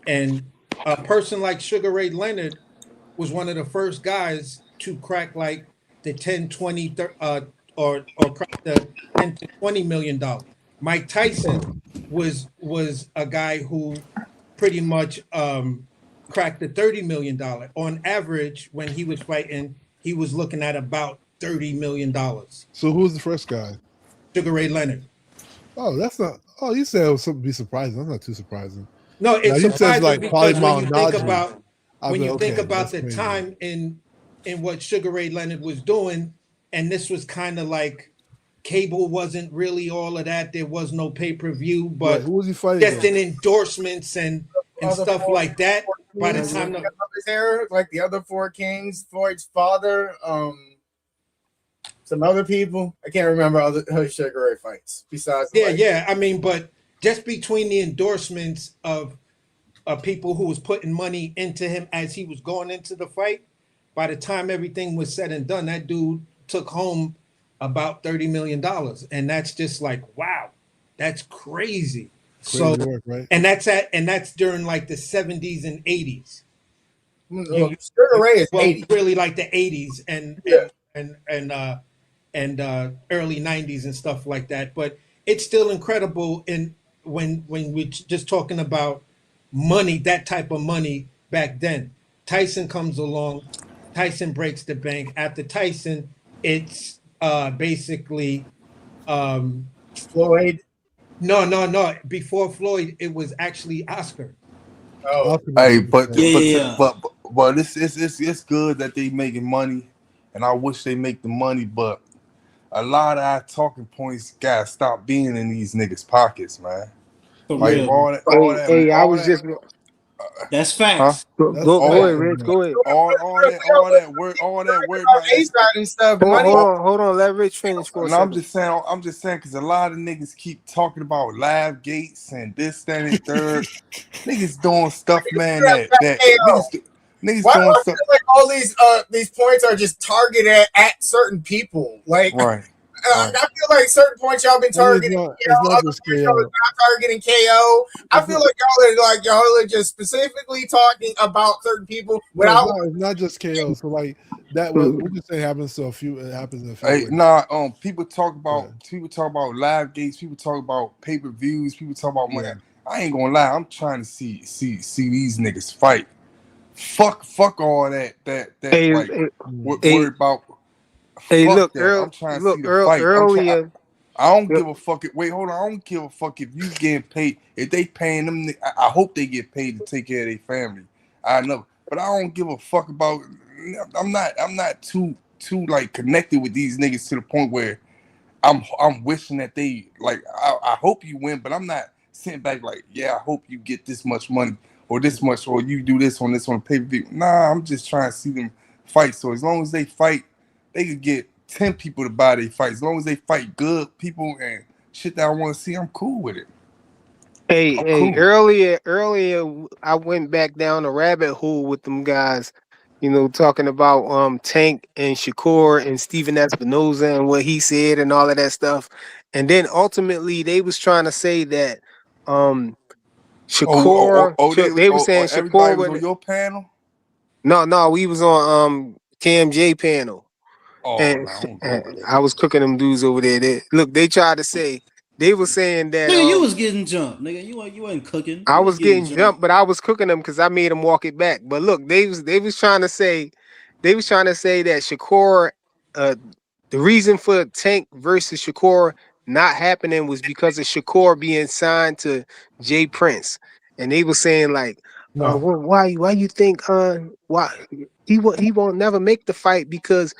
And a person like Sugar Ray Leonard was one of the first guys to crack like the 10, 20, or crack the 10 to 20 million dollars. Mike Tyson was a guy who pretty much cracked the $30 million. On average, when he was fighting, he was looking at about $30 million. So who's the first guy? Sugar Ray Leonard. Oh, that's not. Oh, you said it was something to be surprising. That's not too surprising. No, it's now, surprising like because when you think Malignaggi. about the crazy. time in what Sugar Ray Leonard was doing, and this was kind of like cable wasn't really all of that. There was no pay-per-view, but who was he fighting just against? in endorsements and stuff like that. By the time like the other four kings, Floyd's father, some other people. I can't remember other Sugar Ray fights besides. Yeah. I mean, but just between the endorsements of people who was putting money into him as he was going into the fight, by the time everything was said and done, that dude took home about $30 million, and that's just like, wow, that's crazy. Work, right? And that's during like the 70s and 80s. Sugar Ray is 80s. Really like the 80s and early 90s and stuff like that. But it's still incredible when we're just talking about money, that type of money back then. Tyson comes along, Tyson breaks the bank. After Tyson, it's basically Floyd. No. Before Floyd, it was actually Oscar. Oh, hey, but it's good that they making money, and I wish they make the money, but a lot of our talking points gotta stop being in these niggas' pockets, man. Like that's facts. Go ahead, Rich. Go ahead. All that work and stuff. Hold on. Let Rich finish for a second. I'm just saying, because a lot of niggas keep talking about live gates and this, that, and third. Niggas doing stuff, man. Niggas Why doing do I stuff. feel like all these points are just targeted at certain people? Like, right. I feel like certain points y'all been targeting. It's not just KO. Not targeting KO. I feel like y'all are just specifically talking about certain people without. It's not just KO. So like that, what you say happens to a few. It happens in a few. Hey, ways. people talk about live gates. People talk about pay-per-views. People talk about money. I ain't gonna lie. I'm trying to see these niggas fight. fuck all that. That's Hey, like hey, worried about. hey, Fuck look, that. I'm trying to see the Earl, fight. I'm trying. earlier. I don't give a fuck. Wait, hold on. I don't give a fuck if you getting paid. If they paying them, I hope they get paid to take care of their family. I know, but I don't give a fuck about. I'm not too like connected with these niggas to the point where I'm wishing that they like. I hope you win, but I'm not sitting back like, yeah, I hope you get this much money or this much or you do this on pay per view. Nah, I'm just trying to see them fight. So as long as they fight, they could get 10 people to buy their fight. As long as they fight good people and shit that I want to see, I'm cool with it. I'm Hey, cool. earlier, I went back down a rabbit hole with them guys, talking about Tank and Shakur and Steven Espinoza and what he said and all of that stuff. And then ultimately they was trying to say that um they were saying Everybody Shakur was on would your panel. no, we was on KMJ panel. Oh, And, no, I don't go and over there. I was cooking them dudes over there. They tried to say they were saying that Nigga, you was getting jumped, nigga. You ain't cooking. I You was was getting getting jumped. jumped, but I was cooking them because I made them walk it back. But look, they was trying to say that Shakur, uh, the reason for Tank versus Shakur not happening was because of Shakur being signed to Jay Prince, and they were saying like, No. well, why you think why he won't never make the fight because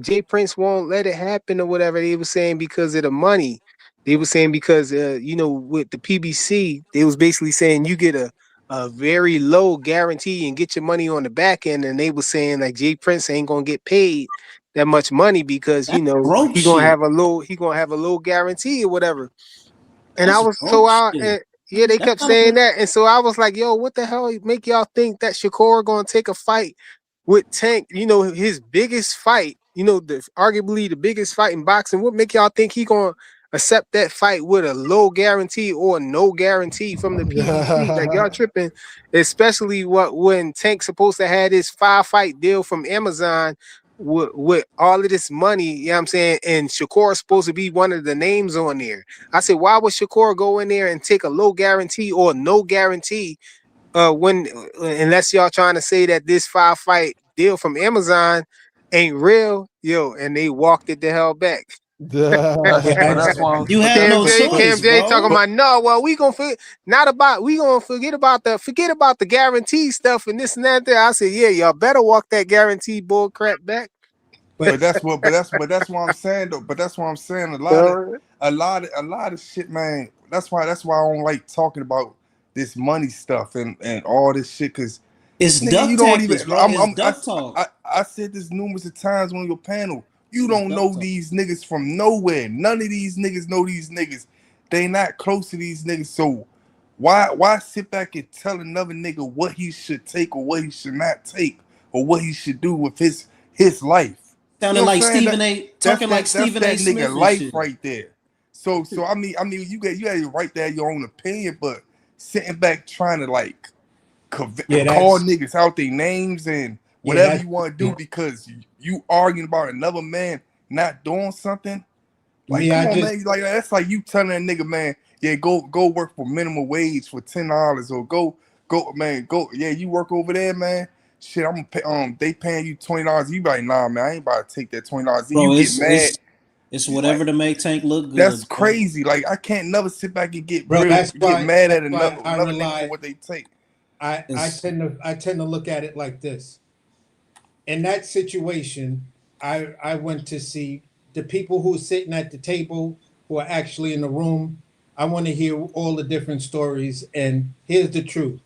Jay Prince won't let it happen or whatever. They were saying because of the money. They were saying because with the PBC, they was basically saying you get a very low guarantee and get your money on the back end, and they were saying like Jay Prince ain't gonna get paid that much money because That's broke he gonna shit. have a low guarantee or whatever. And I That's was broke shit. and yeah, they That's kept not saying a that, and so I was like, yo, what the hell make y'all think that Shakur gonna take a fight with Tank? His biggest fight, arguably the biggest fight in boxing. What make y'all think he gonna accept that fight with a low guarantee or no guarantee from the PBC? Like y'all tripping, especially when Tank supposed to have this 5-fight deal from Amazon with all of this money, you know what I'm saying? And Shakur supposed to be one of the names on there. I said, why would Shakur go in there and take a low guarantee or no guarantee when unless y'all trying to say that this 5-fight deal from Amazon ain't real, and they walked it the hell back. Yeah, That's why. you But have that, no Cam choice, J talking bro. about no, well we gonna forget about the guarantee stuff and this and that. There, I said, yeah, y'all better walk that guarantee bull crap back. but But that's what I'm saying though. But that's what I'm saying. Uh, A lot of shit, man. That's why I don't like talking about this money stuff and all this shit. Cause It's nigga, you duck don't even. tactics, bro. It's duck talk. I said this numerous of times on your panel. You It's don't duck know talk. these niggas from nowhere. None of these niggas know these niggas. They not close to these niggas. So why sit back and tell another nigga what he should take or what he should not take or what he should do with his life? You Sounding know what I'm like saying? Stephen A. Talking like That's Stephen A. that nigga Smith and life shit. right there. So I mean you got to right there your own opinion, but sitting back trying to like yeah, call that's niggas out their names and yeah, whatever that's you want to do because you arguing about another man not doing something. Like, me. come I on, just man. Like that's like you telling a nigga, man, yeah, go work for minimum wage for $10 or go, yeah, you work over there, man. Shit, I'm gonna pay, they paying you $20. You like, nah, man, I ain't about to take that $20. Then Bro, you get mad. it's You whatever like, to make Tank look that's good, bro. crazy. Like, I can't never sit back and bro. get mad at That's why I another nigga for rely. what they take. I It's tend to look at it like this. In that situation, I went to see the people who are sitting at the table who are actually in the room. I want to hear all the different stories, and here's the truth.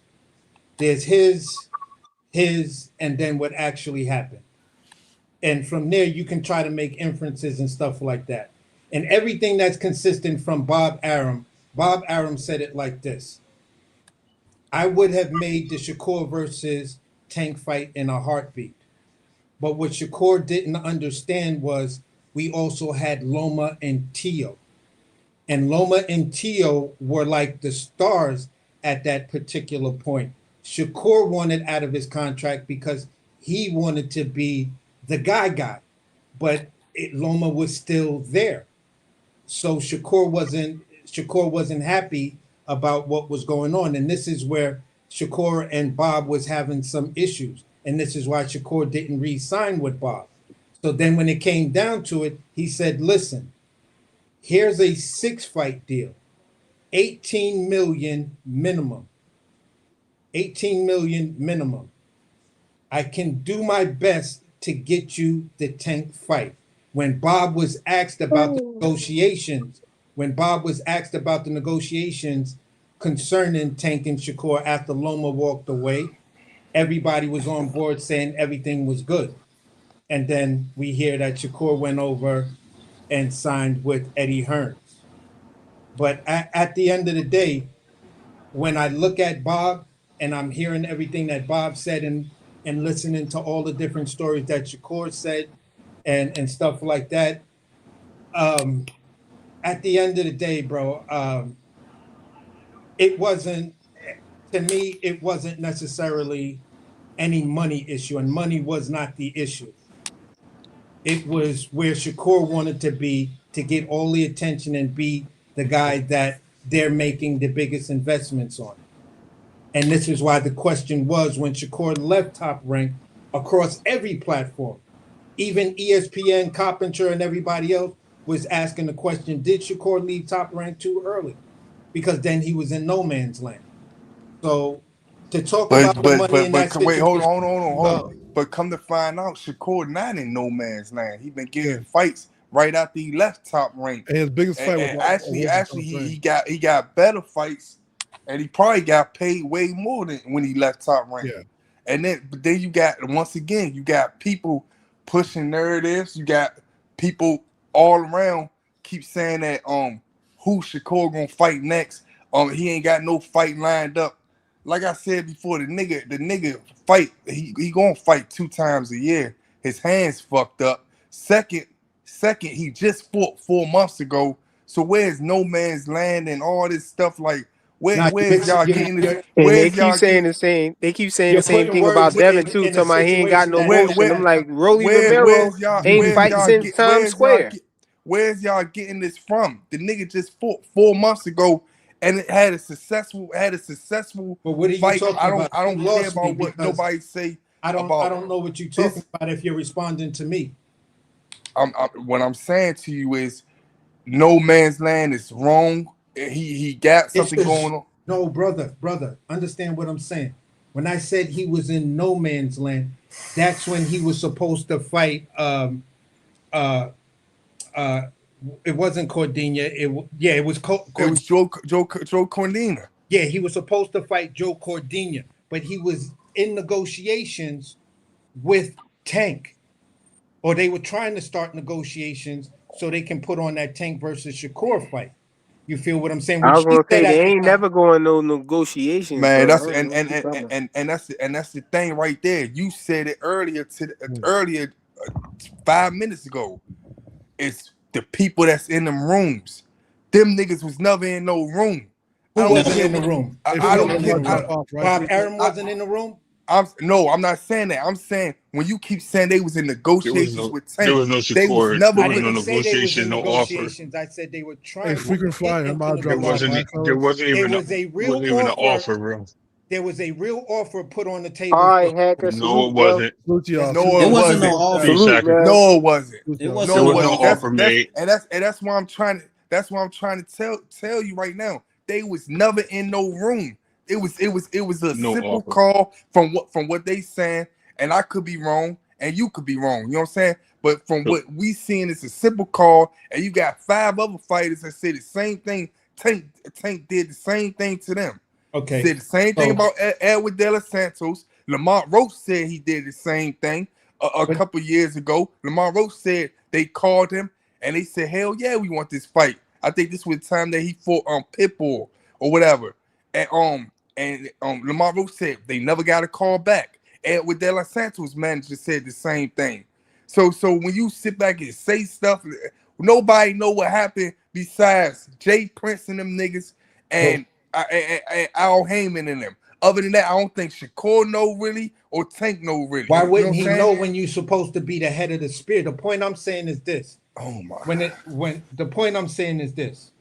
There's his, and then what actually happened. And from there, you can try to make inferences and stuff like that. And everything that's consistent from Bob Arum said it like this: I would have made the Shakur versus Tank fight in a heartbeat. But what Shakur didn't understand was we also had Loma and Tio. And Loma and Tio were like the stars at that particular point. Shakur wanted out of his contract because he wanted to be the guy, but Loma was still there. So Shakur wasn't happy about what was going on, and this is where Shakur and Bob was having some issues, and this is why Shakur didn't re-sign with Bob. So then when it came down to it, he said, listen, here's a 6-fight deal, 18 million minimum. 18 million minimum. I can do my best to get you the Tank fight. When Bob was asked about the negotiations, concerning Tank and Shakur after Loma walked away, everybody was on board saying everything was good. And then we hear that Shakur went over and signed with Eddie Hearns. But at the end of the day, when I look at Bob and I'm hearing everything that Bob said and listening to all the different stories that Shakur said and stuff like that, at the end of the day, bro, it wasn't, to me, it wasn't necessarily any money issue, and money was not the issue. It was where Shakur wanted to be to get all the attention and be the guy that they're making the biggest investments on. And this is why the question was, when Shakur left Top Rank across every platform, even ESPN, Coppinger, and everybody else was asking the question, did Shakur leave Top Rank too early? Because then he was in no man's land. So to talk about the money in that wait, situation. hold on. But come to find out, Shakur not in no man's land. He been getting fights right after he left Top Rank. And his biggest fight was actually he got better fights, and he probably got paid way more than when he left Top Rank. Yeah. And then you got, once again, you got people pushing narratives. You got people all around keep saying that who Shakur gonna fight next. He ain't got no fight lined up. Like I said before, the nigga fight. He gonna fight 2 times a year. His hands fucked up. Second, he just fought 4 months ago. So where's no man's land and all this stuff? Like where's y'all getting this? And they Where's keep y'all saying getting? the same. They keep saying You're the same putting thing about words Devin in too. a Talking about he ain't got situation no that- motion. I'm like, Rolly Romero ain't fight since Times Square. Where's y'all getting this from? The nigga just fought 4 months ago, and it had a successful But what are you fight. talking about? I don't You care lost me about what because nobody say. I don't know what you're talking about if you're responding to me. What I'm saying to you is, no man's land is wrong. He got something going on. No, brother, understand what I'm saying. When I said he was in no man's land, that's when he was supposed to fight. It wasn't Cordina. It was It was Joe Cordina. Yeah, he was supposed to fight Joe Cordina, but he was in negotiations with Tank, or they were trying to start negotiations so they can put on that Tank versus Shakur fight. You feel what I'm saying? I was Which he gonna say said at they the ain't time. never going no negotiations. Man, Bro. that's that's the thing right there. You said it earlier 5 minutes ago. It's the people that's in them rooms. Them niggas was never in no room. Who wasn't in the room? I don't care. Bob Arum wasn't in the room. I'm not saying that. I'm saying when you keep saying they was in negotiations with Tank, there was no they was support. never. There was no negotiation, no offer. I said they were trying. Frequent flyer. I'm about to drop There wasn't even an offer, bro. There was a real offer put on the table. All right, Hacker. No, it Salute, bro. wasn't. No, It wasn't no offer. Salute, man. No, it wasn't. It There wasn't was no no offer. offer made. And that's why I'm trying to. That's why I'm trying to tell you right now. They was never in no room. It was a No simple offer. call from what they saying, and I could be wrong, and you could be wrong. You know what I'm saying? But from what we seeing, it's a simple call, and you got 5 other fighters that say the same thing. Tank did the same thing to them. Okay. Said the same thing about Edward De Los Santos. Lamont Roach said he did the same thing a couple years ago. Lamont Roach said they called him and they said, "Hell yeah, we want this fight." I think this was the time that he fought Pitbull or whatever. And Lamont Roach said they never got a call back. Edward De Los Santos manager said the same thing. So when you sit back and say stuff, nobody know what happened besides Jay Prince and them niggas and Al Heyman and them. Other than that, I don't think Shakur know really or Tank know really. Why wouldn't you he know when you're supposed to be the head of the spear? The point I'm saying is this. Oh my. The point I'm saying is this.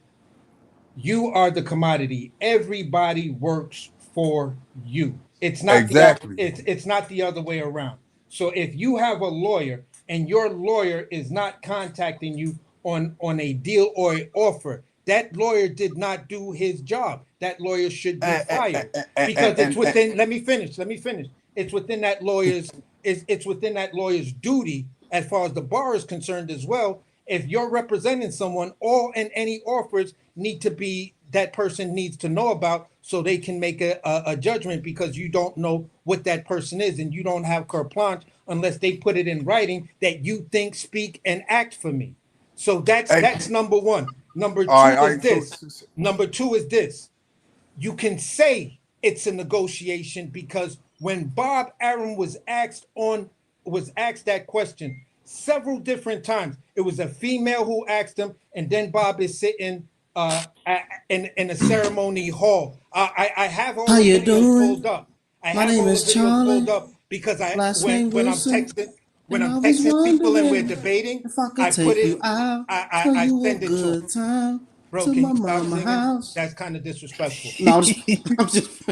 You are the commodity. Everybody works for you. It's not Exactly. it's not the other way around. So if you have a lawyer and your lawyer is not contacting you on a deal or an offer, that lawyer did not do his job. That lawyer should be fired because it's within. Let me finish. Let me finish. It's within that lawyer's. It's within that lawyer's duty as far as the bar is concerned as well. If you're representing someone, all and any offers need to be that person needs to know about so they can make a judgment because you don't know what that person is and you don't have carte blanche unless they put it in writing that you think, speak, and act for me. So that's number one. Number two is this. Number two is this. You can say it's a negotiation because when Bob Arum was asked that question several different times, it was a female who asked him, and then Bob is sitting in a ceremony hall. I have all How the you videos doing? pulled up. I My have name all the is videos pulled Charlie. up because Last when name Wilson. when And I'm I was texting people and we're wondering debating, if I I could put take it you out, I show I you a send it to them. good time Bro, to can my you stop mama singing? house. That's kind of disrespectful. No, I'm just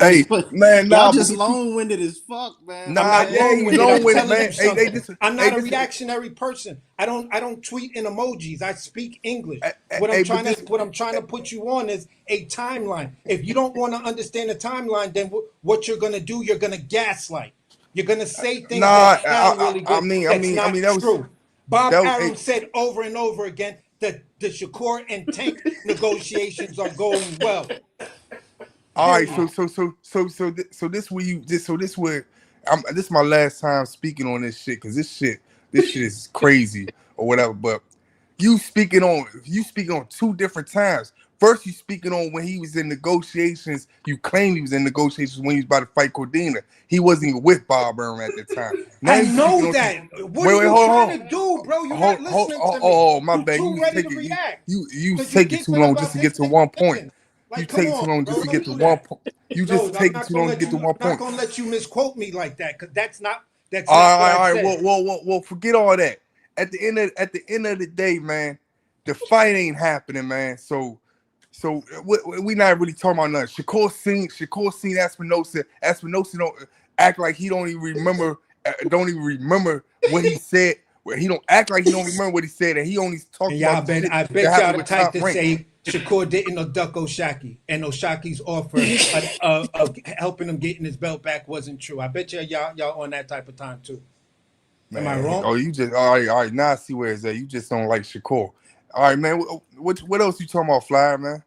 Hey, man, y'all nah, just but you, long-winded as fuck, man. I'm nah, not yeah, you long-winded. long I'm with it, telling man. you Hey, something. this, I'm hey, not a this, reactionary person. I don't tweet in emojis. I speak English. but this, What I'm trying to put you on is a timeline. If you don't want to understand the timeline, then what you're gonna do, you're gonna gaslight. You're gonna say things nah, that sound really good. That's not that was, true. Bob hey, Arum said over and over again that the Shakur and Tank negotiations are going well. all right, Period. so this where you this so this where this is my last time speaking on this shit because this shit is crazy or whatever. But you speaking on two different times. First, you speaking on when he was in negotiations. You claim he was in negotiations when he was about to fight Cordina. He wasn't even with Bob Burnham at the time. Now I you speaking know on that. What are wait, you hold trying on. to do, bro? You're Hold, not hold, listening oh, to me. oh, my You're bad. too ready to react You because you take it too geeking long about just to get this to nigga one point. winning. You Like, come take it too on, long bro. just to get Don't to do one that. point. You No, just I'm take it not too gonna long to let get to you. I'm one not point. gonna let you misquote me like that because that's not what All I right. said. Well, forget all that. At the end of the day, man, the fight ain't happening, man. So we not really talking about nothing. Shakur seen Espinosa. Espinosa don't act like he don't even remember. Don't even remember what he said. Where he don't act like he don't remember what he said, and he only talked And about the shit I that bet y'all happened the with type Top to Rank. say Shakur didn't abduct Oshaki, and Oshaki's offer of helping him getting his belt back wasn't true. I bet y'all on that type of time too. Am I Man, wrong? oh, you just all right. Now I see where it's at. You just don't like Shakur. All right, man. What else you talking about, Flyer, man?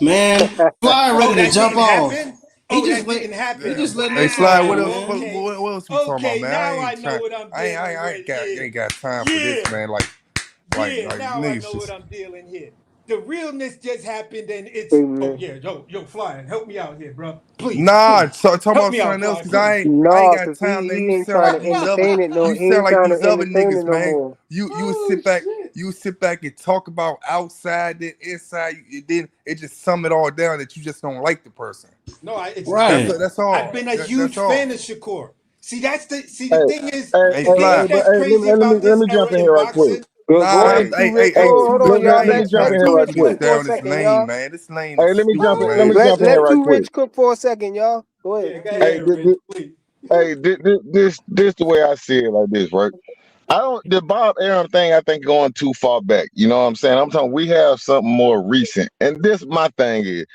Man, Fly Oh, ready to that jump didn't off. happen. He Oh, just that wait. didn't He happen. just letting Hey, that Slide, slide, what else? man. What else we talking about, Okay, man? I now I ain't know trying. what I'm dealing I with. Yeah, ain't got time for this, yeah, man. yeah. Like Now I niggas know what just. I'm dealing here. The realness just happened, and it's oh Amen. yeah, yo, Flying, help me out here, bro. Please, Nah, please, talking help about me out, something else Flying, because please. I ain't No, got cause time, man. he ain't trying to entertain it. No, You he sound ain't like trying to these other entertain it niggas, no man. more. You would Oh sit back, shit. and talk about outside, then inside. Then it just sum it all down that you just don't like the person. No, it's not Right. that. That's all. I've been a That's huge all. fan of Shakur. See Hey, the thing is, Hey, the thing Fly. but that's hey, crazy about let this me jump era in in here right quick. boxing. Go Nah, ahead, two rich. Hey, Hold on, y'all. let me jump Let in here two right rich keep this cook quick. for a down this second, lane, y'all. man. This lane Hey, is stupid, let man. me jump in here Let right two quick. rich cook for a second, y'all. Go ahead. Yeah, go Hey, ahead, Rich, please. this the way I see it like this, right? I don't the Bob Arum thing. I think going too far back. You know what I'm saying? I'm talking. We have something more recent, and this my thing is.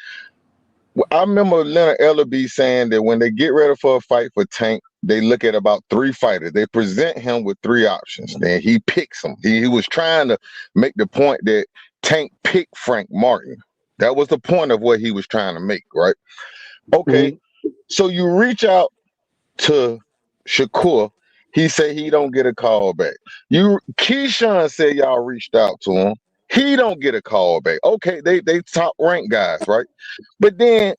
I remember Leonard Ellerby saying that when they get ready for a fight for Tank, they look at about three fighters. They present him with three options. Then he picks them. He was trying to make the point that Tank picked Frank Martin. That was the point of what he was trying to make, right? Okay, so you reach out to Shakur. He said he don't get a call back. Keyshawn said y'all reached out to him. He don't get a call back. Okay, they top rank guys, right? But then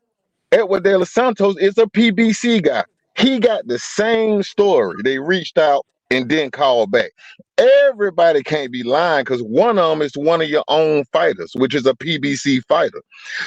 Edward De Los Santos is a PBC guy. He got the same story. They reached out. and then call back. Everybody can't be lying because one of them is one of your own fighters, which is a PBC fighter.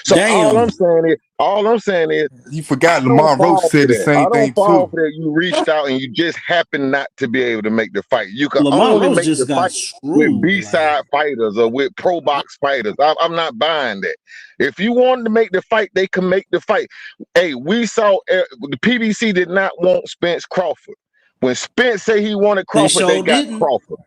So all Damn. I'm saying is, You forgot I don't Lamar Roach fall for said the that. I same don't thing fall too. for that. You reached out and you just happen not to be able to make the fight. You can Lamar only Rose make the just got fight with screwed. B-side fighters or with pro box fighters. I'm not buying that. If you wanted to make the fight, they can make the fight. Hey, we saw the PBC did not want Spence Crawford. When Spence said he wanted They Crawford, they sure got didn't. Crawford.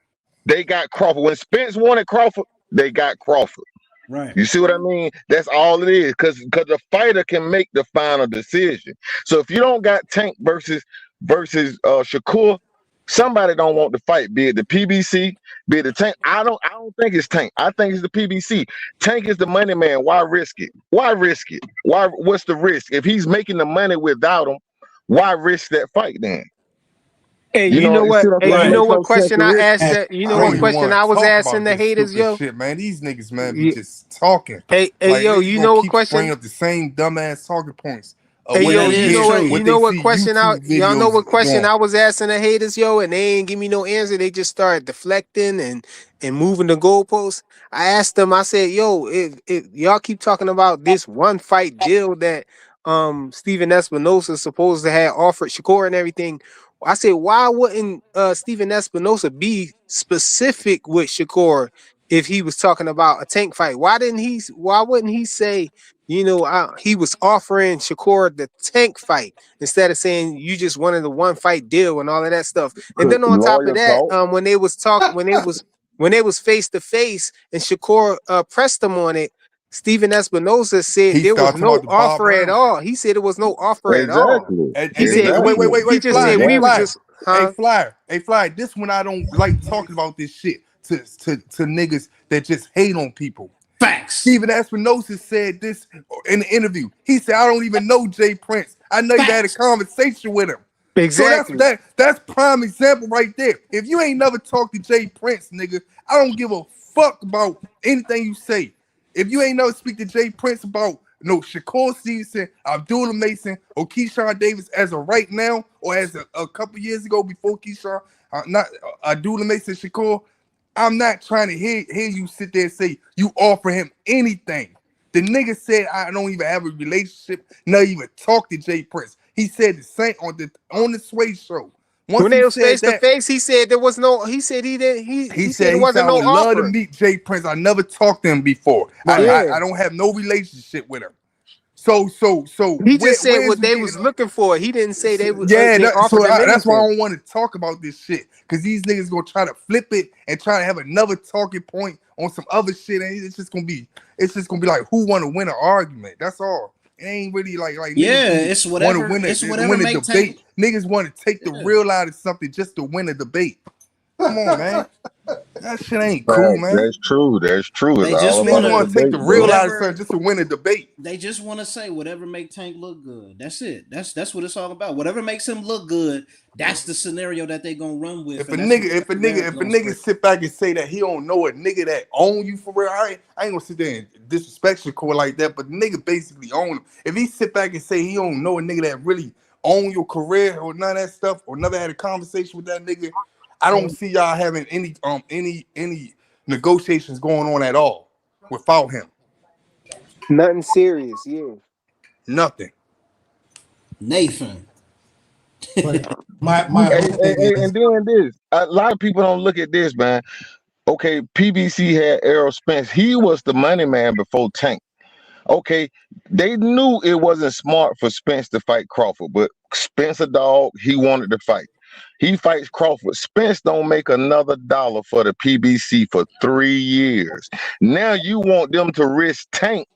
They got Crawford. When Spence wanted Crawford, they got Crawford. Right. You see what I mean? That's all it is. Because the fighter can make the final decision. So if you don't got Tank versus Shakur, somebody don't want to fight. Be it the PBC, be it the Tank. I don't think it's Tank. I think it's the PBC. Tank is the money man. Why risk it? Why risk it? What's the risk? If he's making the money without him, why risk that fight then? Hey, You you know, know you see what? what I'm Hey, saying? you It know makes what no sense question to I risk. asked that? You I know don't what even question want I to was talk asking about the this haters, stupid yo? shit, man. These niggas, man, be just talking. Hey, Like yo, they you gonna know what keep question? spraying up the same dumbass talking points of Hey, what yo, That they is hear, true. you what know they what see question I YouTube y'all know videos what question doing. I was asking the haters, yo, and they ain't give me no answer. They just started deflecting and moving the goalposts. I asked them, I said, yo, if y'all keep talking about this one fight deal that Steven Espinosa supposed to have offered Shakur and everything, I said, why wouldn't Steven Espinosa be specific with Shakur if he was talking about a Tank fight? Why wouldn't he say, you know, he was offering Shakur the Tank fight instead of saying you just wanted the one fight deal and all of that stuff. And then on top of Lawyer that, talk. when they was talking, when they was face to face and Shakur pressed him on it, Steven Espinosa said He there was started talking no about the Bob offer at Brown all. shit. He said there was no offer at all. Exactly. He said Exactly. he just Flyer, said we was Exactly. just Hey, Flyer. This one I don't like talking about this shit to niggas that just hate on people. Facts. Steven Espinosa said this in the interview. He said, "I don't even know Jay Prince. I know you've had a conversation with him." So Exactly. that's prime example right there. If you ain't never talked to Jay Prince, nigga, I don't give a fuck about anything you say. If you ain't never speak to Jay Prince about Shakur Stevenson, Abdullah Mason, or Keyshawn Davis as of right now, or as a couple years ago before Keyshawn, not Abdullah Mason, Shakur, I'm not trying to hear you sit there and say you offer him anything. The nigga said I don't even have a relationship, not even talk to Jay Prince. He said the same on the Sway show. Once When he they was said face to that, face, he said there was no. He said he didn't. He said it he said wasn't I no would love to offer. meet Jay Prince. I never talked to him before. Right. Yeah. I don't have no relationship with him. So He just said where's what they me? was looking for. He didn't say they Yeah, they offered them that's why I anything. don't want to talk about this shit, because these niggas gonna try to flip it and try to have another talking point on some other shit, and it's just gonna be like who want to win an argument. That's all. It ain't really like niggas Yeah, who it's want to whatever. It's whatever win a make Tank. debate. Niggas want to take the Yeah. real out of something just to win a debate. Come on, man. That shit ain't cool, Facts. man. That's true. That's true. It's They just all about Niggas a wanna want to take the debate, real bro. out of something whatever. just to win a debate. They just want to say whatever make Tank look good. That's it. That's what it's all about. Whatever makes him look good. That's the scenario that they gonna run with, If a and that's what nigga, the narrative gonna nigga spread. sit back and say that he don't know a nigga that own you for real, I ain't gonna sit there and disrespect Shakur like that. But the nigga basically own him. If he sit back and say he don't know a nigga that really own your career or none of that stuff, or never had a conversation with that nigga, I don't see y'all having any negotiations going on at all without him. Nothing serious. Yeah. Nothing. Nathan. My Hey, whole thing is and then this. A lot of people don't look at this, man. Okay, PBC had Errol Spence. He was the money man before Tank. Okay, they knew it wasn't smart for Spence to fight Crawford, but Spence a dog, he wanted to fight. He fights Crawford. Spence don't make another dollar for the PBC for 3 years. Now you want them to risk Tank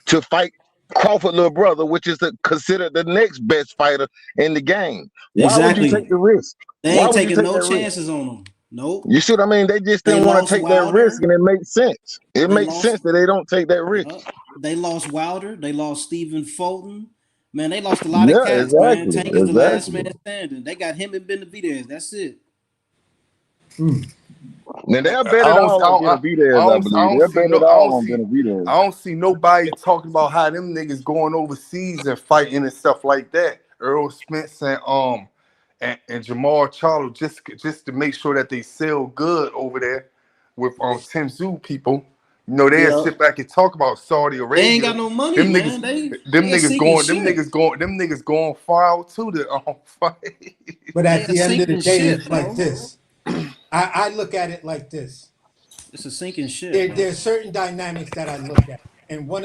to fight Crawford little brother, which is considered the next best fighter in the game. Why would you take Exactly. the risk? They Why ain't would you taking take no that risk? chances on him. Nope. You see what I mean? They just They didn't want to lost take that risk, Wilder. and it makes sense. It They makes lost. sense that they don't take that risk. They lost Wilder. They lost Stephen Fulton. Man, they lost a lot of Yeah, cats. Man, exactly, Tank is the last exactly. man standing. They got him and Benavidez. That's it. Now they'll I bet it don't, all on Benavidez, I believe. They'll bet it all on Benavidez. I don't see nobody talking about how them niggas going overseas and fighting and stuff like that. Earl Spence and Jamal Charlo just to make sure that they sell good over there with Tim Zoo people. You know, they'll Yeah. sit back and talk about Saudi They ain't Arabia. got no money, Them man. niggas, They a sinking ship. them niggas going far out to the fight. But They at a the end of the sinking day, ship, it's like bro. this. I look at it like this. It's a sinking ship, bro. There's certain dynamics that I look at, and one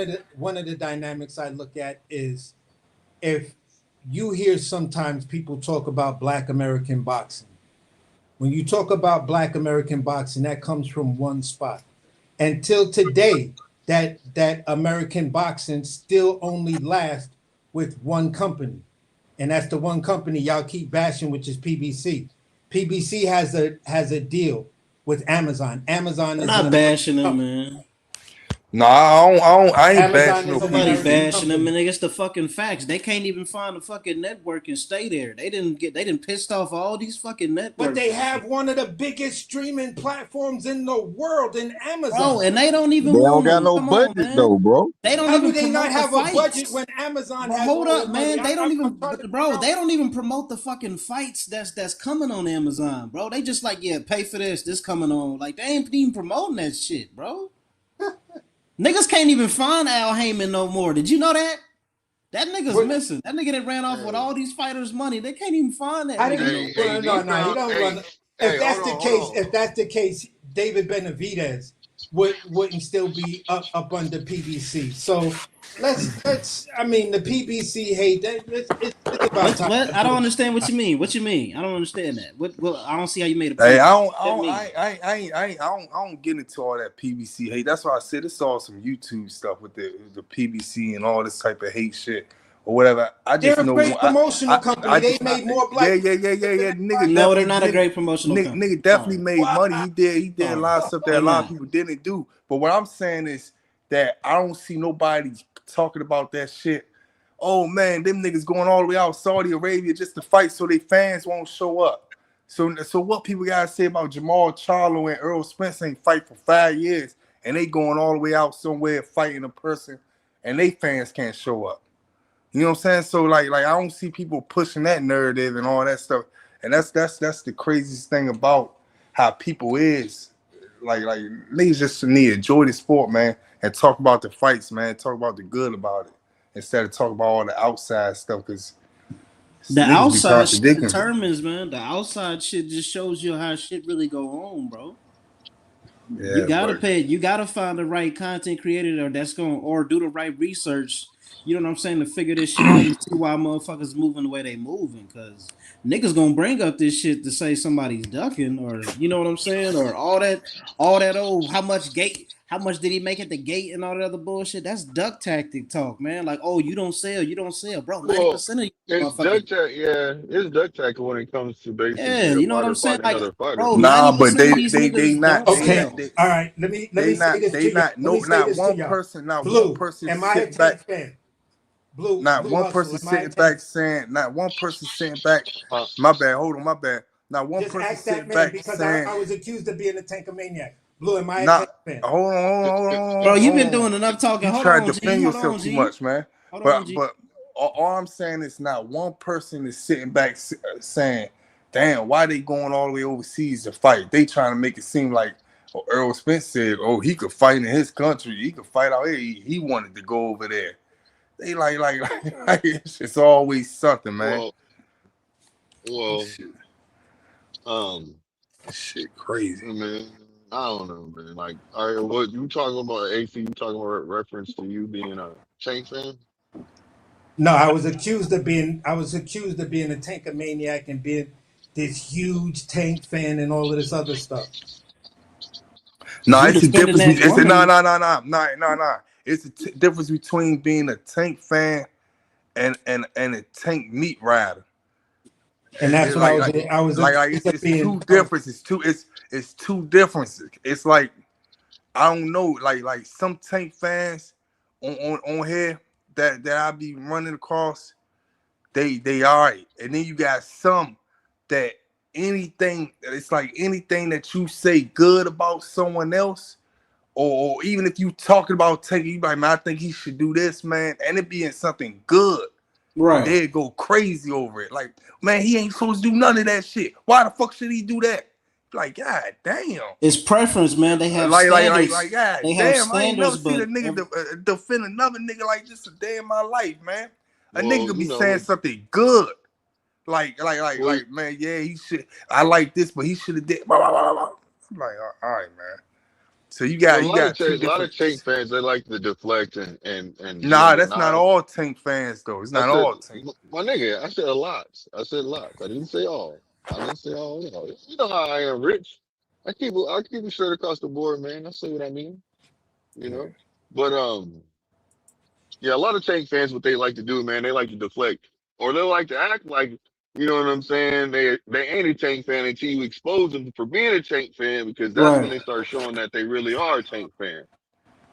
of the dynamics I look at is if you hear sometimes people talk about Black American boxing. When you talk about Black American boxing, that comes from one spot. Until today, that American boxing still only lasts with one company, and that's the one company y'all keep bashing, which is PBC. PBC has a deal with Amazon. Amazon I'm is an not American bashing them, company. man. Nah, I ain't Amazon bashing no is an Nobody American PBC. bashing them, company. and it's the fucking facts. They can't even find a fucking network and stay there. They didn't pissed off all these fucking networks. But they and have shit. one of the biggest streaming platforms in the world in Amazon. Bro, and they don't They even don't want got them. no Come on, budget man. though, bro. They don't How do even they not promote the have a budget fights. when Amazon Bro, has hold all the up, money? man. They don't I'm even, trying to figure bro. out. They don't even promote the fucking fights that's coming on Amazon, bro. They just like, yeah, pay for this. This coming on. Like they ain't even promoting that shit, bro. Niggas can't even find Al Heyman no more. Did you know that? That nigga's What? missing. That nigga that ran off with Hey, all these fighters' money. They can't even find that I nigga didn't. no hey, more. hey, Well, these no, he found. don't Hey, run. hey, hold on. If that's the case, David Benavidez wouldn't still be up under PBC. So let's. I mean, the PBC hate. It's about time What? that I don't bullshit. understand what you mean. What you mean? I don't understand that. What? Well, I don't see how you made a Hey, point. What that mean? I don't get into all that PBC hate. That's why I said it's all some YouTube stuff with the PBC and all this type of hate shit or whatever. I They're just a know great promotional company. They made more yeah. black. Nigga No, they're definitely not a great promotional company. nigga definitely Sorry. made money. He did a Sorry. lot of stuff that They a lot of not. people didn't do. But what I'm saying is that I don't see nobody talking about that shit. Oh man, them niggas going all the way out Saudi Arabia just to fight so their fans won't show up. So what people gotta say about Jamal Charlo and Earl Spence ain't fight for 5 years and they going all the way out somewhere fighting a person and they fans can't show up. You know what I'm saying? So like I don't see people pushing that narrative and all that stuff. And that's the craziest thing about how people is. Like niggas just need to enjoy the sport, man, and talk about the fights, man. Talk about the good about it instead of talking about all the outside stuff because The niggas be outside shit contradicting. determines, man. The outside shit just shows you how shit really go on, bro. You Yeah, gotta but pay. You gotta find the right content creator that's going or do the right research. You know what I'm saying to figure this shit out and see why motherfuckers moving the way they moving. Cause niggas gonna bring up this shit to say somebody's ducking or you know what I'm saying or all that oh how much did he make at the gate and all that other bullshit. That's duck tactic talk, man. Like oh you don't sell, bro. 90% of you It's motherfuckers. duck tech, yeah. It's duck tech when it comes to Yeah, basically a you know what I'm fighter saying. finding Like another fighter. bro, nah, but 90% of these they niggas not don't they Okay. sell. not they All right. Let me say this to y'all. Let me say not this to one y'all. person, not one Blue, person am I a sitting back. Tank fan? Blue Not one Hustle, person am I a sitting Tank? back saying, not one person sitting back. Uh, My bad, hold on, my bad. Not one Just person ask that sitting man back because saying, I was accused of being a Tankomaniac. Blue, am I a not Tank fan? Bro, you've been hold doing on. enough talking. You Hold try to on, G. defend Hold yourself on, too G. much, man. Hold on, But G. but all I'm saying is not one person is sitting back saying, damn, why they going all the way overseas to fight? They trying to make it seem like Earl Spence said, oh, he could fight in his country. He could fight out here. He wanted to go over there. They like it's always something, man. well, well, Shit, um, shit crazy. man, I don't know, man. Like, all right, what you talking about, AC? You talking about reference to you being a Tank fan? No, I was accused of being a Tankomaniac and being this huge Tank fan and all of this other stuff. No, You it's a defending difference. that It's a woman. no. It's a difference between being a Tank fan and a Tank meat rider. And that's what I was accused of It's being. two differences. It's two differences. It's like I don't know, like some Tank fans on here that I be running across, they all right, and then you got some that it's like anything that you say good about someone else, or even if you talking about taking, you like, man, I think he should do this, man, and it being something good. Right. They'd go crazy over it. Like, man, he ain't supposed to do none of that shit. Why the fuck should he do that? Like, god damn. It's preference, man. They have Like, standards. god They have damn. I ain't never standards, seen a but nigga defend another nigga like this a day in my life, man. A nigga Well, could you be saying know, something good. Like, well, man, yeah, he should. I like this, but he should have did. Blah, blah, blah, blah. I'm like, all right, man. So you well, got two a lot different. of Tank fans they like to deflect and Nah, that's not not. all Tank fans though. It's I not said, all Tank. my nigga, I said a lot. I said lots. I didn't say all. I didn't say all. You know how I am, Rich. I keep it straight across the board, man. I say what I mean. You Yeah. know, but yeah, a lot of Tank fans, what they like to do, man, they like to deflect, or they like to act like, you know what I'm saying? They ain't a Tank fan until you expose them for being a Tank fan, because that's when right. they start showing that they really are a Tank fan.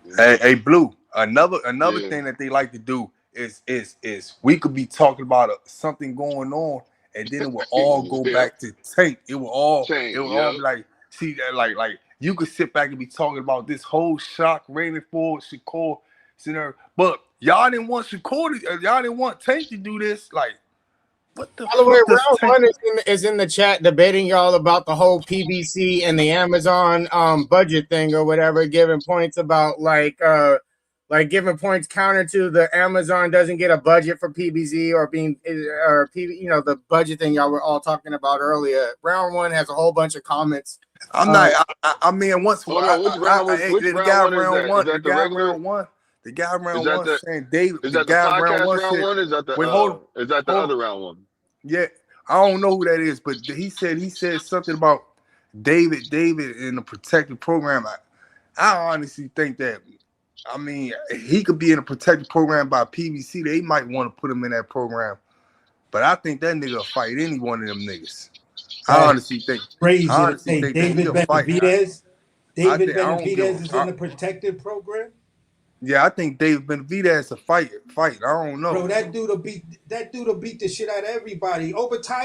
You Hey, know? hey, Blue. Another Yeah, thing that they like to do is we could be talking about something going on, and then it will all go yeah, back to Tank. It Tank. will all Yep. be like, see that like you could sit back and be talking about this whole shock raining for Shakur, but y'all didn't want Shakur. Y'all didn't want Tank to do this. Like, what the By the way, fuck does round Tank? one is in the chat debating y'all about the whole PBC and the Amazon budget thing or whatever, giving points about like giving points counter to the Amazon doesn't get a budget for PBC or the budget thing y'all were all talking about earlier. Round one has a whole bunch of comments. I'm not. I mean, once Hold on, which the round guy one is round that? Is one, that the regular? the guy Is round that one the saying David, is the that the guy round podcast one round said, one? wait, Is that the hold, other round one? yeah, I don't know who that is, but he said something about David in the protected program. I honestly think that, I mean, he could be in a protected program by PBC. They might want to put him in that program, but I think that nigga will fight any one of them niggas. I That's honestly think crazy to say. that David he'll fight. Benavidez. David I don't give. Benavidez is in the protected program. Yeah, I think David Benavidez a fight. I don't know. Bro, that dude will beat the shit out of everybody.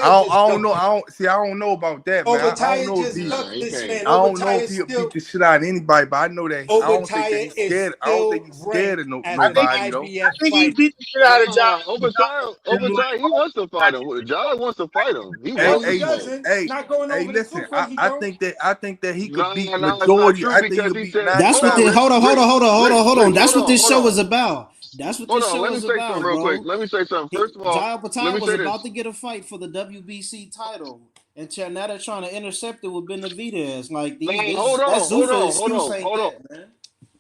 I Obataia don't know. I don't know about that, man. I don't Obataia know if just he. Nah, ducked he this can't. man. I don't know if Obataia he'll beat still the shit out of anybody, but I know that I don't think that Obataia he's is scared. I don't think still he's scared of ranked as I an think nobody though. I IBF think he fighter. beat the shit out of Nah, John. Overtime, he wants to fight him. John wants to fight him. He Hey, No, wants he to hey, smoke. doesn't. hey, Not going hey! over the Listen, Zuffa, he I don't. think that he could beat Nah, it's not majority. true I think he because could he beat said, 90. That's hold what on, this. Rich, Hold on. That's Hold what on, this hold show on. is about. That's what Hold this on, show let me is say something about, real quick. bro. Let me say something. First of all, Jai let Patai me was say about this. to get a fight for the WBC title, and now they're trying to intercept it with Benavidez. Like Nah, that Zuffa excuse ain't hold on. that, man.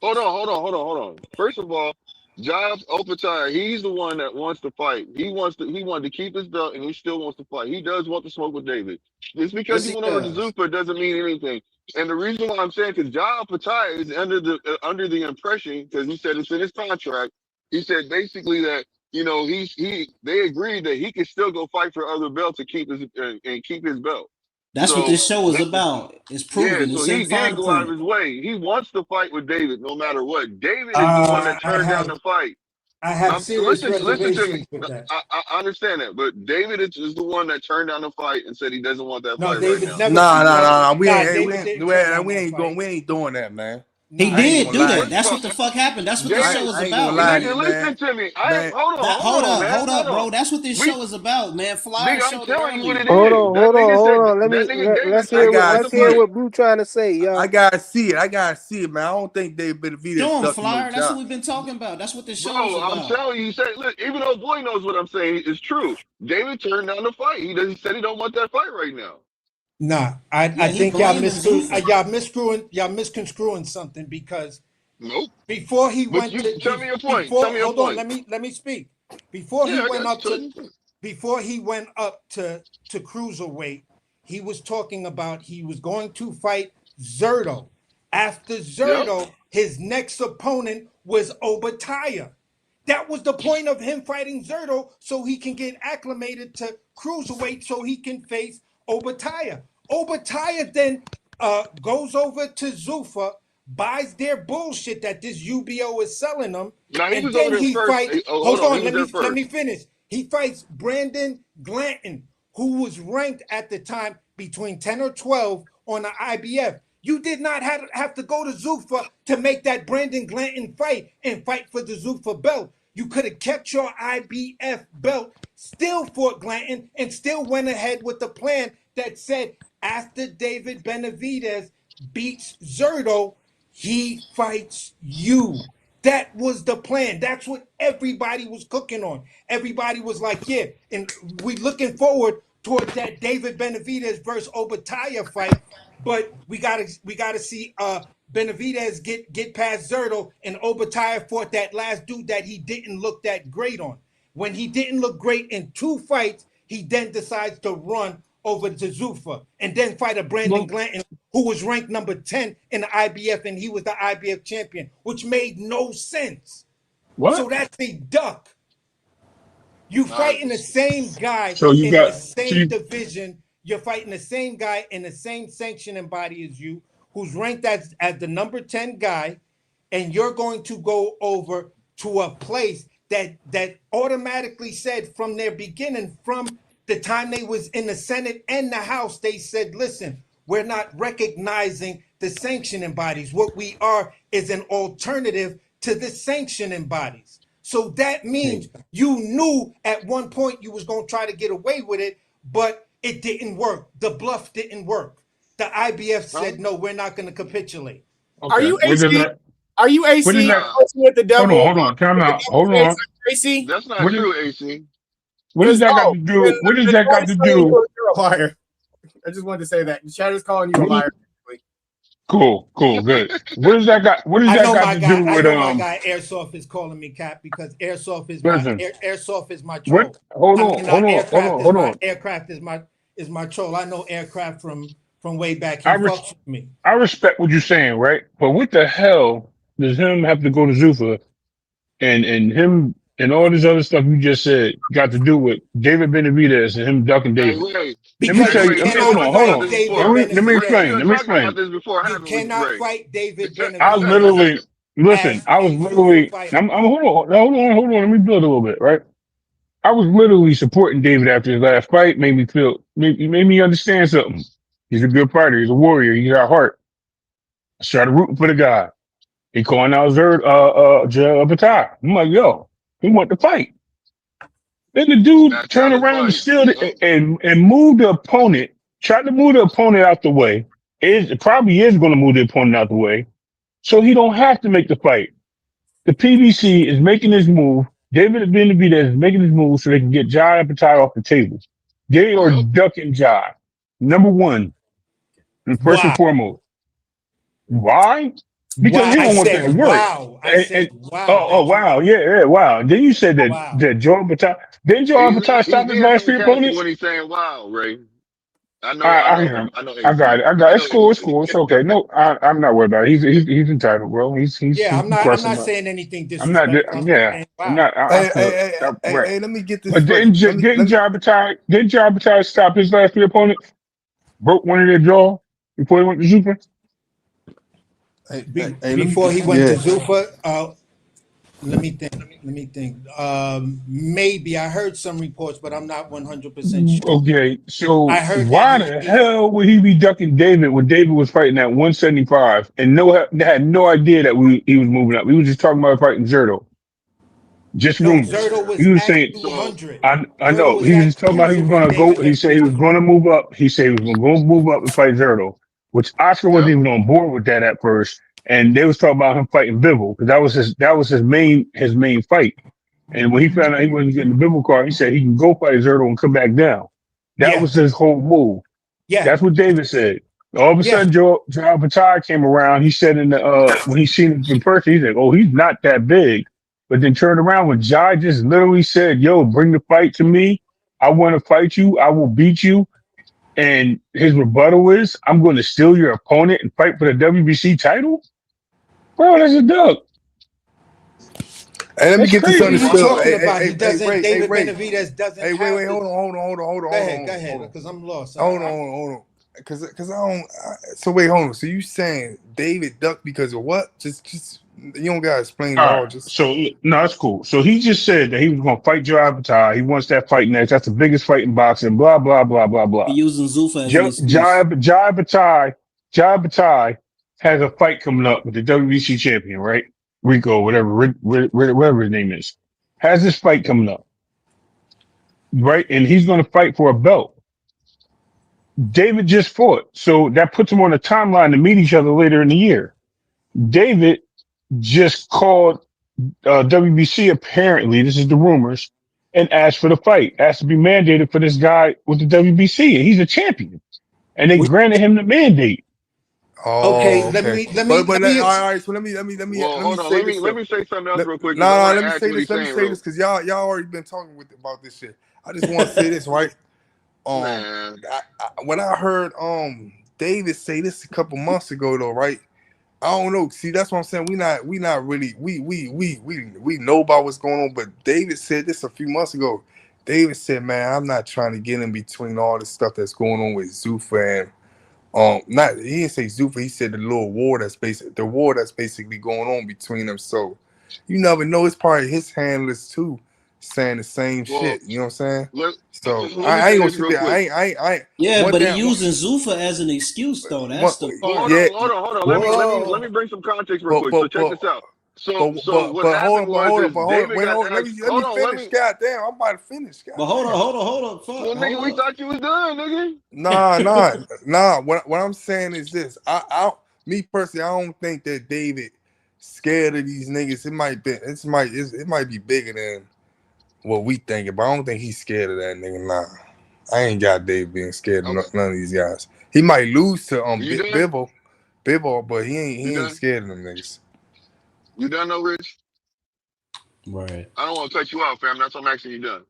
Hold on. First of all, Jobs Opatai, he's the one that wants to fight. He wanted to keep his belt and he still wants to fight. He does want to smoke with David. Just because Yes, he he went over to does. Zuffa doesn't mean anything. And the reason why I'm saying because Job Opatai is under the impression, because he said it's in his contract, he said basically that they agreed that he could still go fight for other belts to keep his and keep his belt. That's what So this show is about. It's yeah, proven. so It's in he did fine go out of print. his way. He wants to fight with David no matter what. David is the one that I turned down have the fight. I have serious Listen to me. reservations with that. I understand that, but David is the one that turned down the fight and said he doesn't want that No, fight right David now. never never We nah, ain't. Hey, David didn't turn down that fight. We ain't doing that, man. He Nah, I ain't did gonna do lie. that. First of That's all, what the fuck happened. That's what this show David, is I ain't gonna about, lie to man. nigga, you, man. listen to me. Man, Hold on, man. Hold Hold up, on. bro. That's what this We, show is about, man. Flyer nigga, I'm showed it telling you what it earlier. Hold is. on, That hold on, nigga hold said on. that nigga David Let's said I hear he wanted gotta to what see it. fight. Blue trying to say, I y'all. gotta see it. I gotta see it, man. I don't think David Benavidez Show him, ducking no Flyer. That's what job. we've been talking about. That's what this show is Bro, I'm about. telling you, he said, look, even though boy knows what I'm saying is true. David turned down the fight. He said he don't want that fight right now. nah. I Yeah, he think y'all blaming Zuffa. y'all misconstruing something because Nope. before he But went you to tell me your point. Tell before me your hold on, point. let me speak. Before he Yeah, I went got you. up Tell to me your point. before he went up to cruiserweight, he was talking about he was going to fight Zerto. After Yep. Zerto, his next opponent was Obataia. That was the point of him fighting Zerto so he can get acclimated to cruiserweight so he can face Obataia. Obataia then goes over to Zuffa, buys their bullshit that this UBO is selling them, Now he and was over then there he first. fights. Oh, hold Hold on. He on, was there let me first. finish. He fights Brandon Glanton, who was ranked at the time between 10 or 12 on the IBF. You did not have to go to Zuffa to make that Brandon Glanton fight and fight for the Zuffa belt. You could have kept your IBF belt, still fought Glanton, and still went ahead with the plan that said after David Benavidez beats Zerto, he fights you. That was the plan. That's what everybody was cooking on. Everybody was like, yeah, and we looking forward towards that David Benavidez versus Obataia fight. But we gotta see Benavidez get past Zerto, and Obataia fought that last dude that he didn't look that great on. When he didn't look great in 2 fights, he then decides to run over to Zuffa and then fight a Brandon Glanton who was ranked number 10 in the IBF, and he was the IBF champion, which made no sense. What? So that's a duck. You fighting the same guy So you in got the same division. You're fighting the same guy in the same sanctioning body as you, who's ranked as the number 10 guy, and you're going to go over to a place that automatically said from their beginning, from the time they was in the Senate and the House, they said, listen, we're not recognizing the sanctioning bodies. What we are is an alternative to the sanctioning bodies. So that means you knew at one point you was going to try to get away with it, but it didn't work. The bluff didn't work. The IBF said, no, we're not going to capitulate. Okay. Are you Where does AC? that? Are you Where does AC that? with the devil? Hold on. Time out. Hold on. AC? That's not What is? true, AC. What does Because that got to do? What does that got to do? You're a liar. I just wanted to say that. The chat is calling you a What is, liar. cool. Good. What does that got? What does I that know got my to guy. do I with know my guy. Airsoft is calling me Cap because Airsoft is my Listen. Airsoft is my What? troll. Hold I on. mean, Hold on. aircraft Hold on. is my troll. I know aircraft from way back. I He fucks with me. respect what you're saying, right? But what the hell does him have to go to Zuffa and him and all this other stuff you just said got to do with David Benavidez and him ducking Hey, David? Ray. Let me Because tell you you. Ray, me and Hold you cannot on. was Hold talking about fight on. this David before. Let me Ray, me explain. and Benavidez. you Let me was talking about explain. this before, You haven't we, cannot Ray? fight David I Benavidez literally listen. as I was a Zuffa literally. fighter. I'm hold on. Let me build a little bit, right? I was literally supporting David after his last fight. Made me understand something. He's a good fighter. He's a warrior. He got heart. I started rooting for the guy. He calling out Batai. I'm like, yo, he want to fight. Then the dude Back turned out of around and fight. still Yep. and moved the opponent. Tried to move the opponent out the way. It probably is going to move the opponent out the way, so he don't have to make the fight. The PBC is making his move. David Benavidez is making his move so they can get Jai Batai off the table. They are Yep. ducking Jai. Number one, and first and Wow. foremost. Why? Because Wow. he I don't want that said work. wow. I And said wow. oh That you wow, yeah, wow. Then you said wow. that Joe Batai didn't Joe Batai He's stop his being last 3 sarcastic opponents? when he's saying wow, Ray. I hear him. I know I got AC. it. I know It's cool. It's AC. cool. It's okay. No, I'm not worried about it. He's entitled, bro. He's Yeah, I'm pressing, not but saying anything I'm not. disrespectful. I'm just Yeah, saying I'm wow. not. I Hey, feel hey, hey, hey, right. hey, let me get this But straight. didn't Joe Batai stop his last 3 opponents? Broke one of their jaw before he went to Super. let me Before he went to yeah. Zuffa, let me think. Let me think. Maybe I heard some reports, but I'm not 100% sure. Okay, I so heard that why the he hell would he be ducking David when David was fighting at 175 and had no idea that he was moving up? We was just talking about fighting Zerto. Just no, rumors. Zerto He was was at saying, So 200. I Zerto know. was He was at just talking about he was 200 going when to go. David He said he was Benavidez. going to move up. He said he was going to move up and fight Zerto, which Oscar wasn't yep. even on board with that at first. And they was talking about him fighting Bivol because that was his main fight. And when he found out he wasn't getting the Bivol card, he said he can go fight Zerto and come back down. That Yeah, was his whole move. yeah, That's what David said. All of a yeah. sudden, Joe Batai came around. He said when he seen him in person, he's like, "Oh, he's not that big." But then turned around when Jai just literally said, "Yo, bring the fight to me. I want to fight you. I will beat you." And his rebuttal is, "I'm going to steal your opponent and fight for the WBC title." Bro, that's a duck. Hey, let me That's get this What are crazy. you understood. talking about? He doesn't. Ray, hey, David Ray. Benavidez doesn't Hey, wait, have wait, the. hold on, Go ahead, because I'm lost. hold on. Cause I don't. So wait, hold on. So you saying David ducked because of what? Just you don't gotta explain it All all. right. So no, that's cool. So he just said that he was going to fight Joe Batai. He wants that fight next. That's the biggest fight in boxing. Blah blah blah blah blah. He using Zuffa as an Jai excuse. Batai has a fight coming up with the WBC champion, right? Rico, whatever his name is. has this fight coming up, right? And he's going to fight for a belt. David just fought, so that puts him on a timeline to meet each other later in the year. David just called WBC, apparently, this is the rumors, and asked for the fight, asked to be mandated for this guy with the WBC, and he's a champion. And they granted him the mandate. Oh, Okay, okay. let But me all right. So let Well, me hold on. say this. Let me say something else real quick because I Nah, want to let me add to say what this. he's Let me saying, say real. this because y'all already been talking about this shit. I just want to say this, right? Man, When I heard David say this a couple months ago, though, right? I don't know. See, that's what I'm saying. We not really we know about what's going on. But David said this a few months ago. David said, "Man, I'm not trying to get in between all this stuff that's going on with Zuffa and not." He didn't say Zuffa. He said the war that's basically going on between them. So you never know. It's probably his handlers too saying the same well, shit. You know what I'm saying? let, So let me I say ain't gonna this sit real there. quick. I ain't. Yeah, One but he thing. using Zuffa as an excuse though. One, That's the Well, part. yeah, hold on. Let me Whoa. bring some context real quick. So check this out. So what hold happened on, was is David wait, got hold on. asked. Let me Hold on, let finish. me. God damn, I'm about to finish. God But damn. hold on, fuck, Well, nigga, we hold up. thought you was done, nigga. Nah. What I'm saying is this. Me personally, I don't think that David scared of these niggas. It might be bigger than what we thinking, but I don't think he's scared of that nigga. Nah, I ain't got David being scared of Okay, none of these guys. He might lose to you done? Bibble, but he You ain't done? scared of them niggas. You done, no, Rich? Right. I don't want to cut you out, fam. That's why I'm asking you done.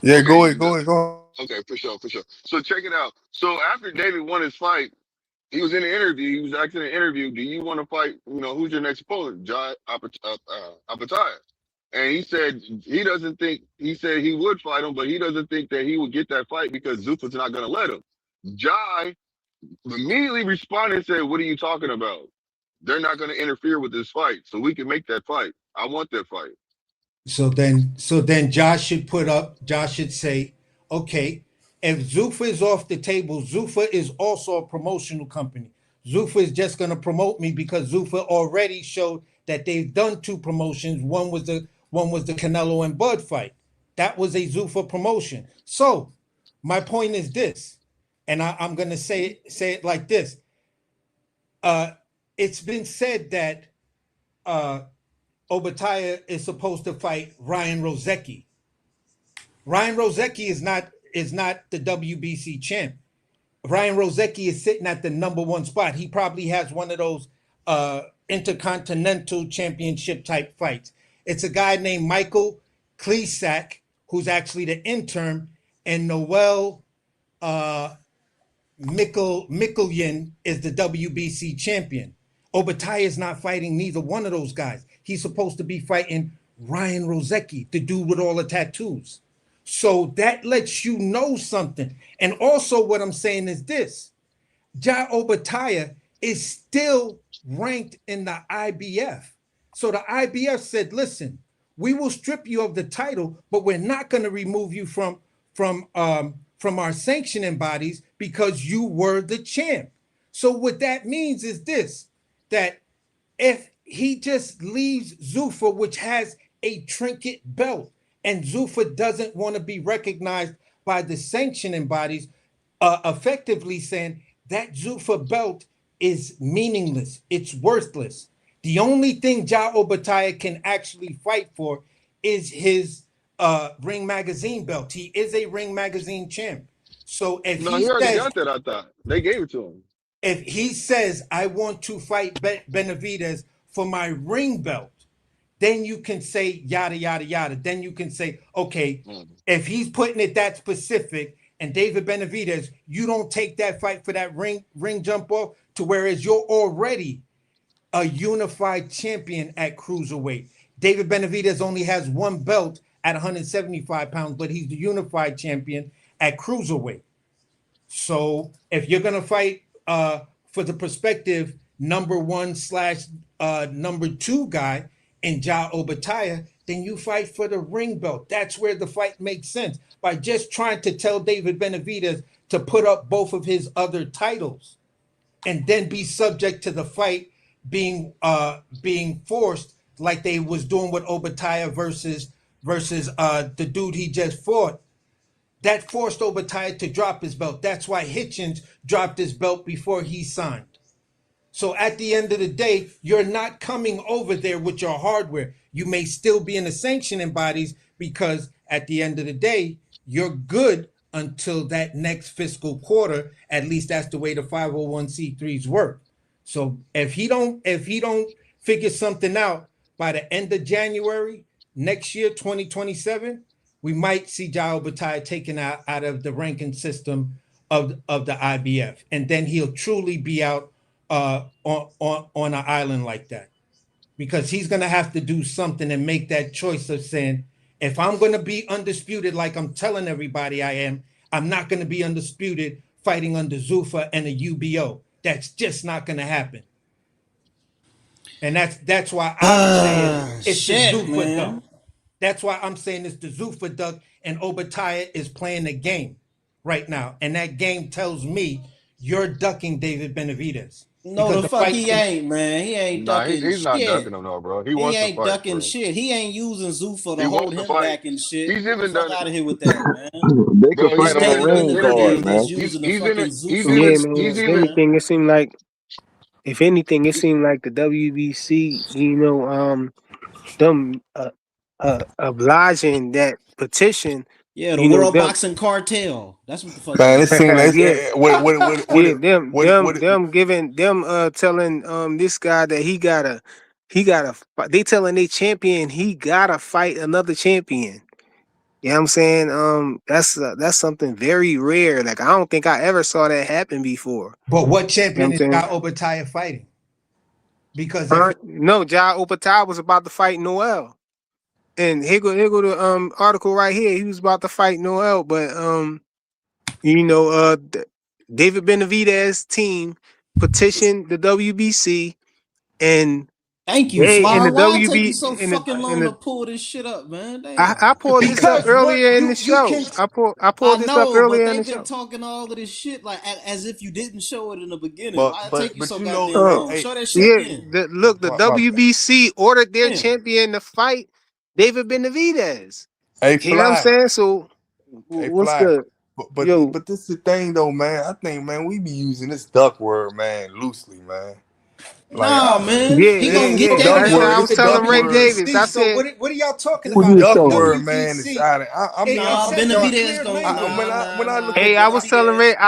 Yeah, Okay, go you ahead, done. go ahead, go ahead. Okay, for sure, for sure. So check it out. So after David won his fight, he was in the interview. He was asking in the interview, "Do you want to fight? You know, who's your next opponent?" Jai Apataya. And he said he doesn't think. He said he would fight him, but he doesn't think that he would get that fight because Zuffa's not going to let him. Jai immediately responded and said, "What are you talking about? They're not going to interfere with this fight, so we can make that fight. I want that fight." So then Josh should say, okay, if Zuffa is off the table, Zuffa is also a promotional company. Zuffa is just gonna promote me because Zuffa already showed that they've done two promotions. One was the Canelo and Bud fight. That was a Zuffa promotion. So my point is this, and I'm gonna say it like this. Uh it's been said that Obatiah is supposed to fight Ryan Rozecki. Ryan Rozecki is not the WBC champ. Ryan Rozecki is sitting at the number one spot. He probably has one of those intercontinental championship type fights. It's a guy named Michael Klesak, who's actually the intern, and Noel Mikkelyen is the WBC champion. Obatiah is not fighting neither one of those guys. He's supposed to be fighting Ryan Rozecki, the dude with all the tattoos. So that lets you know something. And also, what I'm saying is this: Jai Obatiah is still ranked in the IBF. So the IBF said, listen, we will strip you of the title, but we're not going to remove you from our sanctioning bodies because you were the champ. So what that means is this: that if he just leaves Zuffa, which has a trinket belt, and Zuffa doesn't want to be recognized by the sanctioning bodies, effectively saying that Zuffa belt is meaningless, it's worthless. The only thing Ja Obatiah can actually fight for is his Ring Magazine belt. He is a Ring Magazine champ. So No, he already got that. I thought they gave it to him. if he says, I want to fight Benavidez for my ring belt, then you can say yada, yada, yada. Then you can say, okay, if he's putting it that specific and David Benavidez, you don't take that fight for that ring jump off to whereas you're already a unified champion at cruiserweight. David Benavidez only has one belt at 175 pounds, but he's the unified champion at cruiserweight. So if you're gonna fight for the prospective number one slash number two guy in Ja Obatiah, then you fight for the ring belt. That's where the fight makes sense. By just trying to tell David Benavidez to put up both of his other titles and then be subject to the fight being forced like they was doing with Obadiah versus the dude he just fought, that forced Obadiah to drop his belt. That's why Hitchens dropped his belt before he signed. So at the end of the day, you're not coming over there with your hardware. You may still be in the sanctioning bodies because at the end of the day, you're good until that next fiscal quarter. At least that's the way the 501c3s work. So if he don't figure something out by the end of January next year, 2027, we might see Jao Batai taken out of the ranking system of the IBF, and then he'll truly be out on an island like that, because he's gonna have to do something and make that choice of saying, if I'm gonna be undisputed like I'm telling everybody I am, I'm not gonna be undisputed fighting under Zuffa and a UBO. That's just not gonna happen. And that's why I'm saying it's the Shit, Zuffa man. duck. That's why I'm saying it's the Zuffa duck, and Obadiah is playing the game right now. And that game tells me you're ducking David Benavidez. No, Because the the fuck fight he can, ain't, man. He ain't Nah, ducking he's not shit. ducking him though, bro. He He wants to ain't fight, ducking bro. shit. He ain't using Zuffa He to hold wants to him fight. back and shit. He's Get the even fuck done out it, of here with that, man. They could bro. It's fight He's on a David even ring Benavidez card, interviewed. that's man. using the He's in fucking it. He's Zuffa in for it. Yeah, his man. He's If fights, even. man. anything, it seemed like the WBC, them obliging that petition, Yeah, the you know, World them Boxing Cartel. That's what the fuck it Man, it is. seemed like yeah, what yeah, it them what it what them it them giving them telling this guy that he gotta they telling their champion he gotta fight another champion. You know what I'm saying? That's something very rare. Like, I don't think I ever saw that happen before. but what You know what champion I'm is saying? Jao Obadiah fighting? Because if No, Ja Opatai was about to fight Noel. And here go the article right here. He was about to fight Noel, but David Benavidez team petitioned the WBC, and Thank you, they in Fly. the Why it take you WB so in fucking long to the pull this shit up, man? I Damn. pulled this up because what earlier in the you show. can I I pulled this up know, but earlier in the they've been show. talking all of this shit like as if you didn't show it in the beginning. but Why it take but you but so you know, goddamn hey, long? hey, Show that shit Yeah, again. look, the my bad. WBC ordered their Damn. champion to fight David Benavidez. Hey You know what I'm Fly. saying? So, Hey what's Fly. good? Yo, But this is the thing though, man. I think, man, we be using this duck word, man, loosely, man. Like Nah, man. yeah, He it's gonna yeah, get it's yeah. that duck That's belt. how word. I it's was It's the telling duck Ray word. Davis. WBC. I So said, what are y'all talking It's about? duck The word, man. It's WBC. out of, I mean, I'm Nah, saying, It dog, Benavidez cleared gonna mentally. when I look hey, at I the was telling Ray, Benavidez.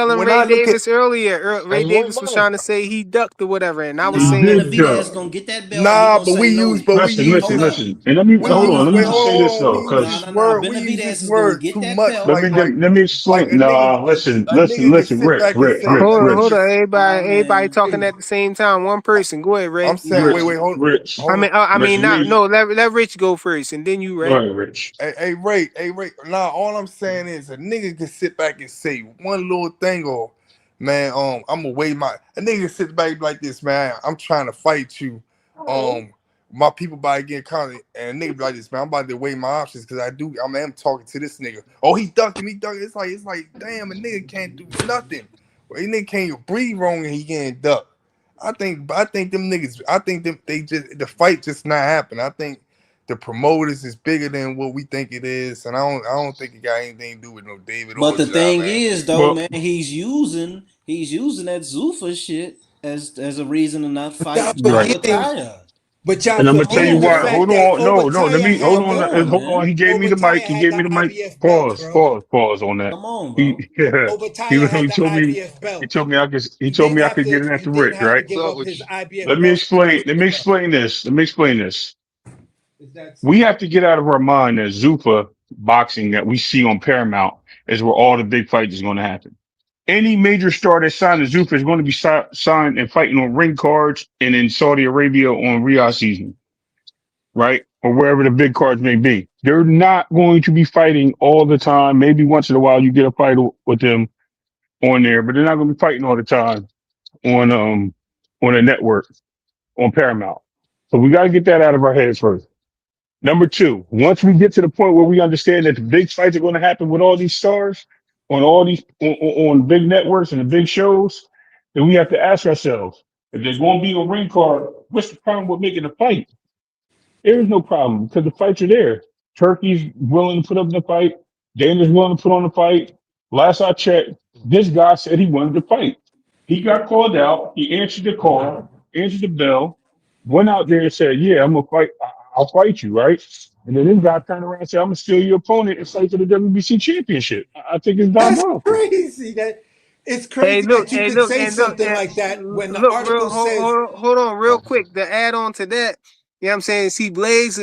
when I look at Earlier. Ray And he ain't Davis was lying. trying to say he ducked or whatever, and I was He Nah, saying, did Benavidez duck. gonna get that belt and he nah, gonna but say no. we Listen, use listen, Hold this up. listen. And let me we Nah, hold use on. Let nah, me wait, just say nah. this hold on, though, we use Nah, because this nah, nah. word, we use Benavidez this is gonna word get too that much, belt. let me like explain. Nah, listen, a nigga can listen, sit Rich, back and Rich, say Rich, hold Rich, on, Nah, everybody man. talking at the same time. One person, go ahead, I'm Ray. saying Nah. wait, Rich. hold on. I Rich, mean, not me. no. Let Rich go first, and then you, Go Ray. ahead, Rich. Hey Ray. Nah, all I'm saying is a nigga can sit back and say one little thing or man, I'm gonna weigh my a nigga sit back like this, man. I'm trying to fight you. My people by getting caught and a nigga be like this, man. I'm about to weigh my options because I am talking to this nigga. Oh, he ducking. It's like, damn, a nigga can't do nothing. Well, a nigga can't breathe wrong and he getting ducked. I think them niggas. I think them they just the fight just not happen. I think the promoters is bigger than what we think it is, and I don't think it got anything to do with no David But or the Ja, thing man. is, though, Well, man, he's using that Zuffa shit as a reason to not But y'all fight right. forgetting. Obadiah. But y'all And I'm gonna tell you forgetting the why. Come fact Hold that on. No, no. Let Obadiah me hold had on, on. the on, Hold on. man. He gave me the mic. Obadiah He had gave the me the mic. IBF belt, Pause. bro. Pause. Pause on that. Come on, He bro. yeah. Obadiah had He the told me. IBF He belt. told me I could. He He told didn't me I have could to. get it He after didn't Rich. have to Right. give So up with his you. IBF Let me belt to explain. get Let the me belt. explain this. Let me explain this. Is that We have to get out of our mind that Zuffa boxing that we see on Paramount is where all the big fights is going to happen. Any major star that signed to Zuffa is going to be signed and fighting on ring cards and in Saudi Arabia on Riyadh season, right? Or wherever the big cards may be. They're not going to be fighting all the time. Maybe once in a while you get a fight with them on there, but they're not going to be fighting all the time on a network on Paramount. So we got to get that out of our heads first. Number two, once we get to the point where we understand that the big fights are going to happen with all these stars on all these on big networks and the big shows, then we have to ask ourselves, if they're going to be a ring card, what's the problem with making a fight? There is no problem because the fights are there. Turkey's willing to put up the fight. Dana's willing to put on the fight. Last I checked, this guy said he wanted to fight. He got called out. He answered the call, answered the bell, went out there and said, "Yeah, I'm gonna fight. I'll fight you, right?" And then this guy turned around and said, "I'm gonna steal your opponent and fight for the WBC championship." I think it's That's diabolical. crazy. It's crazy that you could say something and like that when the look, real article says. hold on real quick. To add on to that, you know what I'm saying? See, Blaze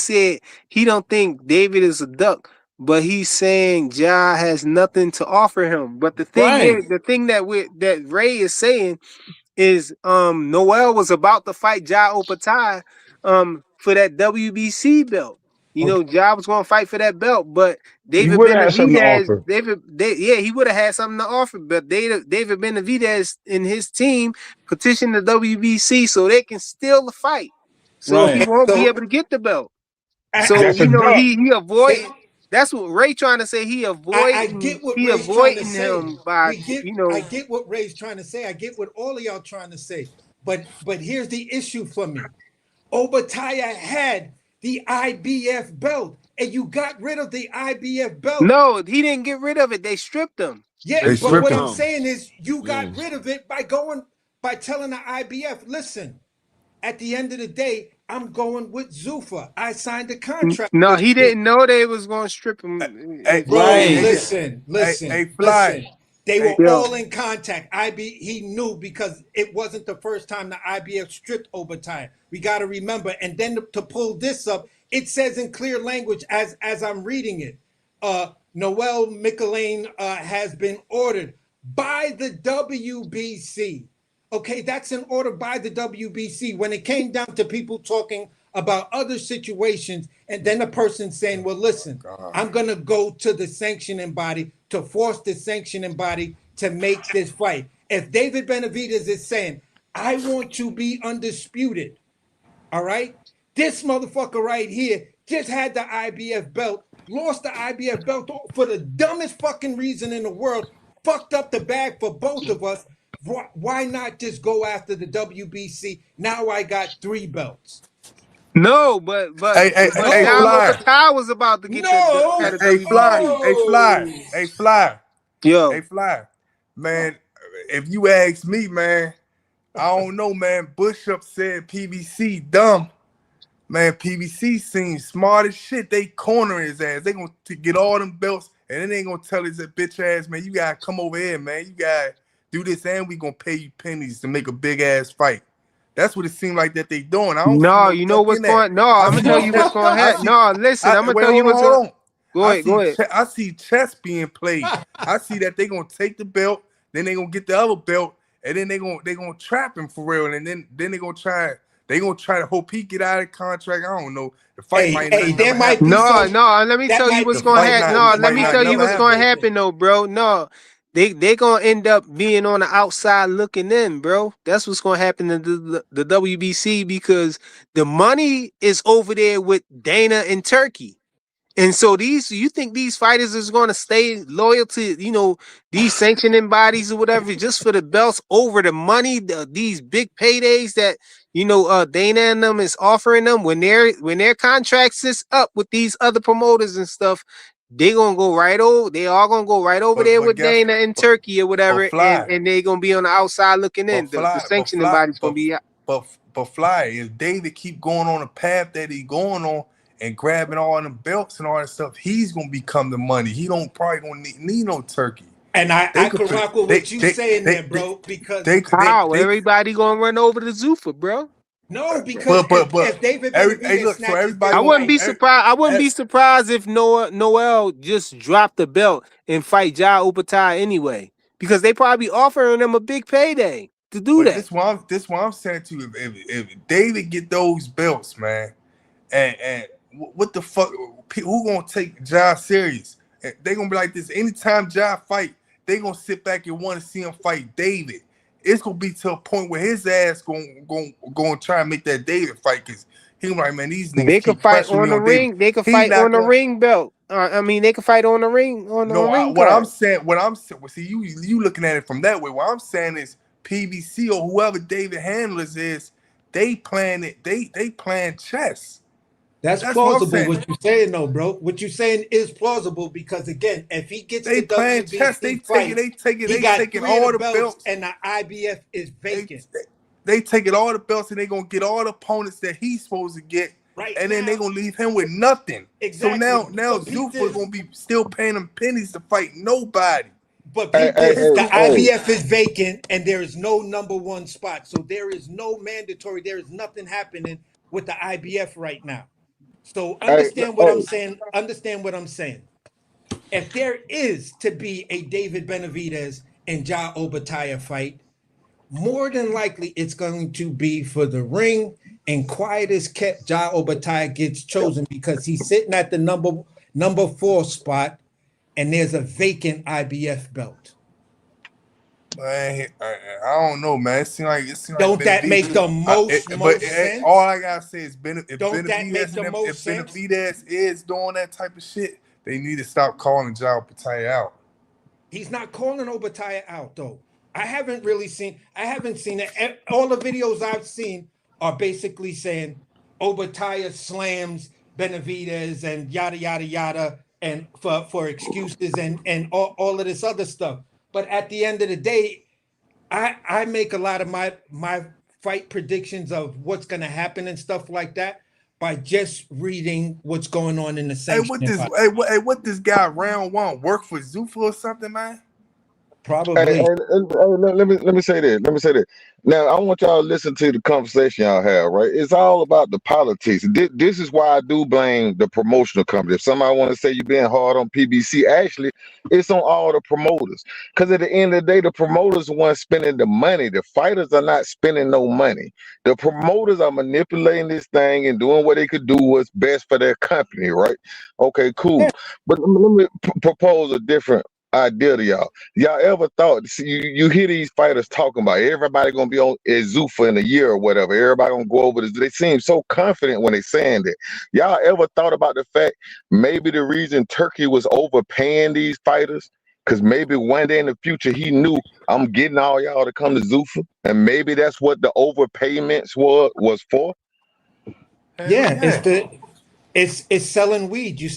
said he don't think David is a duck, but he's saying Ja has nothing to offer him. But the thing Right. is, the thing that Ray is saying is Noel was about to fight Ja Opatai for that WBC belt. You know, Ja was gonna fight for that belt, but He David would have had something to Benavidez, offer. he would have had something to offer, but David Benavidez and his team petitioned the WBC so they can steal the fight. So he Right. won't be So able to get the belt. So That's a you know duck. he avoiding. That's what Ray trying to say. I get what He Ray's trying to avoiding say. him by I get what Ray's trying to say. I get what all of y'all trying to say. But here's the issue for me. Obatiah had the IBF belt, and you got rid of the IBF belt. No, he didn't get rid of it. They stripped him. Yeah, but what I'm saying is you got rid of it by telling the IBF, listen, at the end of the day, I'm going with Zuffa. I signed a contract No, with he you. didn't know they was going to strip him. Bro, listen. Fly. They were Yo. all in contact. He knew because it wasn't the first time the IBF stripped Obatiah. We got to remember. And then to pull this up, it says in clear language as I'm reading it. Noel Michelin has been ordered by the WBC. Okay, that's an order by the WBC. When it came down to people talking about other situations, and then a person saying, well, listen, I'm going to go to the sanctioning body to force the sanctioning body to make this fight. If David Benavidez is saying, I want to be undisputed, all right? This motherfucker right here just had the IBF belt, lost the IBF belt for the dumbest fucking reason in the world, fucked up the bag for both of us. Why not just go after the WBC? Now I got 3 belts. No, but John Lopetau was about to get No, at a WBC. Fly. Man, if you ask me, man, I don't know, man. Bush-Up said PBC dumb. Man, PBC seems smart as shit. They cornering his ass. They gonna get all them belts, and then they gonna tell his bitch ass, man, you gotta come over here, man. You gotta do this, and we gonna pay you pennies to make a big ass fight. That's what it seemed like that they doing. I don't see No, no you know duck what's in that. going. No, I'm gonna tell you what's going to happen. No, listen, I'm gonna Wait, tell you what's hold going. on. Go ahead. I see chess being played. I see that they gonna take the belt, then they gonna get the other belt, and then they gonna trap him for real, and then they gonna try to hope he get out of the contract. I don't know. The fight might not never happen. No, let me tell you what's going to happen. No, let me tell you what's going to happen, though, bro. No, they gonna end up being on the outside looking in, bro. That's what's gonna happen to the WBC because the money is over there with Dana and Turkey. And so you think these fighters is going to stay loyal to, these sanctioning bodies or whatever, just for the belts over the money, these big paydays that, Dana and them is offering them when their contracts is up with these other promoters and stuff, they all gonna go right over there with Dana and Turkey or whatever, and they gonna be on the outside looking in. The sanctioning body's gonna be out. But Fly, if David keep going on the path that he going on and grabbing all them belts and all that stuff, he's gonna become the money. He don't probably gonna need no Turkey. And I could rock with what you saying there, bro, because everybody gonna run over to Zuffa, bro. No, because if David Benavidez snatches I wouldn't be surprised. I wouldn't be surprised if Noel just dropped the belt and fight Ja Opatai anyway, because they probably offering them a big payday to do that. This what I'm saying to you. If David get those belts, man, and what the fuck? Who gonna take Ja serious? They gonna be like this. Anytime Ja fight, they gonna sit back and want to see him fight David. It's gonna be to a point where his ass gonna try and make that David fight, because he like, man, these niggas They could fight on the ring. They could fight on the ring belt. They could fight on the ring ring. What I'm saying, see, you looking at it from that way. What I'm saying is PBC or whoever David handlers is, they plan chess. That's That's what I'm plausible saying. what you're saying, though, bro. What you're saying is plausible because again, if he gets They the playing chess. They WBC fight, he got taking 3 of all the the belts belts. and the IBF is They vacant. they taking all the belts and they gonna get all the opponents that he's supposed to get, Right and then they now, gonna leave him with nothing. So exactly. now But peep Zuffa this. gonna be still paying them pennies to fight nobody. But Hey, peep hey, this. The hey, hey. IBF is vacant and there is no number one spot. So there is no mandatory, there is nothing happening with the IBF right now. So Hey, understand what I'm oh, saying. Understand what I'm saying. If there is to be a David Benavidez and Ja Obataia fight, more than likely it's going to be for the ring. And quiet as kept, Ja Obataia gets chosen because he's sitting at the number 4 spot, and there's a vacant IBF belt. Man, I don't know, man. It seems like Don't that make the most sense? all I gotta say is if Don't that make Benavidez the and them, if most sense? Benavidez is doing that type of shit, they need to stop calling Jao Patai out. He's not calling Obataia out though. I haven't seen it. All the videos I've seen are basically saying Obataia slams Benavidez and yada yada yada and for excuses and all of this other stuff. But at the end of the day, I make a lot of my fight predictions of what's gonna happen and stuff like that by just reading what's going on in the sanctioning body. What this guy round one work for Zuffa or something, man? Probably. Let me say this. Let me say this. Now, I want y'all to listen to the conversation y'all have, right? It's all about the politics. This is why I do blame the promotional company. If somebody want to say you're being hard on PBC, actually, it's on all the promoters. Because at the end of the day, the promoters are the ones spending the money. The fighters are not spending no money. The promoters are manipulating this thing and doing what they could do what's best for their company, right? Okay, cool. But let me propose a different idea to y'all. Y'all ever thought, see, you hear these fighters talking about everybody gonna be on Zuffa in a year or whatever, everybody gonna go over this. They seem so confident when they saying that. Y'all ever thought about the fact maybe the reason Turkey was overpaying these fighters? Because maybe one day in the future he knew I'm getting all y'all to come to Zuffa, and maybe that's what the overpayments was for. Yeah, it's selling weed. You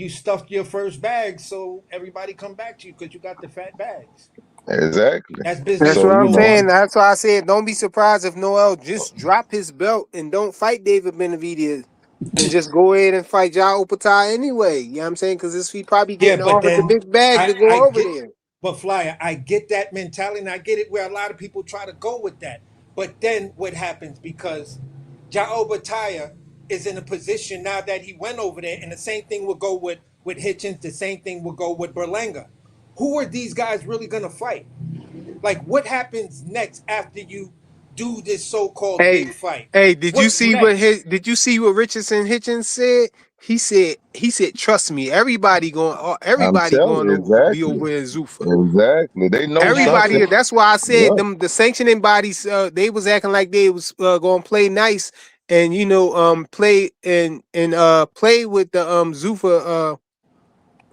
stuffed your first bag, so everybody come back to you because you got the fat bags. Exactly. That's business That's what So I'm you know, 101. saying. That's why I said don't be surprised if Noel just drop his belt and don't fight David Benavidez and just go ahead and fight Ja Opata anyway. You know what I'm saying? Because he probably Yeah, getting but offered the then big bag to I go over get, there. but Flyer, I get that mentality, and I get it where a lot of people try to go with that. But then what happens because Jao Bataya is in a position now that he went over there, and the same thing will go with Hitchens. The same thing will go with Berlanga. Who are these guys really gonna fight? Like, what happens next after you do this so-called big Hey, fight? hey, did you What's see what next? Richardson Hitchens said? He said, trust me, I'm everybody telling going you, to be exactly. over in Zuffa. Exactly. They know Everybody. something. That's why I said Yeah. them the sanctioning bodies. They was acting like they was going to play nice and play and play with the Zuffa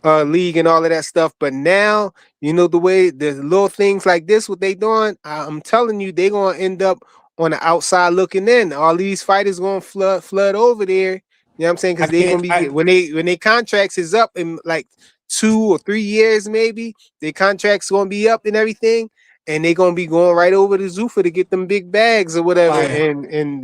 league and all of that stuff. But now, the way the little things like this, what they doing, I'm telling you, they gonna end up on the outside looking in. All these fighters gonna flood over there. You know what I'm saying? I Because they can't. gonna be when they contracts is up in like 2 or 3 years, maybe their contracts gonna be up and everything. And they gonna be going right over to Zuffa to get them big bags or whatever, and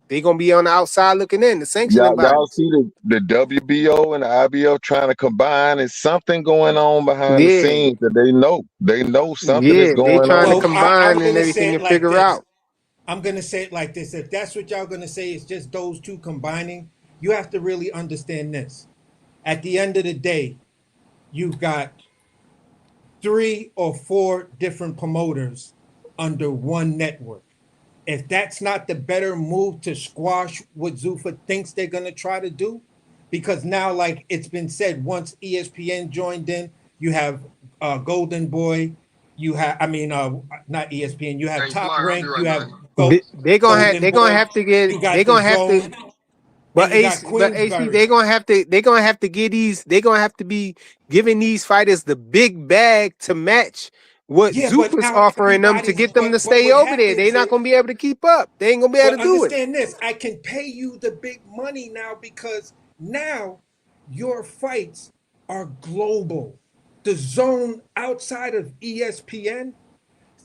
they gonna be on the outside looking in the sanctioning Y'all bodies. see the WBO and the IBO trying to combine. There's something going on behind the Yeah. scenes that they know. They know something is Yeah, they going trying to on. Well, I'm combine and gonna say everything it and like figure this. out. I'm gonna say it like this. If that's what y'all gonna say is just those two combining, you have to really understand this. At the end of the day, you've got 3 or 4 different promoters under one network. If that's not the better move to squash what Zuffa thinks they're gonna try to do, because now, like it's been said, once ESPN joined in, you have Golden Boy, you have not ESPN, you have Hey, Top Flyer, I'll be Rank, you right have back. Golden They gonna Boy, have to get you they got the gonna have to Zone, and you got But AC Queensberry. they gonna have to get these they gonna have to be giving these fighters the big bag to match what Yeah, but Zuffa's now offering them to everybody's get them to but stay what over there. They're happens not is, gonna be able to keep up. They ain't gonna be able but to do it. understand this, I can pay you the big money now because now your fights are global. The zone outside of ESPN,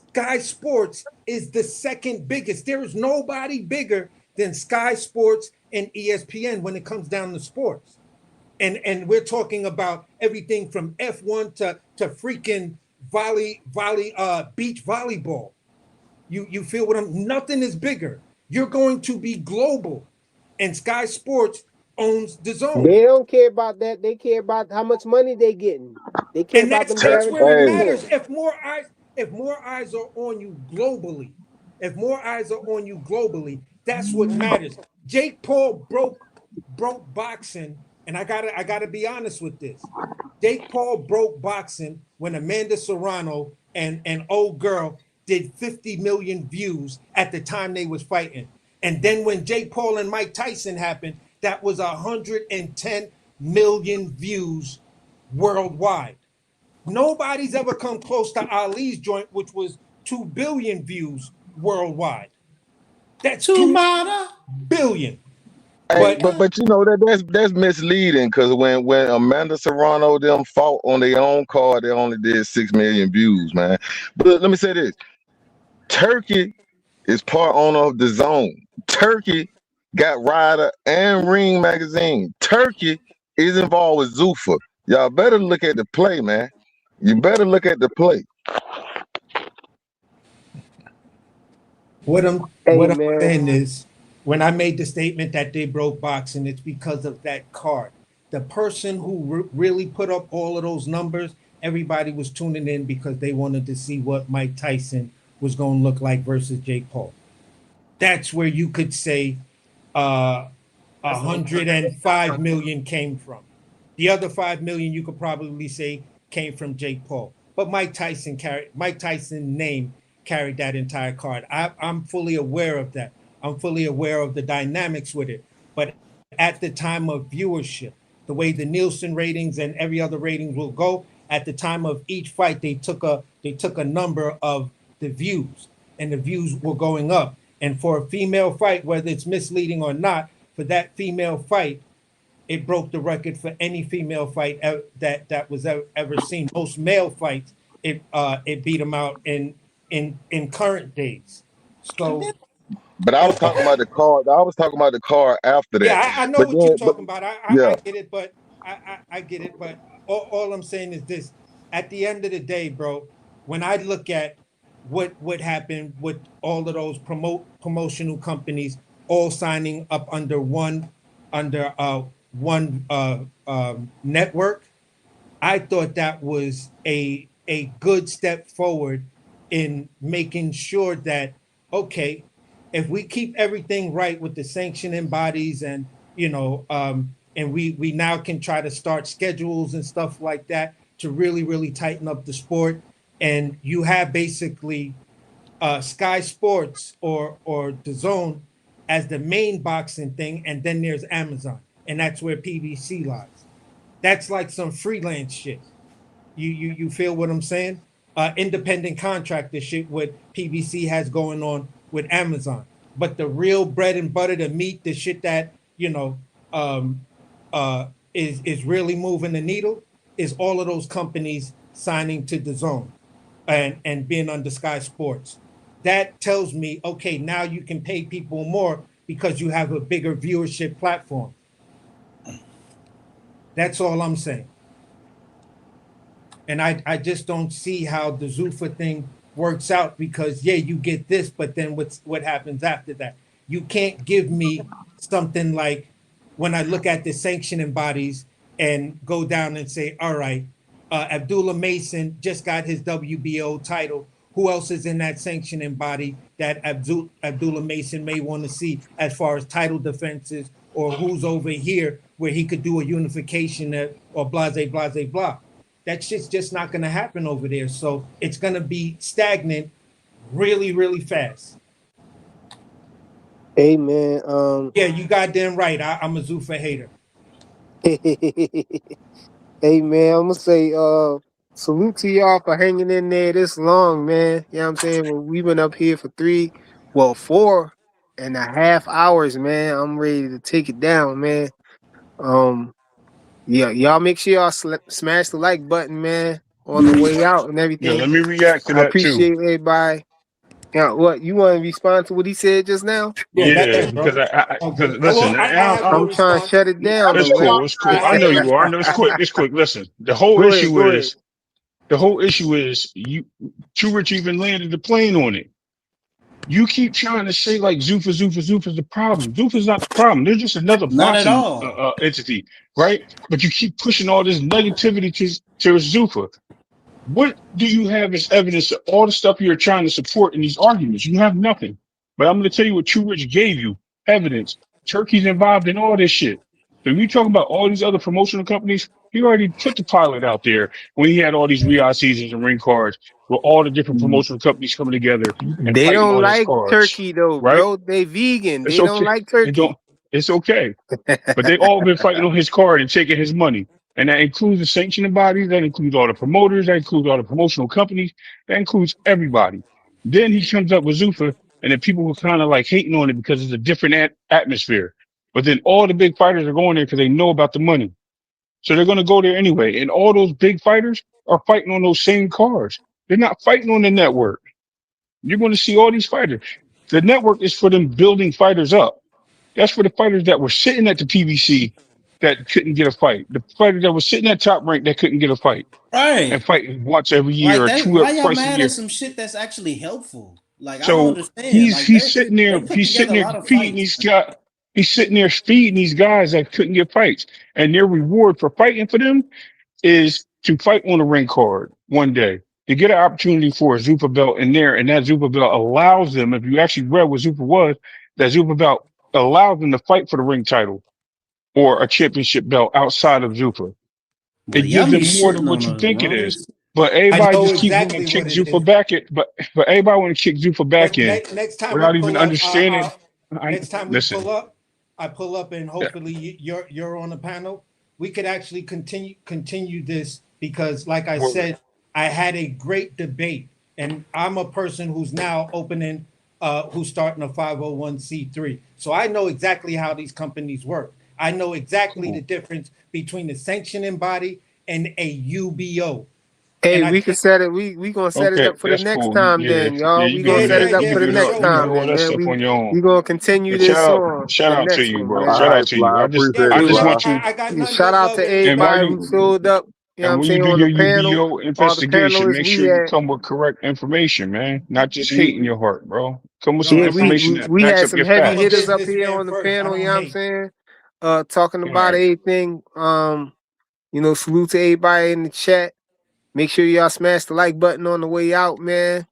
Sky Sports is the second biggest. There is nobody bigger than Sky Sports and ESPN when it comes down to sports. And we're talking about everything from F1 to freaking beach volleyball. You feel what I'm nothing is bigger. You're going to be global. And Sky Sports owns the zone. They don't care about that. They care about how much money they getting. They care And about that's them that's where it guaranteed matters. checks. If more eyes are on you globally, that's what matters. Jake Paul broke boxing, and I gotta be honest with this. Jake Paul broke boxing when Amanda Serrano and old girl did 50 million views at the time they was fighting. And then when Jake Paul and Mike Tyson happened, that was 110 million views worldwide. Nobody's ever come close to Ali's joint, which was 2 billion views worldwide. That's 2 billion. Hey, but you know that's misleading because when Amanda Serrano them fought on their own card, they only did 6 million views, man. But let me say this: Turkey is part owner of the Zone. Turkey got Ryder and Ring Magazine. Turkey is involved with Zuffa. Y'all better look at the play, man. You better look at the play. What I'm Hey what I'm man, saying is, when I made the statement that they broke boxing, it's because of that card. The person who really put up all of those numbers, everybody was tuning in because they wanted to see what Mike Tyson was going to look like versus Jake Paul. That's where you could say 105 million came from. The other 5 million you could probably say came from Jake Paul. But Mike Tyson name carried that entire card. I'm fully aware of that. I'm fully aware of the dynamics with it. But at the time of viewership, the way the Nielsen ratings and every other ratings will go, at the time of each fight, they took a number of the views, and the views were going up. And for a female fight, whether it's misleading or not, for that female fight, it broke the record for any female fight that was ever seen. Most male fights, it beat them out in current days. So, But I was talking about the card. I was talking about the card after that. yeah, I know But what you're then, talking about. I yeah. get it, but I get it. But all I'm saying is this: at the end of the day, bro, when I look at what happened with all of those promotional companies all signing up under one network, I thought that was a good step forward in making sure that, okay, if we keep everything right with the sanctioning bodies, and and we now can try to start schedules and stuff like that to really tighten up the sport, and you have basically Sky Sports or the Zone as the main boxing thing, and then there's Amazon, and that's where PBC lies. That's like some freelance shit. You feel what I'm saying? Independent contractor shit what PBC has going on with Amazon. But the real bread and butter, the meat, the shit that um, is really moving the needle, is all of those companies signing to the Zone and being under Sky Sports. That tells me, okay, now you can pay people more because you have a bigger viewership platform. That's all I'm saying. And I just don't see how the Zuffa thing works out, because yeah, you get this, but then what happens after that? You can't give me something like, when I look at the sanctioning bodies and go down and say, all right, Abdullah Mason just got his WBO title. Who else is in that sanctioning body that Abdullah Mason may want to see as far as title defenses, or who's over here where he could do a unification or blah. That shit's just not going to happen over there. So it's going to be stagnant really fast. hey man, Yeah, you goddamn right. I'm a Zuffa hater. hey man, I'm gonna say Salute to y'all for hanging in there this long, man. You know what I'm saying? Well, we've been up here for 4.5 hours, man. I'm ready to take it down, man. Yeah, y'all make sure y'all smash the like button, man, on the way out and Yeah, everything. let me react to I that too. appreciate everybody. Yeah, what you want to respond to what he said just now? Yeah, that's Yeah, it, because bro. because Oh, well, listen, I have no I'm trying to response. shut it down it's though, man. cool, it's cool. I know you are. I know it's quick. It's quick. Listen, Go ahead, go ahead. the whole issue is you. Too Rich even landed the plane on it. You keep trying to say like Zuffa's the problem. Zuffa's not the problem. They're just another Not at boxing all. entity, right? But you keep pushing all this negativity to Zuffa. What do you have as evidence of all the stuff you're trying to support in these arguments? You have nothing. But I'm going to tell you what True Rich gave you evidence. Turkey's involved in all this shit. So you talking about all these other promotional companies, he already put the pilot out there when he had all these Riyadh seasons and ring cards with all the different promotional companies coming together and They fighting don't on his like cards, turkey though, right? bro. They vegan. It's They don't okay. like It turkey. don't. It's okay. But they all been fighting on his card and taking his money. And that includes the sanctioning bodies, that includes all the promoters, that includes all the promotional companies, that includes everybody. Then he comes up with Zuffa, and then people were kind of like hating on it because it's a different atmosphere. But then all the big fighters are going there because they know about the money. So they're going to go there anyway. And all those big fighters are fighting on those same cards. They're not fighting on the network. You're going to see all these fighters. The network is for them building fighters up. That's for the fighters that were sitting at the PBC that couldn't get a fight. The fighters that were sitting at top rank that couldn't get a fight. And Right. fighting once every year Like or that. two Why y'all twice a mad at year. some shit that's actually helpful? Like I don't So understand. Like he's sitting they there, put together a lot of feeding fights. these guys. He's sitting there feeding these guys that couldn't get fights. And their reward for fighting for them is to fight on a ring card one day. To get an opportunity for a Zuffa belt in there, and that Zuffa belt allows them, if you actually read what Zuffa was, that Zuffa belt allows them to fight for the ring title or a championship belt outside of Zuffa. But It y'all gives be them more than shitting what on you us, think it bro. is. But I everybody know just keeps wanting to exactly kick what it is. Zuffa back it, but everybody want to kick Zuffa back But in next time we without even pull up, understanding. next time we Listen, pull up, I pull up, and yeah, hopefully you're on the panel. We could actually continue this because, like I word. said, I had a great debate, and I'm a person who's now opening, who's starting a 501c3. So I know exactly how these companies work. I know exactly the Cool. difference between the sanctioning body and a UBO. Hey, And I we can think, set it. We gonna set it Okay, up for the that's next cool. time, Yeah, then, yeah, y'all. you We can gonna yeah, do set yeah, it that. up You yeah, for the can for do next that. sure, You can time, do bro. all then, that man. stuff on your own. We gonna continue And this on shout the out to next you, one, bro. man. Shout All out right, to you. fly. Appreciate Yeah, I it, just yeah. fly. want you. I got nothing Shout but out to love and And respect while everybody for who you you, bro. showed up. You know what and I'm when you saying, do on your the panel. UBO All the investigation, panelists make we sure you had. come with correct information, man. Not just hate in your heart, bro. Come with some No, Yeah, information that we backs had up some your heavy I'm a facts. hitters up here businessman on the first. I panel, you don't know what I'm hate. saying? Talking All about right. everything. Salute to everybody in the chat. Make sure y'all smash the like button on the way out, man.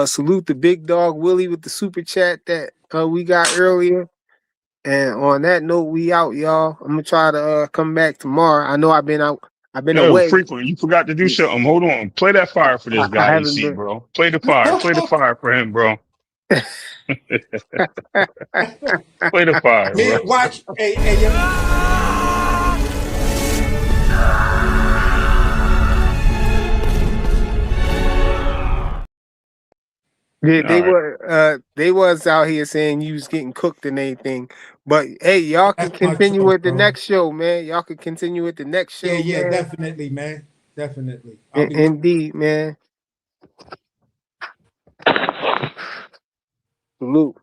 Salute the big dog Willie with the super chat that we got earlier. And on that note, we out, y'all. I'm gonna try to come back tomorrow. I know I've been out. I've been Yo, away. frequent. You forgot to do something. Hold on. Play that fire for this I guy you haven't see, been. bro. Play the fire. Play the fire for him, bro. Play the fire, bro. Here, watch. Hey, yo. Yeah, All right. they was out here saying you was getting cooked and anything. But hey, y'all can That's my continue choice, with the bro. next show, man. Y'all can continue with the next Yeah, show, yeah, man. definitely, man. Definitely. I'll be listening. Indeed, man. Salute.